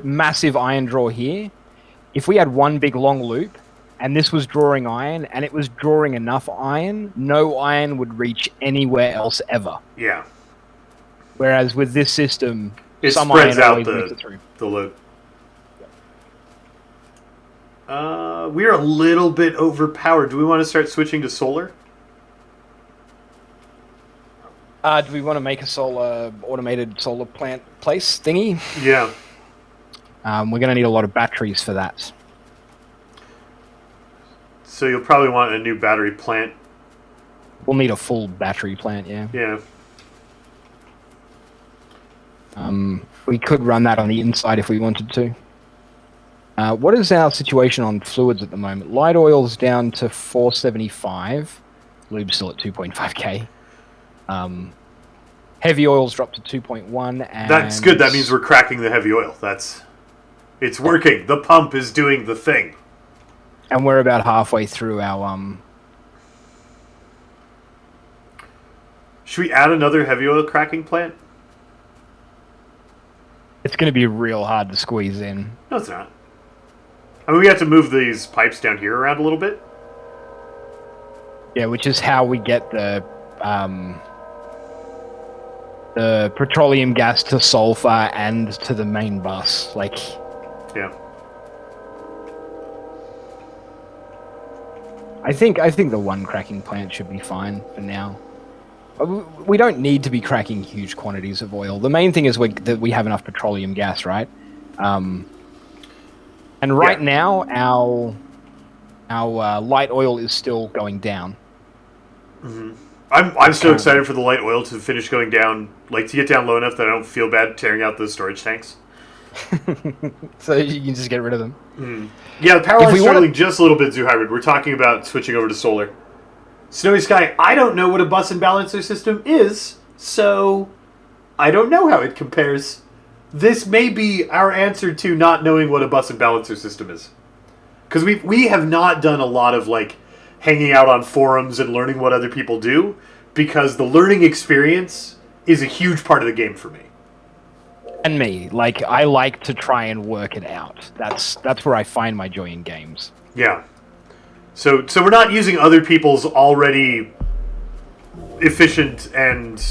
massive iron draw here, if we had one big long loop, and this was drawing iron, and it was drawing enough iron, no iron would reach anywhere else ever. Yeah. Whereas with this system, It some spreads iron out always makes it through. the load. We're a little bit overpowered. Do we want to start switching to solar? Do we want to make a automated solar plant place thingy? Yeah. We're going to need a lot of batteries for that. So you'll probably want a new battery plant. We'll need a full battery plant, yeah. Yeah. We could run that on the inside if we wanted to. What is our situation on fluids at the moment? Light oil's down to 475. Lube's still at 2.5k. Heavy oil's dropped to 2.1. And That's good. That means we're cracking the heavy oil. It's working. The pump is doing the thing. And we're about halfway through our Should we add another heavy oil cracking plant? It's going to be real hard to squeeze in. No, it's not. I mean, we have to move these pipes down here around a little bit. Yeah, which is how we get the petroleum gas to sulfur and to the main bus. Like, Yeah. I think the one cracking plant should be fine for now. We don't need to be cracking huge quantities of oil. The main thing is that we have enough petroleum gas, right? And right now, our light oil is still going down. Mm-hmm. I'm still excited for the light oil to finish going down, like to get down low enough that I don't feel bad tearing out those storage tanks. So you can just get rid of them. Mm. Yeah, the power line's struggling just a little bit, Zoo Hybrid. We're talking about switching over to solar. Snowy Sky, I don't know what a bus and balancer system is, so I don't know how it compares. This may be our answer to not knowing what a bus and balancer system is. Because we have not done a lot of, like, hanging out on forums and learning what other people do, because the learning experience is a huge part of the game for me. And me. Like, I like to try and work it out. That's where I find my joy in games. Yeah. So we're not using other people's already efficient and,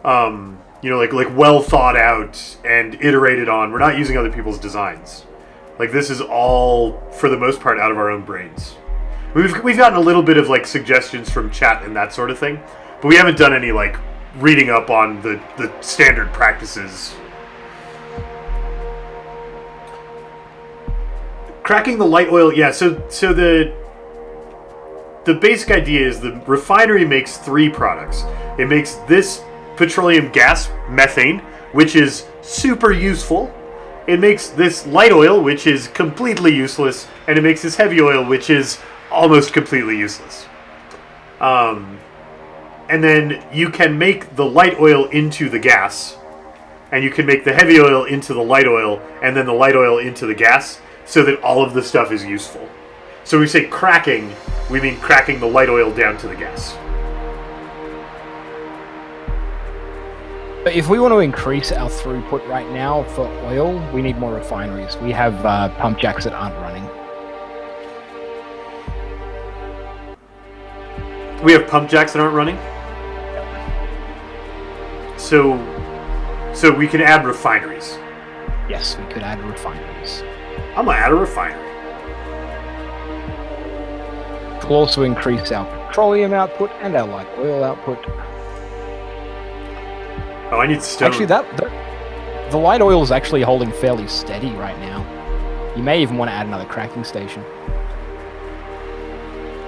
like well thought out and iterated on. We're not using other people's designs. Like, this is all, for the most part, out of our own brains. We've gotten a little bit of, like, suggestions from chat and that sort of thing, but we haven't done any, like, reading up on the standard practices. Cracking the light oil, yeah, so the basic idea is the refinery makes 3 products. It makes this petroleum gas, methane, which is super useful. It makes this light oil, which is completely useless, and it makes this heavy oil, which is almost completely useless. And then you can make the light oil into the gas, and you can make the heavy oil into the light oil, and then the light oil into the gas, so that all of the stuff is useful. So when we say cracking, we mean cracking the light oil down to the gas. But if we want to increase our throughput right now for oil, we need more refineries. We have pump jacks that aren't running. We have pump jacks that aren't running? So we can add refineries. Yes, we could add refineries. I'm going to add a refinery. We'll also increase our petroleum output and our light oil output. Oh, I need stone. Actually, the light oil is actually holding fairly steady right now. You may even want to add another cracking station.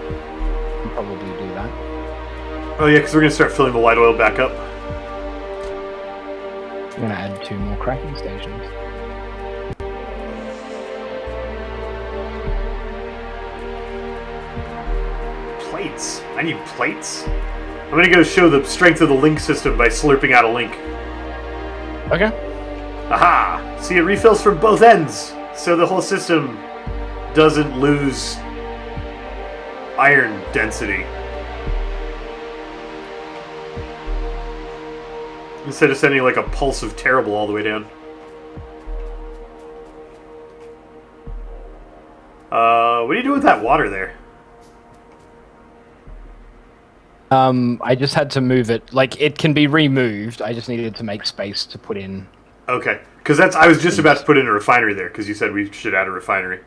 You can probably do that. Oh yeah, because we're going to start filling the light oil back up. I'm going to add 2 more cracking stations. Plates. I need plates. I'm going to go show the strength of the link system by slurping out a link. Okay. Aha! See, it refills from both ends, so the whole system doesn't lose iron density. Instead of sending like a pulse of terrible all the way down. What do you do with that water there? I just had to move it. Like, it can be removed. I just needed to make space to put in Okay, because I was just about to put in a refinery there because you said we should add a refinery.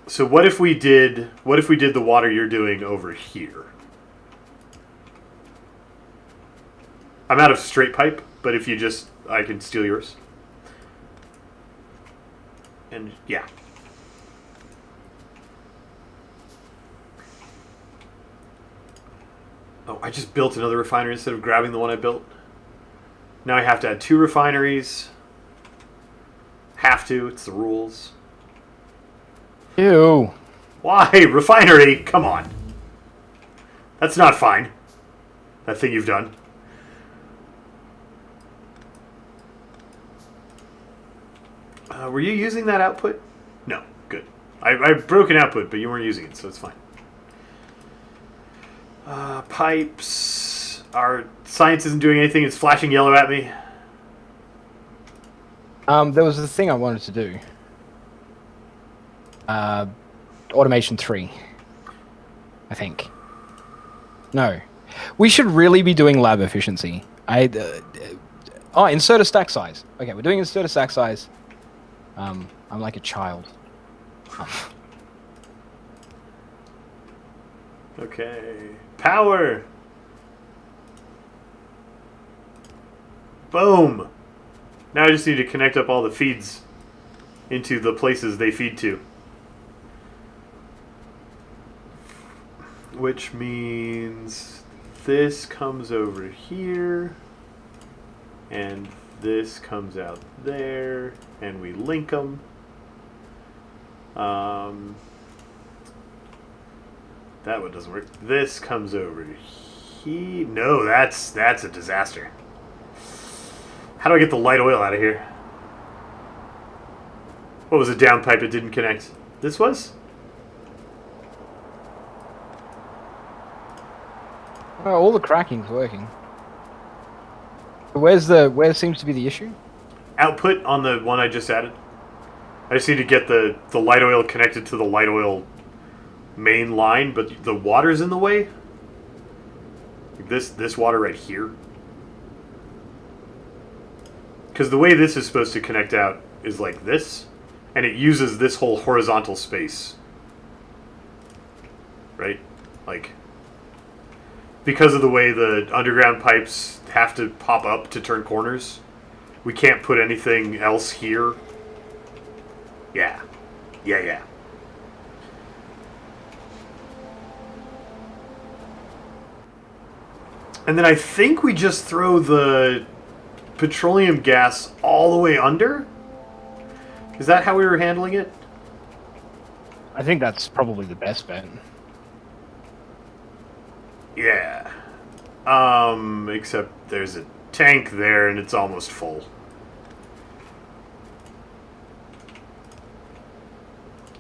So what if we did the water you're doing over here? I'm out of straight pipe, but if you just, I can steal yours. And yeah. Oh, I just built another refinery instead of grabbing the one I built. Now I have to add 2 refineries. Have to, it's the rules. Ew. Why? Refinery? Come on. That's not fine. That thing you've done. Were you using that output? No. Good. I broke an output, but you weren't using it, so it's fine. Pipes. Our science isn't doing anything. It's flashing yellow at me. There was a thing I wanted to do. Automation 3. I think. No. We should really be doing lab efficiency. Insert a stack size. Okay, we're doing insert a stack size. I'm like a child. Okay. Power! Boom! Now I just need to connect up all the feeds into the places they feed to. Which means this comes over here, and this comes out there, and we link them. That one doesn't work. This comes over here. No, that's a disaster. How do I get the light oil out of here? What was a down pipe that didn't connect? This was? Oh, all the cracking's working. Where seems to be the issue? Output on the one I just added. I just need to get the light oil connected to the light oil main line, but the water's in the way. Like this water right here. Because the way this is supposed to connect out is like this, and it uses this whole horizontal space. Right? Like, because of the way the underground pipes have to pop up to turn corners, we can't put anything else here. Yeah. Yeah. And then I think we just throw the petroleum gas all the way under? Is that how we were handling it? I think that's probably the best bet. Yeah. Except there's a tank there and it's almost full.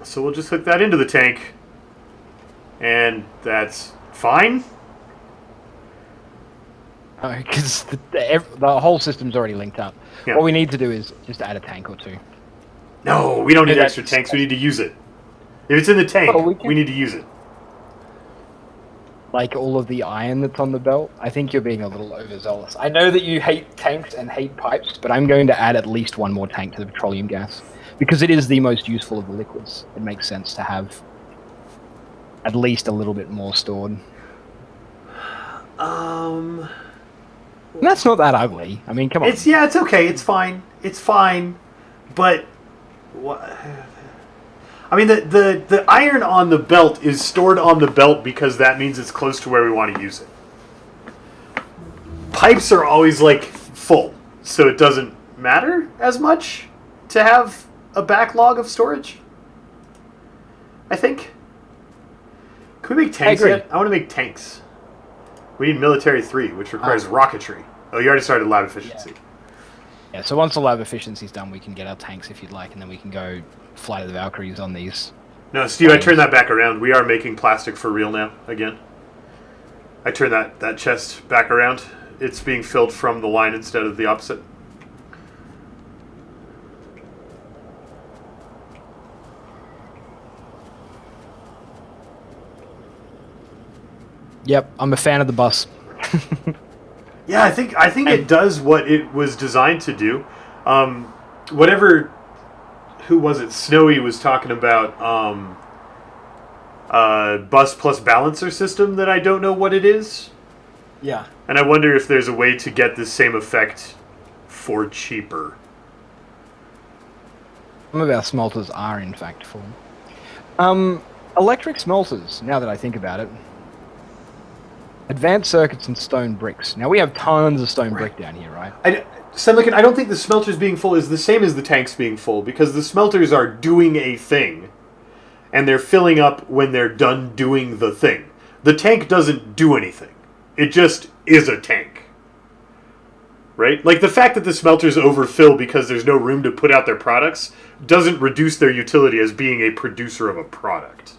So we'll just hook that into the tank. And that's fine. Because the whole system's already linked up. Yeah. What we need to do is just add a tank or 2. No, we don't need extra tanks. We need to use it. If it's in the tank, we need to use it. Like all of the iron that's on the belt, I think you're being a little overzealous. I know that you hate tanks and hate pipes, but I'm going to add at least 1 more tank to the petroleum gas. Because it is the most useful of the liquids. It makes sense to have at least a little bit more stored. And that's not that ugly. I mean, come on. it's okay. It's fine. It's fine. But what? I mean, the iron on the belt is stored on the belt because that means it's close to where we want to use it. Pipes are always like full, so it doesn't matter as much to have a backlog of storage. I think. Can we make tanks yet? I want to make tanks. We need military 3, which requires rocketry. Oh, you already started lab efficiency. Yeah, so once the lab efficiency's done, we can get our tanks if you'd like, and then we can go fly to the Valkyries on these. No, Steve, I turned that back around. We are making plastic for real now, again. I turned that chest back around. It's being filled from the line instead of the opposite. Yep, I'm a fan of the bus. Yeah, I think it does what it was designed to do. Whatever, who was it? Snowy was talking about bus plus balancer system that I don't know what it is, Yeah. and I wonder if there's a way to get the same effect for cheaper. Some of our smelters are in fact full. Electric smelters, now that I think about it. Advanced circuits and stone bricks. Now we have tons of stone brick down here, right? Semlican, I don't think the smelters being full is the same as the tanks being full, because the smelters are doing a thing, and they're filling up when they're done doing the thing. The tank doesn't do anything. It just is a tank. Right? Like, the fact that the smelters overfill because there's no room to put out their products doesn't reduce their utility as being a producer of a product.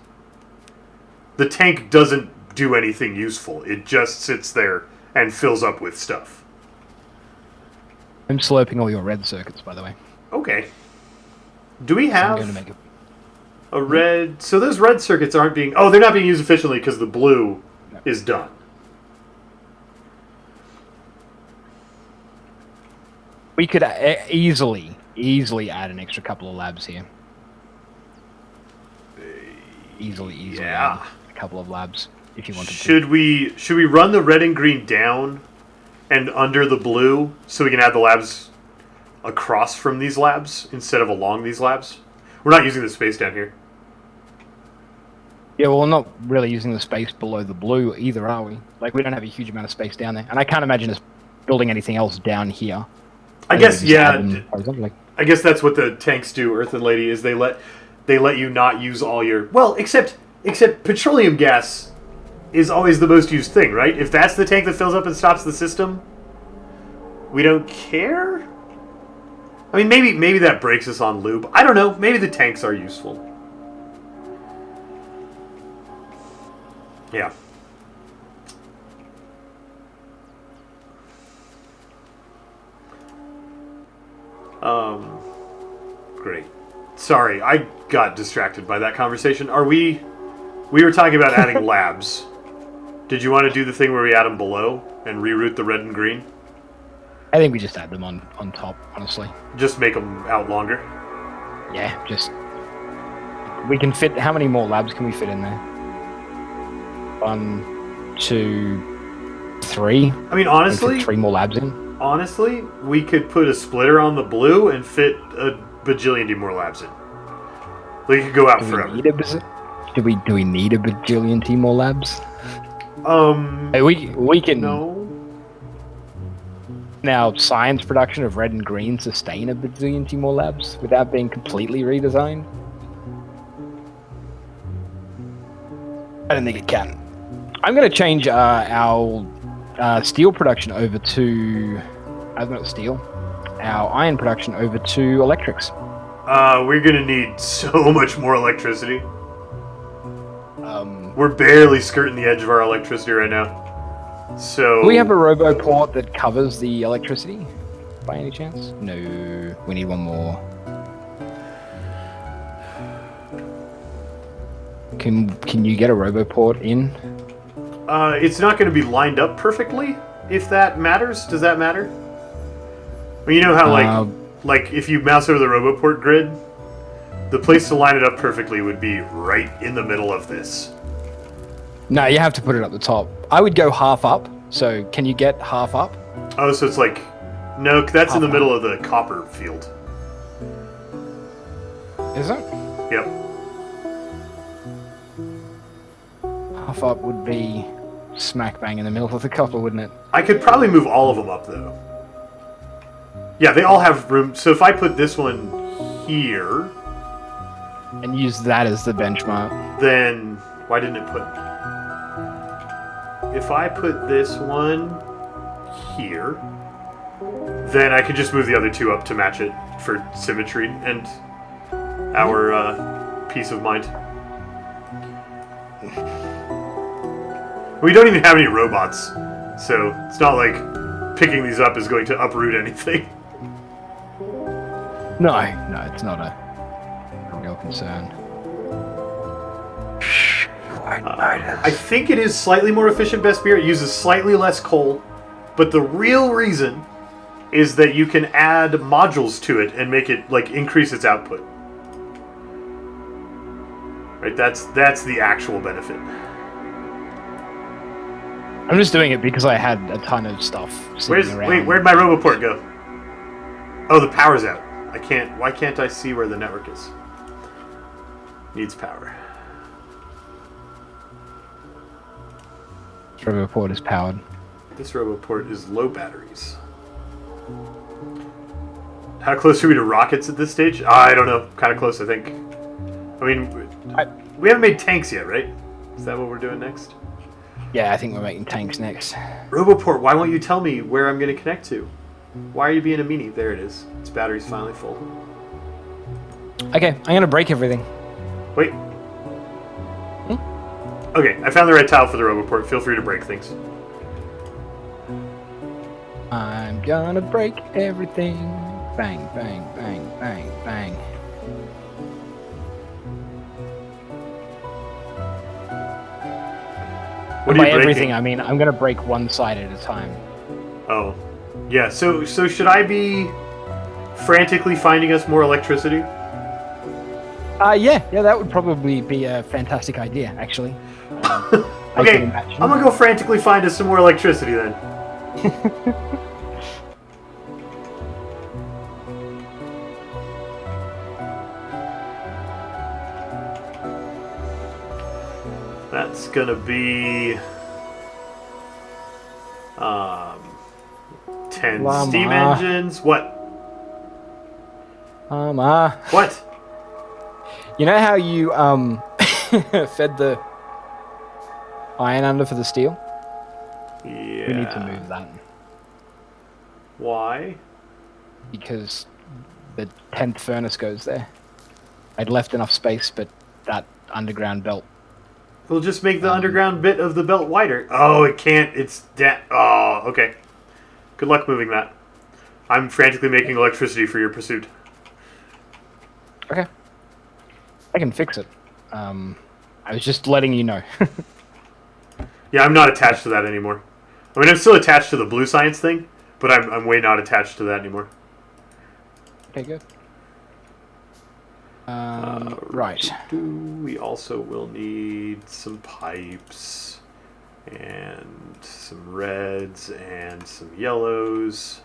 The tank doesn't do anything useful. It just sits there and fills up with stuff. I'm slurping all your red circuits, by the way. Okay. Do we have I'm going to make a red... So those red circuits aren't being... Oh, they're not being used efficiently because the blue is done. We could easily add an extra couple of labs here. Easily Yeah. add a couple of labs if you wanted to. Should we run the red and green down and under the blue so we can add the labs across from these labs instead of along these labs? We're not using the space down here. Yeah, well, we're not really using the space below the blue either, are we? Like, we don't have a huge amount of space down there. And I can't imagine us building anything else down here. I guess, yeah. Horizontally. I guess that's what the tanks do, Earth and Lady, is they let you not use all your... Well, except petroleum gas is always the most used thing, right? If that's the tank that fills up and stops the system, we don't care? I mean, maybe that breaks us on lube. I don't know. Maybe the tanks are useful. Yeah. Great. Sorry, I got distracted by that conversation. We were talking about adding labs. Did you want to do the thing where we add them below and reroute the red and green? I think we just add them on top, honestly. Just make them out longer? Yeah, just... We can fit... How many more labs can we fit in there? 1, 2, 3. I mean, honestly... Fit 3 more labs in. Honestly, we could put a splitter on the blue and fit a bajillion more labs in. We could go out forever. Do we need a bajillion more labs? We can... No. Now, science production of red and green sustain a bajillion more labs without being completely redesigned? I don't think it can. I'm going to change our steel production over to... not steel. Our iron production over to electrics. We're going to need so much more electricity. We're barely skirting the edge of our electricity right now. So... Do we have a roboport that covers the electricity, by any chance? No, we need one more. Can you get a roboport in? It's not going to be lined up perfectly, if that matters. Does that matter? Well, you know how, like if you mouse over the roboport grid, the place to line it up perfectly would be right in the middle of this. No, you have to put it up the top. I would go half up. So, can you get half up? Oh, so it's like... No, that's in the middle of the copper field. Is it? Yep. Half up would be smack bang in the middle of the copper, wouldn't it? I could probably move all of them up, though. Yeah, they all have room. So if I put this one here... And use that as the benchmark. Then... Why didn't it put... If I put this one here, then I could just move the other two up to match it for symmetry and our peace of mind. We don't even have any robots, so it's not like picking these up is going to uproot anything. No, it's not a real concern. I think it is slightly more efficient, Best Beer. It uses slightly less coal, But the real reason is that you can add modules to it and make it like increase its output. Right? That's the actual benefit. I'm just doing it because I had a ton of stuff sitting around. Wait, where'd my Roboport go? Oh, the power's out. I can't. Why can't I see where the network is? Needs power. This Roboport is powered. This Roboport is low batteries. How close are we to rockets at this stage? I don't know. Kind of close, I think. I mean, we haven't made tanks yet, right? Is that what we're doing next? Yeah, I think we're making tanks next. Roboport, why won't you tell me where I'm going to connect to? Why are you being a meanie? There it is. Its battery's finally full. Okay, I'm gonna break everything. Wait. Okay, I found the right tile for the Roboport. Feel free to break things. I'm gonna break everything. Bang, bang, bang, bang, bang. What By are you breaking? everything, I mean I'm gonna break one side at a time. Oh. Yeah, so should I be frantically finding us more electricity? Yeah, that would probably be a fantastic idea, actually. Okay, I'm gonna go frantically find us some more electricity then. That's gonna be 10 Llama. steam engines. What? What? You know how you fed the iron under for the steel? Yeah. We need to move that Why? because the 10th furnace goes there. I'd left enough space, but that underground belt. We'll just make the underground bit of the belt wider. Oh, it can't. It's Oh, okay. Good luck moving that. I'm frantically making electricity for your pursuit. Okay. I can fix it. I was just letting you know. Yeah, I'm not attached to that anymore. I mean, I'm still attached to the blue science thing, but I'm way not attached to that anymore. Okay, good. Right. We also will need some pipes and some reds and some yellows.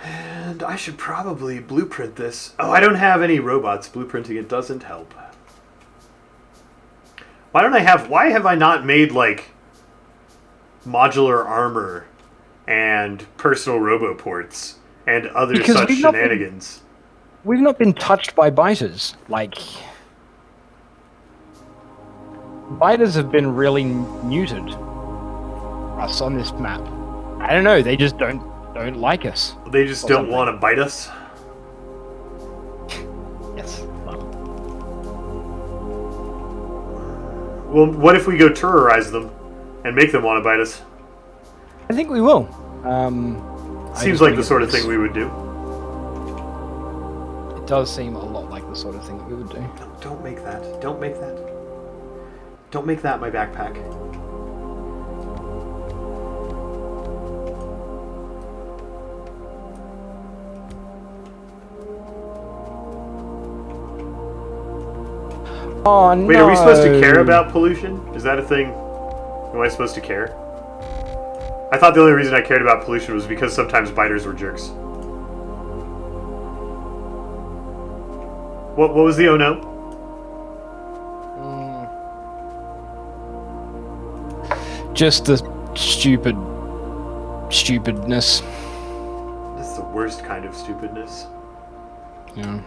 And I should probably blueprint this. Oh, I don't have any robots. Blueprinting it doesn't help. Why have I not made, like, modular armor and personal roboports and other Because such shenanigans? We've not been touched by biters. Like, biters have been really muted us on this map. I don't know. They just don't like us. They just don't want to bite us? Yes. Well, what if we go terrorize them and make them want to bite us? I think we will. Seems like the sort of thing we would do. It does seem a lot like the sort of thing that we would do. No, don't make that. Don't make that. Don't make that my backpack. Oh no! Wait, are we supposed to care about pollution? Is that a thing? Am I supposed to care? I thought the only reason I cared about pollution was because sometimes biters were jerks. What was the oh no? Just the stupidness. That's the worst kind of stupidness. Yeah.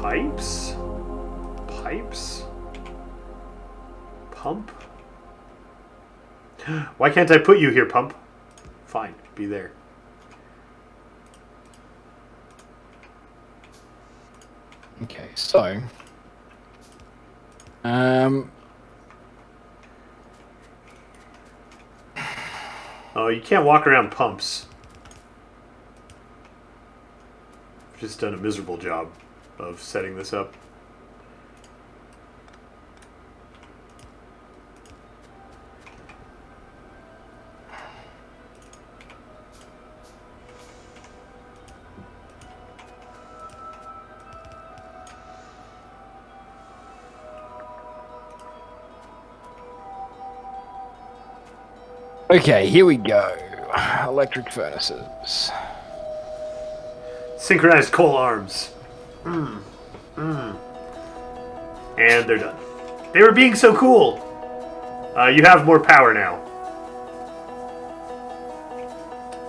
Pipes? Pipes? Pump? Why can't I put you here, pump? Fine, be there. Okay, so Oh, you can't walk around pumps. I've just done a miserable job of setting this up. Okay, here we go. Electric furnaces. Synchronized coal arms. And they're done. They were being so cool. You have more power now.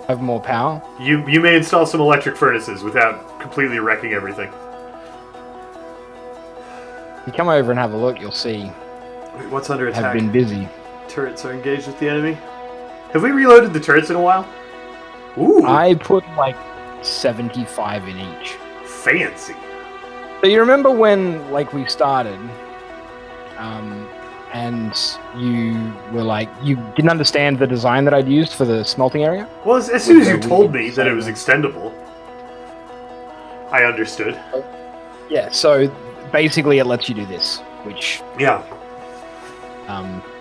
Have more power? You may install some electric furnaces without completely wrecking everything. If you come over and have a look, you'll see. Wait, what's under attack? I've been busy. Turrets are engaged with the enemy. Have we reloaded the turrets in a while? Ooh, I put like 75 in each. fancy. So you remember when, like, we started, and you were like, you didn't understand the design that I'd used for the smelting area? Well, as soon as you told me that it was extendable, I understood. Yeah, so basically it lets you do this, which Yeah.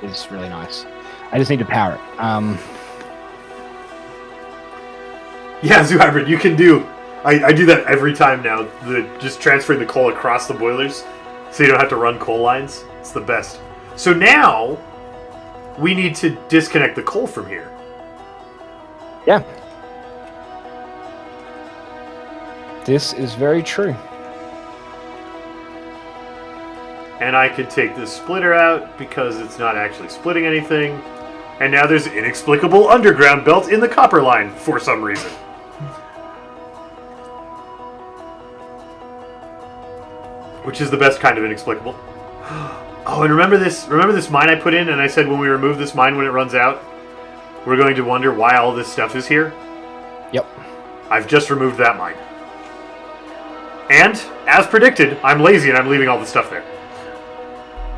is really nice. I just need to power it. Yeah, Zoo Hybrid, you can do... I do that every time now, just transferring the coal across the boilers, so you don't have to run coal lines. It's the best. So now, we need to disconnect the coal from here. Yeah. This is very true. And I can take this splitter out, because it's not actually splitting anything. And now there's an inexplicable underground belt in the copper line, for some reason. Which is the best kind of inexplicable. Oh, and remember this mine I put in, and I said when we remove this mine when it runs out, we're going to wonder why all this stuff is here? Yep. I've just removed that mine. And, as predicted, I'm lazy and I'm leaving all the stuff there.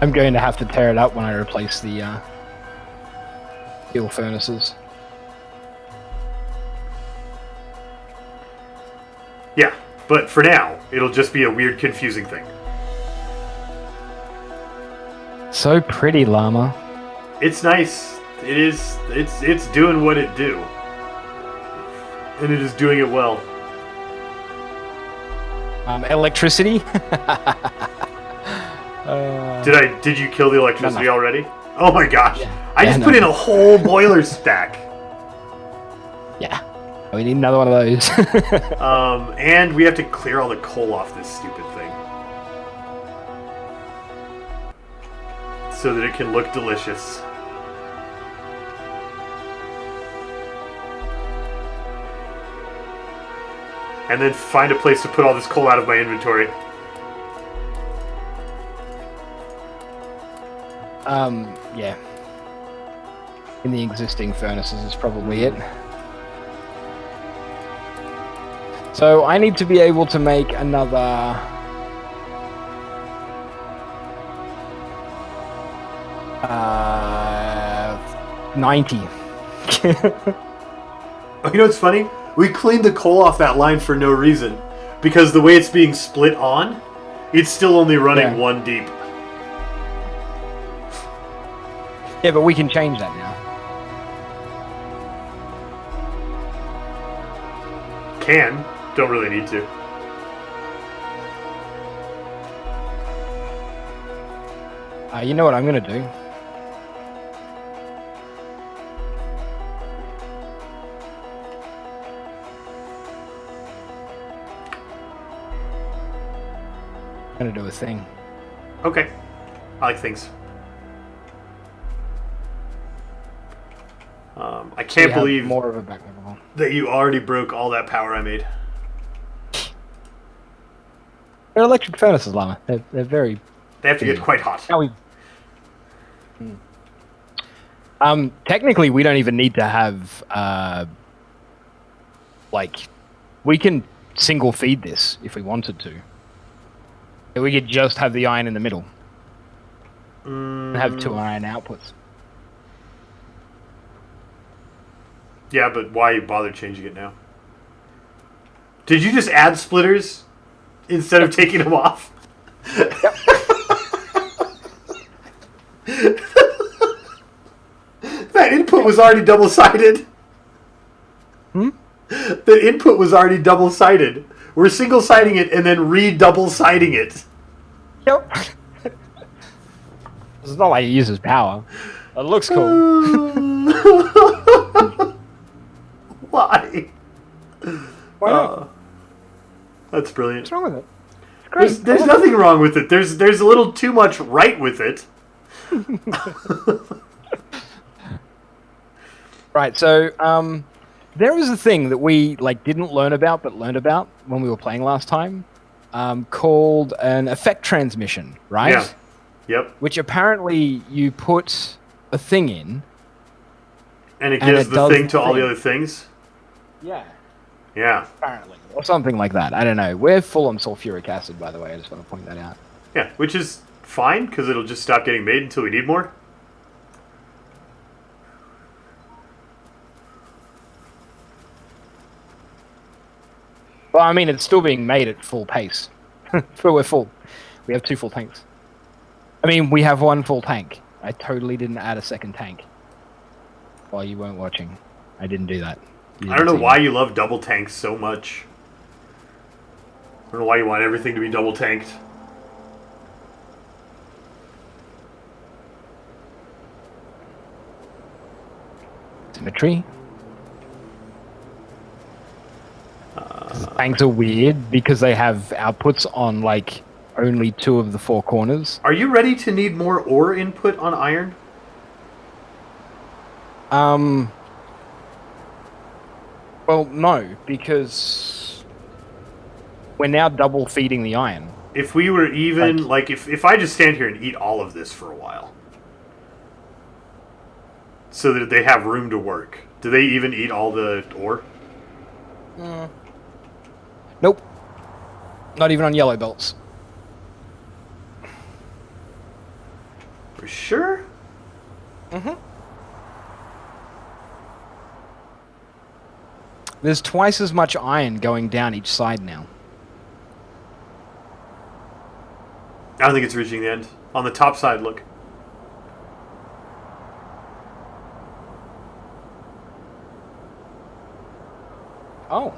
I'm going to have to tear it up when I replace the steel furnaces. Yeah, but for now, it'll just be a weird, confusing thing. So pretty, llama. It's nice. It is. It's doing what it do, and it is doing it well. Electricity. Did you kill the electricity already? Oh my gosh! Yeah. I just put in a whole boiler stack. Yeah, we need another one of those. And we have to clear all the coal off this stupid thing, so that it can look delicious. And then find a place to put all this coal out of my inventory. Yeah. In the existing furnaces is probably it. So I need to be able to make another... 90. Oh, you know what's funny? We cleaned the coal off that line for no reason. Because the way it's being split on, it's still only running one deep. Yeah, but we can change that now. Can. Don't really need to. You know what I'm going to do? I'm going to do a thing. Okay. I like things. I can't believe more of a back level that you already broke all that power I made. They're electric furnaces, llama. They're very... They have to get quite hot. How we... Technically, we don't even need to have, like, we can single feed this if we wanted to. We could just have the iron in the middle. And have 2 iron outputs. Yeah, but why bother changing it now? Did you just add splitters instead of taking them off? Yep. That input was already double-sided. The input was already double-sided. We're single-siding it and then re-double-siding it. Yep. It's not like it uses power. It looks cool. Why not? That's brilliant. What's wrong with it? It's great. There's nothing wrong with it. There's a little too much right with it. Right, so there was a thing that we didn't learn about but learned about when we were playing last time, called an effect transmission, right? Yeah. Yep. Which apparently you put a thing in, And it gives the thing to all the other things. Yeah. Yeah. Apparently, or something like that. I don't know. We're full on sulfuric acid, by the way. I just want to point that out. Yeah, which is fine because it'll just stop getting made until we need more. Well, I mean, it's still being made at full pace. So we're full. We have 2 full tanks. I mean, we have 1 full tank. I totally didn't add a second tank while you weren't watching. I didn't do that. I don't know why you love double tanks so much. I don't know why you want everything to be double tanked. Symmetry. Tanks are weird because they have outputs on only 2 of the 4 corners. Are you ready to need more ore input on iron? Well, no, because we're now double feeding the iron. If we were even, if I just stand here and eat all of this for a while, so that they have room to work, do they even eat all the ore? Nope. Not even on yellow belts. For sure? Mm-hmm. There's twice as much iron going down each side now. I don't think it's reaching the end. On the top side, look. Oh.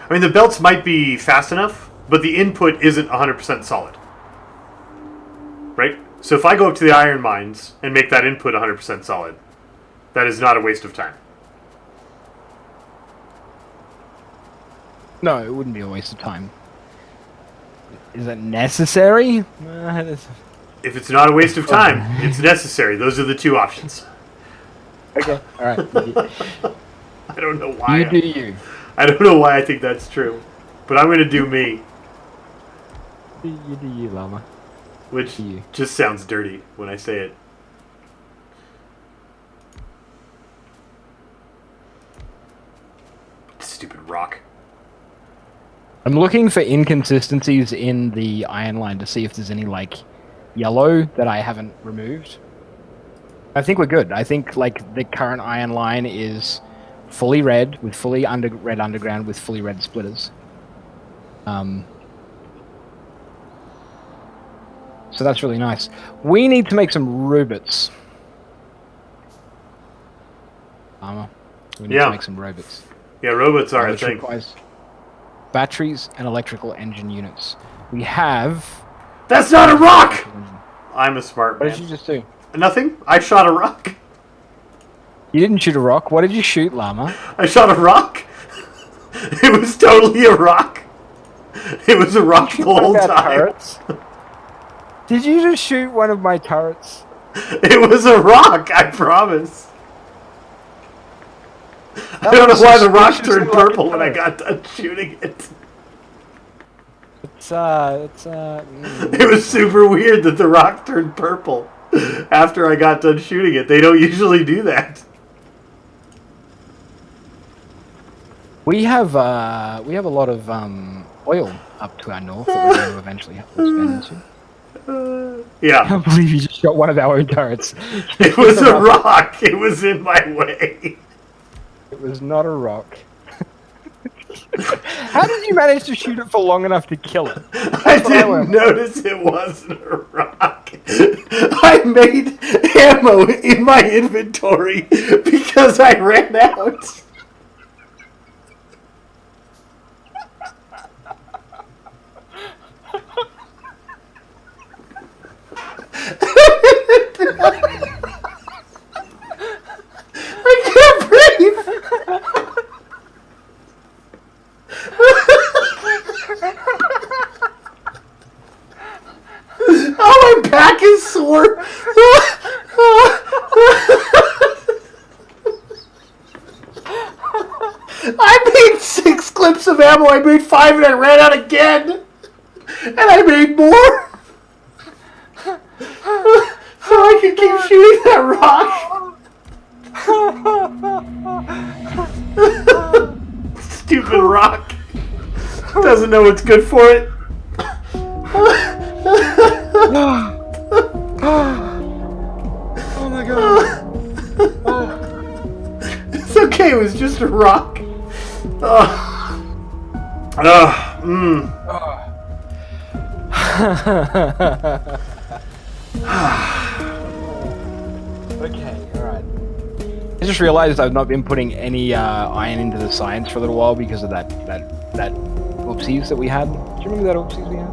I mean, the belts might be fast enough, but the input isn't 100% solid. Right? So if I go up to the iron mines and make that input 100% solid, that is not a waste of time. No, it wouldn't be a waste of time. Is it necessary? If it's not a waste of time, it's necessary. Those are the 2 options. Okay, alright. I don't know why. You do you. I don't know why I think that's true. But I'm going to do me. You do you, llama. Which just sounds dirty when I say it. Stupid rock. I'm looking for inconsistencies in the iron line to see if there's any, yellow that I haven't removed. I think we're good. I think, the current iron line is fully red, with fully red underground, with fully red splitters. So that's really nice. We need to make some robots. We need to make some robots. Yeah, robots are a thing. Batteries and electrical engine units. We have... That's not a rock! I'm a smart man. What did you just do? Nothing. I shot a rock. You didn't shoot a rock. What did you shoot, llama? I shot a rock. It was totally a rock. It was a rock the whole time. Turrets? Did you just shoot one of my turrets? It was a rock, I promise. I don't know why the rock turned purple when I got done shooting it. It was super weird that the rock turned purple after I got done shooting it. They don't usually do that. We have a lot of oil up to our north that we're going to eventually have to expand into. Yeah. I can't believe you just shot one of our own turrets. It was a rock. It was in my way. It was not a rock. How did you manage to shoot it for long enough to kill it? I didn't notice it wasn't a rock. I made ammo in my inventory because I ran out. I can't breathe. sore. I made 6 clips of ammo. I made 5 and I ran out again. And I made more. So I can keep shooting that rock. Stupid rock. Doesn't know what's good for it. Oh my god. It's okay, it was just a rock. Okay, alright. I just realized I've not been putting any iron into the science for a little while because of that oopsies that we had. Do you remember that oopsies we had?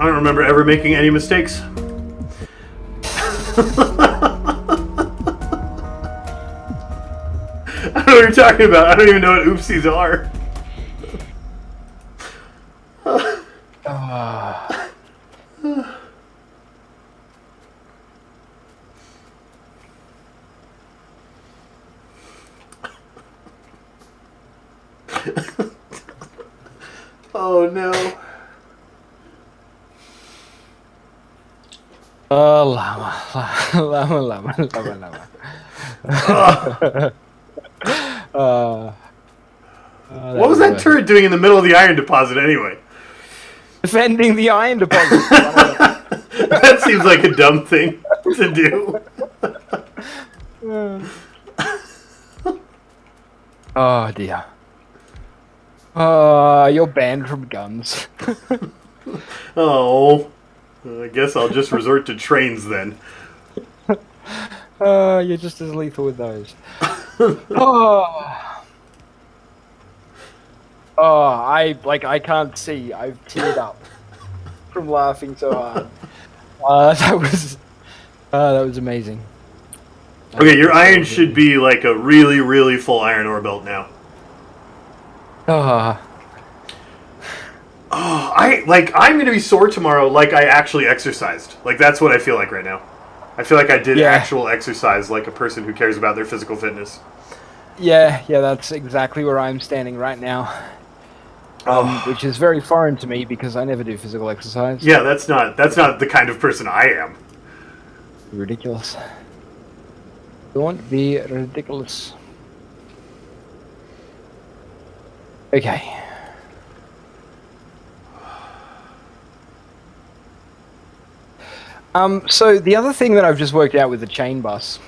I don't remember ever making any mistakes. I don't know what you're talking about. I don't even know what oopsies are. Oh no. Llama. What was that turret doing in the middle of the iron deposit anyway? Defending the iron deposit. That seems like a dumb thing to do. Oh dear. You're banned from guns. Oh. I guess I'll just resort to trains then. You're just as lethal with those. I can't see. I've teared up from laughing so hard. That was amazing. Okay, your iron should be like a really, really full iron ore belt now. I'm gonna be sore tomorrow like I actually exercised. Like that's what I feel like right now. I feel like I did actual exercise like a person who cares about their physical fitness. Yeah, that's exactly where I'm standing right now. Which is very foreign to me because I never do physical exercise. Yeah, that's not the kind of person I am. Ridiculous. Don't be ridiculous. Okay. So the other thing that I've just worked out with the chain bus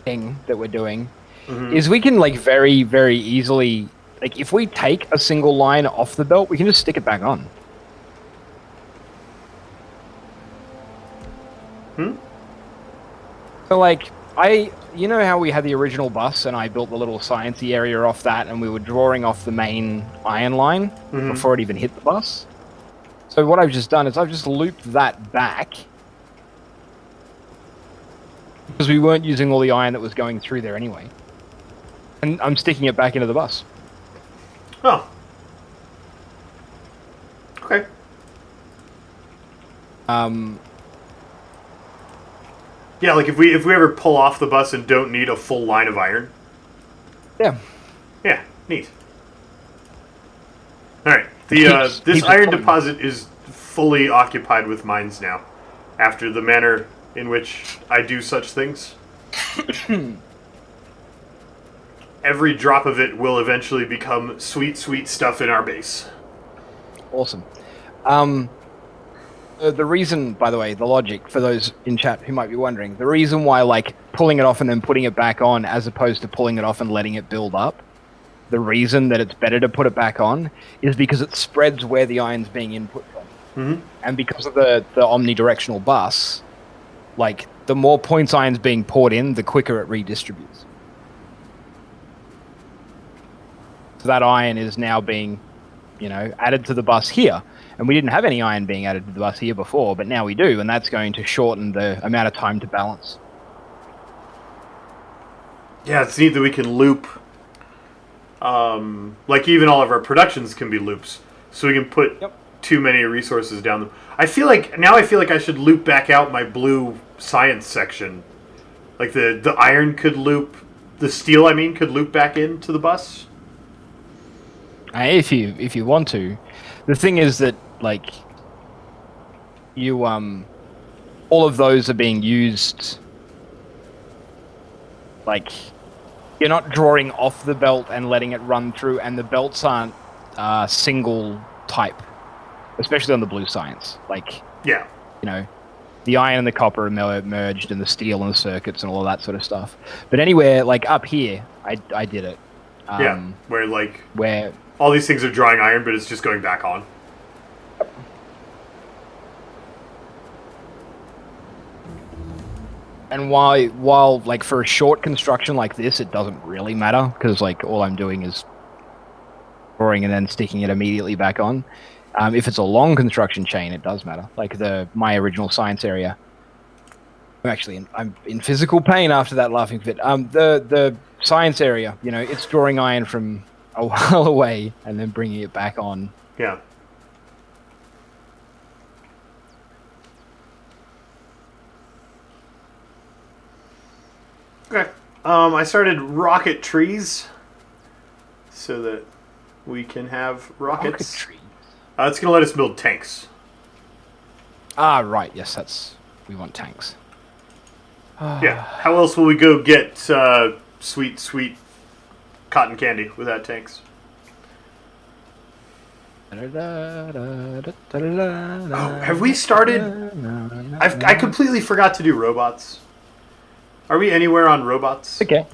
thing that we're doing is we can like very, very easily, like if we take a single line off the belt, we can just stick it back on. So like, you know how we had the original bus and I built the little sciencey area off that and we were drawing off the main iron line before it even hit the bus? So what I've just done is I've just looped that back because we weren't using all the iron that was going through there anyway. And I'm sticking it back into the bus. Oh. Okay. Yeah, like if we ever pull off the bus and don't need a full line of iron. Yeah. Yeah, neat. All right. This iron deposit is fully occupied with mines now, after the manner in which I do such things. Every drop of it will eventually become sweet, sweet stuff in our base. Awesome. The reason, by the way, the logic, for those in chat who might be wondering, the reason why, like, pulling it off and then putting it back on as opposed to pulling it off and letting it build up, the reason that it's better to put it back on is because it spreads where the iron's being input from. And because of the omnidirectional bus, like, the more points iron's being poured in, the quicker it redistributes. So that iron is now being, added to the bus here. And we didn't have any iron being added to the bus here before, but now we do, and that's going to shorten the amount of time to balance. Yeah, it's neat that we can loop. Like even all of our productions can be loops, so we can put too many resources down them. I feel like I should loop back out my blue science section. Like the iron could loop, the steel I mean could loop back into the bus. If you want to, the thing is that like you all of those are being used. Like you're not drawing off the belt and letting it run through, and the belts aren't single type, especially on the blue science. Like Yeah. you know, the iron and the copper are merged, and the steel and the circuits and all of that sort of stuff. But anywhere like up here, I did it. Where all these things are drawing iron, but it's just going back on. And while like for a short construction like this, it doesn't really matter because like all I'm doing is drawing and then sticking it immediately back on. If it's a long construction chain, it does matter. Like my original science area. I'm in physical pain after that laughing fit. The science area, you know, it's drawing iron from a while away and then bringing it back on. Yeah. Okay. I started rocket trees so that we can have rockets. Rocket trees. It's going to let us build tanks. Ah, right. Yes, we want tanks. Yeah. How else will we go get sweet cotton candy without tanks? Oh, have we started? I completely forgot to do robots. Are we anywhere on robots? Okay.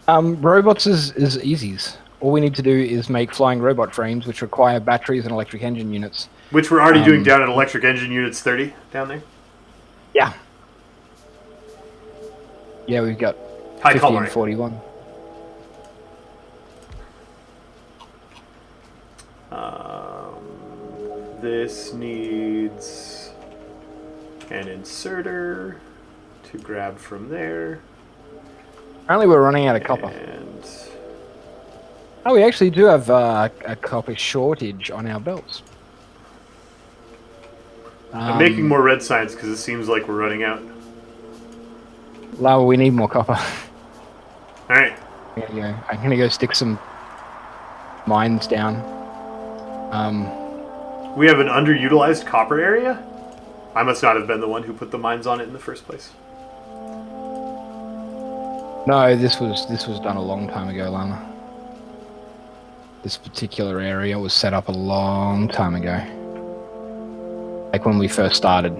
Robots is easies. All we need to do is make flying robot frames, which require batteries and electric engine units. Which we're already doing down at electric engine units 30 down there. Yeah. Yeah, we've got High 50 calorie. and 41. This needs an inserter to grab from there. Apparently we're running out of copper. And Oh, we actually do have a copper shortage on our belts. I'm making more red science because it seems like we're running out. Lava, we need more copper. Alright. I'm gonna go stick some mines down. We have an underutilized copper area? I must not have been the one who put the mines on it in the first place. No, this was done a long time ago, Lama. This particular area was set up a long time ago. Like when we first started,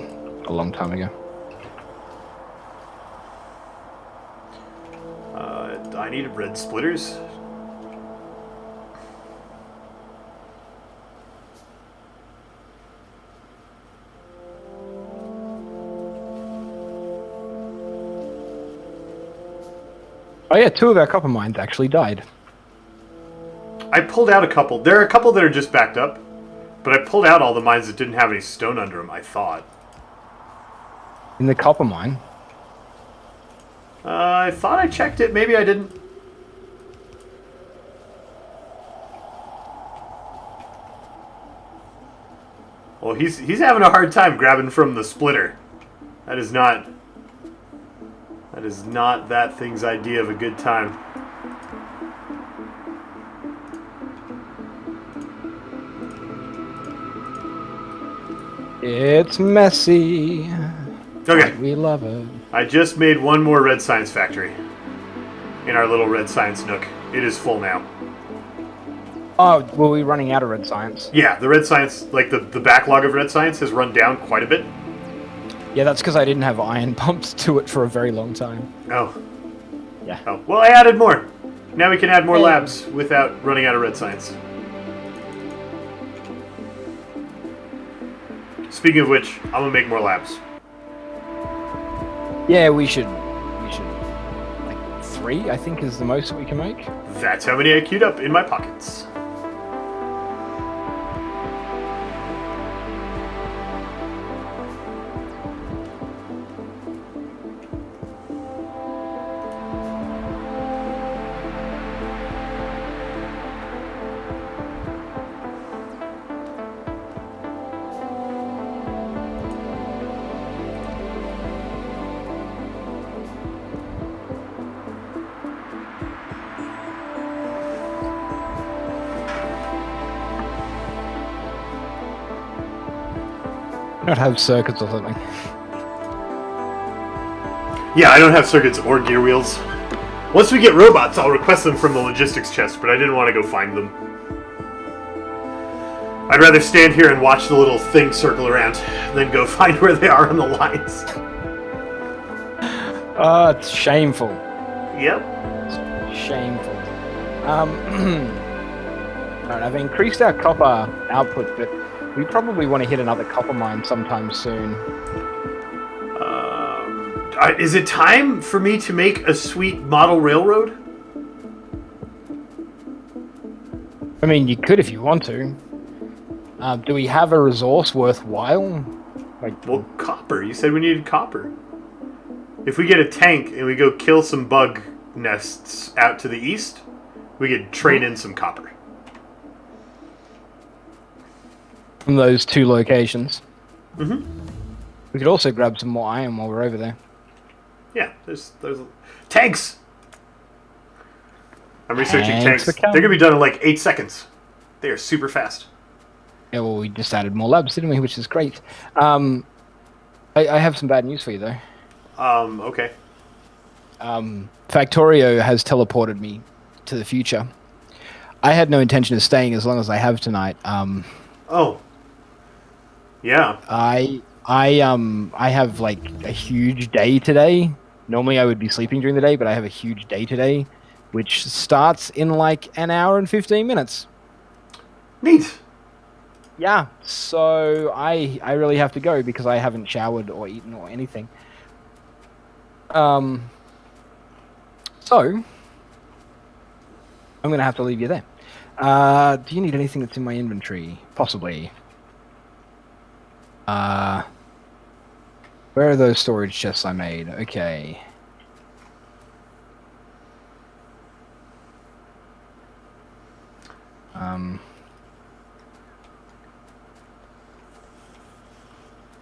a long time ago. I needed red splitters. Oh yeah, 2 of our copper mines actually died. I pulled out a couple. There are a couple that are just backed up, but I pulled out all the mines that didn't have any stone under them, I thought. In the copper mine? I thought I checked it. Maybe I didn't. Well, he's having a hard time grabbing from the splitter. That is not that thing's idea of a good time. It's messy. Okay. We love it. I just made one more red science factory in our little red science nook. It is full now. Oh, were we running out of red science? Yeah, the red science, like the backlog of red science has run down quite a bit. Yeah, that's because I didn't have iron pumped to it for a very long time. Oh. Yeah. Oh. Well, I added more. Now we can add more labs without running out of red science. Speaking of which, I'm gonna make more labs. Yeah, we should like 3, I think, is the most that we can make. That's how many I queued up in my pockets. Not have circuits or something. Yeah, I don't have circuits or gear wheels. Once we get robots, I'll request them from the logistics chest, but I didn't want to go find them. I'd rather stand here and watch the little thing circle around than go find where they are on the lines. Oh, it's shameful. Yep. Shameful. Right, I've increased our copper output, but we probably want to hit another copper mine sometime soon. Is it time for me to make a sweet model railroad? I mean, you could if you want to. Do we have a resource worthwhile? Well, copper. You said we needed copper. If we get a tank and we go kill some bug nests out to the east, we could trade in some copper. From those 2 locations. Mm-hmm. We could also grab some more iron while we're over there. Yeah, there's tanks. I'm researching tanks. They're gonna be done in like 8 seconds. They are super fast. Yeah, well, we just added more labs, didn't we? Which is great. I have some bad news for you, though. Okay. Factorio has teleported me to the future. I had no intention of staying as long as I have tonight. Oh. Yeah. I have like a huge day today. Normally I would be sleeping during the day, but I have a huge day today, which starts in like an hour and 15 minutes. Neat. Yeah, so I really have to go because I haven't showered or eaten or anything. So I'm gonna have to leave you there. Do you need anything that's in my inventory? Possibly. Where are those storage chests I made? Okay.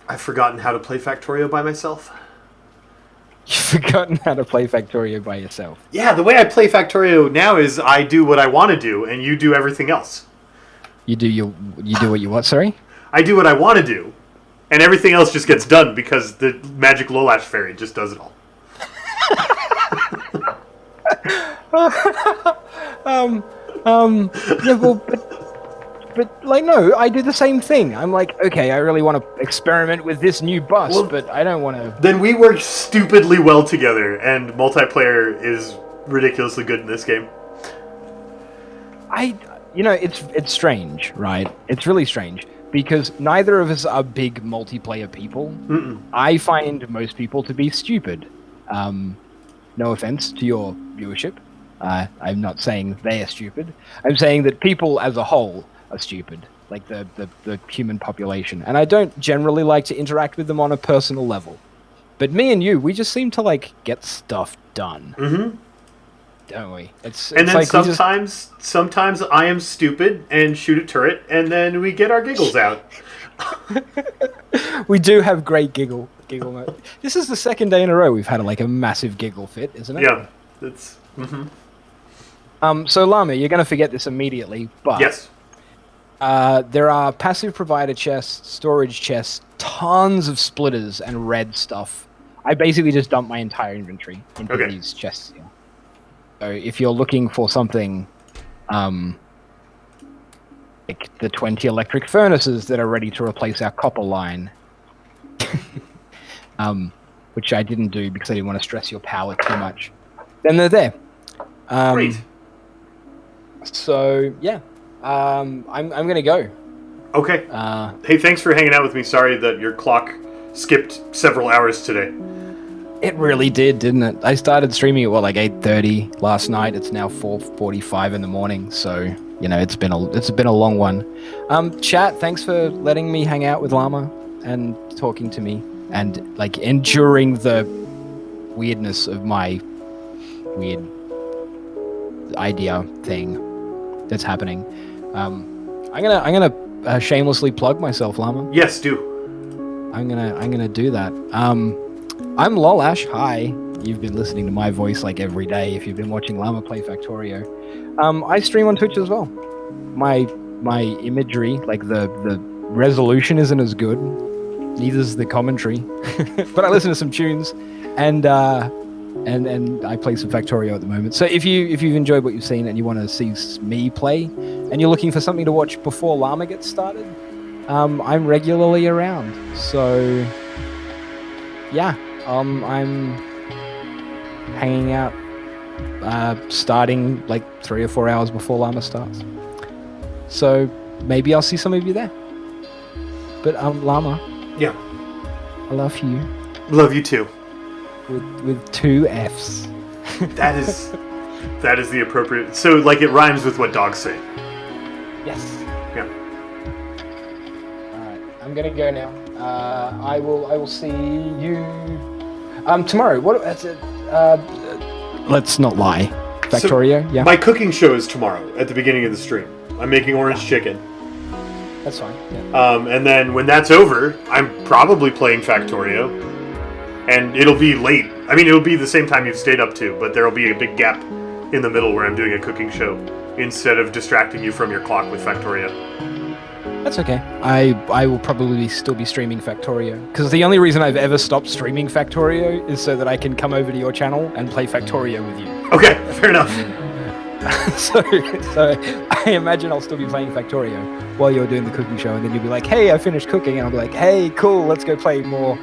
I've forgotten how to play Factorio by myself. You've forgotten how to play Factorio by yourself. Yeah, the way I play Factorio now is I do what I want to do, and you do everything else. You do what you want, sorry? I do what I want to do, and everything else just gets done because the magic Lolash fairy just does it all. Yeah, well, but like, no, I do the same thing. I'm like, okay, I really want to experiment with this new bus, but I don't want to... Then we work stupidly well together, and multiplayer is ridiculously good in this game. You know, it's strange, right? It's really strange, because neither of us are big multiplayer people. Mm-mm. I find most people to be stupid. No offense to your viewership. I'm not saying they are stupid. I'm saying that people as a whole are stupid, like the human population. And I don't generally like to interact with them on a personal level. But me and you, we just seem to, like, get stuff done. Mm-hmm. Don't we? It's and then like sometimes I am stupid and shoot a turret, and then we get our giggles out. We do have great giggle mode. This is the second day in a row we've had like a massive giggle fit, isn't it? Yeah, it's. Mm-hmm. So Llama, you're going to forget this immediately, but yes, there are passive provider chests, storage chests, tons of splitters and red stuff. I basically just dumped my entire inventory into these chests here. So if you're looking for something, like the 20 electric furnaces that are ready to replace our copper line, which I didn't do because I didn't want to stress your power too much, then they're there. Great. So yeah, I'm gonna go. Okay. Hey, thanks for hanging out with me. Sorry that your clock skipped several hours today. It really did, didn't it? I started streaming at like 8:30 last night. It's now 4:45 in the morning. So you know, it's been a long one. Chat, thanks for letting me hang out with Llama and talking to me and like enduring the weirdness of my weird idea thing that's happening. I'm gonna shamelessly plug myself, Llama. Yes, do. I'm gonna do that. I'm Lolash. Hi. You've been listening to my voice like every day if you've been watching Llama play Factorio. I stream on Twitch as well. My imagery, like the resolution isn't as good, neither's the commentary. But I listen to some tunes, and I play some Factorio at the moment. So if you've enjoyed what you've seen and you want to see me play, and you're looking for something to watch before Llama gets started, I'm regularly around. So yeah, I'm hanging out, starting like 3 or 4 hours before Llama starts. So maybe I'll see some of you there. But Llama, Yeah. I love you. Love you too. With 2 Fs. That is the appropriate. So like it rhymes with what dogs say. Yes. Yeah. Alright, I'm gonna go now. I will see you tomorrow. What? Let's not lie. Factorio. So, yeah. My cooking show is tomorrow at the beginning of the stream. I'm making orange chicken. That's fine. Yeah. And then when that's over, I'm probably playing Factorio. And it'll be late. I mean, it'll be the same time you've stayed up to, but there'll be a big gap in the middle where I'm doing a cooking show instead of distracting you from your clock with Factorio. That's okay. I will probably still be streaming Factorio, because the only reason I've ever stopped streaming Factorio is so that I can come over to your channel and play Factorio with you. Okay, fair enough. so I imagine I'll still be playing Factorio while you're doing the cooking show, and then you'll be like, hey, I finished cooking, and I'll be like, hey, cool, let's go play more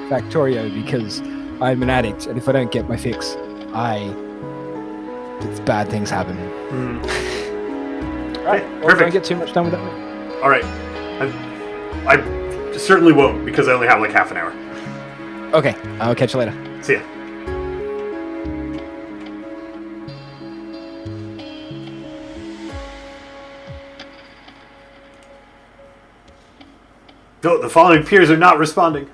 Factorio, because I'm an addict, and if I don't get my fix, bad things happen. Alright, well, perfect. don't get too much done with that. Alright. I certainly won't, because I only have like half an hour. Okay, I'll catch you later. See ya. No, the following peers are not responding.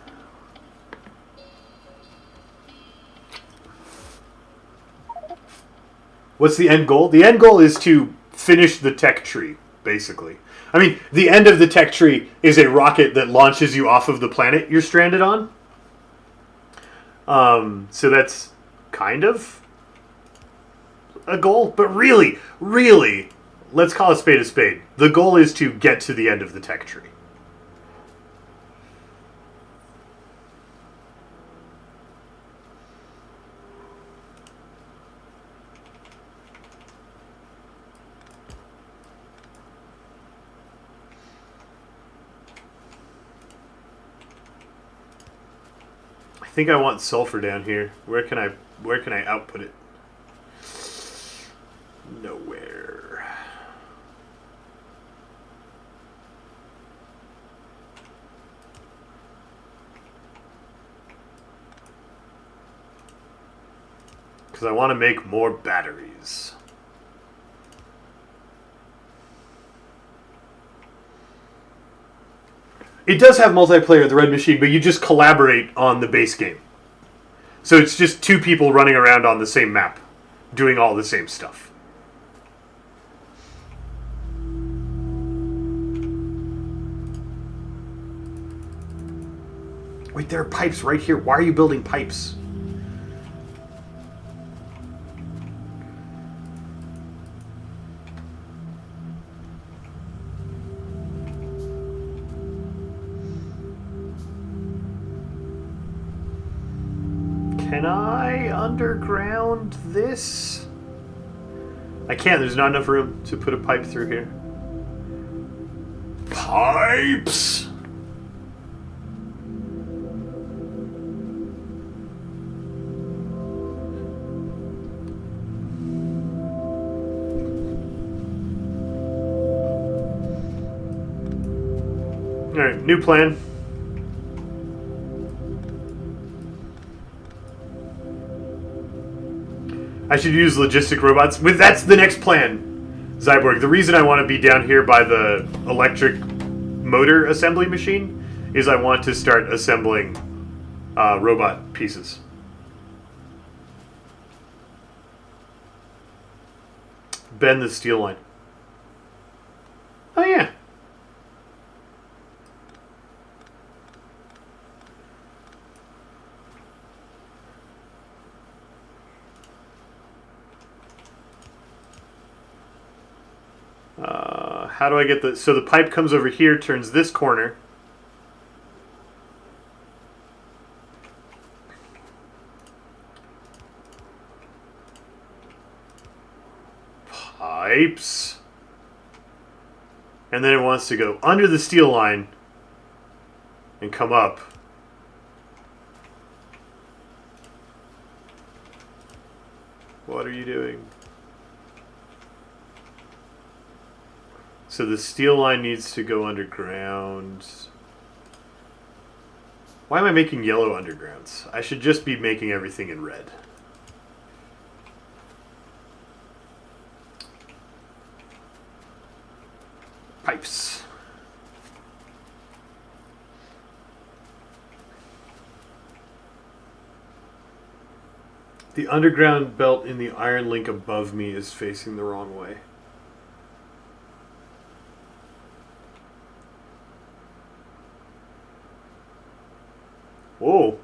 What's the end goal? The end goal is to finish the tech tree, basically. I mean, the end of the tech tree is a rocket that launches you off of the planet you're stranded on. So that's kind of a goal. But really, let's call a spade a spade. The goal is to get to the end of the tech tree. I think I want sulfur down here. Where can I output it? Nowhere. Because I want to make more batteries. It does have multiplayer, the Red Machine, but you just collaborate on the base game. So it's just 2 people running around on the same map, doing all the same stuff. Wait, there are pipes right here. Why are you building pipes? Can I underground this? I can't. There's not enough room to put a pipe through here. Pipes! Alright, new plan. I should use logistic robots. That's the next plan, Zyborg. The reason I want to be down here by the electric motor assembly machine is I want to start assembling robot pieces. Bend the steel line. Oh yeah. How do I get the... So the pipe comes over here, turns this corner. Pipes. And then it wants to go under the steel line and come up. What are you doing? So the steel line needs to go underground. Why am I making yellow undergrounds? I should just be making everything in red. Pipes. The underground belt in the iron link above me is facing the wrong way. Whoa.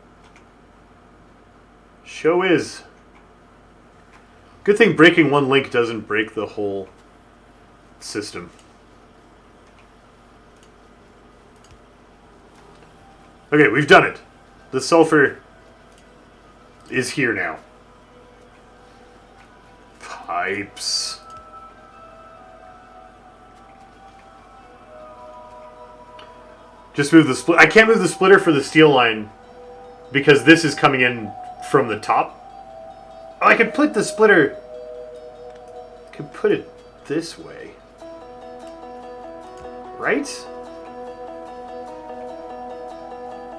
Show is. Good thing breaking one link doesn't break the whole system. Okay, we've done it. The sulfur is here now. Pipes. Just move the split. I can't move the splitter for the steel line because this is coming in from the top. Oh, I could put the splitter. I could put it this way. Right?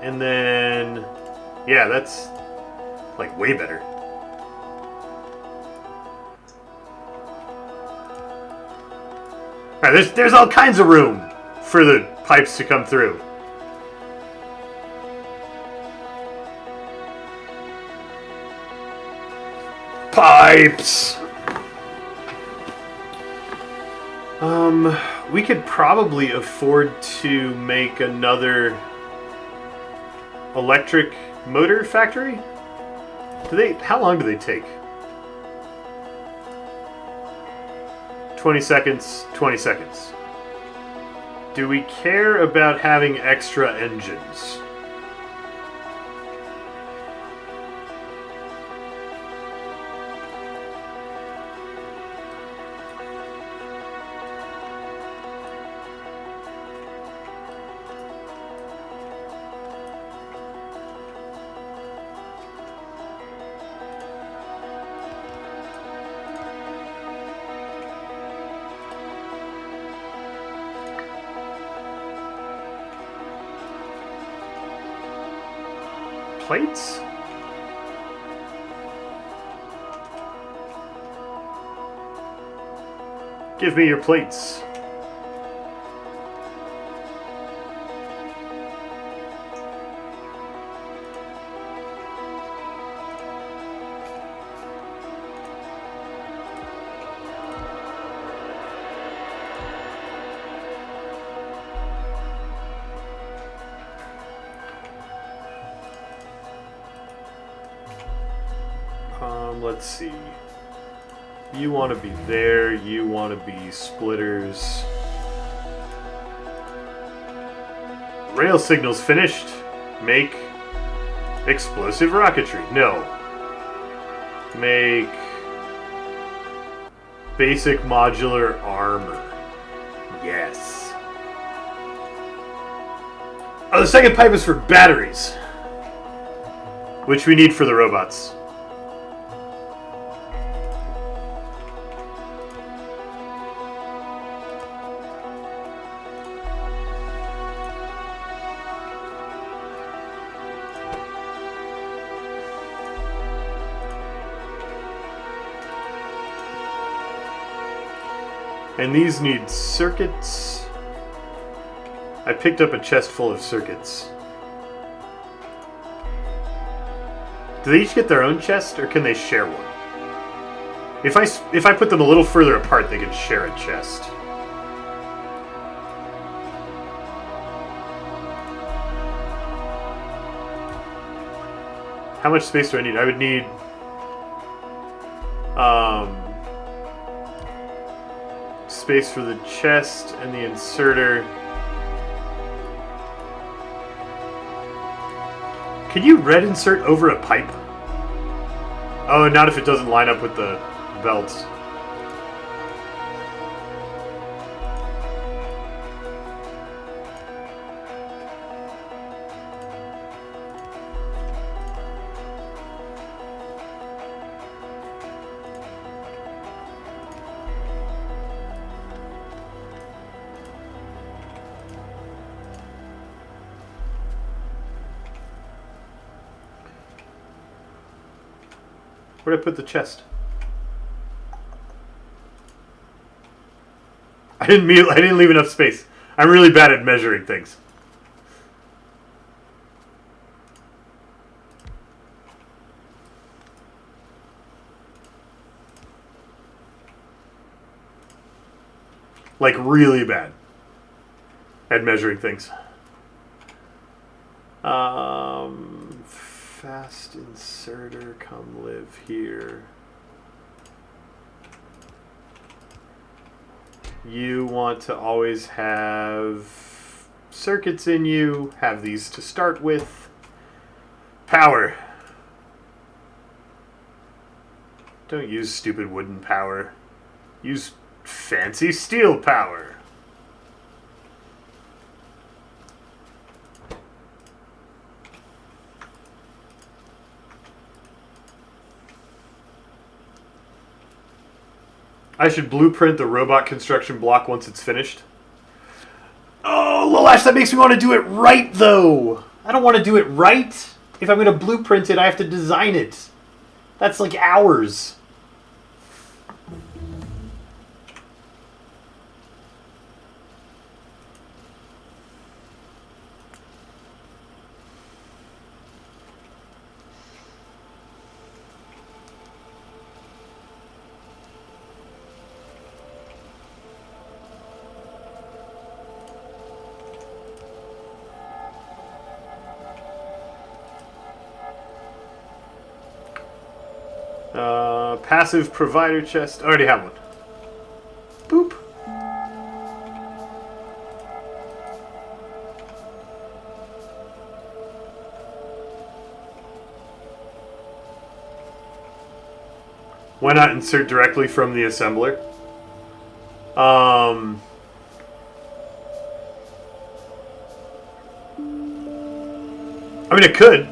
And then, yeah, that's like way better. All right, there's all kinds of room for the pipes to come through. Pipes! We could probably afford to make another electric motor factory? How long do they take? 20 seconds, 20 seconds. Do we care about having extra engines? Plates? Give me your plates. Let's see. You want to be there. You want to be splitters. Rail signals finished. Make explosive rocketry. No. Make basic modular armor. Yes. Oh, the second pipe is for batteries, which we need for the robots. And these need circuits. I picked up a chest full of circuits. Do they each get their own chest, or can they share one? If I put them a little further apart, they could share a chest. How much space do I need? I would need space for the chest and the inserter. Can you red insert over a pipe? Oh, not if it doesn't line up with the belts. Where'd I put the chest? I didn't leave enough space. I'm really bad at measuring things. Like, really bad at measuring things. Fast inserter, come live here. You want to always have circuits in you. Have these to start with. Power. Don't use stupid wooden power. Use fancy steel power. I should blueprint the robot construction block once it's finished. Oh, Lolash, that makes me want to do it right, though. I don't want to do it right. If I'm going to blueprint it, I have to design it. That's like hours. Passive provider chest. I already have one. Boop. Why not insert directly from the assembler? I mean, I could.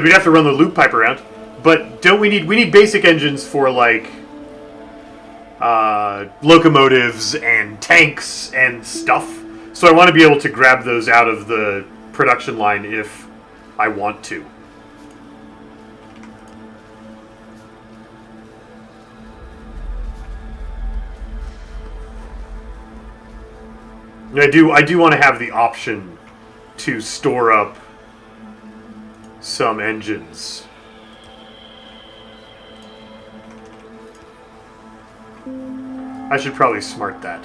We'd have to run the loop pipe around. But don't we need basic engines for, like, locomotives and tanks and stuff. So I want to be able to grab those out of the production line if I want to. I do want to have the option to store up some engines. I should probably smart that.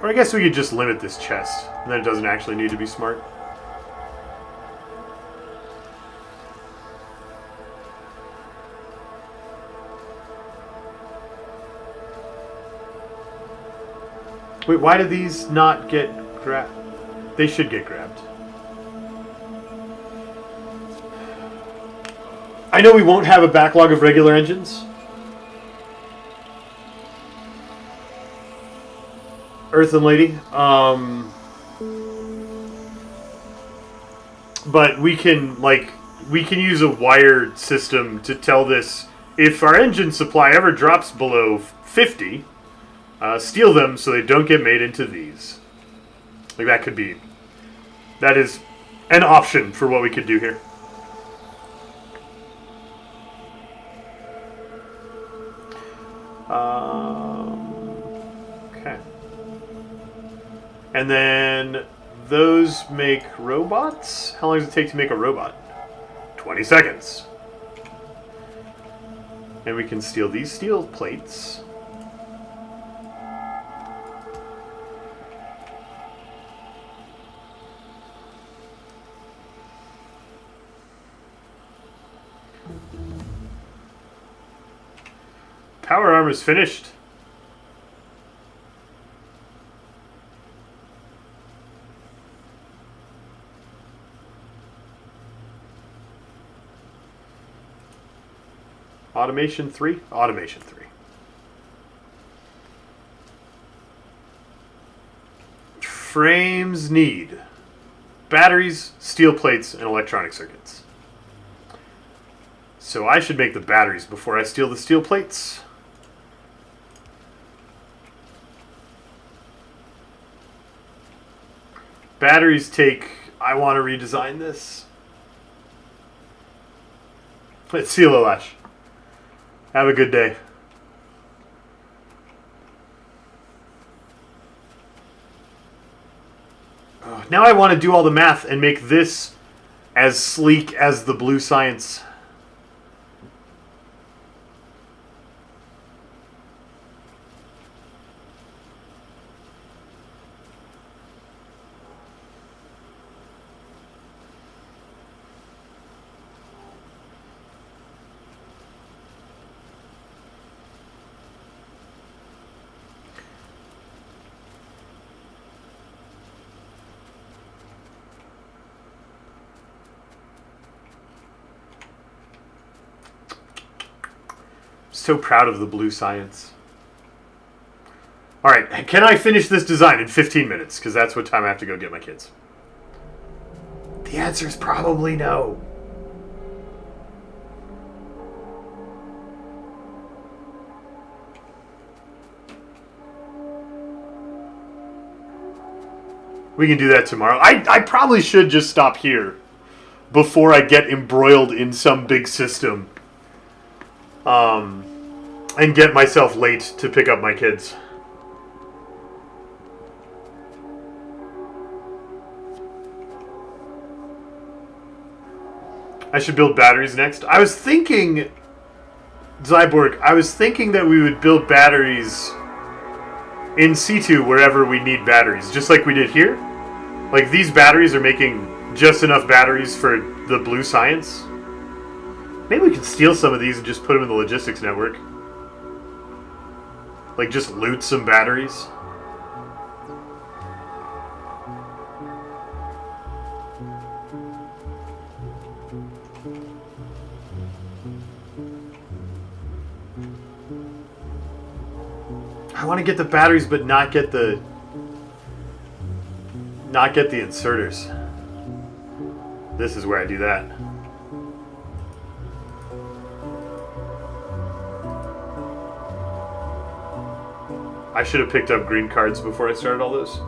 Or I guess we could just limit this chest, and then it doesn't actually need to be smart. Wait, why do these not get grabbed? They should get grabbed. I know we won't have a backlog of regular engines. Earthen Lady. But we can use a wired system to tell this if our engine supply ever drops below 50, steal them so they don't get made into these. Like, that is an option for what we could do here. Okay. And then those make robots? How long does it take to make a robot? 20 seconds. And we can steal these steel plates. Power armor is finished. Automation 3? Automation 3. Frames need batteries, steel plates, and electronic circuits. So I should make the batteries before I steal the steel plates. Batteries take... I want to redesign this. Let's see, Lalash. Have a good day. Now I want to do all the math and make this as sleek as the blue science. So proud of the blue science. Alright, can I finish this design in 15 minutes? Because that's what time I have to go get my kids. The answer is probably no. We can do that tomorrow. I probably should just stop here before I get embroiled in some big system. And get myself late to pick up my kids. I should build batteries next. I was thinking, Zyborg, I was thinking that we would build batteries in situ wherever we need batteries, just like we did here. Like, these batteries are making just enough batteries for the blue science. Maybe we can steal some of these and just put them in the logistics network. Like, just loot some batteries. I want to get the batteries, but not get the inserters. This is where I do that. I should have picked up green cards before I started all this.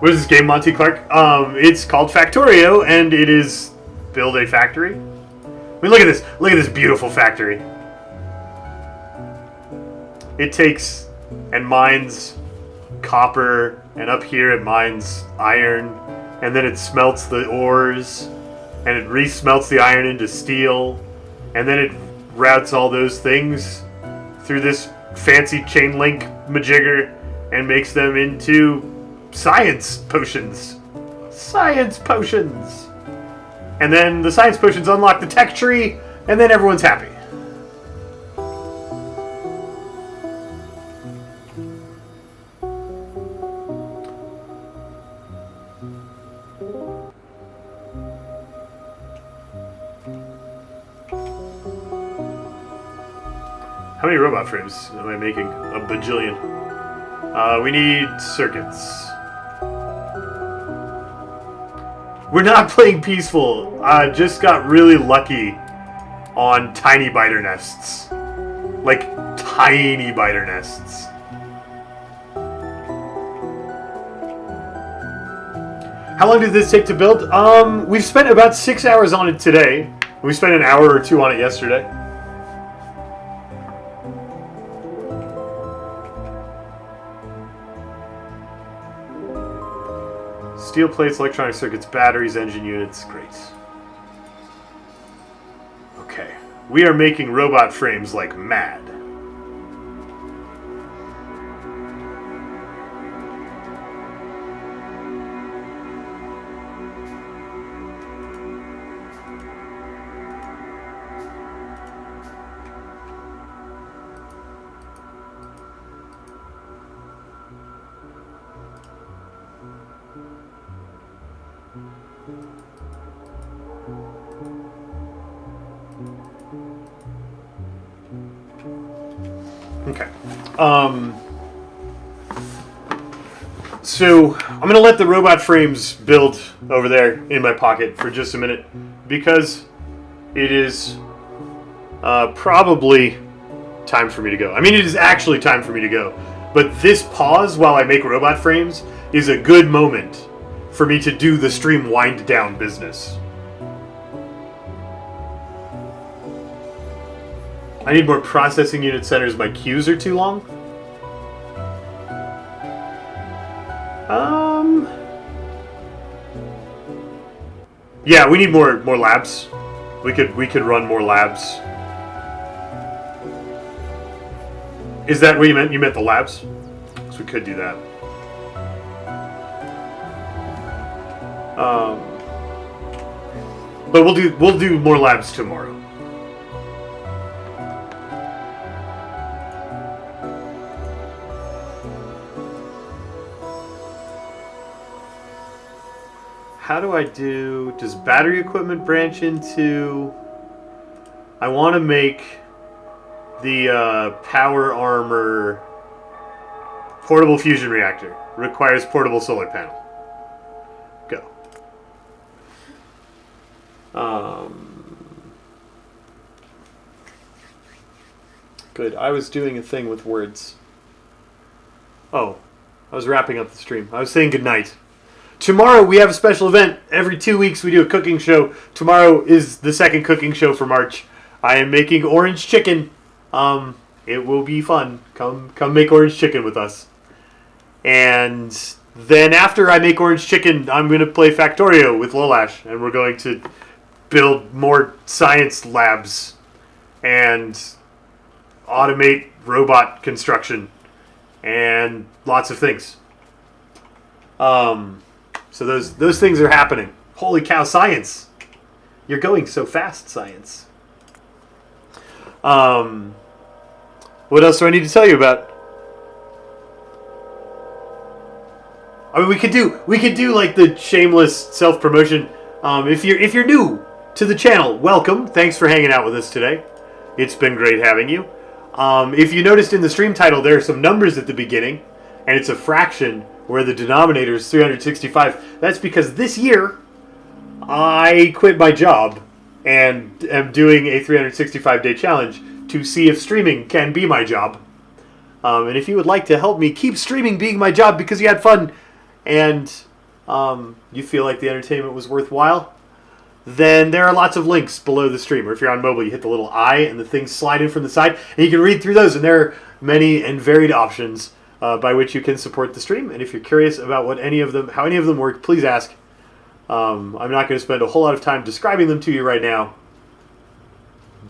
What is this game, Monty Clark? It's called Factorio, and it is build a factory. I mean, look at this. Look at this beautiful factory. It takes and mines copper, and up here it mines iron, and then it smelts the ores, and it re-smelts the iron into steel, and then it routes all those things through this fancy chain link majigger and makes them into science potions. Science potions! And then the science potions unlock the tech tree, and then everyone's happy. How many robot frames am I making? A bajillion. We need circuits. We're not playing peaceful. Just got really lucky on tiny biter nests. Like, tiny biter nests. How long did this take to build? We've spent about 6 hours on it today. We spent an hour or two on it yesterday. Steel plates, electronic circuits, batteries, engine units. Great. Okay. We are making robot frames like mad. Okay. So I'm going to let the robot frames build over there in my pocket for just a minute because it is probably time for me to go. I mean, it is actually time for me to go. But this pause while I make robot frames is a good moment for me to do the stream wind down business. I need more processing unit centers. My queues are too long. Yeah, we need more labs. We could run more labs. Is that what you meant? You meant the labs? So we could do that. But we'll do more labs tomorrow. How do I do... Does battery equipment branch into... I want to make the power armor portable fusion reactor. Requires portable solar panel. Go. Good. I was doing a thing with words. Oh. I was wrapping up the stream. I was saying goodnight. Tomorrow we have a special event. Every 2 weeks we do a cooking show. Tomorrow is the second cooking show for March. I am making orange chicken. It will be fun. Come make orange chicken with us. And then after I make orange chicken, I'm going to play Factorio with Lolash. And we're going to build more science labs and automate robot construction and lots of things. So those things are happening. Holy cow, science! You're going so fast, science. What else do I need to tell you about? I mean, we could do like the shameless self-promotion. If you're new to the channel, welcome. Thanks for hanging out with us today. It's been great having you. If you noticed in the stream title, there are some numbers at the beginning, and it's a fraction where the denominator is 365. That's because this year I quit my job and am doing a 365-day challenge to see if streaming can be my job. And if you would like to help me keep streaming being my job because you had fun and you feel like the entertainment was worthwhile, then there are lots of links below the stream. Or if you're on mobile, you hit the little eye and the things slide in from the side. And you can read through those, and there are many and varied options by which you can support the stream. And if you're curious about how any of them work, please ask. I'm not going to spend a whole lot of time describing them to you right now,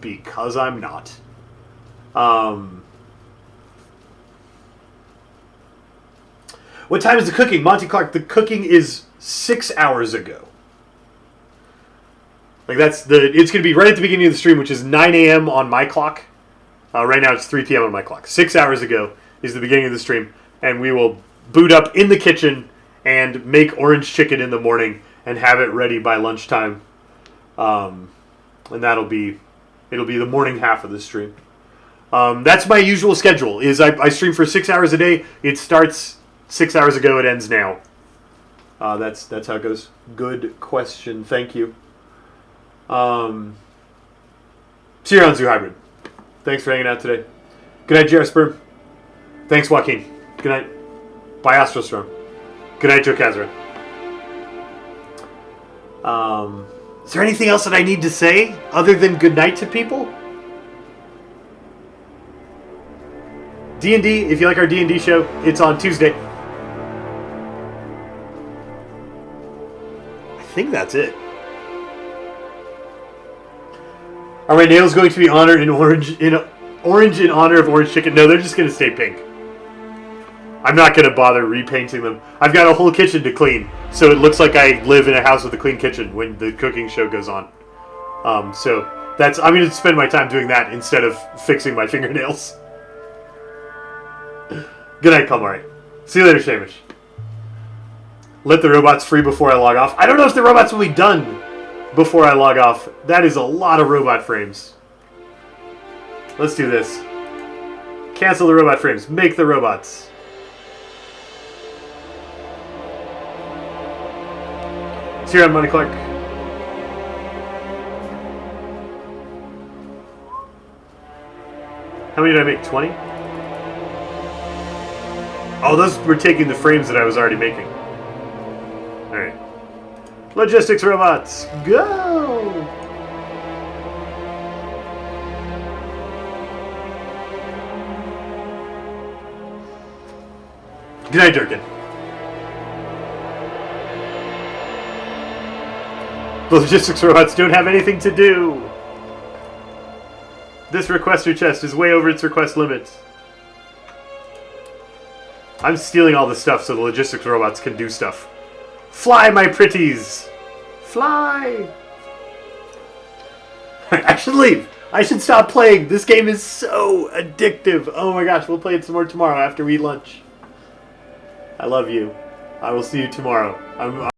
because I'm not. What time is the cooking? Monty Clark, the cooking is 6 hours ago. Like it's going to be right at the beginning of the stream, which is 9 a.m. on my clock. Right now it's 3 p.m. on my clock. 6 hours ago is the beginning of the stream, and we will boot up in the kitchen and make orange chicken in the morning and have it ready by lunchtime. And it'll be the morning half of the stream. That's my usual schedule. Is I stream for 6 hours a day. It starts 6 hours ago. It ends now. That's how it goes. Good question. Thank you. See you on Zoo Hybrid. Thanks for hanging out today. Good night, JR Sperm. Thanks, Joaquin. Good night. Bye, Astrostorm. Good night, Joe Kazra. Is there anything else that I need to say other than good night to people? D&D, if you like our D&D show, it's on Tuesday. I think that's it. Are my nails going to be honored in orange in honor of orange chicken? No, they're just going to stay pink. I'm not going to bother repainting them. I've got a whole kitchen to clean, so it looks like I live in a house with a clean kitchen when the cooking show goes on. So I'm going to spend my time doing that instead of fixing my fingernails. Good night, Calamari. See you later, Shamish. Let the robots free before I log off. I don't know if the robots will be done before I log off. That is a lot of robot frames. Let's do this. Cancel the robot frames. Make the robots. See you around, Money Clark. How many did I make? 20? Oh, those were taking the frames that I was already making. Alright. Logistics robots, go! Good night, Durkin. The logistics robots don't have anything to do. This requester chest is way over its request limit. I'm stealing all the stuff so the logistics robots can do stuff. Fly, my pretties! Fly! I should leave. I should stop playing. This game is so addictive. Oh my gosh, we'll play it some more tomorrow after we eat lunch. I love you. I will see you tomorrow.